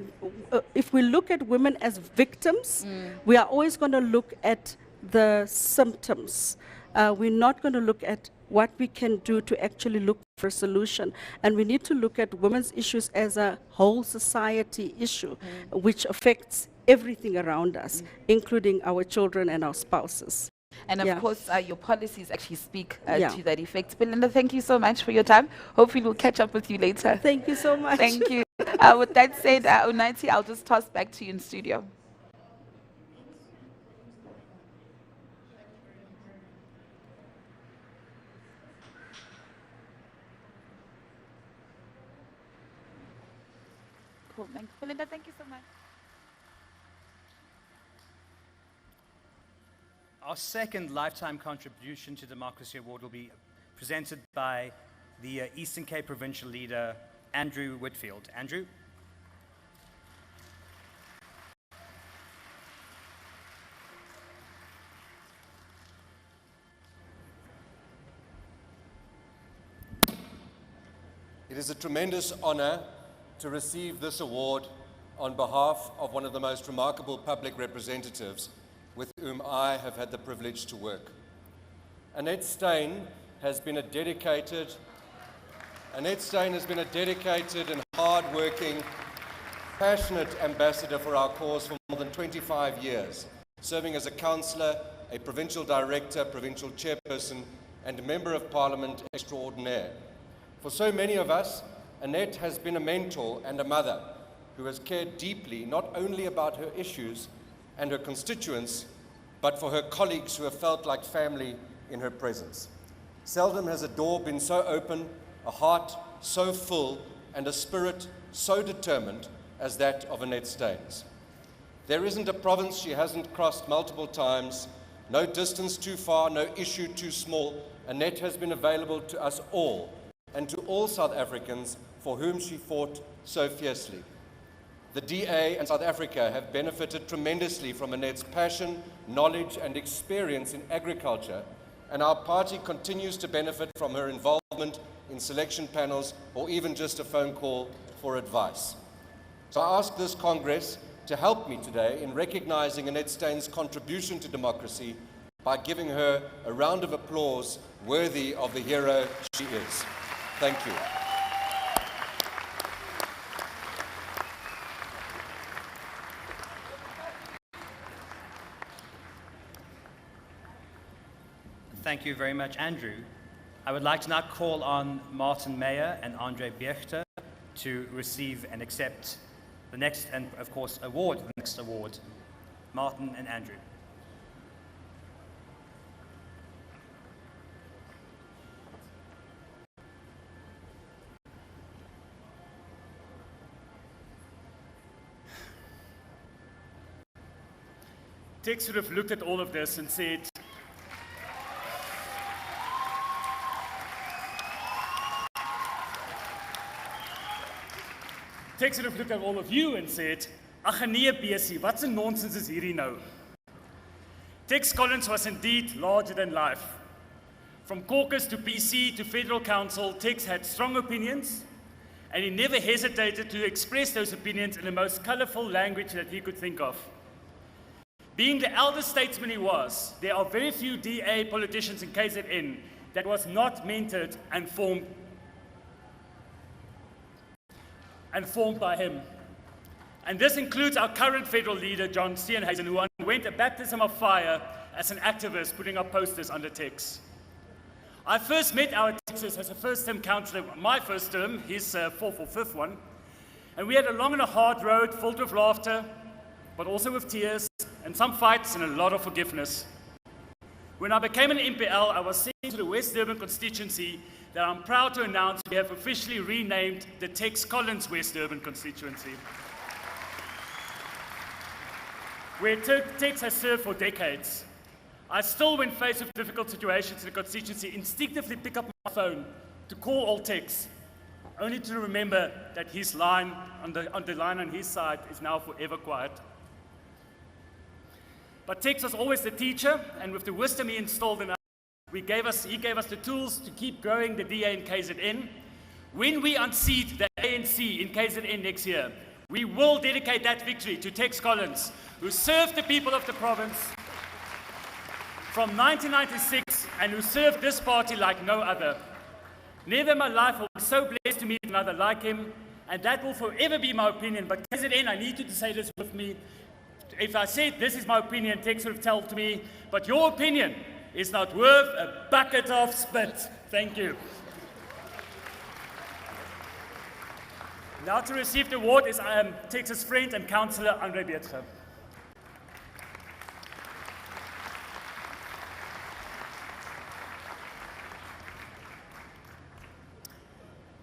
if we look at women as victims, we are always going to look at the symptoms. We're not going to look at what we can do to actually look for a solution. And we need to look at women's issues as a whole society issue, which affects everything around us, including our children and our spouses. And of course, your policies actually speak to that effect. Belinda, thank you so much for your time. Hopefully we'll catch up with you later. Thank you so much. Thank you. With that said, Unathi, I'll just toss back to you in studio. Cool. Thanks, Belinda. Thank you so much. Our second Lifetime Contribution to Democracy Award will be presented by the Eastern Cape Provincial Leader, Andrew Whitfield. Andrew? It is a tremendous honor to receive this award on behalf of one of the most remarkable public representatives with whom I have had the privilege to work. Annette Steyn has been a dedicated Annette Steyn has been a dedicated and hard-working, passionate ambassador for our cause for more than 25 years, serving as a councillor, a provincial director, provincial chairperson, and a member of parliament extraordinaire. For so many of us, Annette has been a mentor and a mother who has cared deeply not only about her issues and her constituents, but for her colleagues who have felt like family in her presence. Seldom has a door been so open, a heart so full, and a spirit so determined as that of Annette Steyn's. There isn't a province she hasn't crossed multiple times, no distance too far, no issue too small. Annette has been available to us all and to all South Africans for whom she fought so fiercely. The DA and South Africa have benefited tremendously from Annette's passion, knowledge, and experience in agriculture, and our party continues to benefit from her involvement in selection panels or even just a phone call for advice. So I ask this Congress to help me today in recognizing Annette Steyn's contribution to democracy by giving her a round of applause worthy of the hero she is. Thank you. Thank you very much, Andrew. I would like to now call on Martin Meyer and Andre Biechter to receive and accept the next, and of course, award the next award. Martin and Andrew. Tex would have looked at all of this and said, Tex would have looked at all of you and said, ag nee besie, wat 'n nonsens is hierdie nou? Tex Collins was indeed larger than life. From caucus to PC to federal council, Tex had strong opinions, and he never hesitated to express those opinions in the most colorful language that he could think of. Being the elder statesman he was, there are very few DA politicians in KZN that was not mentored and formed by him. And this includes our current federal leader, John Steenhuisen, who underwent a baptism of fire as an activist putting up posters under Tex. I first met our Texas as a first-term councillor, my first term, his fourth or fifth one, and we had a long and a hard road filled with laughter, but also with tears, and some fights and a lot of forgiveness. When I became an MPL, I was sent to the West Durban constituency that I'm proud to announce we have officially renamed the Tex Collins West Durban constituency, where Tex has served for decades. I still, when faced with difficult situations in the constituency, instinctively pick up my phone to call old Tex, only to remember that his line, on the line on his side, is now forever quiet. But Tex was always the teacher, and with the wisdom he installed in us, he gave us the tools to keep growing the DA in KZN. When we unseat the ANC in KZN next year, we will dedicate that victory to Tex Collins, who served the people of the province from 1996 and who served this party like no other. Never in my life will be so blessed to meet another like him, and that will forever be my opinion. But KZN, I need you to say this with me. If I said this is my opinion, Tex would have told me, but your opinion is not worth a bucket of spit. Thank you. Now to receive the award is Tex's friend and councillor, Andre Biechter.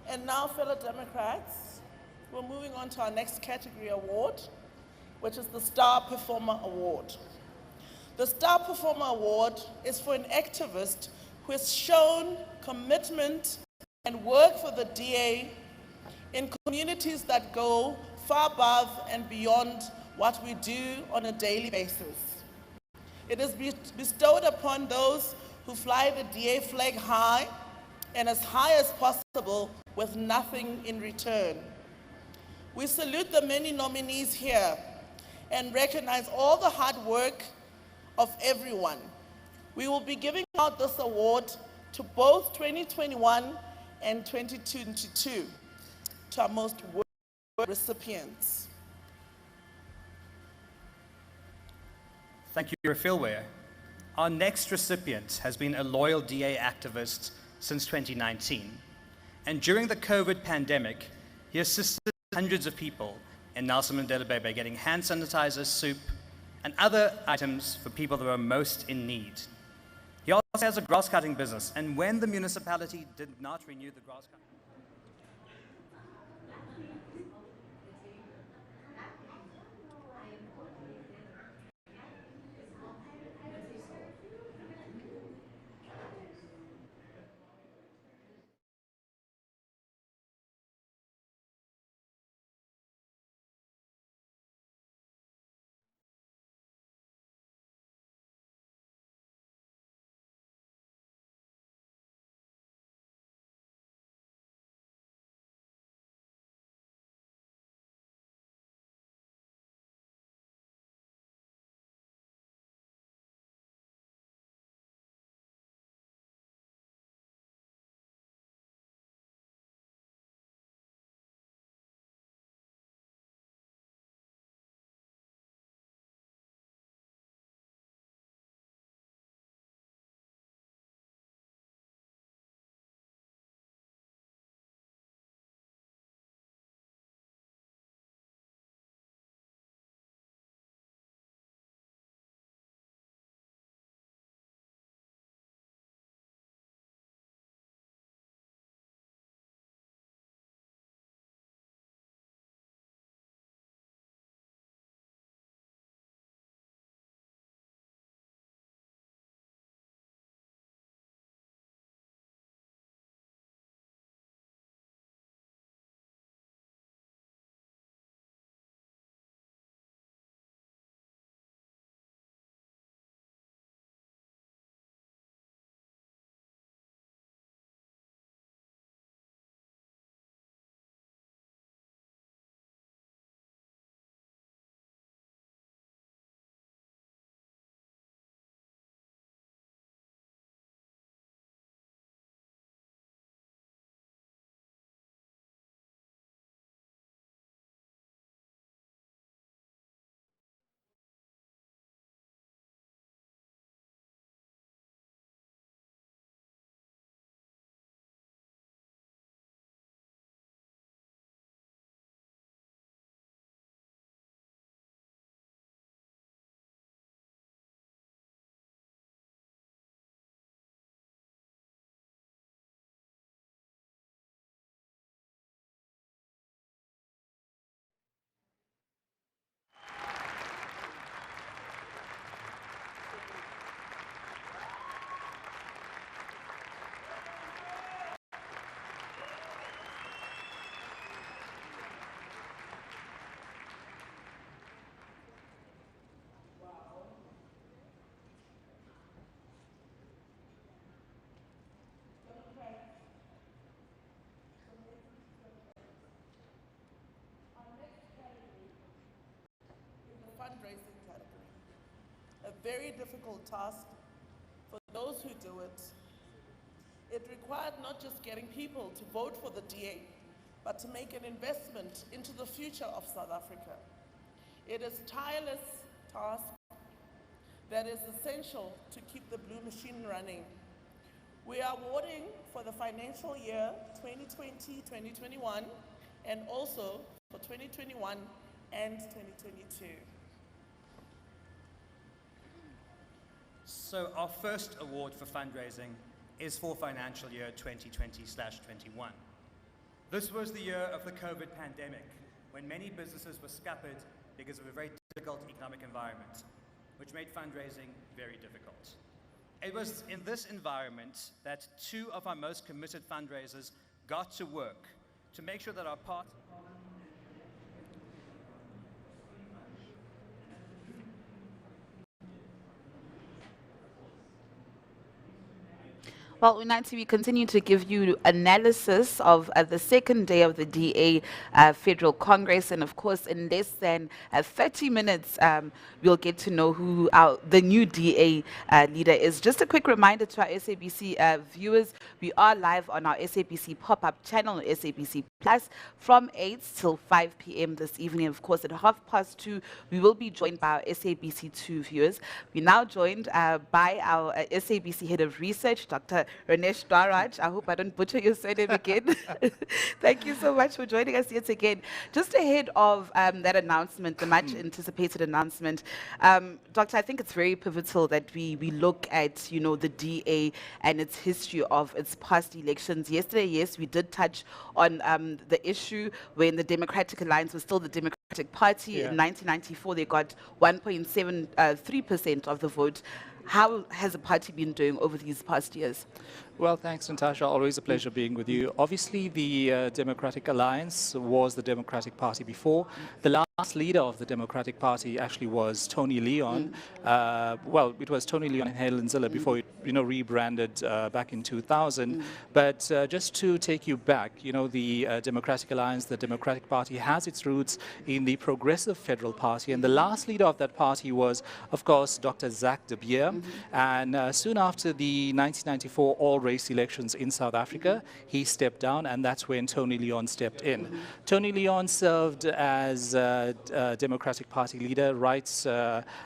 And now, fellow Democrats, we're moving on to our next category award, which is the Star Performer Award. The Star Performer Award is for an activist who has shown commitment and work for the DA in communities that go far above and beyond what we do on a daily basis. It is bestowed upon those who fly the DA flag high and as high as possible with nothing in return. We salute the many nominees here and recognize all the hard work of everyone. We will be giving out this award to both 2021 and 2022 to our most worthy recipients. Thank you, Refilwe. Our next recipient has been a loyal DA activist since 2019. And during the COVID pandemic, he assisted hundreds of people in Nelson Mandela Bay by getting hand sanitizer, soup, and other items for people that were most in need. He also has a grass cutting business, and when the municipality did not renew the grass cutting, fundraising category. A very difficult task for those who do it. It required not just getting people to vote for the DA, but to make an investment into the future of South Africa. It is a tireless task that is essential to keep the blue machine running. We are awarding for the financial year 2020-2021 and also for 2021 and 2022. So our first award for fundraising is for financial year 2020/21. This was the year of the COVID pandemic, when many businesses were scuppered because of a very difficult economic environment, which made fundraising very difficult. It was in this environment that two of our most committed fundraisers got to work to make sure that our part. Well, Unati, we continue to give you analysis of the second day of the DA Federal Congress. And of course, in less than 30 minutes, we'll get to know who the new DA leader is. Just a quick reminder to our SABC viewers, we are live on our SABC pop-up channel, SABC Plus, from 8 till 5 p.m. this evening. Of course, at 2:30, we will be joined by our SABC2 viewers. We're now joined by our SABC Head of Research, Dr. Ranesh Dwaraj. I hope I don't butcher your surname again. Thank you so much for joining us yet again. Just ahead of that announcement, the much anticipated announcement, Doctor, I think it's very pivotal that we look at, the DA and its history of its past elections. Yesterday, yes, we did touch on the issue when the Democratic Alliance was still the Democratic Party. In 1994, they got 1.73% of the vote. How has the party been doing over these past years? Well, thanks, Natasha. Always a pleasure being with you. Obviously, the Democratic Alliance was the Democratic Party before. The last leader of the Democratic Party actually was Tony Leon. Well, it was Tony Leon and Helen Zille before it, rebranded back in 2000. But just to take you back, the Democratic Alliance, the Democratic Party, has its roots in the Progressive Federal Party. And the last leader of that party was, of course, Dr. Zach de Beer. And soon after the 1994 all-race elections in South Africa, he stepped down, and that's when Tony Leon stepped in. Tony Leon served as Democratic Party leader right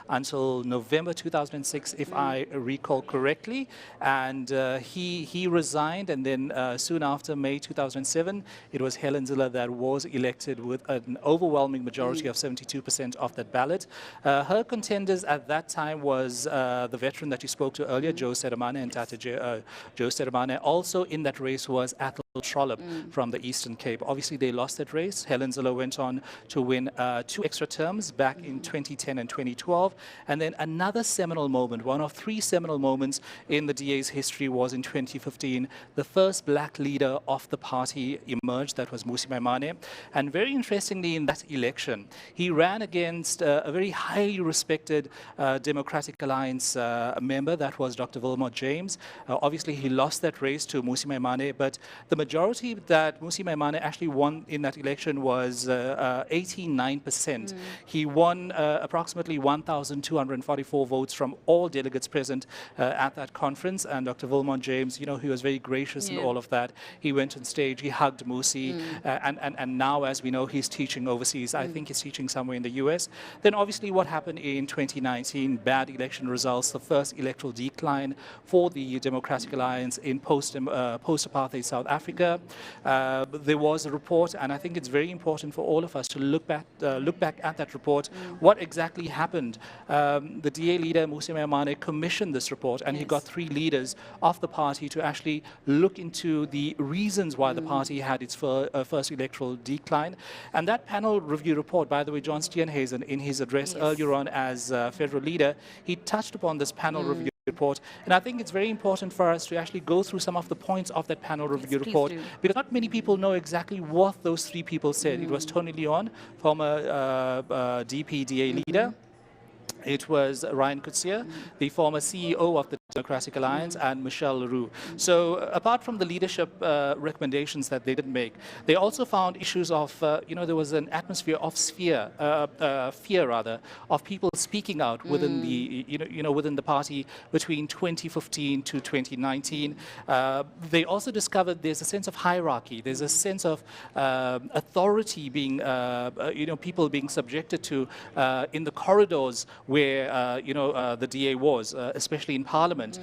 until November 2006, if I recall correctly. And he resigned, and then soon after, May 2007, it was Helen Zille that was elected with an overwhelming majority of 72% of that ballot. Her contenders at that time was the veteran that you spoke to earlier, Joe Sedemane and Tata Joe Sedemane. Also in that race was Athol Trollop from the Eastern Cape. Obviously, they lost that race. Helen Zille went on to win 2 extra terms back in 2010 and 2012. And then another seminal moment, one of 3 seminal moments in the DA's history, was in 2015. The first black leader of the party emerged. That was Mmusi Maimane. And very interestingly, in that election, he ran against a very highly respected Democratic Alliance member. That was Dr. Wilmot James. Obviously, he lost that race to Mmusi Maimane, but the majority that Mmusi Maimane actually won in that election was 89%. He won approximately 1,244 votes from all delegates present at that conference. And Dr. Wilmot James, he was very gracious in all of that. He went on stage, he hugged Mmusi, and now, as we know, he's teaching overseas. I think he's teaching somewhere in the US. Then obviously what happened in 2019, bad election results, the first electoral decline for the Democratic Alliance in post-apartheid South Africa. There was a report, and I think it's very important for all of us to look back at that report. What exactly happened? The DA leader, Mmusi Maimane, commissioned this report, and he got 3 leaders of the party to actually look into the reasons why the party had its first electoral decline. And that panel review report, by the way, John Steenhuisen, in his address earlier on as federal leader, he touched upon this panel review report. And I think it's very important for us to actually go through some of the points of that panel review report, because not many people know exactly what those 3 people said. It was Tony Leon, former DPDA leader. It was Ryan Coetzee, the former CEO of the Democratic Alliance, and Michelle Leroux. So apart from the leadership recommendations that they did make, they also found issues of, there was an atmosphere of fear of people speaking out within the, within the party between 2015 to 2019. They also discovered there's a sense of hierarchy. There's a sense of authority being, people being subjected to in the corridors where the DA was, especially in Parliament.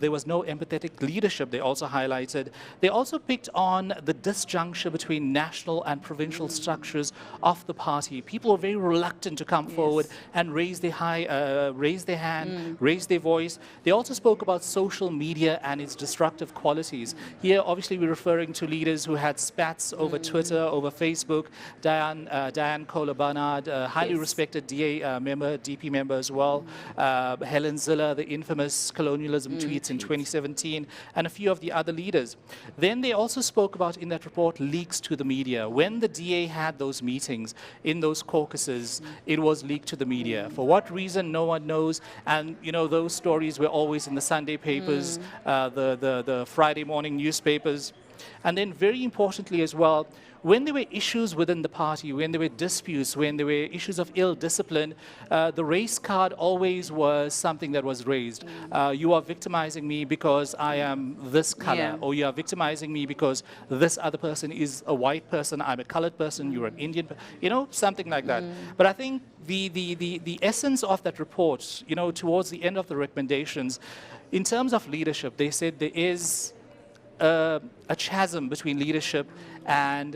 There was no empathetic leadership, they also highlighted. They also picked on the disjuncture between national and provincial structures of the party. People were very reluctant to come forward and raise their hand, raise their voice. They also spoke about social media and its destructive qualities. Here, obviously, we're referring to leaders who had spats over Twitter, over Facebook. Diane Kohler-Barnard, highly respected DA member, DP member as well. Helen Zille, the infamous colonialism tweets in 2017, and a few of the other leaders. Then they also spoke about, in that report, leaks to the media. When the DA had those meetings in those caucuses, it was leaked to the media. For what reason, no one knows. And, you know, those stories were always in the Sunday papers, the Friday morning newspapers. And then very importantly as well, when there were issues within the party, when there were disputes, when there were issues of ill discipline, the race card always was something that was raised. You are victimizing me because I am this color, or you are victimizing me because this other person is a white person, I'm a colored person, you're an Indian, you know, something like that. But I think the essence of that report, you know, towards the end of the recommendations, in terms of leadership, they said there is a chasm between leadership and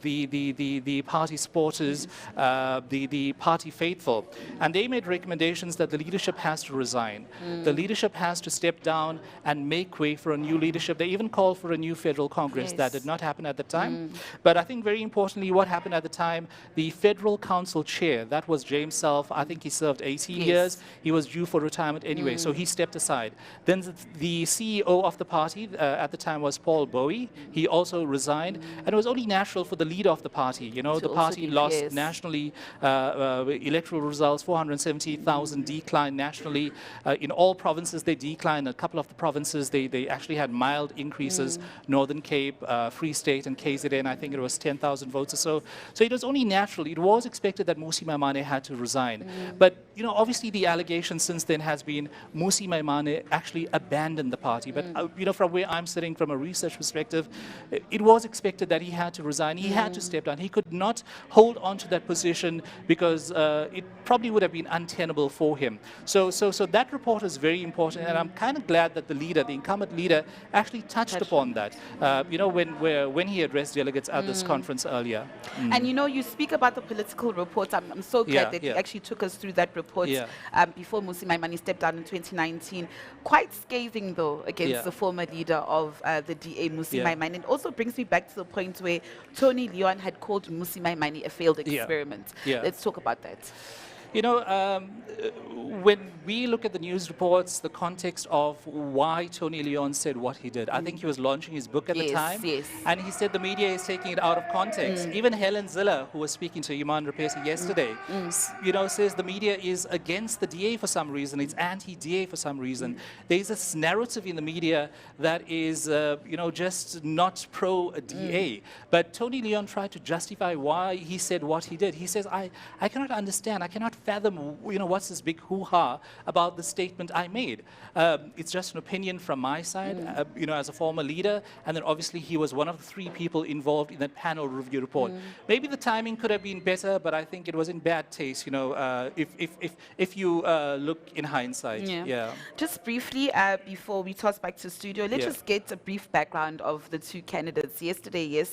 the party supporters, the party faithful. And they made recommendations that the leadership has to resign. The leadership has to step down and make way for a new leadership. They even called for a new federal Congress. That did not happen at the time. But I think very importantly, what happened at the time, the Federal Council chair, that was James Self. I think he served 18 years. He was due for retirement anyway, so he stepped aside. Then the CEO of the party at the time was Paul Bowie. He also resigned. And it was only natural for the leader of the party. You know, the party lost nationally electoral results, 470,000 decline nationally. In all provinces, they declined. A couple of the provinces, they actually had mild increases. Northern Cape, Free State, and KZN, I think it was 10,000 votes or so. So it was only natural. It was expected that Mmusi Maimane had to resign. But, you know, obviously the allegation since then has been Mmusi Maimane actually abandoned the party. But, you know, from where I'm sitting, from a research perspective, it was expected that he had to resign. He had to step down. He could not hold on to that position because it probably would have been untenable for him. So that report is very important, and I'm kind of glad that the leader, the incumbent leader, actually touched upon that. You know, when he addressed delegates at this conference earlier. And you know, you speak about the political report. I'm so glad that you actually took us through that report before Mmusi Maimane stepped down in 2019. Quite scathing though against the former leader of the DA, Mmusi Maimane. It also brings me back to the point where Tony Leon had called Mmusi Maimane a failed experiment. Let's talk about that. You know, when we look at the news reports, the context of why Tony Leon said what he did, I think he was launching his book at the time, and he said the media is taking it out of context. Even Helen Ziller, who was speaking to Iman Rapesi yesterday, you know, says the media is against the DA for some reason, it's anti-DA for some reason. There's this narrative in the media that is, you know, just not pro-DA. But Tony Leon tried to justify why he said what he did. He says, I cannot understand, I cannot fathom, you know, what's this big hoo-ha about the statement I made. It's just an opinion from my side, you know, as a former leader, and then obviously he was one of the 3 people involved in that panel review report. Maybe the timing could have been better, but I think it was in bad taste, you know, if you look in hindsight. Just briefly, before we toss back to studio, let's just get a brief background of the 2 candidates. Yesterday,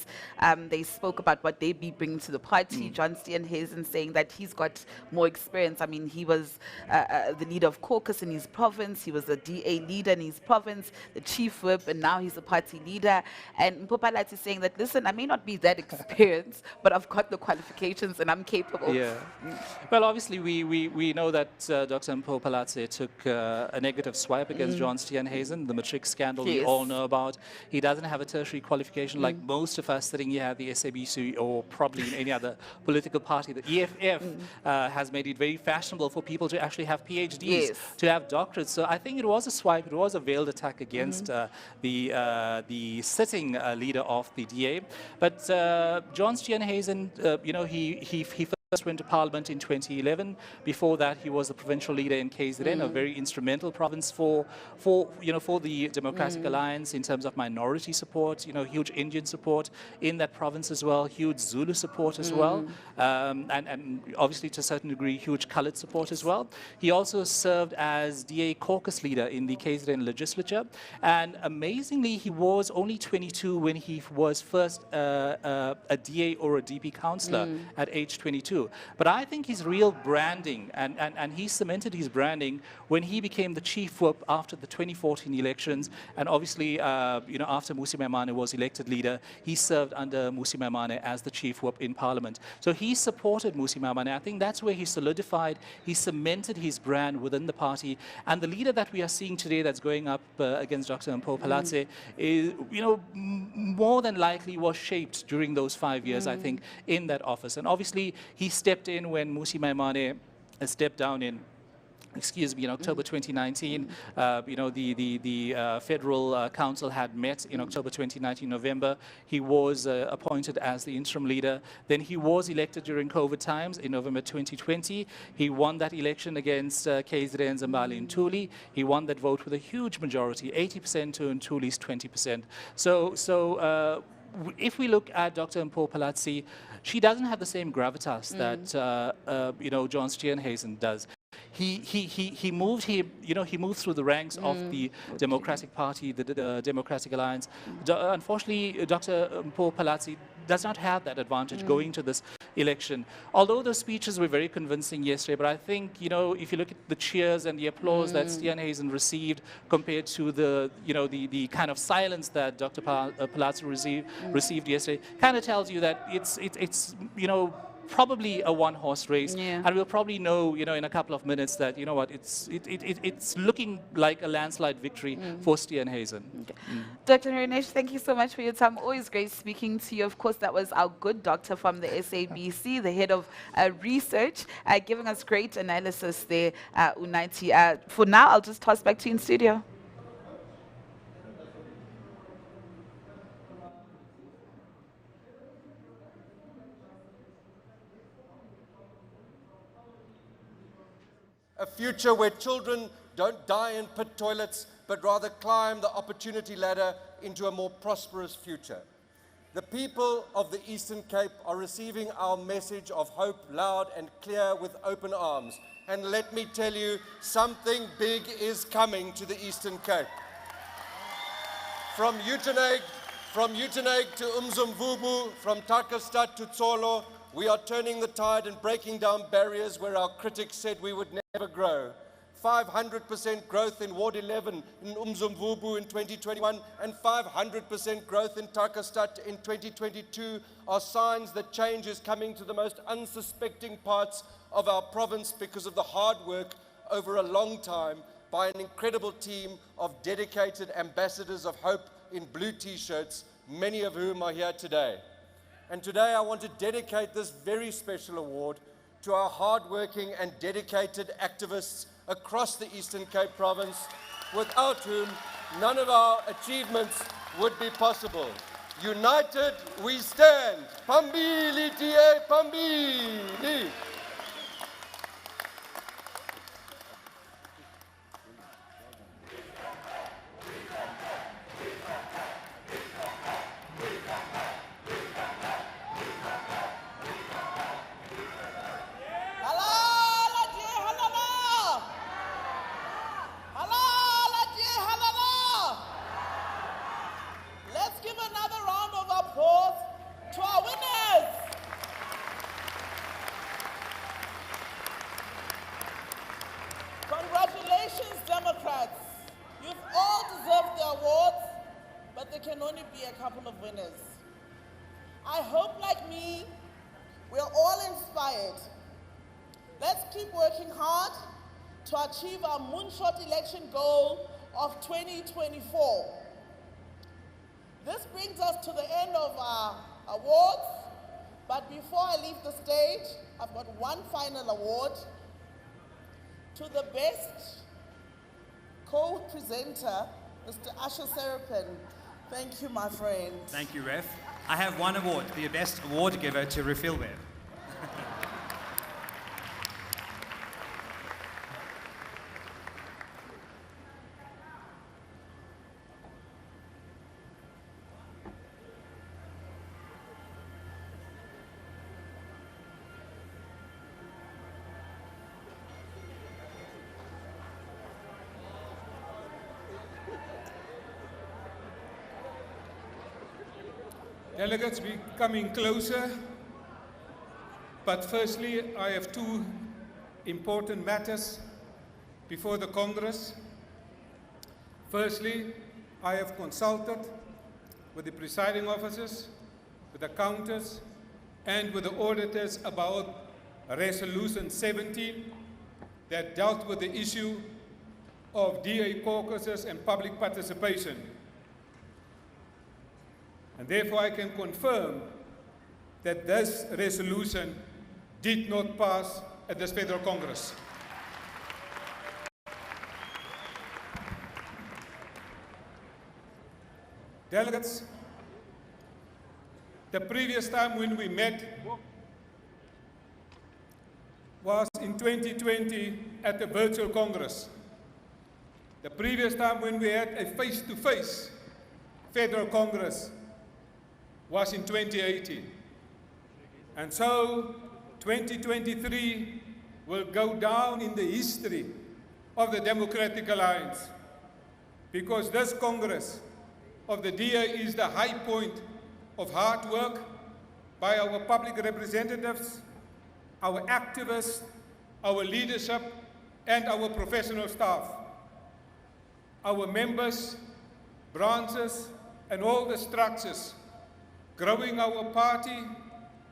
they spoke about what they be bringing to the party. John Steenhuisen saying that he's got more experience. I mean, he was the leader of caucus in his province. He was the DA leader in his province, the chief whip, and now he's a party leader. And Mpho Phalatse is saying that, listen, I may not be that experienced, but I've got the qualifications and I'm capable. Well, obviously, we know that Dr. Mpho Phalatse took a negative swipe against John Steenhuisen, the matric scandal we all know about. He doesn't have a tertiary qualification like most of us sitting here at the SABC or probably in any other political party. The EFF has made it very fashionable for people to actually have PhDs, to have doctorates. So I think it was a swipe, it was a veiled attack against the sitting leader of the DA. But John Steenhuisen, you know, he first went to Parliament in 2011. Before that, he was the provincial leader in KZN, a very instrumental province for the Democratic Alliance in terms of minority support. You know, huge Indian support in that province as well, huge Zulu support as well, and obviously to a certain degree, huge coloured support as well. He also served as DA caucus leader in the KZN legislature, and amazingly, he was only 22 when he was first a DA or a DP councillor at age 22. too. But I think his real branding, and he cemented his branding when he became the chief whip after the 2014 elections, and obviously, after Mmusi Maimane was elected leader, he served under Mmusi Maimane as the chief whip in Parliament. So he supported Mmusi Maimane. I think that's where he solidified, he cemented his brand within the party. And the leader that we are seeing today that's going up against Dr. Mpho Phalatse is, more than likely was shaped during those 5 years, I think, in that office. And obviously, he stepped in when Mmusi Maimane stepped down in October 2019. The Federal Council had met in October 2019, November. He was appointed as the interim leader. Then he was elected during COVID times in November 2020. He won that election against KZN Zimbali Ntuli. He won that vote with a huge majority, 80% to Ntuli's 20%. So if we look at Dr. Mpho Phalatse, she doesn't have the same gravitas that John Steenhuisen does. He moved through the ranks of the Democratic Party, the Democratic Alliance. Unfortunately, Dr. Mpho Phalatse does not have that advantage going to this election. Although the speeches were very convincing yesterday, but I think, if you look at the cheers and the applause that Steenhuisen received compared to the kind of silence that Dr. Phalatse received yesterday, kind of tells you that it's probably a one-horse race, and we'll probably know, in a couple of minutes that, it's looking like a landslide victory for Steenhuisen. Okay. Dr. Harinesh, thank you so much for your time. Always great speaking to you. Of course, that was our good doctor from the SABC, the head of research, giving us great analysis there, Unathi. For now, I'll just toss back to you in studio. A future where children don't die in pit toilets, but rather climb the opportunity ladder into a more prosperous future. The people of the Eastern Cape are receiving our message of hope loud and clear with open arms. And let me tell you, something big is coming to the Eastern Cape. From Uitenhage to Umzimvubu, from Takastad to Tsolo, we are turning the tide and breaking down barriers where our critics said we would never grow. 500% growth in Ward 11 in Umzimvubu in 2021 and 500% growth in Takastad in 2022 are signs that change is coming to the most unsuspecting parts of our province because of the hard work over a long time by an incredible team of dedicated ambassadors of hope in blue t-shirts, many of whom are here today. And today I want to dedicate this very special award to our hardworking and dedicated activists across the Eastern Cape province, without whom none of our achievements would be possible. United we stand. Phambili DA, phambili. Congratulations, Democrats. You've all deserved the awards, but there can only be a couple of winners. I hope, like me, we're all inspired. Let's keep working hard to achieve our moonshot election goal of 2024. This brings us to the end of our awards, but before I leave the stage, I've got one final award. To the best co-presenter, Mr. Asher Serapin. Thank you, my friend. Thank you, Ref. I have one award, the best award giver to Refilweb. Delegates, we're coming closer. But firstly, I have two important matters before the Congress. Firstly, I have consulted with the presiding officers, with the counters, and with the auditors about Resolution 17 that dealt with the issue of DA caucuses and public participation. And therefore I can confirm that this resolution did not pass at this Federal Congress. Delegates, the previous time when we met was in 2020 at the virtual Congress. The previous time when we had a face-to-face Federal Congress was in 2018. And so 2023 will go down in the history of the Democratic Alliance, because this Congress of the DA is the high point of hard work by our public representatives, our activists, our leadership, and our professional staff. Our members, branches, and all the structures growing our party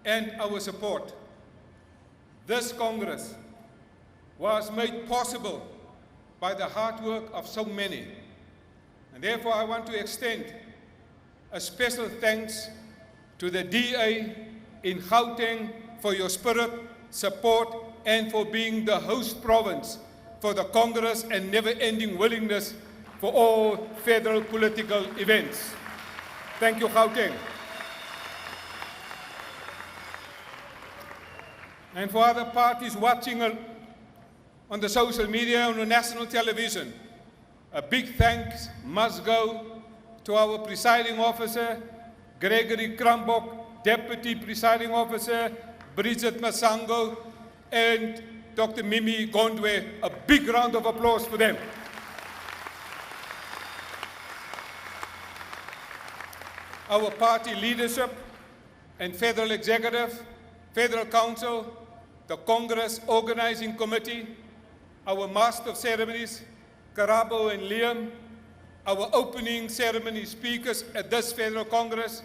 and our support. This Congress was made possible by the hard work of so many. And therefore I want to extend a special thanks to the DA in Gauteng for your spirit, support, and for being the host province for the Congress and never-ending willingness for all federal political events. Thank you, Gauteng. And for other parties watching on the social media, on the national television, a big thanks must go to our presiding officer, Gregory Krambok, Deputy Presiding Officer, Bridget Masango, and Dr. Mimi Gondwe. A big round of applause for them. Our party leadership and federal executive, federal council, the Congress Organizing Committee, our master of ceremonies, Karabo and Liam, our opening ceremony speakers at this Federal Congress,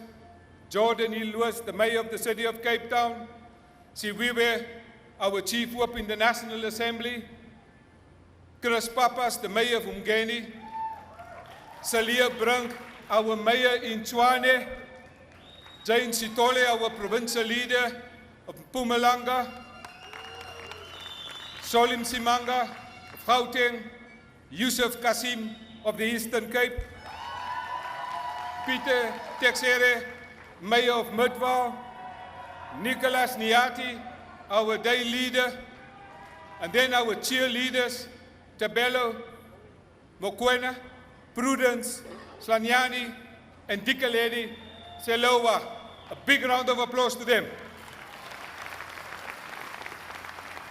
Jordan E. Lewis, the Mayor of the City of Cape Town, Siwiwe, our Chief Whip in the National Assembly, Chris Papas, the Mayor of Umgeni, Salia Brink, our Mayor in Tshwane, Jane Sitole, our Provincial Leader of Mpumalanga, Solim Simanga of Gauteng, Yusuf Kasim of the Eastern Cape, Peter Texere, Mayor of Midvaal, Nicholas Niati, our day leader, and then our cheerleaders, Tabelo, Mokwena, Prudence, Slanyani, and Dikaledi Selowa. A big round of applause to them.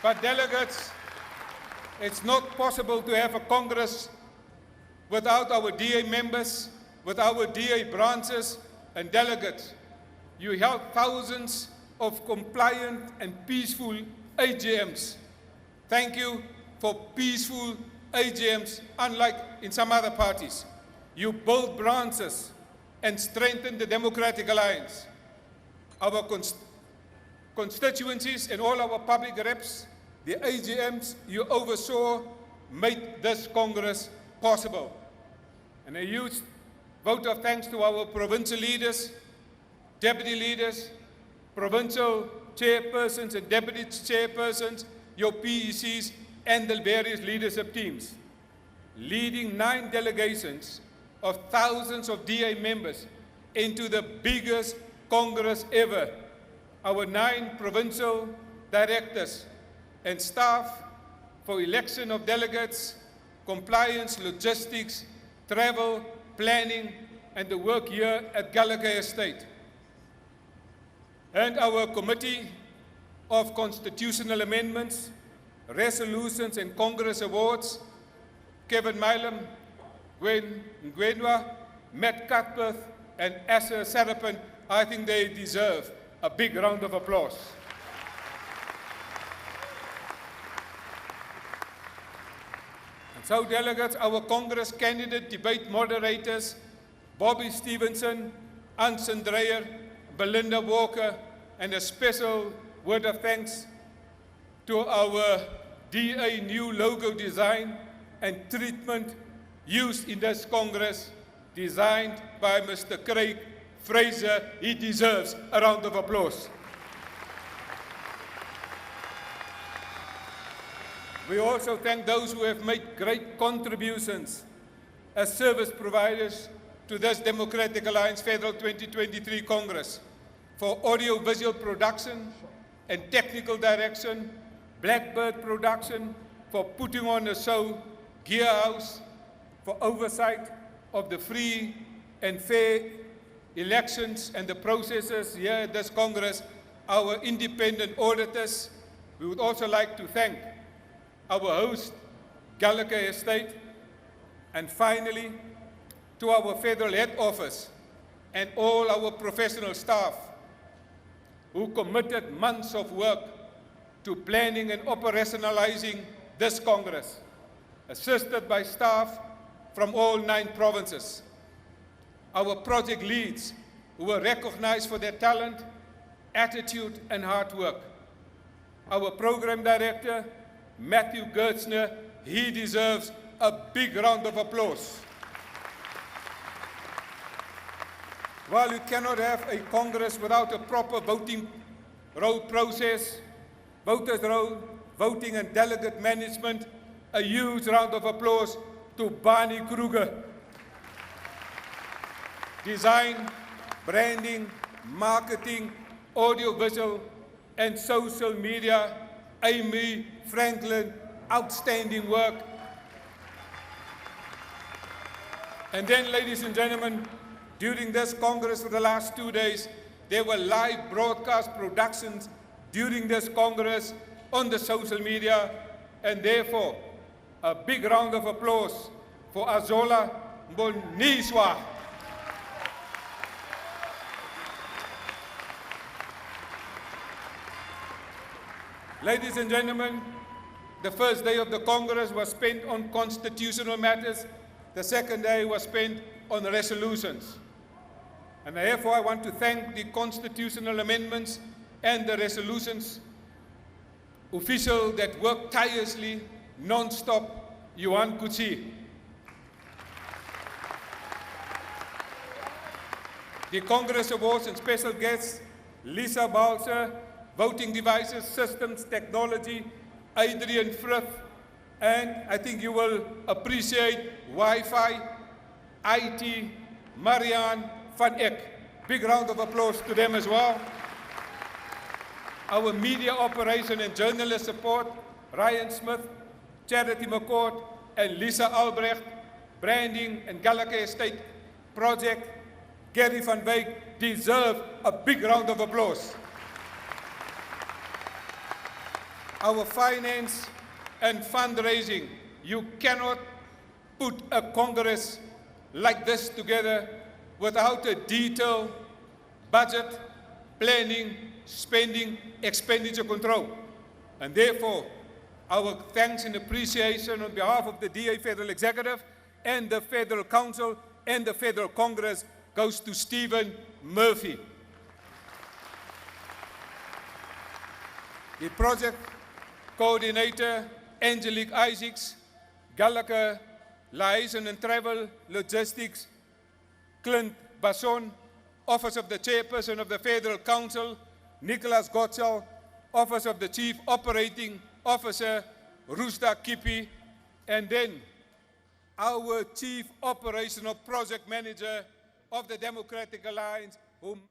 But delegates, it's not possible to have a Congress without our DA members, with our DA branches and delegates. You held thousands of compliant and peaceful AGMs. Thank you for peaceful AGMs, unlike in some other parties. You built branches and strengthened the Democratic Alliance. Our constituencies and all our public reps, the AGMs you oversaw, made this Congress possible. And a huge vote of thanks to our provincial leaders, deputy leaders, provincial chairpersons and deputy chairpersons, your PECs, and the various leadership teams, leading 9 delegations of thousands of DA members into the biggest Congress ever. Our 9 provincial directors and staff for election of delegates, compliance, logistics, travel, planning, and the work here at Gallagher Estate. And our Committee of Constitutional Amendments, Resolutions, and Congress Awards, Kevin Milam, Gwen Ngwenwa, Matt Cuthbert, and Asa Sarapin. I think they deserve a big round of applause. So delegates, our Congress candidate debate moderators, Bobby Stevenson, Anson Dreyer, Belinda Walker, and a special word of thanks to our DA new logo design and treatment used in this Congress, designed by Mr. Craig Fraser. He deserves a round of applause. We also thank those who have made great contributions as service providers to this Democratic Alliance Federal 2023 Congress for audio-visual production and technical direction, Blackbird Production for putting on the show, Gearhouse for oversight of the free and fair elections and the processes here at this Congress, our independent auditors. We would also like to thank our host, Gallagher Estate, and finally, to our federal head office and all our professional staff who committed months of work to planning and operationalizing this Congress, assisted by staff from all 9 provinces. Our project leads who were recognized for their talent, attitude, and hard work. Our program director, Matthew Gertzner, he deserves a big round of applause. While you cannot have a Congress without a proper voting roll process, voters roll, voting and delegate management, a huge round of applause to Barney Kruger. Design, branding, marketing, audiovisual, and social media, Amy Franklin, outstanding work. And then, ladies and gentlemen, during this Congress for the last 2 days, there were live broadcast productions during this Congress on the social media, and therefore, a big round of applause for Azola Mboniswa. Ladies and gentlemen, the first day of the Congress was spent on constitutional matters. The second day was spent on resolutions. And therefore, I want to thank the constitutional amendments and the resolutions official that worked tirelessly, non-stop, Yuan Kutsi. The Congress Awards and special guests, Lisa Balser, Voting Devices, Systems, Technology, Adrian Frith, and I think you will appreciate Wi-Fi, IT, Marianne van Eck. Big round of applause to them as well. Our media operation and journalist support, Ryan Smith, Charity McCord, and Lisa Albrecht. Branding and Gallagher Estate Project, Gary van Wyk, deserve a big round of applause. Our finance and fundraising, you cannot put a Congress like this together without a detailed budget, planning, spending, expenditure control. And therefore, our thanks and appreciation on behalf of the DA Federal Executive and the Federal Council and the Federal Congress goes to Stephen Murphy. The project coordinator, Angelique Isaacs, Gallagher Liaison and Travel Logistics, Clint Basson, Office of the Chairperson of the Federal Council, Nicholas Gottschall, Office of the Chief Operating Officer, Rusta Kipi, and then our Chief Operational Project Manager of the Democratic Alliance, whom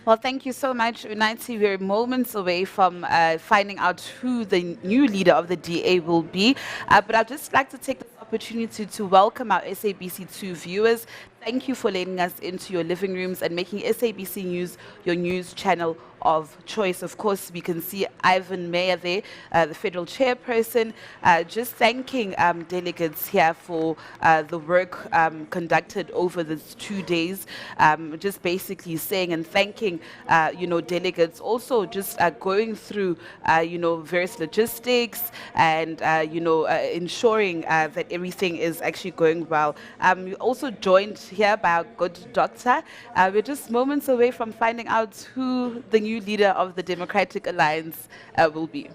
Well, thank you so much, United. We're moments away from finding out who the new leader of the DA will be. But I'd just like to take this opportunity opportunity to welcome our SABC2 viewers. Thank you for letting us into your living rooms and making SABC News your news channel of choice. Of course, we can see Ivan Meyer there, the federal chairperson, just thanking delegates here for the work conducted over these 2 days, just basically saying and thanking, delegates, also just going through, various logistics and, ensuring that everything is actually going well. We also joined here by our good doctor. We're just moments away from finding out who the new leader of the Democratic Alliance will be.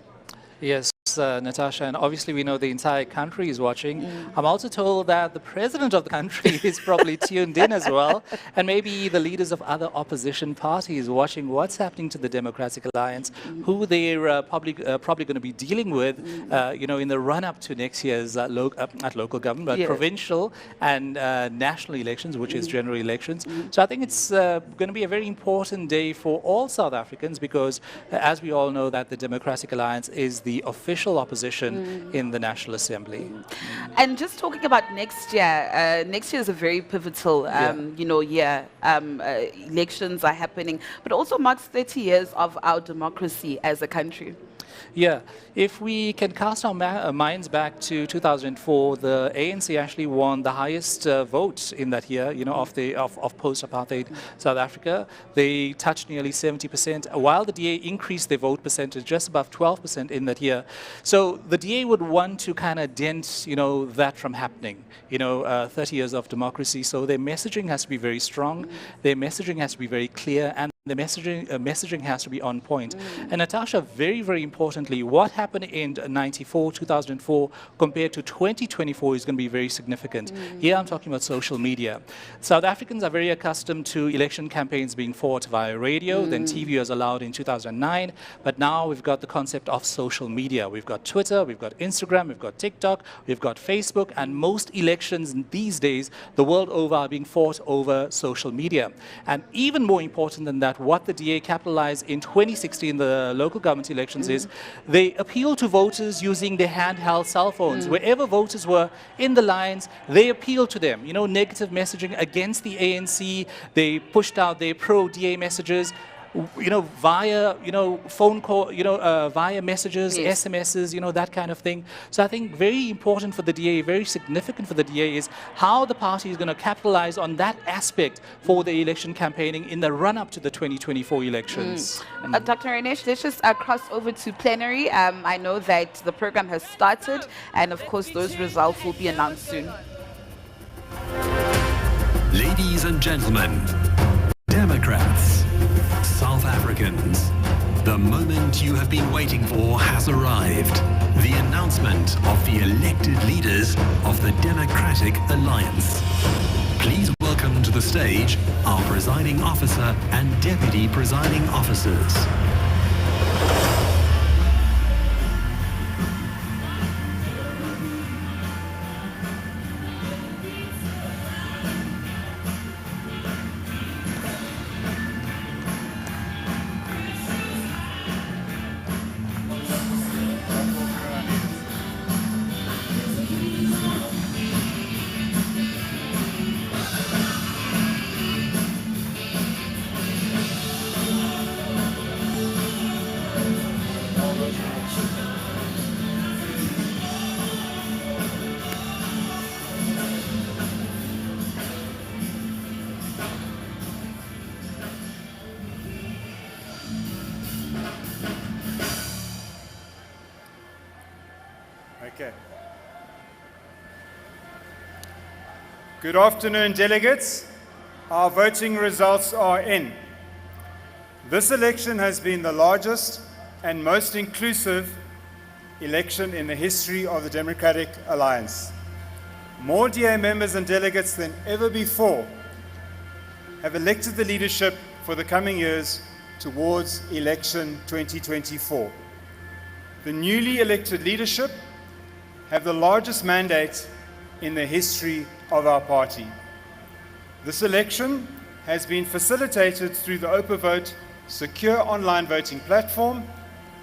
Yes, Natasha, and obviously we know the entire country is watching. I'm also told that the president of the country is probably tuned in as well, and maybe the leaders of other opposition parties watching what's happening to the Democratic Alliance, who they're probably going to be dealing with, in the run-up to next year's not local government, but provincial and national elections, which is general elections. So I think it's going to be a very important day for all South Africans because, as we all know, that the Democratic Alliance is the official opposition in the National Assembly. And just talking about next year is a very pivotal, year. Elections are happening, but also marks 30 years of our democracy as a country. Yeah, if we can cast our minds back to 2004, the ANC actually won the highest vote in that year, of post-apartheid South Africa. They touched nearly 70%, while the DA increased their vote percentage just above 12% in that year. So the DA would want to kind of dent, that from happening. 30 years of democracy. So their messaging has to be very strong. Their messaging has to be very clear, and the messaging has to be on point. And Natasha, very, very importantly, what happened in 2004 compared to 2024 is going to be very significant. Here I'm talking about social media. South Africans are very accustomed to election campaigns being fought via radio, then TV was allowed in 2009, but now we've got the concept of social media. We've got Twitter, we've got Instagram, we've got TikTok, we've got Facebook, and most elections these days, the world over, are being fought over social media. And even more important than that, what the DA capitalized in 2016, the local government elections, is they appealed to voters using their handheld cell phones. Wherever voters were in the lines, they appealed to them. Negative messaging against the ANC. They pushed out their pro-DA messages, via, phone call, via messages, SMSs, that kind of thing. So I think very important for the DA, very significant for the DA is how the party is going to capitalize on that aspect for the election campaigning in the run-up to the 2024 elections. Dr. Renesh, let's just cross over to plenary. I know that the program has started, and of course those results will be announced soon. Ladies and gentlemen, Democrats, South Africans, the moment you have been waiting for has arrived. The announcement of the elected leaders of the Democratic Alliance. Please welcome to the stage our presiding officer and deputy presiding officers. Okay. Good afternoon, delegates. Our voting results are in. This election has been the largest and most inclusive election in the history of the Democratic Alliance. More DA members and delegates than ever before have elected the leadership for the coming years towards election 2024. The newly elected leadership have the largest mandate in the history of our party. This election has been facilitated through the Open Vote secure online voting platform,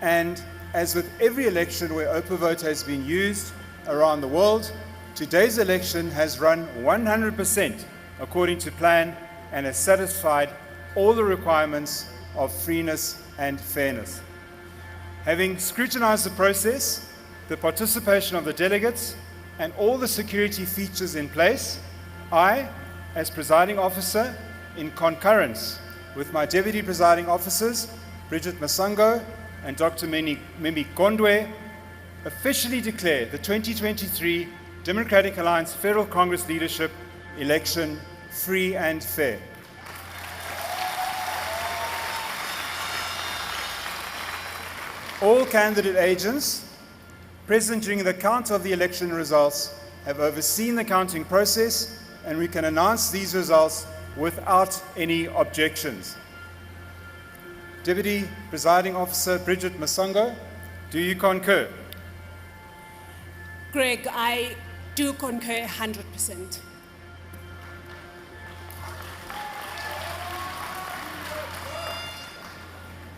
and as with every election where Open Vote has been used around the world, today's election has run 100% according to plan and has satisfied all the requirements of freeness and fairness. Having scrutinized the process, the participation of the delegates, and all the security features in place, I, as presiding officer, in concurrence with my deputy presiding officers, Bridget Masango and Dr. Mimi Gondwe, officially declare the 2023 Democratic Alliance Federal Congress leadership election free and fair. All candidate agents present during the count of the election results have overseen the counting process, and we can announce these results without any objections. Deputy Presiding Officer Bridget Masango, do you concur? Greg, I do concur 100%.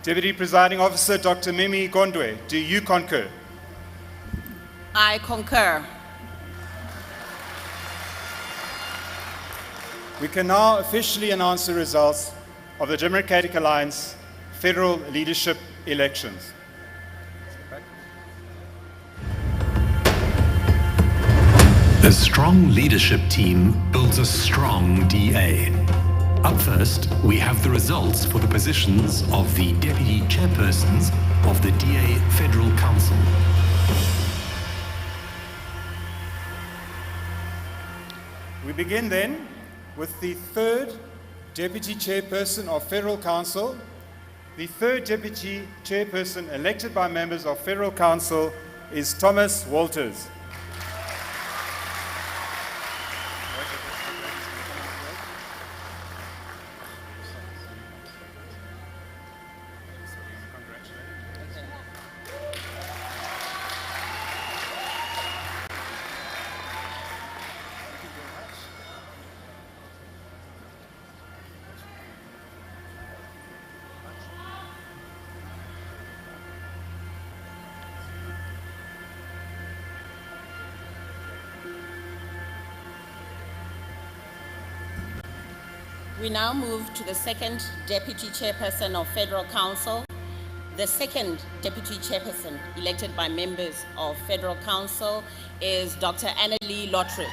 Deputy Presiding Officer Dr. Mimi Gondwe, do you concur? I concur. We can now officially announce the results of the Democratic Alliance federal leadership elections. A strong leadership team builds a strong DA. Up first, we have the results for the positions of the deputy chairpersons of the DA Federal Council. We begin then with the third deputy chairperson of Federal Council. The third deputy chairperson elected by members of Federal Council is Thomas Walters. We now move to the second Deputy Chairperson of Federal Council. The second Deputy Chairperson elected by members of Federal Council is Dr. Annalie Lottrit.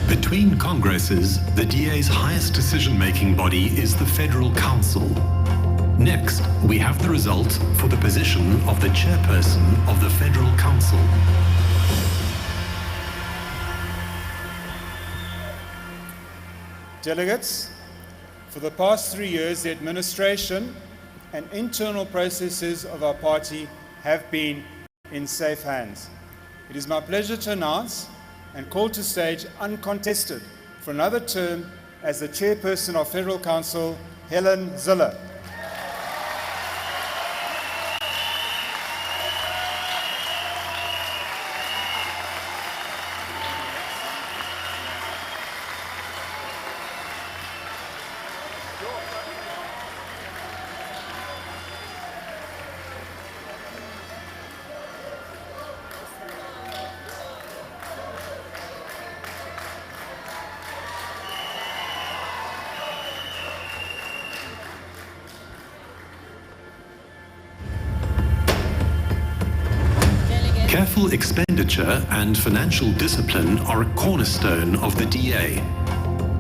Between Congresses, the DA's highest decision-making body is the Federal Council. Next, we have the result for the position of the chairperson of the Federal Council. Delegates, for the past 3 years, the administration and internal processes of our party have been in safe hands. It is my pleasure to announce and call to stage uncontested for another term as the chairperson of Federal Council, Helen Zille. Careful expenditure and financial discipline are a cornerstone of the DA.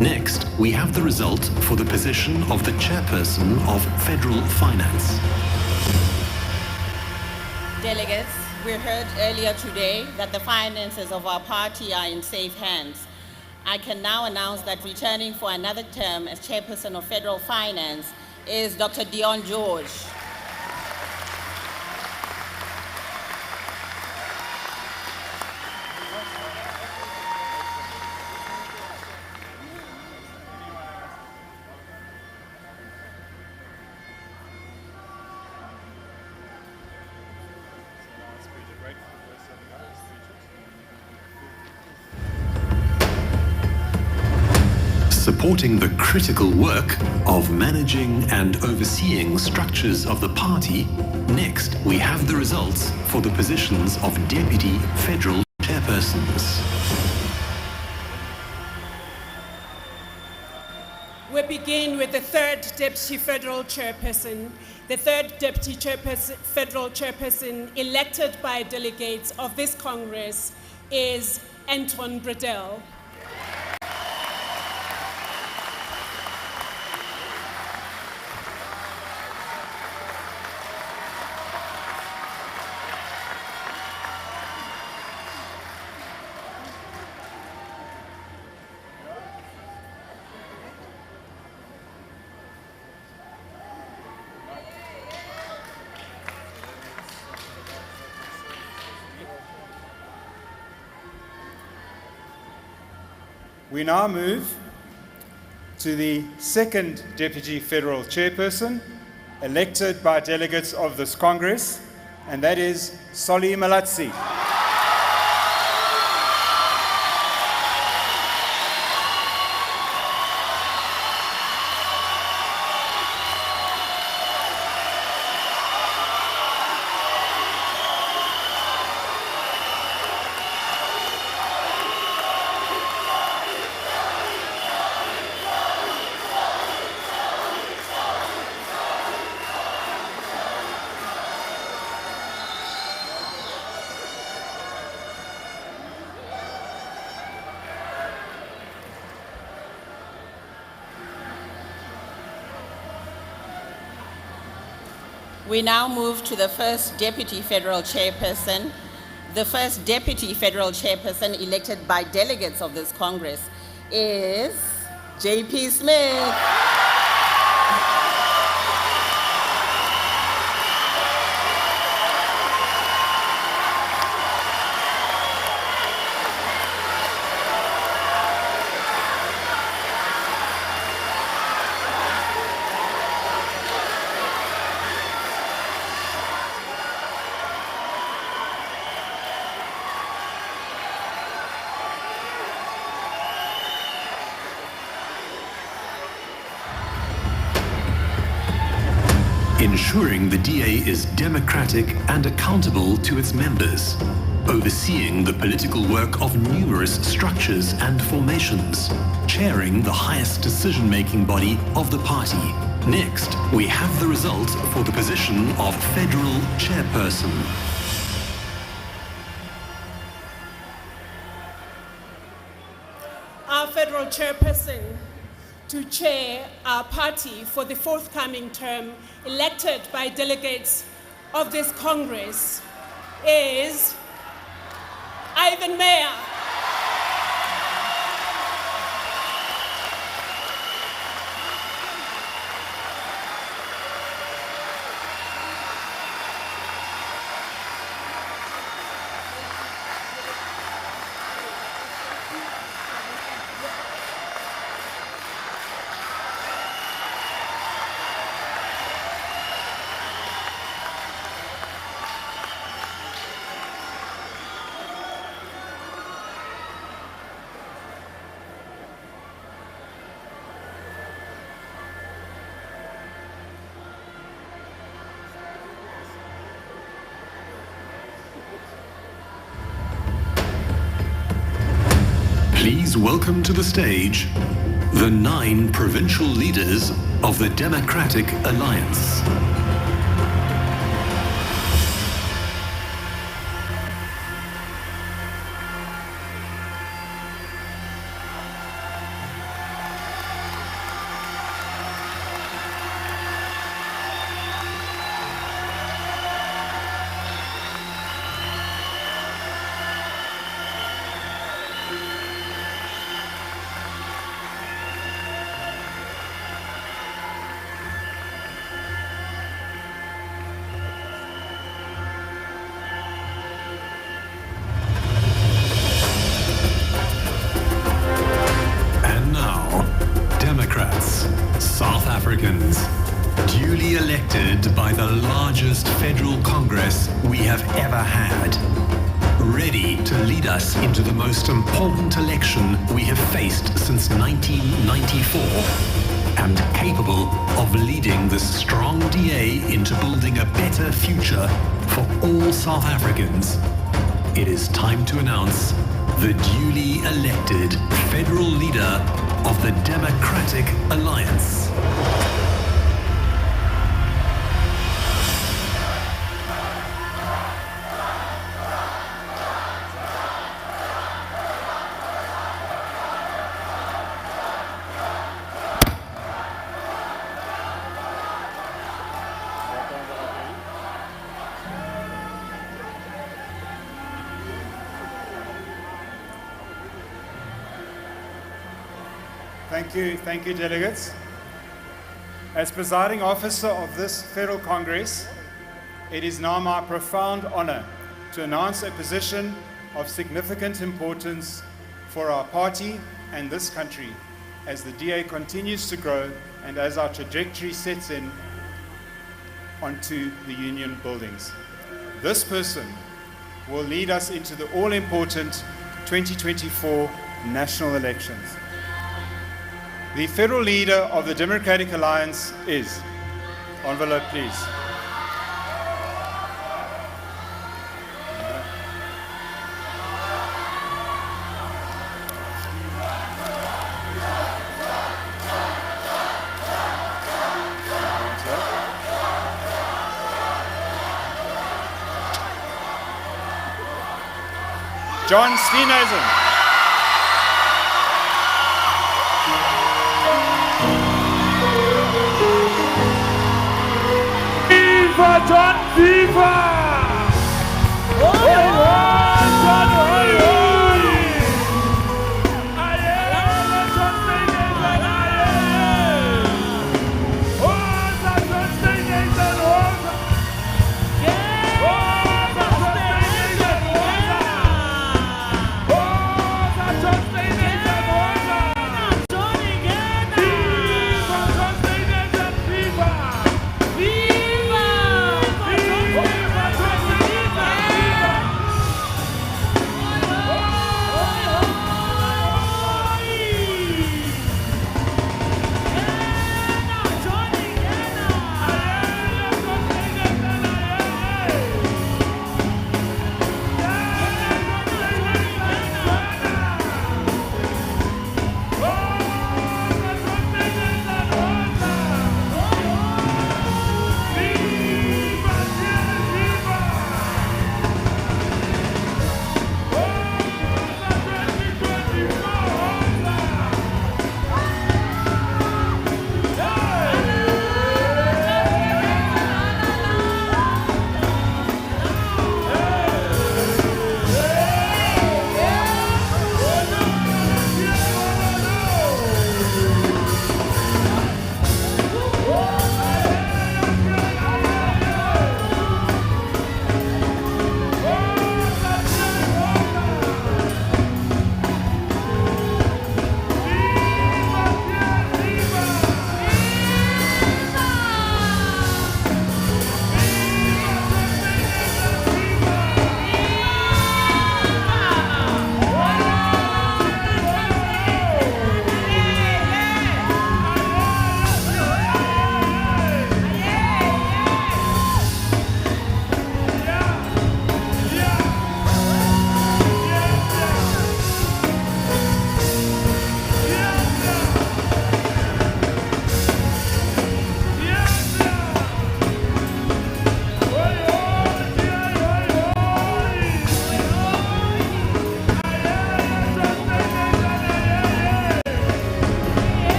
Next, we have the result for the position of the chairperson of Federal Finance. Delegates, we heard earlier today that the finances of our party are in safe hands. I can now announce that returning for another term as chairperson of Federal Finance is Dr. Dion George. Supporting the critical work of managing and overseeing structures of the party, next we have the results for the positions of Deputy Federal Chairpersons. We begin with the third Deputy Federal Chairperson. The third Deputy Federal Chairperson elected by delegates of this Congress is Anton Bredell. We now move to the second Deputy Federal Chairperson, elected by delegates of this Congress, and that is Solly Phalatse. We now move to the first Deputy Federal Chairperson. The first Deputy Federal Chairperson elected by delegates of this Congress is J.P. Smith. Ensuring the DA is democratic and accountable to its members, overseeing the political work of numerous structures and formations, chairing the highest decision-making body of the party. Next, we have the results for the position of Federal Chairperson. Our Federal Chairperson to chair our party for the forthcoming term, elected by delegates of this Congress, is Ivan Meyer. Please welcome to the stage the 9 provincial leaders of the Democratic Alliance. elected by the largest federal Congress we have ever had. Ready to lead us into the most important election we have faced since 1994. And capable of leading this strong DA into building a better future for all South Africans. It is time to announce the duly elected federal leader of the Democratic Alliance. Thank you, delegates. As presiding officer of this Federal Congress, it is now my profound honor to announce a position of significant importance for our party and this country as the DA continues to grow and as our trajectory sets in onto the union buildings. This person will lead us into the all-important 2024 national elections. The federal leader of the Democratic Alliance is, envelope please. John Steenhuisen. Viva John, viva! Oi, oi, John, oi, oi! Aê, John Steenhuisen, aê! Oza, John Steenhuisen, oza! Oza, John Steenhuisen, oza! Oza, John Steenhuisen, oza! Viva John Steenhuisen, viva! Viva!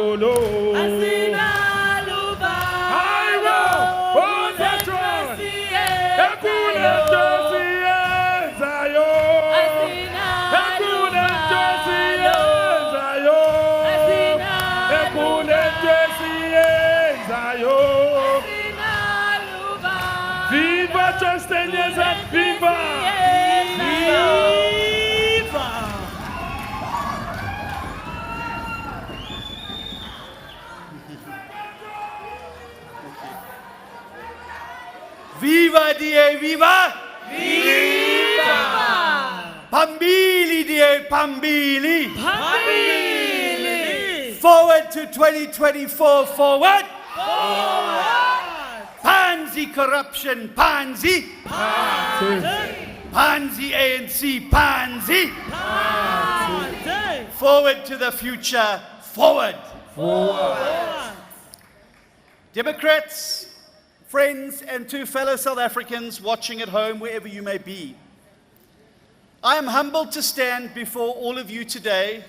Zayolo. Asina luba. Aiwa. Oh, Zetron. Ekune Josie. Zayo. Asina Ekune Josie. Zayo. Asina Ekune Josie. Zayo. Asina luba. Viva Chostenies and viva. Viva DA, viva! Viva! Pambili DA, Pambili! Pambili! Forward to 2024, forward! Forward! Pansy corruption, pansy! Pansy ANC, pansy! Forward to the future, forward! Democrats, friends, and to fellow South Africans watching at home, wherever you may be, I am humbled to stand before all of you today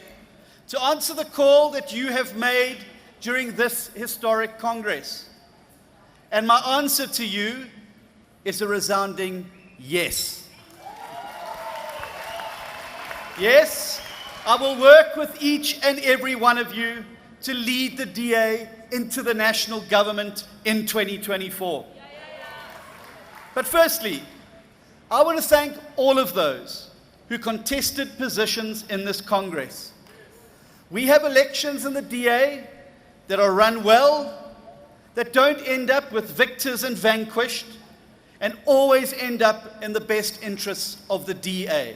to answer the call that you have made during this historic Congress. And my answer to you is a resounding yes. Yes, I will work with each and every one of you to lead the DA into the national government in 2024. But firstly, I want to thank all of those who contested positions in this Congress. We have elections in the DA that are run well, that don't end up with victors and vanquished, and always end up in the best interests of the DA.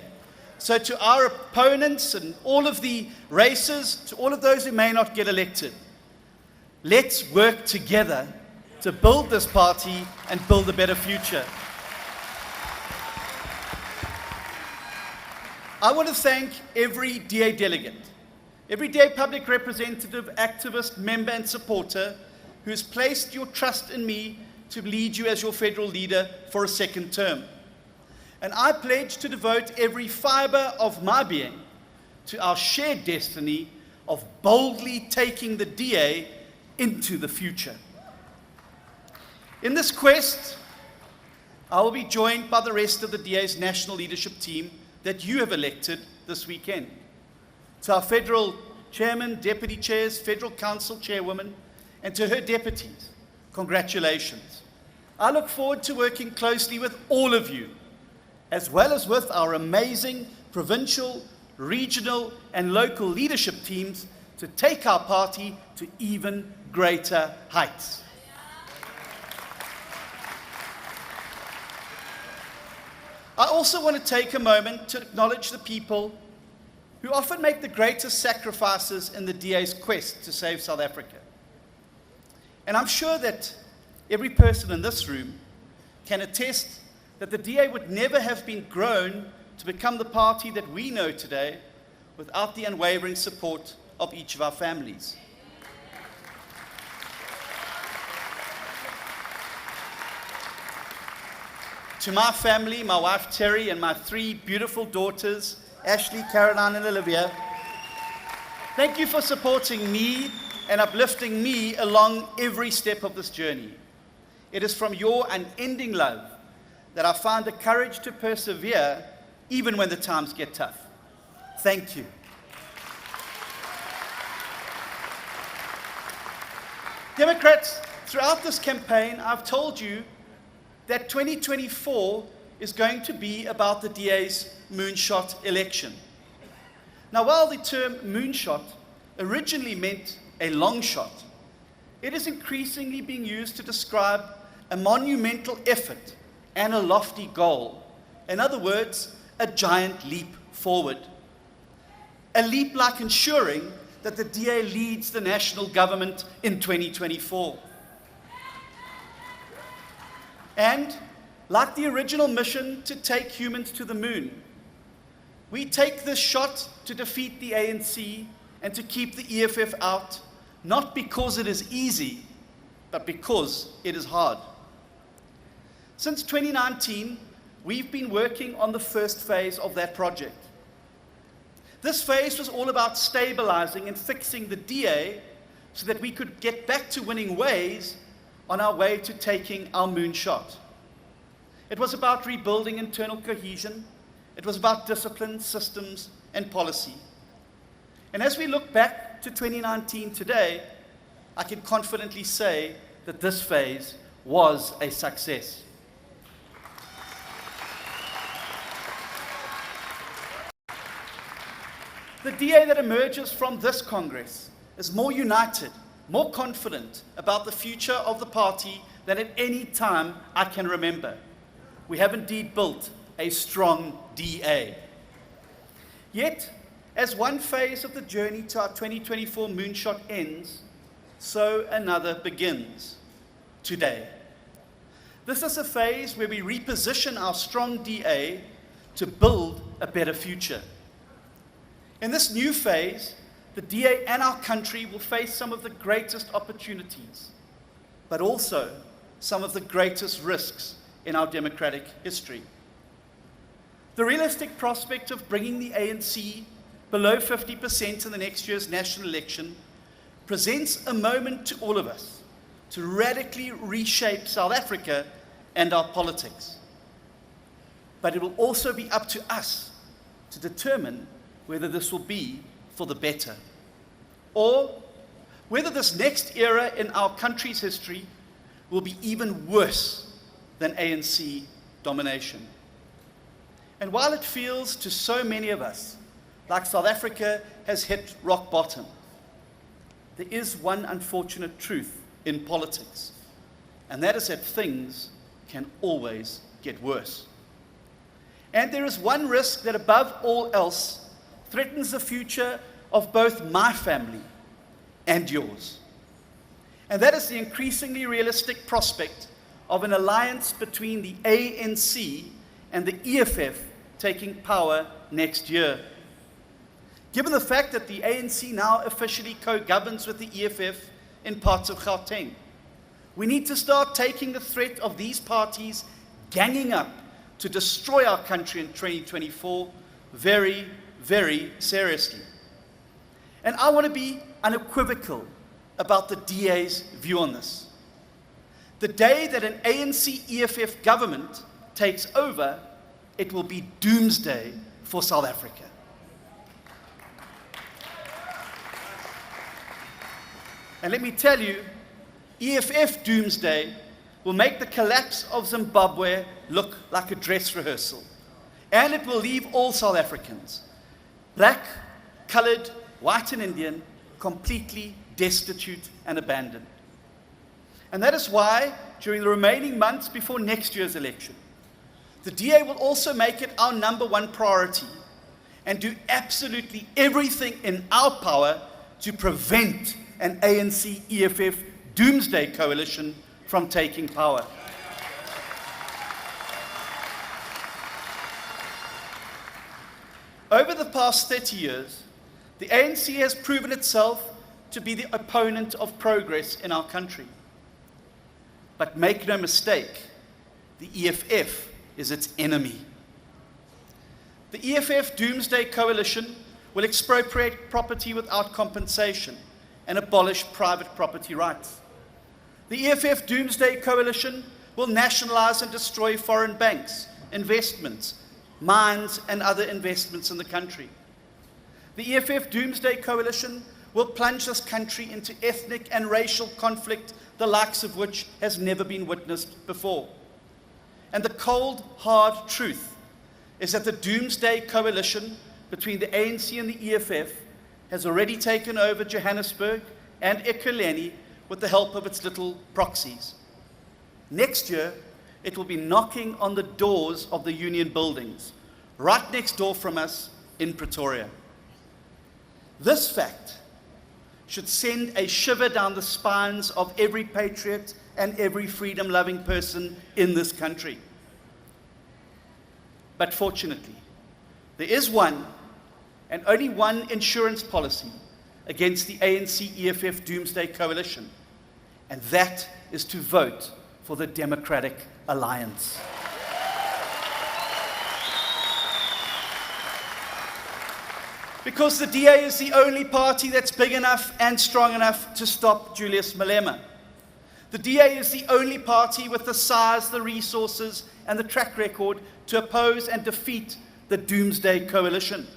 So to our opponents and all of the races, to all of those who may not get elected, let's work together to build this party and build a better future. I want to thank every DA delegate, every DA public representative, activist, member and supporter who has placed your trust in me to lead you as your federal leader for a second term. And I pledge to devote every fiber of my being to our shared destiny of boldly taking the DA into the future. In this quest, I will be joined by the rest of the DA's national leadership team that you have elected this weekend. To our federal chairman, deputy chairs, federal council chairwoman, and to her deputies, congratulations. I look forward to working closely with all of you, as well as with our amazing provincial, regional, and local leadership teams to take our party to even greater heights. I also want to take a moment to acknowledge the people who often make the greatest sacrifices in the DA's quest to save South Africa. And I'm sure that every person in this room can attest that the DA would never have been grown to become the party that we know today without the unwavering support of each of our families. To my family, my wife Terry, and my three beautiful daughters, Ashley, Caroline, and Olivia, thank you for supporting me and uplifting me along every step of this journey. It is from your unending love that I find the courage to persevere even when the times get tough. Thank you. Democrats, throughout this campaign, I've told you that 2024 is going to be about the DA's moonshot election. Now, while the term moonshot originally meant a long shot, it is increasingly being used to describe a monumental effort and a lofty goal. In other words, a giant leap forward. A leap like ensuring that the DA leads the national government in 2024. And like the original mission to take humans to the moon, we take this shot to defeat the ANC and to keep the EFF out, not because it is easy, but because it is hard. Since 2019, we've been working on the first phase of that project. This phase was all about stabilizing and fixing the DA so that we could get back to winning ways on our way to taking our moonshot. It was about rebuilding internal cohesion. It was about discipline, systems, and policy. And as we look back to 2019 today, I can confidently say that this phase was a success. The DA that emerges from this Congress is more united, more confident about the future of the party than at any time I can remember. We have indeed built a strong DA. Yet, as one phase of the journey to our 2024 moonshot ends, so another begins today. This is a phase where we reposition our strong DA to build a better future. In this new phase, the DA and our country will face some of the greatest opportunities, but also some of the greatest risks in our democratic history. The realistic prospect of bringing the ANC below 50% in the next year's national election presents a moment to all of us to radically reshape South Africa and our politics. But it will also be up to us to determine whether this will be for the better, or whether this next era in our country's history will be even worse than ANC domination. And while it feels to so many of us like South Africa has hit rock bottom, there is one unfortunate truth in politics, and that is that things can always get worse. And there is one risk that above all else threatens the future of both my family and yours. And that is the increasingly realistic prospect of an alliance between the ANC and the EFF taking power next year. Given the fact that the ANC now officially co-governs with the EFF in parts of Gauteng, we need to start taking the threat of these parties ganging up to destroy our country in 2024 very, very seriously. And I want to be unequivocal about the DA's view on this. The day that an ANC-EFF government takes over, it will be doomsday for South Africa. And let me tell you, EFF doomsday will make the collapse of Zimbabwe look like a dress rehearsal. And it will leave all South Africans, black, colored, white and Indian, completely destitute and abandoned. And that is why, during the remaining months before next year's election, the DA will also make it our #1 priority and do absolutely everything in our power to prevent an ANC-EFF doomsday coalition from taking power. Over the past 30 years, the ANC has proven itself to be the opponent of progress in our country. But make no mistake, the EFF is its enemy. The EFF Doomsday Coalition will expropriate property without compensation and abolish private property rights. The EFF Doomsday Coalition will nationalize and destroy foreign banks, investments, mines, and other investments in the country. The EFF Doomsday Coalition will plunge this country into ethnic and racial conflict, the likes of which has never been witnessed before. And the cold, hard truth is that the Doomsday Coalition between the ANC and the EFF has already taken over Johannesburg and Ekurhuleni with the help of its little proxies. Next year, it will be knocking on the doors of the union buildings, right next door from us in Pretoria. This fact should send a shiver down the spines of every patriot and every freedom-loving person in this country. But fortunately, there is one and only one insurance policy against the ANC-EFF Doomsday Coalition, and that is to vote for the Democratic Alliance. Because the DA is the only party that's big enough and strong enough to stop Julius Malema. The DA is the only party with the size, the resources, and the track record to oppose and defeat the Doomsday Coalition.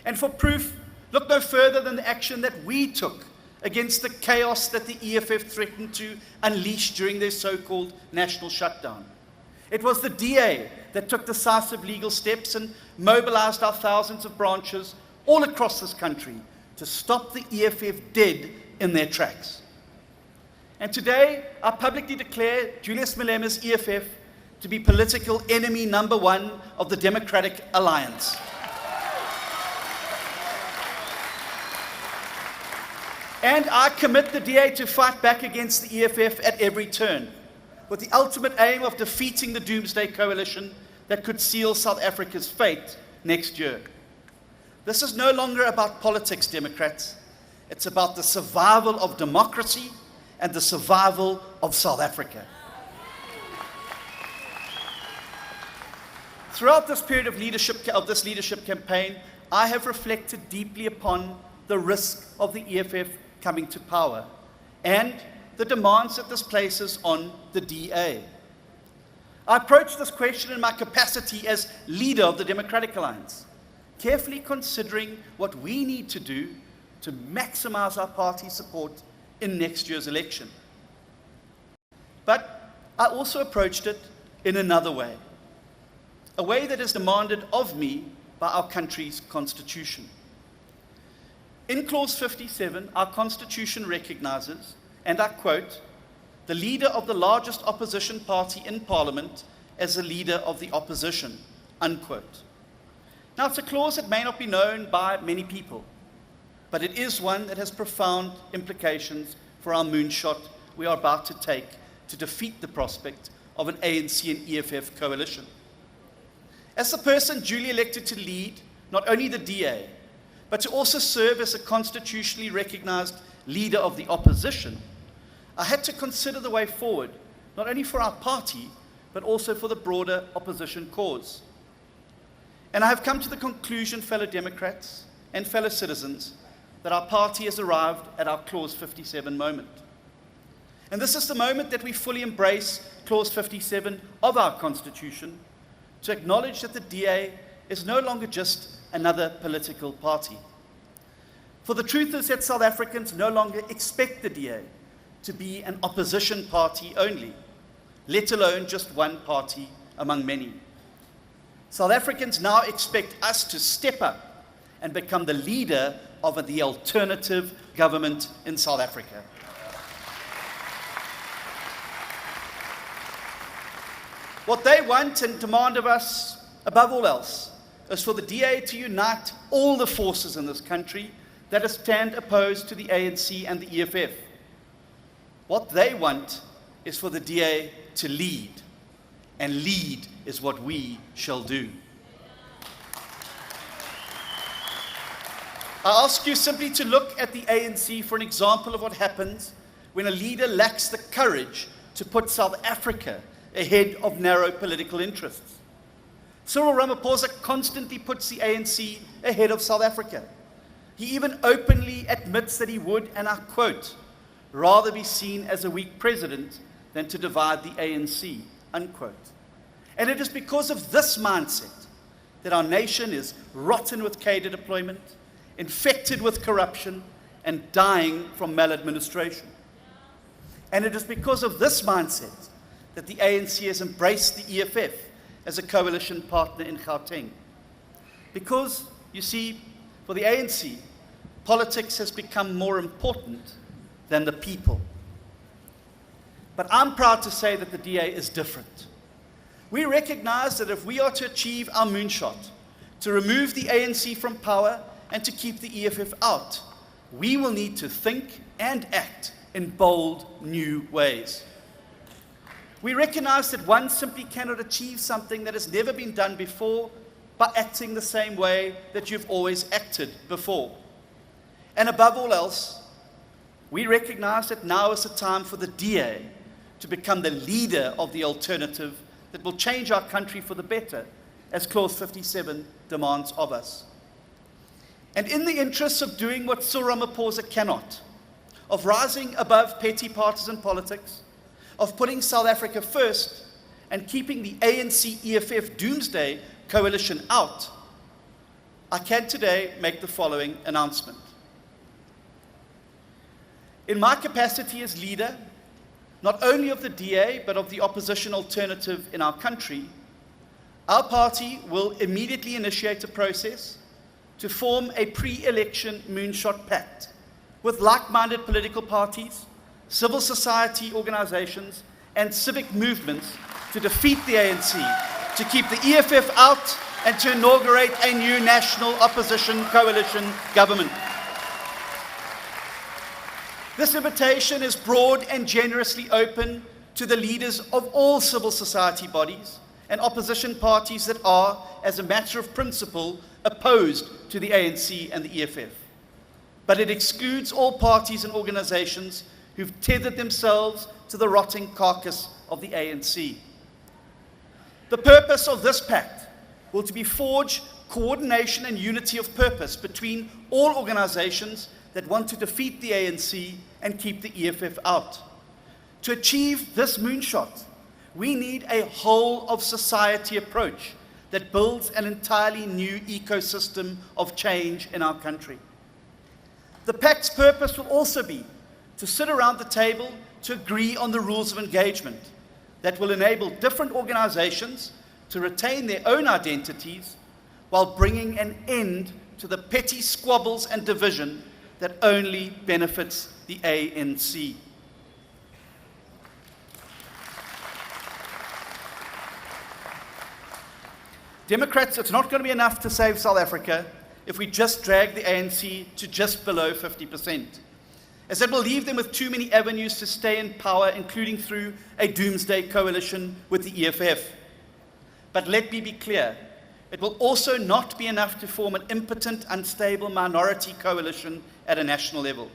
And for proof, look no further than the action that we took against the chaos that the EFF threatened to unleash during their so-called national shutdown. It was the DA that took decisive legal steps and mobilized our thousands of branches all across this country to stop the EFF dead in their tracks. And today, I publicly declare Julius Malema's EFF to be political enemy number one of the Democratic Alliance. And I commit the DA to fight back against the EFF at every turn, with the ultimate aim of defeating the Doomsday Coalition that could seal South Africa's fate next year. This is no longer about politics, Democrats. It's about the survival of democracy and the survival of South Africa. Throughout this period of this leadership campaign, I have reflected deeply upon the risk of the EFF coming to power and the demands that this places on the DA. I approach this question in my capacity as leader of the Democratic Alliance, carefully considering what we need to do to maximize our party's support in next year's election. But I also approached it in another way, a way that is demanded of me by our country's constitution. In Clause 57, our constitution recognizes, and I quote, the leader of the largest opposition party in Parliament as the leader of the opposition, unquote. Now, it's a clause that may not be known by many people, but it is one that has profound implications for our moonshot we are about to take to defeat the prospect of an ANC and EFF coalition. As the person duly elected to lead not only the DA, but to also serve as a constitutionally recognized leader of the opposition, I had to consider the way forward, not only for our party, but also for the broader opposition cause. And I have come to the conclusion, fellow Democrats and fellow citizens, that our party has arrived at our Clause 57 moment. And this is the moment that we fully embrace Clause 57 of our Constitution to acknowledge that the DA is no longer just another political party. For the truth is that South Africans no longer expect the DA to be an opposition party only, let alone just one party among many. South Africans now expect us to step up and become the leader of the alternative government in South Africa. What they want and demand of us, above all else, is for the DA to unite all the forces in this country that stand opposed to the ANC and the EFF. What they want is for the DA to lead, and lead is what we shall do. I ask you simply to look at the ANC for an example of what happens when a leader lacks the courage to put South Africa ahead of narrow political interests. Cyril Ramaphosa constantly puts the ANC ahead of South Africa. He even openly admits that he would, and I quote, rather be seen as a weak president than to divide the ANC, unquote. And it is because of this mindset that our nation is rotten with cadre deployment, infected with corruption, and dying from maladministration. And it is because of this mindset that the ANC has embraced the EFF as a coalition partner in Gauteng. Because, you see, for the ANC, politics has become more important than the people. But I'm proud to say that the DA is different. We recognize that if we are to achieve our moonshot, to remove the ANC from power and to keep the EFF out, we will need to think and act in bold, new ways. We recognize that one simply cannot achieve something that has never been done before by acting the same way that you've always acted before. And above all else, we recognize that now is the time for the DA to become the leader of the alternative that will change our country for the better, as Clause 57 demands of us. And in the interests of doing what Cyril Ramaphosa cannot, of rising above petty partisan politics, of putting South Africa first, and keeping the ANC-EFF doomsday coalition out, I can today make the following announcement. In my capacity as leader, not only of the DA, but of the opposition alternative in our country, our party will immediately initiate a process to form a pre-election moonshot pact with like-minded political parties, civil society organizations, and civic movements to defeat the ANC, to keep the EFF out, and to inaugurate a new national opposition coalition government. This invitation is broad and generously open to the leaders of all civil society bodies and opposition parties that are, as a matter of principle, opposed to the ANC and the EFF. But it excludes all parties and organizations who've tethered themselves to the rotting carcass of the ANC. The purpose of this pact will to be forge coordination and unity of purpose between all organizations that want to defeat the ANC and keep the EFF out. To achieve this moonshot, we need a whole-of-society approach that builds an entirely new ecosystem of change in our country. The pact's purpose will also be to sit around the table to agree on the rules of engagement that will enable different organizations to retain their own identities while bringing an end to the petty squabbles and division that only benefits the ANC. Democrats, it's not going to be enough to save South Africa if we just drag the ANC to just below 50%, as that will leave them with too many avenues to stay in power, including through a doomsday coalition with the EFF. But let me be clear, it will also not be enough to form an impotent, unstable minority coalition at a national level.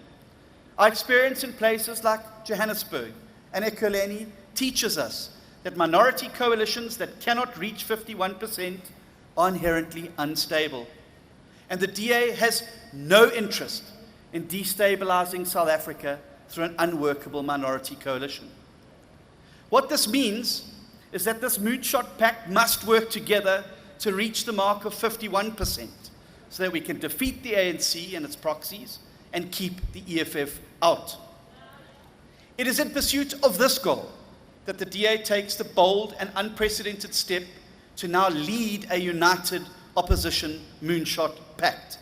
Our experience in places like Johannesburg and Ekurhuleni teaches us that minority coalitions that cannot reach 51% are inherently unstable. And the DA has no interest in destabilizing South Africa through an unworkable minority coalition. What this means is that this moonshot pact must work together to reach the mark of 51%, so that we can defeat the ANC and its proxies and keep the EFF out. It is in pursuit of this goal that the DA takes the bold and unprecedented step to now lead a united opposition moonshot pact.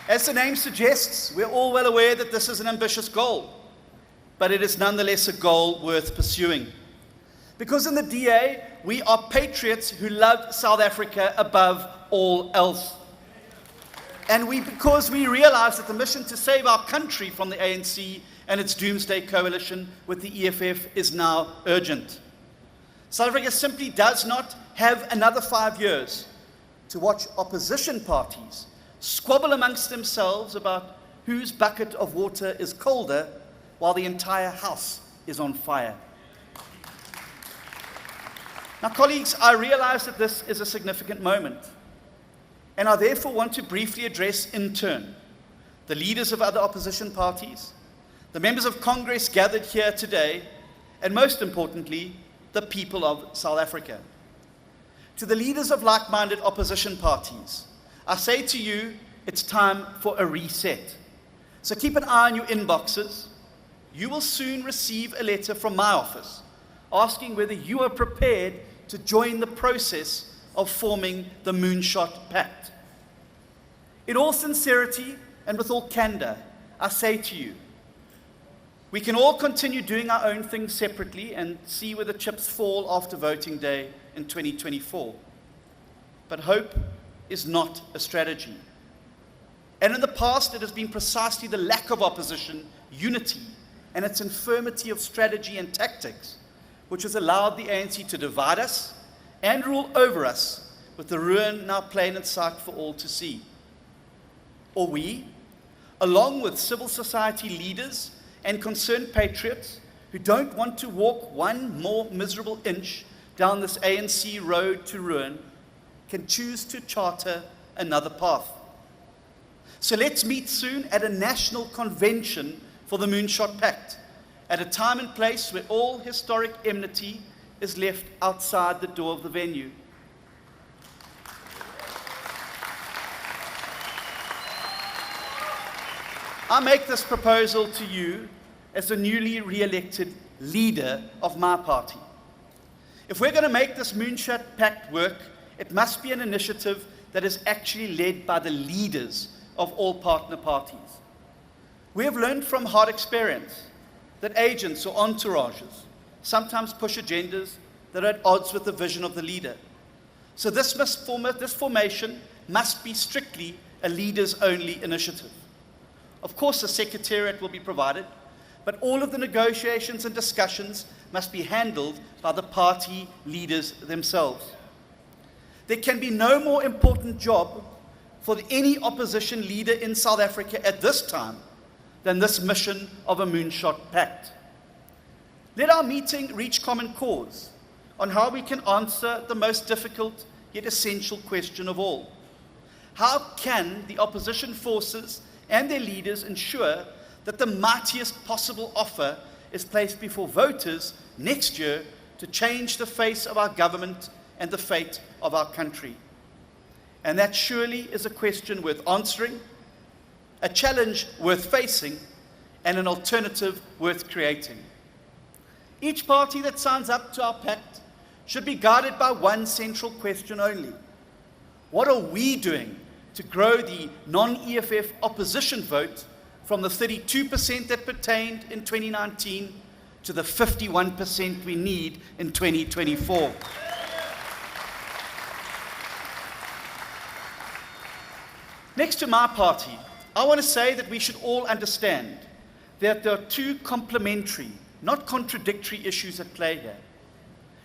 As the name suggests, we're all well aware that this is an ambitious goal, but it is nonetheless a goal worth pursuing. Because in the DA, we are patriots who love South Africa above all else. And because we realize that the mission to save our country from the ANC and its doomsday coalition with the EFF is now urgent. South Africa simply does not have another 5 years to watch opposition parties squabble amongst themselves about whose bucket of water is colder while the entire house is on fire. Now, colleagues, I realize that this is a significant moment, and I therefore want to briefly address in turn the leaders of other opposition parties, the members of Congress gathered here today, and most importantly, the people of South Africa. To the leaders of like-minded opposition parties, I say to you, it's time for a reset. So keep an eye on your inboxes. You will soon receive a letter from my office asking whether you are prepared to join the process of forming the Moonshot Pact. In all sincerity and with all candor, I say to you, we can all continue doing our own things separately and see where the chips fall after voting day in 2024. But hope is not a strategy. And in the past, it has been precisely the lack of opposition, unity, and its infirmity of strategy and tactics, which has allowed the ANC to divide us and rule over us, with the ruin now plain in sight for all to see. Or we, along with civil society leaders and concerned patriots who don't want to walk one more miserable inch down this ANC road to ruin can choose to charter another path. So let's meet soon at a national convention for the Moonshot Pact, at a time and place where all historic enmity is left outside the door of the venue. I make this proposal to you as the newly re-elected leader of my party. If we're going to make this Moonshot Pact work, it must be an initiative that is actually led by the leaders of all partner parties. We have learned from hard experience that agents or entourages sometimes push agendas that are at odds with the vision of the leader. So this formation must be strictly a leaders-only initiative. Of course, a secretariat will be provided, but all of the negotiations and discussions must be handled by the party leaders themselves. There can be no more important job for any opposition leader in South Africa at this time than this mission of a Moonshot Pact. Let our meeting reach common cause on how we can answer the most difficult yet essential question of all. How can the opposition forces and their leaders ensure that the mightiest possible offer is placed before voters next year to change the face of our government and the fate of our country? And that surely is a question worth answering, a challenge worth facing, and an alternative worth creating. Each party that signs up to our pact should be guided by one central question only. What are we doing to grow the non-EFF opposition vote from the 32% that pertained in 2019 to the 51% we need in 2024? Next to my party, I want to say that we should all understand that there are two complementary, not contradictory issues at play here.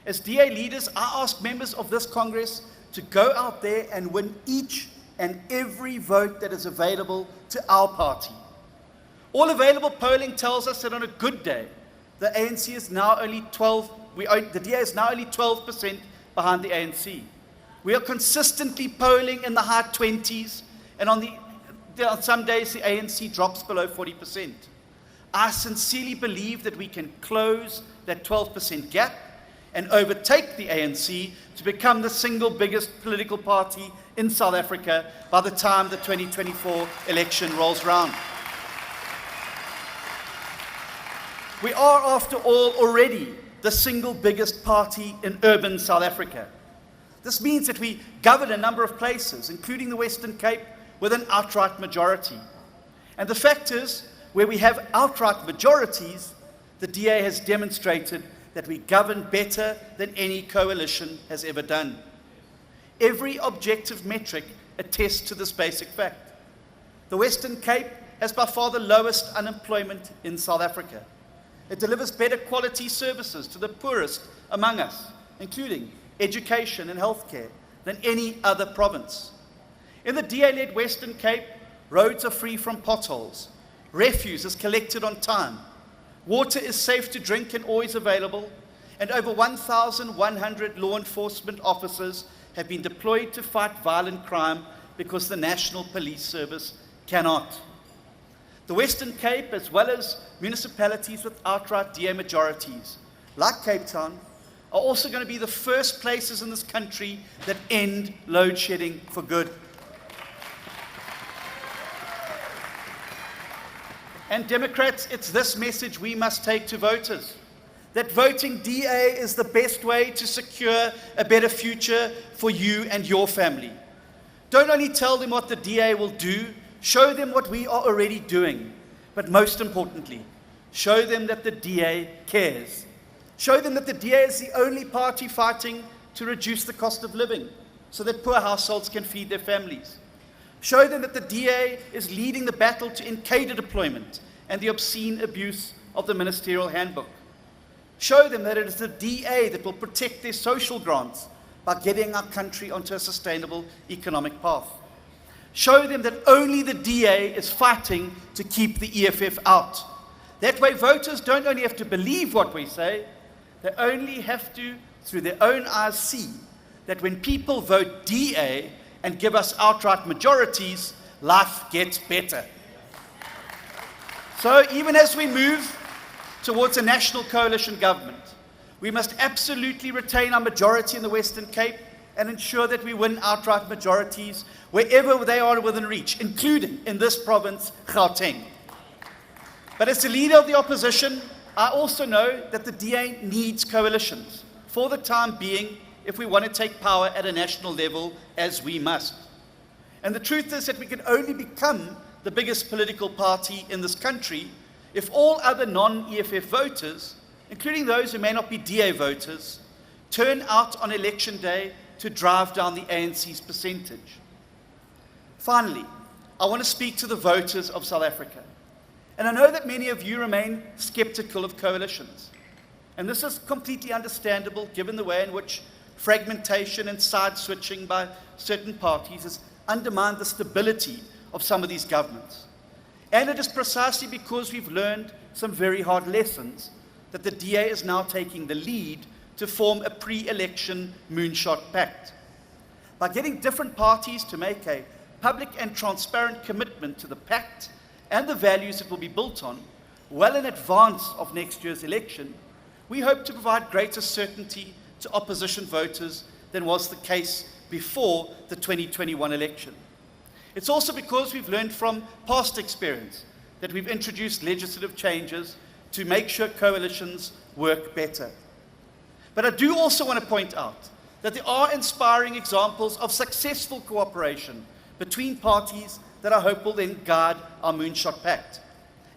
As DA leaders, I ask members of this Congress to go out there and win each and every vote that is available to our party. All available polling tells us that on a good day, the ANC is now only the DA is now only 12% behind the ANC. We are consistently polling in the high 20s, and on some days the ANC drops below 40%. I sincerely believe that we can close that 12% gap and overtake the ANC to become the single biggest political party in South Africa by the time the 2024 election rolls round. We are, after all, already the single biggest party in urban South Africa. This means that we govern a number of places, including the Western Cape, with an outright majority. And the fact is, where we have outright majorities, the DA has demonstrated that we govern better than any coalition has ever done. Every objective metric attests to this basic fact. The Western Cape has by far the lowest unemployment in South Africa. It delivers better quality services to the poorest among us, including education and healthcare, than any other province. In the DA-led Western Cape, roads are free from potholes. Refuse is collected on time. Water is safe to drink and always available. And over 1,100 law enforcement officers have been deployed to fight violent crime because the National Police Service cannot. The Western Cape, as well as municipalities with outright DA majorities, like Cape Town, are also going to be the first places in this country that end load shedding for good. And Democrats, it's this message we must take to voters, that voting DA is the best way to secure a better future for you and your family. Don't only tell them what the DA will do, show them what we are already doing. But most importantly, show them that the DA cares. Show them that the DA is the only party fighting to reduce the cost of living so that poor households can feed their families. Show them that the DA is leading the battle to end cadre deployment and the obscene abuse of the ministerial handbook. Show them that it is the DA that will protect their social grants by getting our country onto a sustainable economic path. Show them that only the DA is fighting to keep the EFF out. That way voters don't only have to believe what we say, they only have to through their own eyes see that when people vote DA and give us outright majorities, life gets better. So even as we move towards a national coalition government, we must absolutely retain our majority in the Western Cape and ensure that we win outright majorities wherever they are within reach, including in this province, Gauteng. But as the leader of the opposition, I also know that the DA needs coalitions for the time being if we want to take power at a national level, as we must. And the truth is that we can only become the biggest political party in this country if all other non-EFF voters, including those who may not be DA voters, turn out on election day to drive down the ANC's percentage. Finally, I want to speak to the voters of South Africa. And I know that many of you remain skeptical of coalitions. And this is completely understandable given the way in which fragmentation and side switching by certain parties has undermined the stability of some of these governments. And it is precisely because we've learned some very hard lessons that the DA is now taking the lead to form a pre-election moonshot pact. By getting different parties to make a public and transparent commitment to the pact and the values it will be built on, well in advance of next year's election, we hope to provide greater certainty to opposition voters than was the case before the 2021 election. It's also because we've learned from past experience that we've introduced legislative changes to make sure coalitions work better. But I do also want to point out that there are inspiring examples of successful cooperation between parties that I hope will then guide our Moonshot Pact.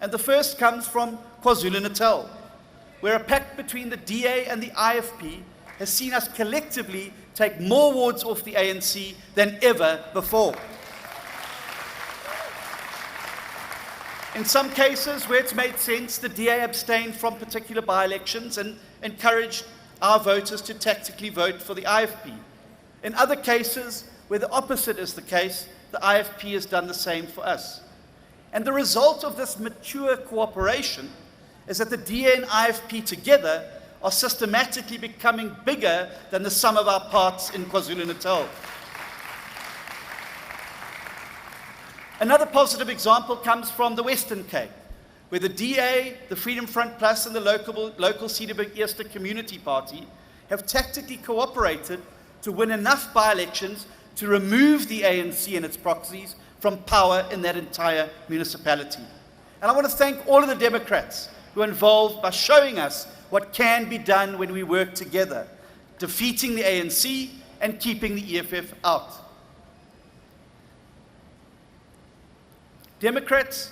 And the first comes from KwaZulu-Natal, where a pact between the DA and the IFP has seen us collectively take more wards off the ANC than ever before. In some cases where it's made sense, the DA abstained from particular by-elections and encouraged our voters to tactically vote for the IFP. In other cases, where the opposite is the case, the IFP has done the same for us. And the result of this mature cooperation is that the DA and IFP together are systematically becoming bigger than the sum of our parts in KwaZulu-Natal. Another positive example comes from the Western Cape, where the DA, the Freedom Front Plus, and the local Cederberg Easter Community Party have tactically cooperated to win enough by-elections to remove the ANC and its proxies from power in that entire municipality. And I want to thank all of the Democrats who are involved by showing us what can be done when we work together, defeating the ANC and keeping the EFF out. Democrats,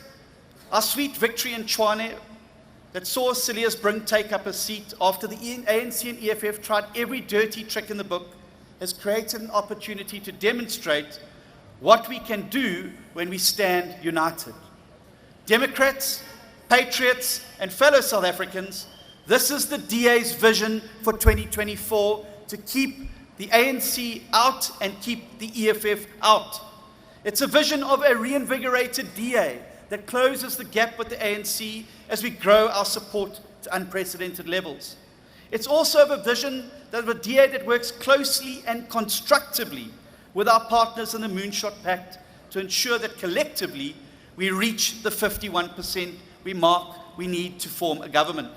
our sweet victory in Tshwane that saw Cilliers Brink take up a seat after the ANC and EFF tried every dirty trick in the book, has created an opportunity to demonstrate what we can do when we stand united. Democrats, patriots, and fellow South Africans, this is the DA's vision for 2024, to keep the ANC out and keep the EFF out. It's a vision of a reinvigorated DA that closes the gap with the ANC as we grow our support to unprecedented levels. It's also a vision of a DA that works closely and constructively with our partners in the Moonshot Pact to ensure that collectively we reach the 51% we need to form a government.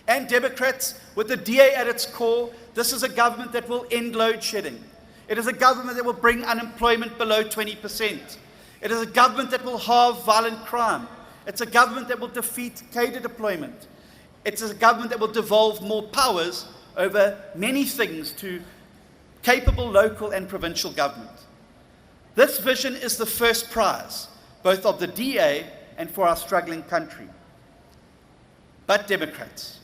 And Democrats, with the DA at its core, this is a government that will end load shedding. It is a government that will bring unemployment below 20%. It is a government that will halve violent crime. It's a government that will defeat cadre deployment. It's a government that will devolve more powers over many things to capable local and provincial government. This vision is the first prize, both of the DA and for our struggling country. But Democrats,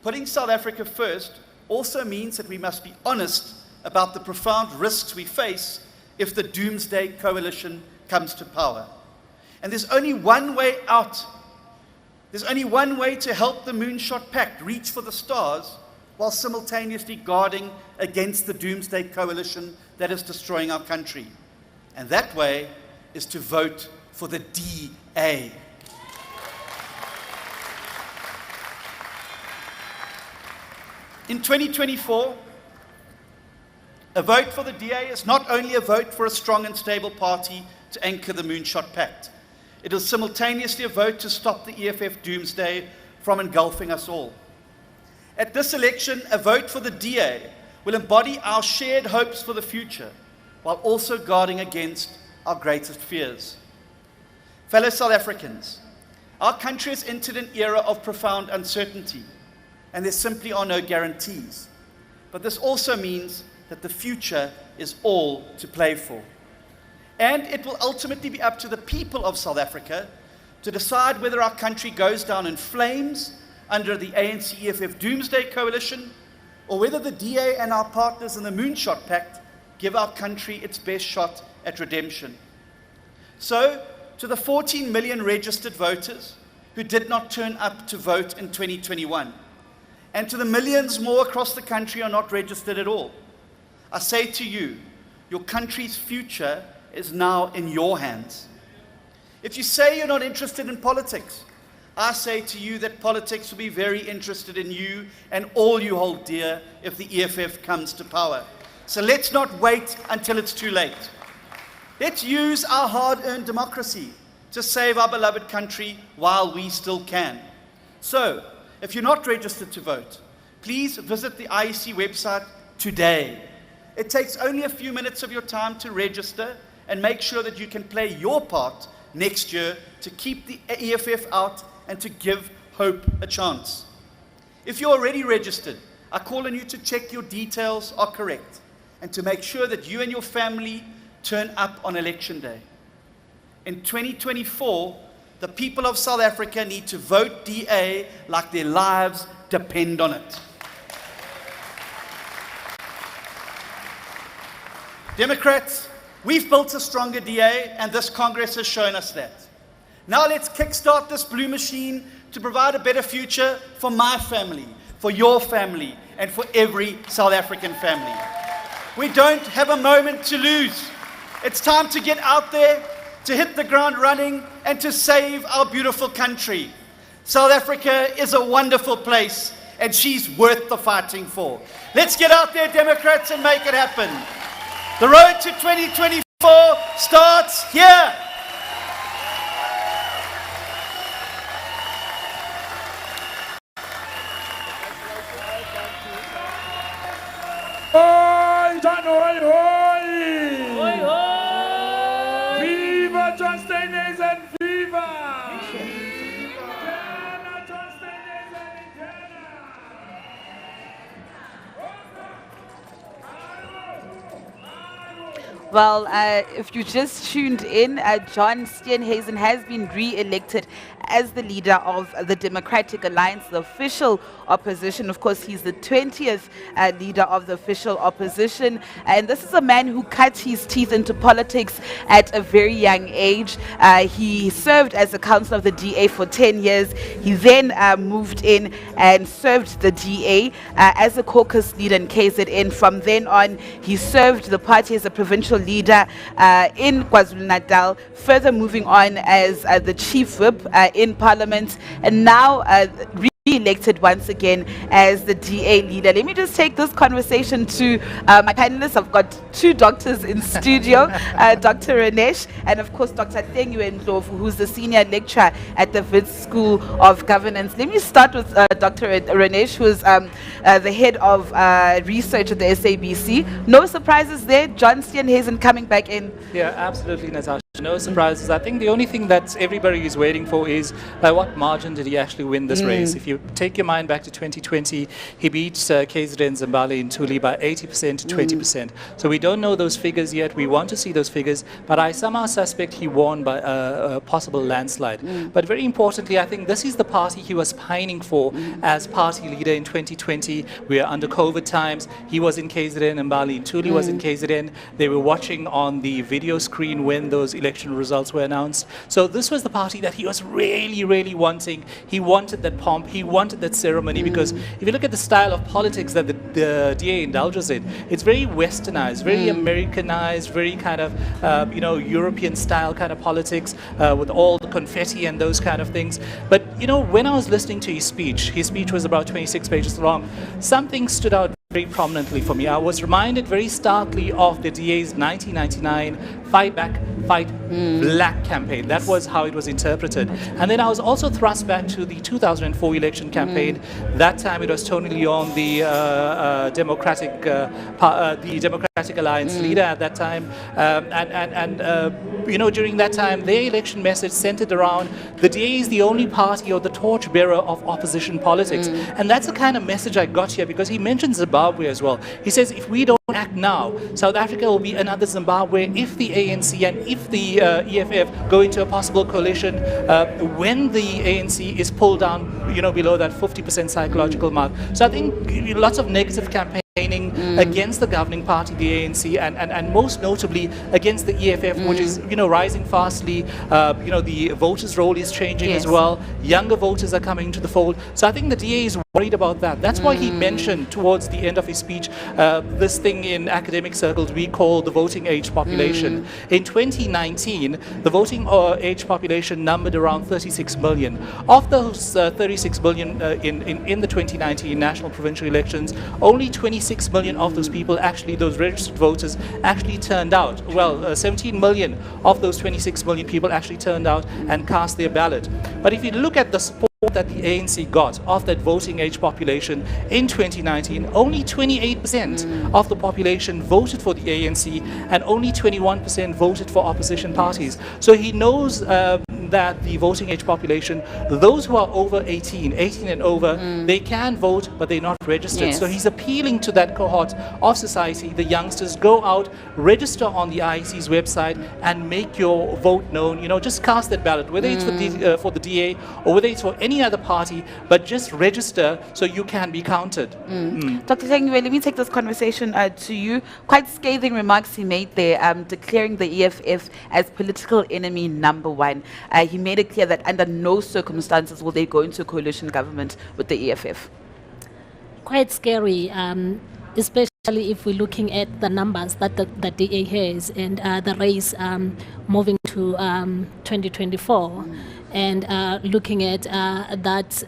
putting South Africa first also means that we must be honest about the profound risks we face if the doomsday coalition comes to power. And there's only one way out. There's only one way to help the Moonshot Pact reach for the stars while simultaneously guarding against the doomsday coalition that is destroying our country. And that way is to vote for the DA. In 2024, a vote for the DA is not only a vote for a strong and stable party to anchor the Moonshot Pact, it is simultaneously a vote to stop the EFF doomsday from engulfing us all. At this election, a vote for the DA will embody our shared hopes for the future, while also guarding against our greatest fears. Fellow South Africans, our country has entered an era of profound uncertainty, and there simply are no guarantees. But this also means that the future is all to play for. And it will ultimately be up to the people of South Africa to decide whether our country goes down in flames under the ANC-EFF Doomsday Coalition, or whether the DA and our partners in the Moonshot Pact give our country its best shot at redemption. So, to the 14 million registered voters who did not turn up to vote in 2021, and to the millions more across the country who are not registered at all, I say to you, your country's future is now in your hands. If you say you're not interested in politics, I say to you that politics will be very interested in you and all you hold dear if the EFF comes to power. So let's not wait until it's too late. Let's use our hard-earned democracy to save our beloved country while we still can. So, if you're not registered to vote, please visit the IEC website today. It takes only a few minutes of your time to register and make sure that you can play your part next year to keep the EFF out and to give hope a chance. If you're already registered, I call on you to check your details are correct and to make sure that you and your family turn up on election day. In 2024, the people of South Africa need to vote DA like their lives depend on it. Democrats, we've built a stronger DA, and this Congress has shown us that. Now let's kickstart this blue machine to provide a better future for my family, for your family, and for every South African family. We don't have a moment to lose. It's time to get out there, to hit the ground running, and to save our beautiful country. South Africa is a wonderful place, and she's worth the fighting for. Let's get out there, Democrats, and make it happen. The road to 2024 starts here. Oi, John, oi, oi! Oi, oi! Viva John Steenhuisen, viva! Viva John Steenhuisen, Well, if you just tuned in, John Steenhuisen has been re-elected as the leader of the Democratic Alliance, the official opposition. Of course, he's the 20th leader of the official opposition. And this is a man who cut his teeth into politics at a very young age. He served as a councillor of the DA for 10 years. He then moved in and served the DA as a caucus leader in KZN. From then on, he served the party as a provincial leader in KwaZulu-Natal, further moving on as the chief whip in parliament, and now re-elected once again as the DA leader. Let me just take this conversation to my panelists. I've got two doctors in studio, Dr. Ranesh and of course Dr. Mpho, who's the senior lecturer at the Wits School of Governance. Let me start with Dr. Ranesh, who's the head of research at the SABC. No surprises there, John Steenhuisen coming back in. Yeah, absolutely, Natasha. No surprises. I think the only thing that everybody is waiting for is by what margin did he actually win this race. If you take your mind back to 2020, he beat KZN Zimbabwe Ntuli by 80% to 20%. So we don't know those figures yet. We want to see those figures, but I somehow suspect he won by a possible landslide. But very importantly, I think this is the party he was pining for as party leader in 2020. We are under COVID times. He was in KZN, Mbali Ntuli was in KZN. They were watching on the video screen when those elections election results were announced. So this was the party that he was really, really wanting. He wanted that pomp, he wanted that ceremony, because if you look at the style of politics that the DA indulges in, it's very westernized, very Americanized, very kind of, European style kind of politics with all the confetti and those kind of things. But, when I was listening to his speech was about 26 pages long, something stood out very prominently for me. I was reminded very starkly of the DA's 1999 Fight Back, Fight Black campaign. That was how it was interpreted. And then I was also thrust back to the 2004 election campaign. That time it was Tony Leon, the Democratic Alliance leader at that time. During that time, their election message centered around the DA is the only party or the torchbearer of opposition politics. And that's the kind of message I got here, because he mentions Zimbabwe as well. He says, if we don't act now, South Africa will be another Zimbabwe if the ANC and if the EFF go into a possible coalition when the ANC is pulled down, below that 50% psychological mark. So I think lots of negative campaigning against the governing party, the ANC, and most notably against the EFF, which is rising fastly. The voters' role is changing as well. Younger voters are coming to the fold. So I think the DA is worried about that. That's why he mentioned towards the end of his speech this thing in academic circles we call the voting age population. In 2019, the voting age population numbered around 36 million. Of those 36 million in the 2019 national provincial elections, only 26 million of those people those registered voters actually turned out. Well, 17 million of those 26 million people actually turned out and cast their ballot. But if you look at the support that the ANC got of that voting age population in 2019, only 28% of the population voted for the ANC and only 21% voted for opposition parties. So he knows that the voting age population, those who are over 18 and over, they can vote, but they're not registered. So he's appealing to that cohort of society, the youngsters, go out, register on the IEC's website and make your vote known. Just cast that ballot, whether it's for the DA or whether it's for any other party, but just register so you can be counted. Dr. Tengiwe, let me take this conversation to you. Quite scathing remarks he made there, declaring the EFF as political enemy #1. He made it clear that under no circumstances will they go into a coalition government with the EFF. Quite scary, especially if we're looking at the numbers that the DA has and the race moving to 2024. And looking at that,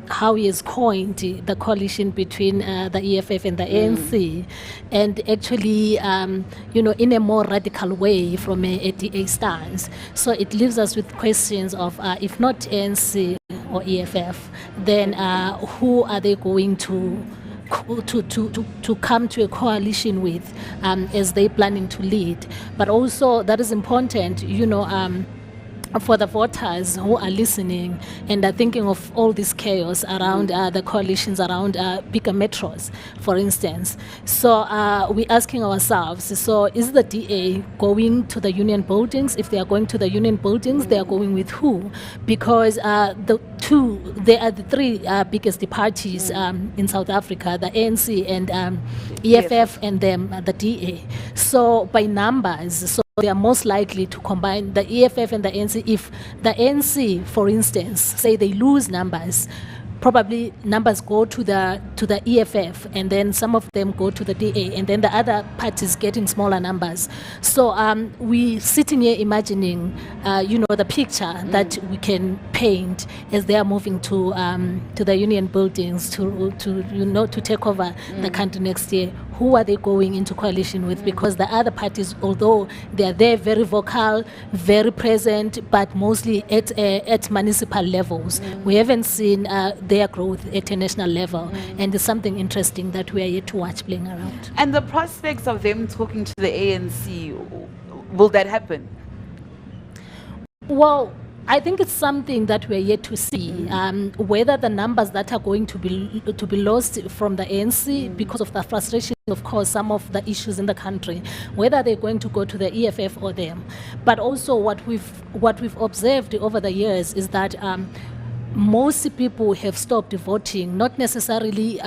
how he has coined the coalition between the EFF and the ANC, and actually, in a more radical way from a DA stance. So it leaves us with questions of, if not ANC or EFF, then who are they going to come to a coalition with as they planning to lead? But also that is important, for the voters who are listening and are thinking of all this chaos around the coalitions around bigger metros, for instance. So we're asking ourselves, so is the DA going to the union buildings? If they are going to the union buildings, they are going with who? Because they are the three biggest parties in South Africa, the ANC and EFF and the DA. So by numbers, so they are most likely to combine the EFF and the ANC. If the ANC, for instance, say they lose numbers, probably numbers go to the EFF, and then some of them go to the DA, and then the other parties get in smaller numbers. So we sitting here imagining, the picture that we can paint as they are moving to the union buildings to take over the country next year. Who are they going into coalition with? Because the other parties, although they are there very vocal, very present, but mostly at municipal levels, we haven't seen their growth at a national level. And it's something interesting that we are yet to watch playing around. And the prospects of them talking to the ANC, will that happen? Well, I think it's something that we're yet to see, whether the numbers that are going to be lost from the ANC because of the frustration, of course, some of the issues in the country, whether they're going to go to the EFF or them. But also what we've observed over the years is that most people have stopped voting, not necessarily,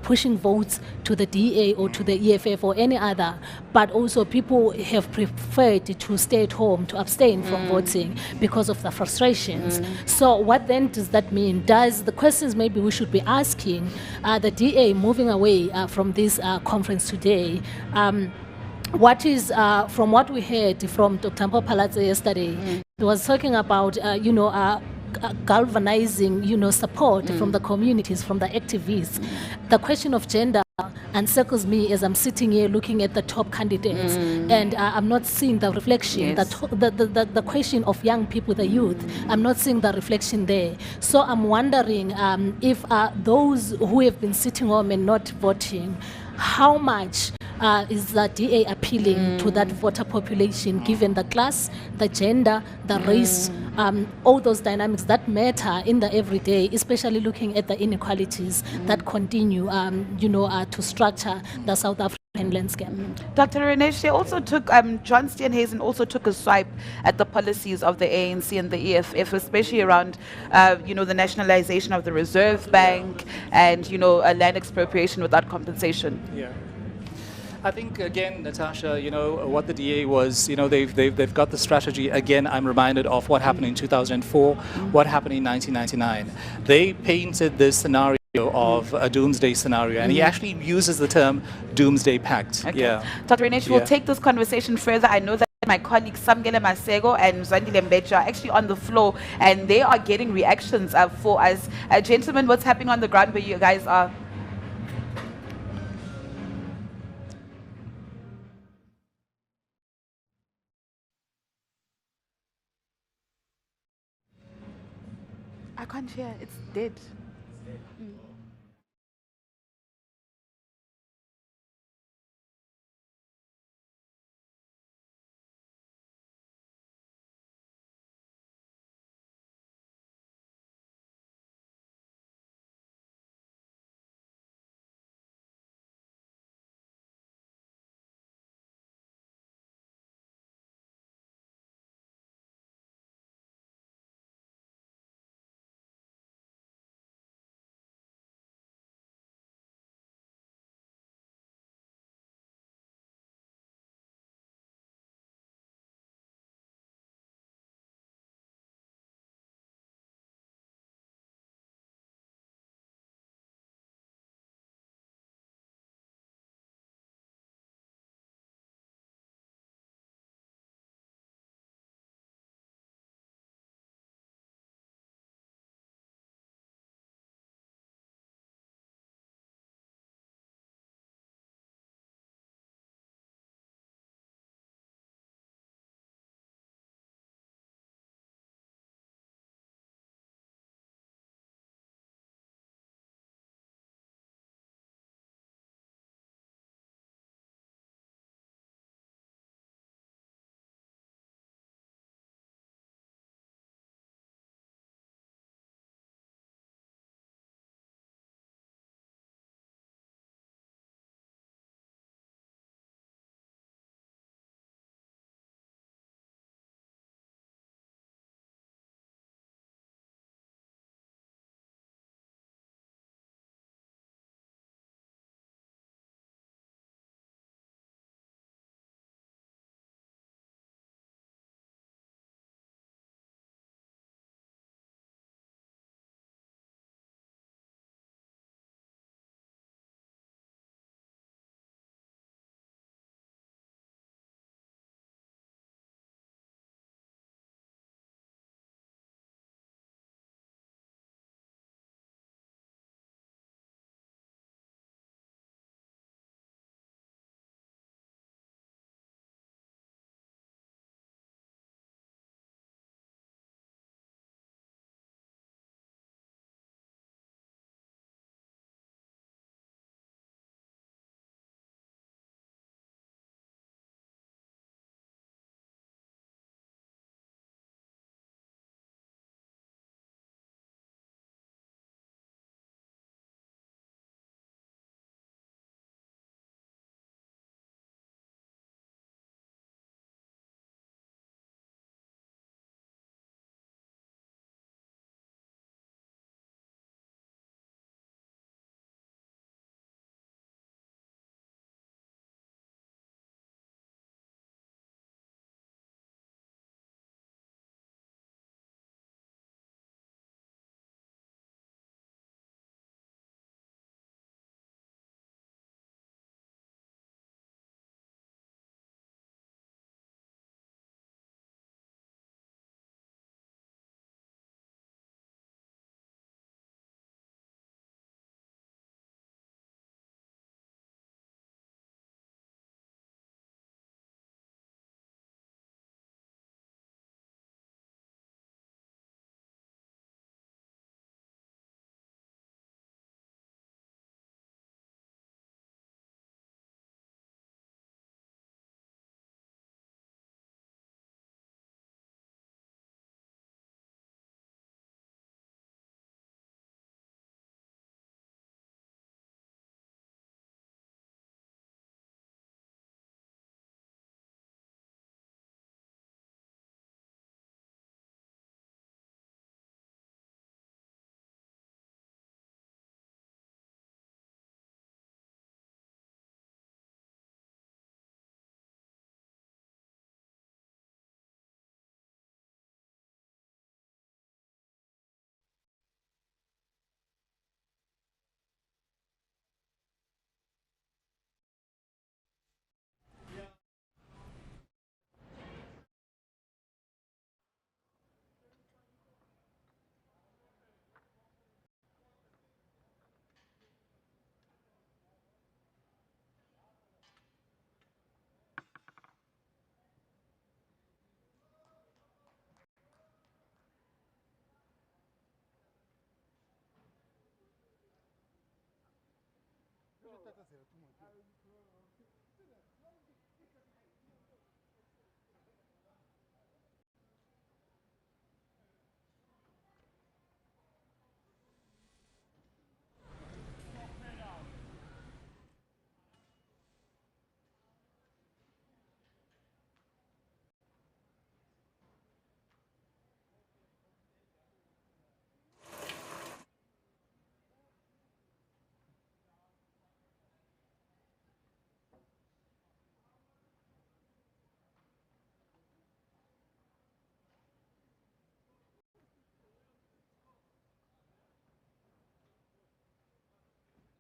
pushing votes to the DA or to the EFF or any other, but also people have preferred to stay at home, to abstain from voting because of the frustrations. So what then does that mean? The questions maybe we should be asking the DA moving away from this conference today, what is, from what we heard from Dr. Mpho Phalatse yesterday, he was talking about, galvanizing, support from the communities, from the activists. The question of gender encircles me as I'm sitting here looking at the top candidates, and I'm not seeing the reflection, the question of young people, the youth, I'm not seeing the reflection there. So I'm wondering if those who have been sitting home and not voting, how much is the DA appealing to that voter population, given the class, the gender, the race, all those dynamics that matter in the everyday, especially looking at the inequalities that continue, to structure the South African landscape. Dr. Renesh, they also took, John Steenhuisen also took a swipe at the policies of the ANC and the EFF, especially around, the nationalization of the Reserve Bank and, a land expropriation without compensation. Yeah. I think, again, Natasha, what the DA was, they've got the strategy. Again, I'm reminded of what happened in 2004, what happened in 1999. They painted this scenario of a doomsday scenario, and he actually uses the term doomsday pact. Okay. Yeah. Dr. Renesh, we'll take this conversation further. I know that my colleagues Samgele Masego and Zandile Mbecha are actually on the floor, and they are getting reactions for us. Gentlemen, what's happening on the ground where you guys are? I can't hear. It's dead.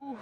Ooh.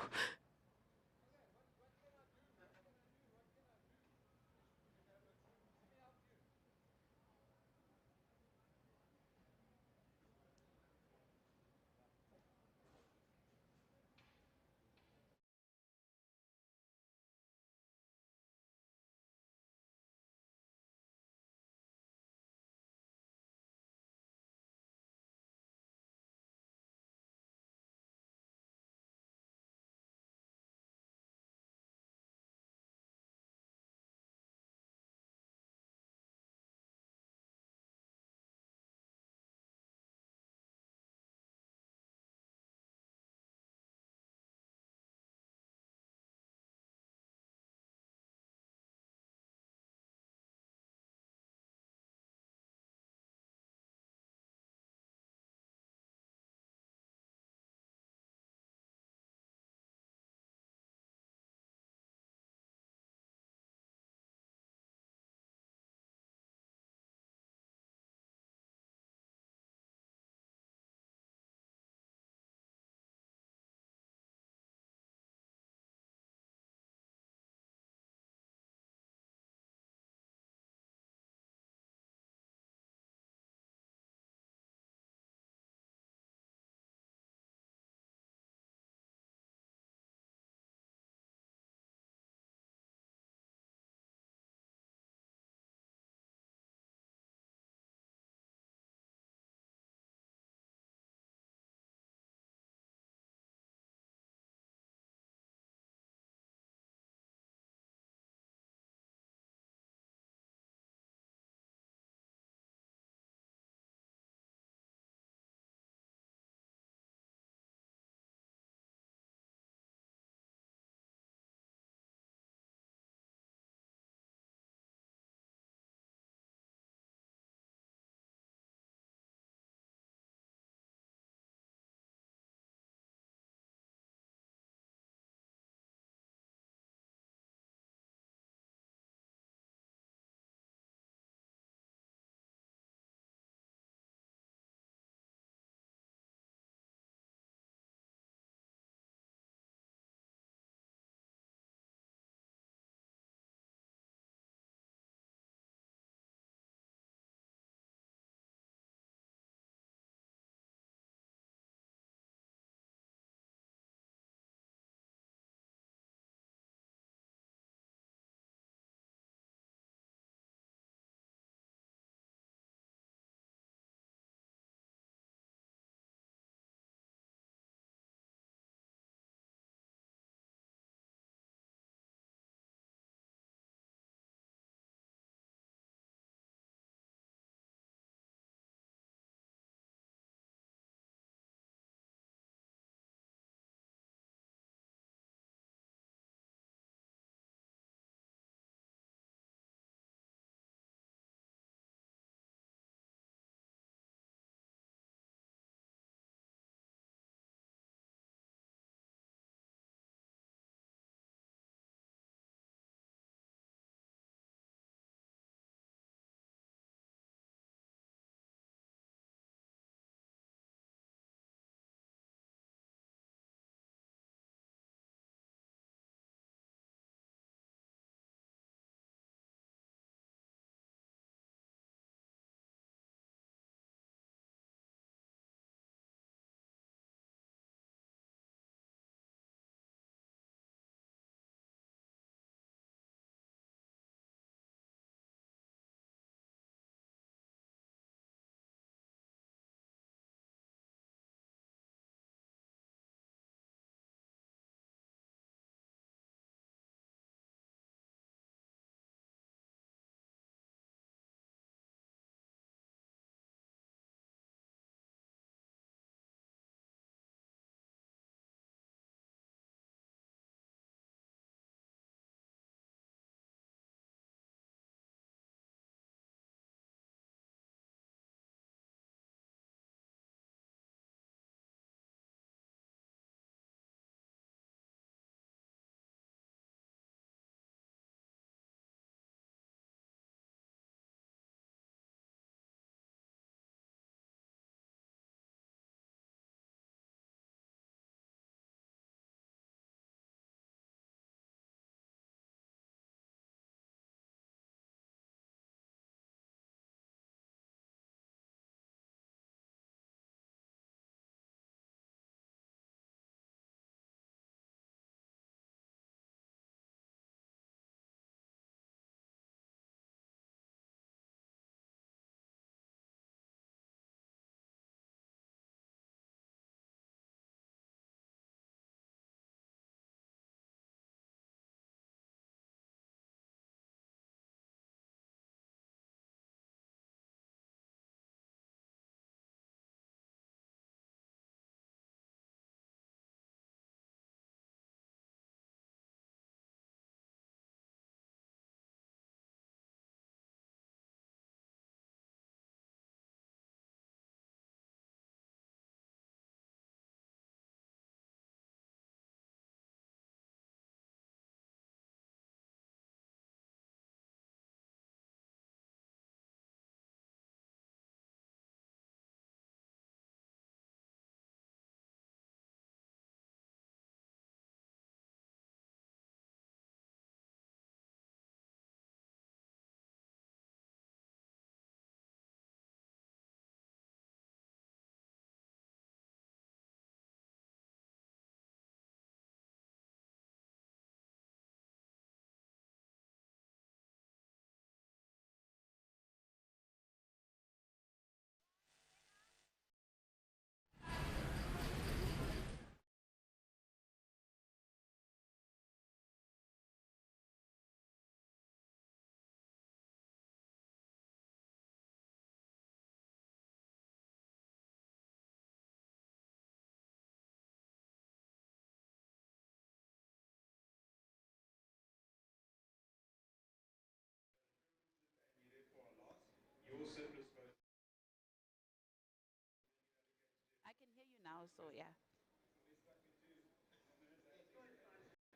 now, so yeah.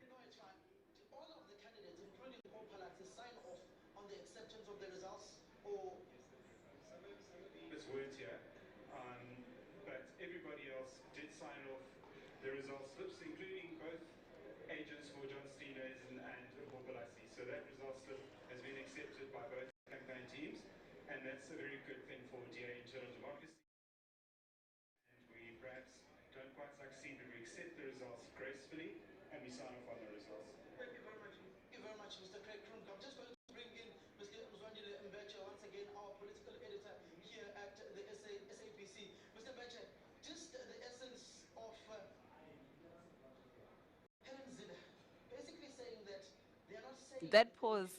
No, it's fine. Do all of the candidates, including Phalatse, sign off on the acceptance of the results, or? Its words here, but everybody else did sign off the results slips, including both agents for John Steenhuisen and Phalatse. So that result slip has been accepted by both campaign teams, and that's a very good thing for DA internal democracy. And we perhaps don't quite succeed, but we accept the results gracefully, and we sign off on the results. Thank you very much. Thank you very much, Mr. Craig Krunk. I'm just going to bring in Mr. Mpho, once again, our political editor here at the SABC. Mr. Mpho, just the essence of Helen Zille basically saying that they are not saying... That pause.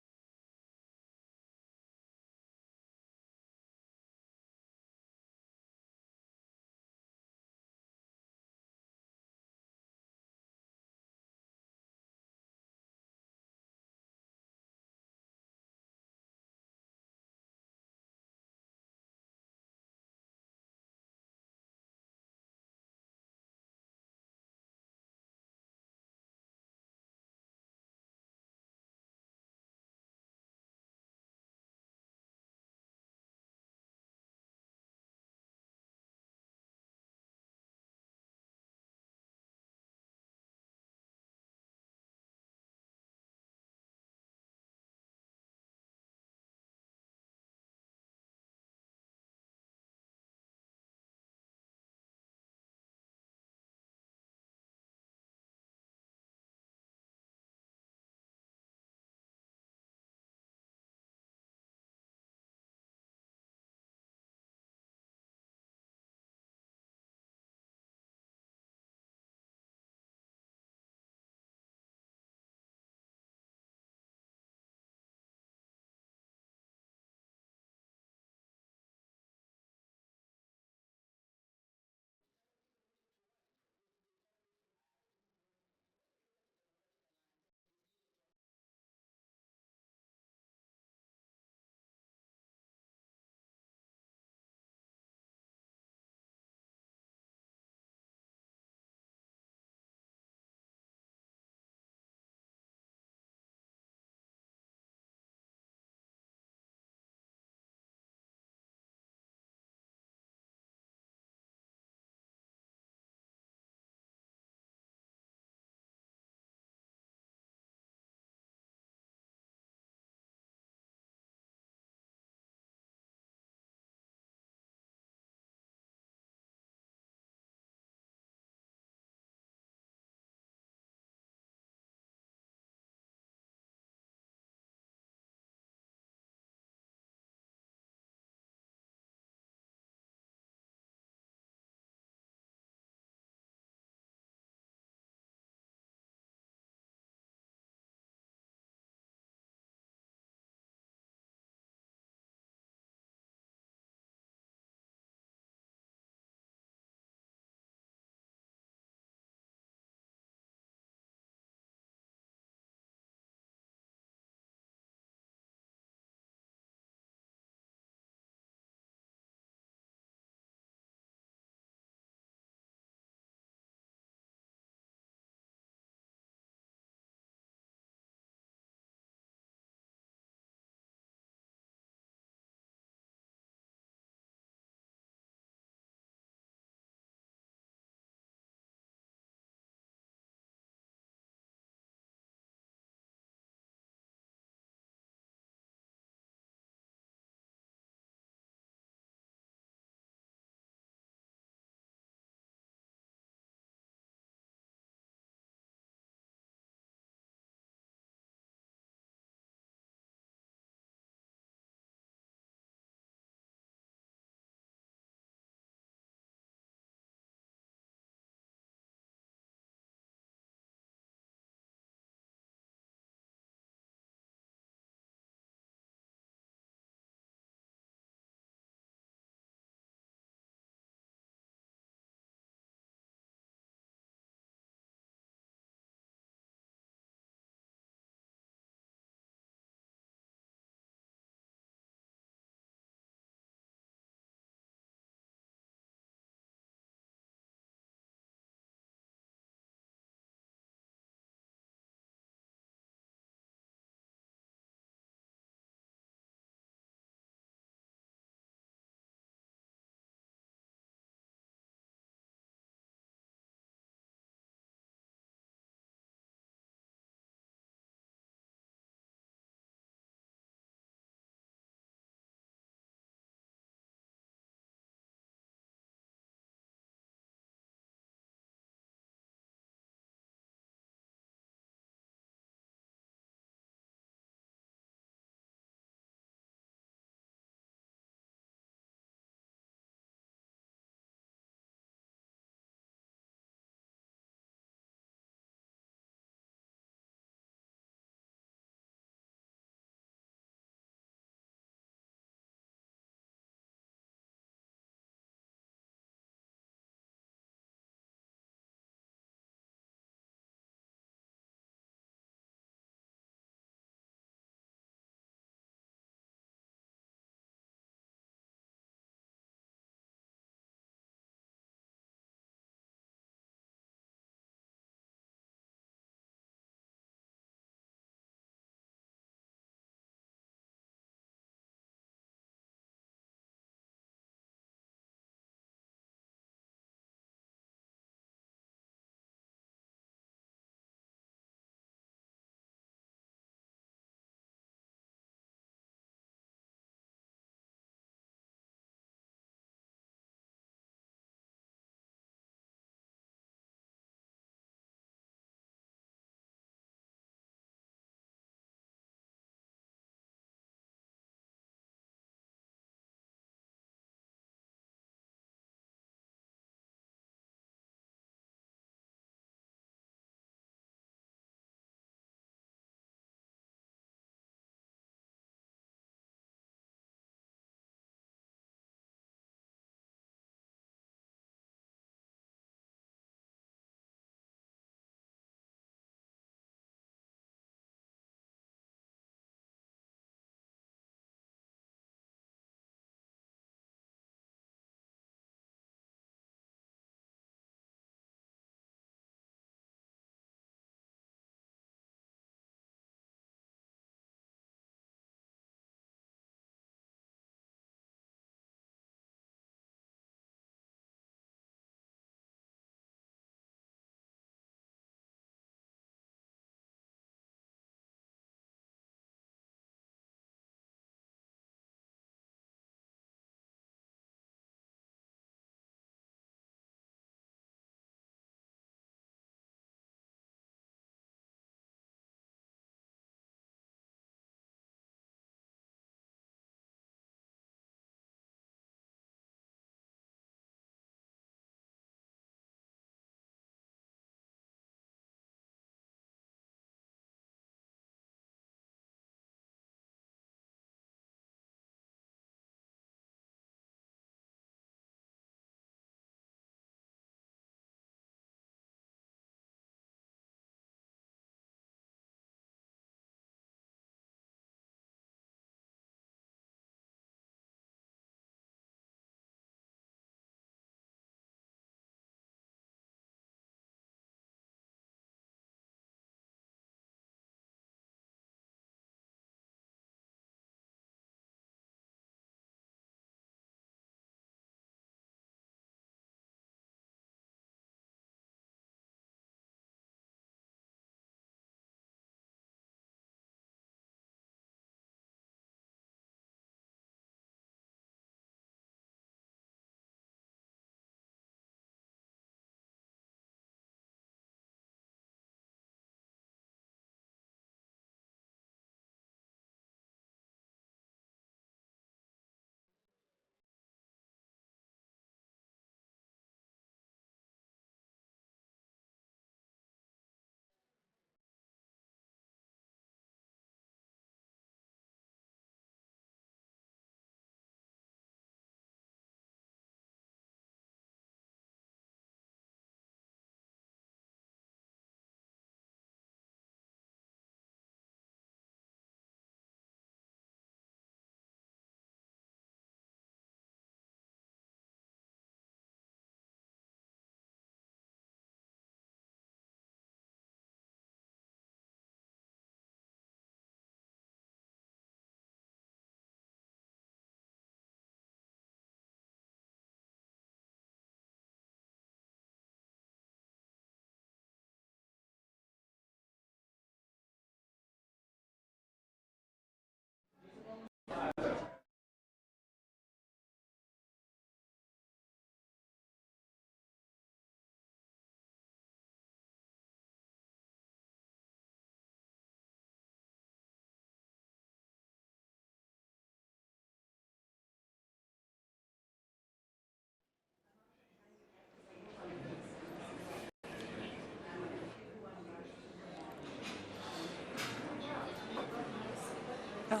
Oh,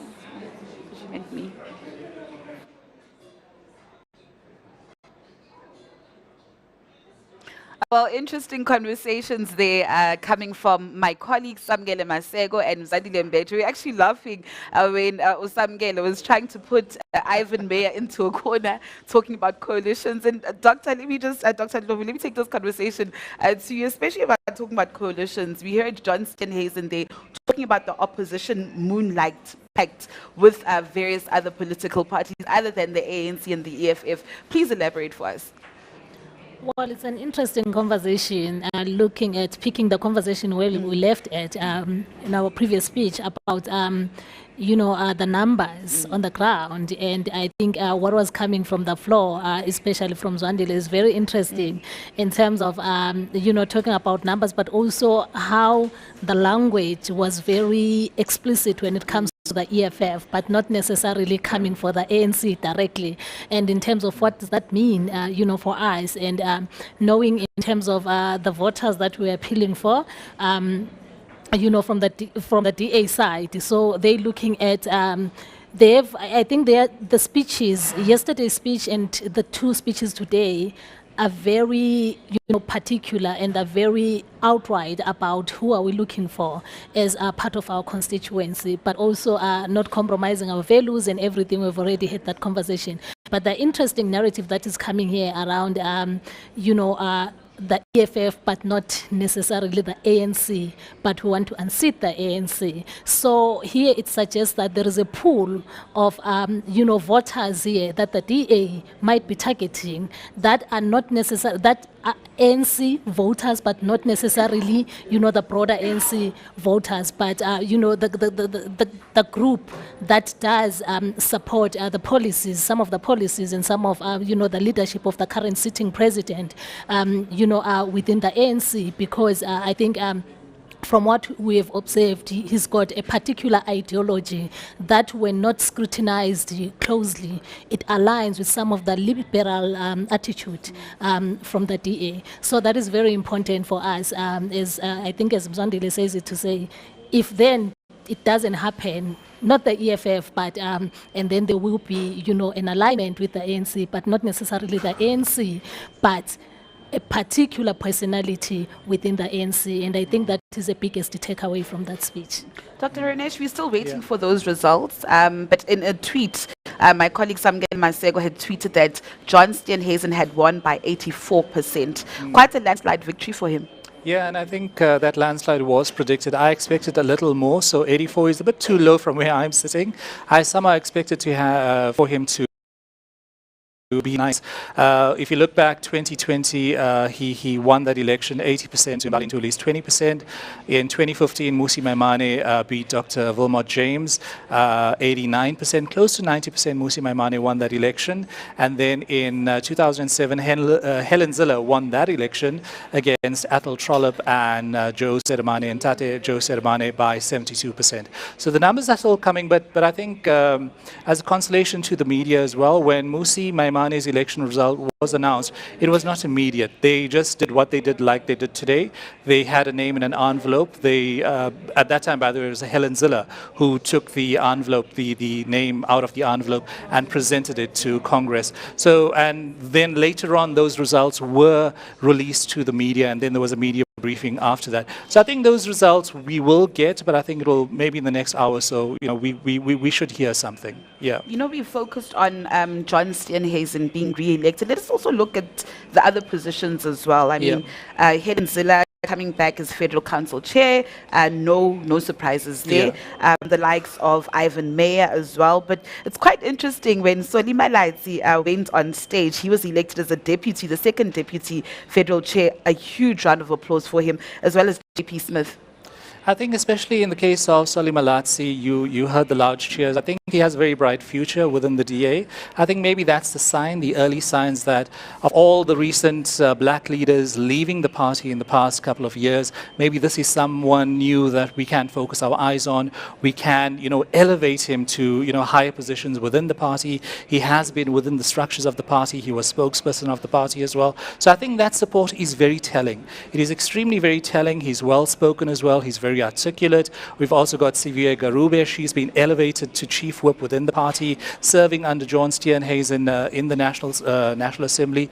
she meant me. Well, interesting conversations there coming from my colleagues Samgele Masego and Mzandile Mbejo. We're actually laughing when Usamgele was trying to put Ivan Meyer into a corner talking about coalitions. And Dr. Ndlovu, let me take this conversation to you, especially about talking about coalitions. We heard John Steenhuisen there talking about the opposition moonlight pact with various other political parties other than the ANC and the EFF. Please elaborate for us. Well, it's an interesting conversation, picking the conversation where we left at in our previous speech about, the numbers on the ground. And I think what was coming from the floor, especially from Zwandile, is very interesting in terms of, talking about numbers, but also how the language was very explicit when it comes to the EFF, but not necessarily coming for the ANC directly. And in terms of what does that mean, for us, and knowing in terms of the voters that we're appealing for, from the DA side. So they're looking at. I think the speeches, yesterday's speech and the two speeches today, are very particular and are very outright about who are we looking for as a part of our constituency, but also not compromising our values and everything. We've already had that conversation. But the interesting narrative that is coming here around, the EFF, but not necessarily the ANC, but we want to unseat the ANC. So here it suggests that there is a pool of, voters here that the DA might be targeting that are not necessarily, that are ANC voters, but not necessarily, the broader ANC voters, but, the group that does support the policies, some of the policies and some of, the leadership of the current sitting president, within the ANC, because I think from what we have observed, he's got a particular ideology that, when not scrutinized closely, it aligns with some of the liberal attitude from the DA. So that is very important for us, I think as Mzandile says it, to say, if then it doesn't happen, not the EFF, but and then there will be, an alignment with the ANC, but not necessarily the ANC, but a particular personality within the ANC, and I think that is the biggest takeaway from that speech. Dr. Renesh, we're still waiting for those results, but in a tweet, my colleague Samgele Masego had tweeted that John Steenhuisen had won by 84%. Quite a landslide victory for him. Yeah, and I think that landslide was predicted. I expected a little more, so 84 is a bit too low from where I'm sitting. I somehow expected to for him to be nice. If you look back, 2020, he won that election 80% to at least 20%. In 2015, Mmusi Maimane beat Dr. Wilmot James, 89%, close to 90%. Mmusi Maimane won that election. And then in 2007, Helen Zille won that election against Athol Trollip and Joe Seremane and Tate Joe Seremane by 72%. So the numbers are still coming, but I think as a consolation to the media as well, when Mmusi Maimane's election result was announced, it was not immediate. They just did what they did like they did today. They had a name in an envelope. They, at that time, by the way, it was Helen Zille who took the envelope, the name out of the envelope and presented it to Congress. So, and then later on, those results were released to the media, and then there was a media briefing after that. So I think those results we will get, but I think it will maybe in the next hour or so, we should hear something. Yeah. We focused on John Steenhuisen being re-elected. Let us also look at the other positions as well. I mean, Helen Zille coming back as Federal Council Chair, no surprises there. Yeah. The likes of Ivan Meyer as well. But it's quite interesting when Solly Malaitsi went on stage. He was elected as a deputy, the second deputy Federal Chair. A huge round of applause for him, as well as JP Smith. I think especially in the case of Solly Malaitsi, you heard the loud cheers. I think he has a very bright future within the DA. I think maybe that's the sign, the early signs that of all the recent black leaders leaving the party in the past couple of years, maybe this is someone new that we can focus our eyes on. We can, elevate him to, higher positions within the party. He has been within the structures of the party. He was spokesperson of the party as well. So I think that support is very telling. It is extremely very telling. He's well spoken as well. He's very very articulate. We've also got Siviwe Garube. She's been elevated to chief whip within the party, serving under John Steenhuisen in the National Assembly,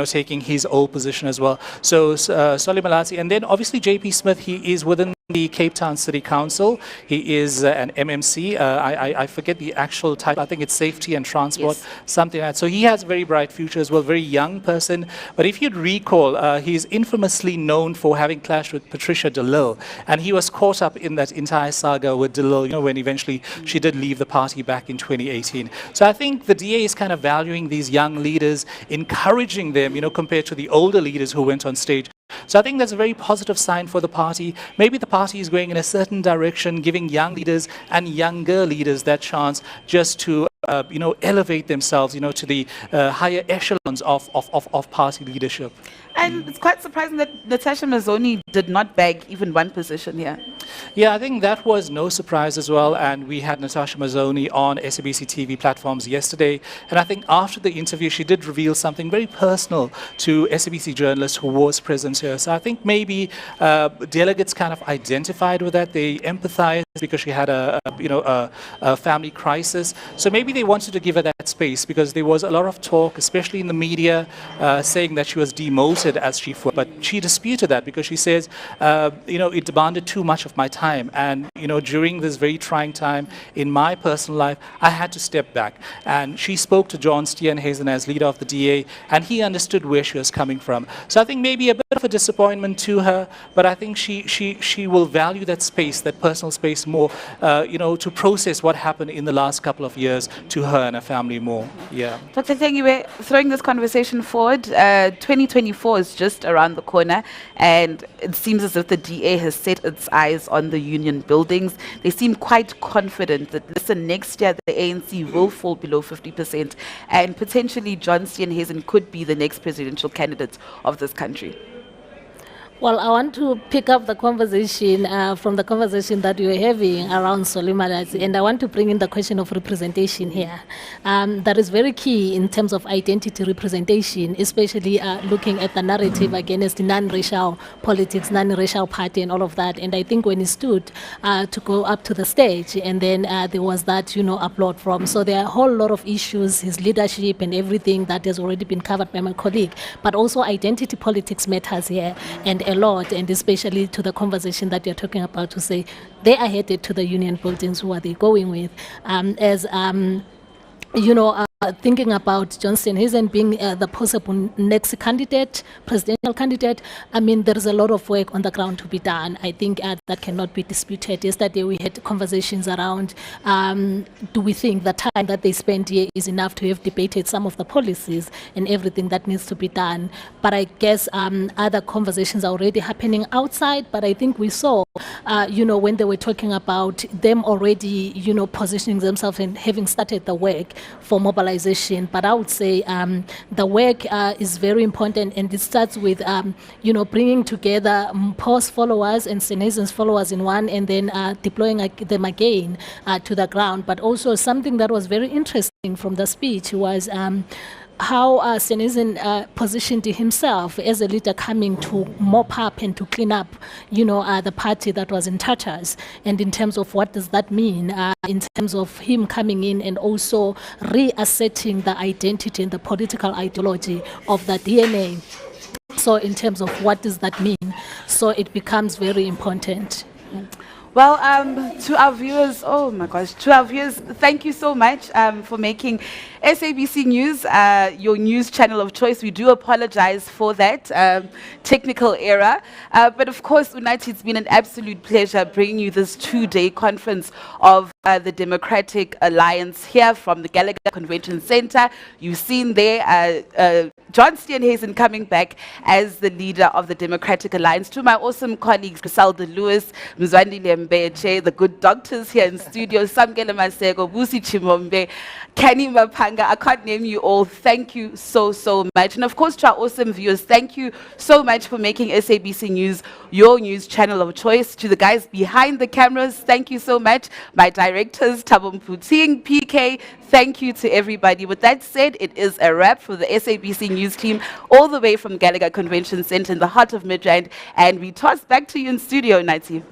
taking his old position as well. So Solly Phalatse, and then obviously JP Smith, he is within the Cape Town City Council. He is an MMC. I forget the actual title. I think it's Safety and Transport, Yes. something like that. So he has a very bright future as well, very young person. But if you'd recall, he's infamously known for having clashed with Patricia de Lille, and he was caught up in that entire saga with de Lille, when eventually she did leave the party back in 2018. So I think the DA is kind of valuing these young leaders, encouraging them, compared to the older leaders who went on stage. So I think that's a very positive sign for the party. Maybe the party is going in a certain direction, giving young leaders and younger leaders that chance just to elevate themselves, to the higher echelons of party leadership. And it's quite surprising that Natasha Mazzoni did not bag even one position here. Yeah, I think that was no surprise as well. And we had Natasha Mazzoni on SABC TV platforms yesterday. And I think after the interview, she did reveal something very personal to SABC journalists who was present here. So I think maybe delegates kind of identified with that. They empathized because she had a family crisis. So maybe they wanted to give her that space, because there was a lot of talk, especially in the media, saying that she was demoted as chief whip. But she disputed that, because she says, it demanded too much of my time. And, during this very trying time in my personal life, I had to step back. And she spoke to John Steenhuisen as leader of the DA, and he understood where she was coming from. So I think maybe a bit of a disappointment to her, but I think she will value that space, that personal space more, to process what happened in the last couple of years to her and her family more. Yeah. Dr. Thengiwe, throwing this conversation forward, 2024 is just around the corner, and it seems as if the DA has set its eyes on the union buildings. They seem quite confident that, listen, next year the ANC will fall below 50%, and potentially John Steenhuisen could be the next presidential candidate of this country. Well, I want to pick up the conversation from the conversation that you were having around Solly Phalatse, and I want to bring in the question of representation here. That is very key in terms of identity representation, especially looking at the narrative against the non-racial politics, non-racial party and all of that. And I think when he stood to go up to the stage, and then there was that, applaud from. So there are a whole lot of issues, his leadership and everything that has already been covered by my colleague. But also identity politics matters here, and a lot, and especially to the conversation that you're talking about, to say they are headed to the union buildings. Who are they going with? Thinking about John Steenhuisen being the possible next candidate, presidential candidate, I mean, there is a lot of work on the ground to be done. I think that cannot be disputed. Yesterday we had conversations around, do we think the time that they spent here is enough to have debated some of the policies and everything that needs to be done? But I guess other conversations are already happening outside, but I think we saw, when they were talking about them already, positioning themselves and having started the work for mobilization. But I would say the work is very important, and it starts with, bringing together Mpho's followers and Steenhuisen's followers in one, and then deploying them again to the ground. But also something that was very interesting from the speech was how Steenhuisen positioned himself as a leader coming to mop up and to clean up, the party that was in tatters. And in terms of what does that mean, in terms of him coming in and also reasserting the identity and the political ideology of the DNA. So in terms of what does that mean, so it becomes very important. Well, to our viewers, thank you so much for making SABC News your news channel of choice. We do apologize for that technical error. But of course, United, it's been an absolute pleasure bringing you this two-day conference of the Democratic Alliance here from the Gallagher Convention Center. You've seen there John Steenhuisen coming back as the leader of the Democratic Alliance. To my awesome colleagues, Griselda Lewis, Mzwandile Mbeche, the good doctors here in studio, Samgele Masego, Busi Chimombe, Kenny Mapanga, I can't name you all. Thank you so much. And of course, to our awesome viewers, thank you so much for making SABC News your news channel of choice. To the guys behind the cameras, thank you so much. My directors, Thabo Mputing, PK, thank you to everybody. With that said, it is a wrap for the SABC News team, all the way from Gallagher Convention Center in the heart of Midrand. And we toss back to you in studio, Nati.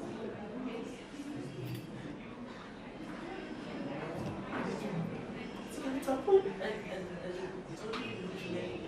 it's a point and it's only illusionary.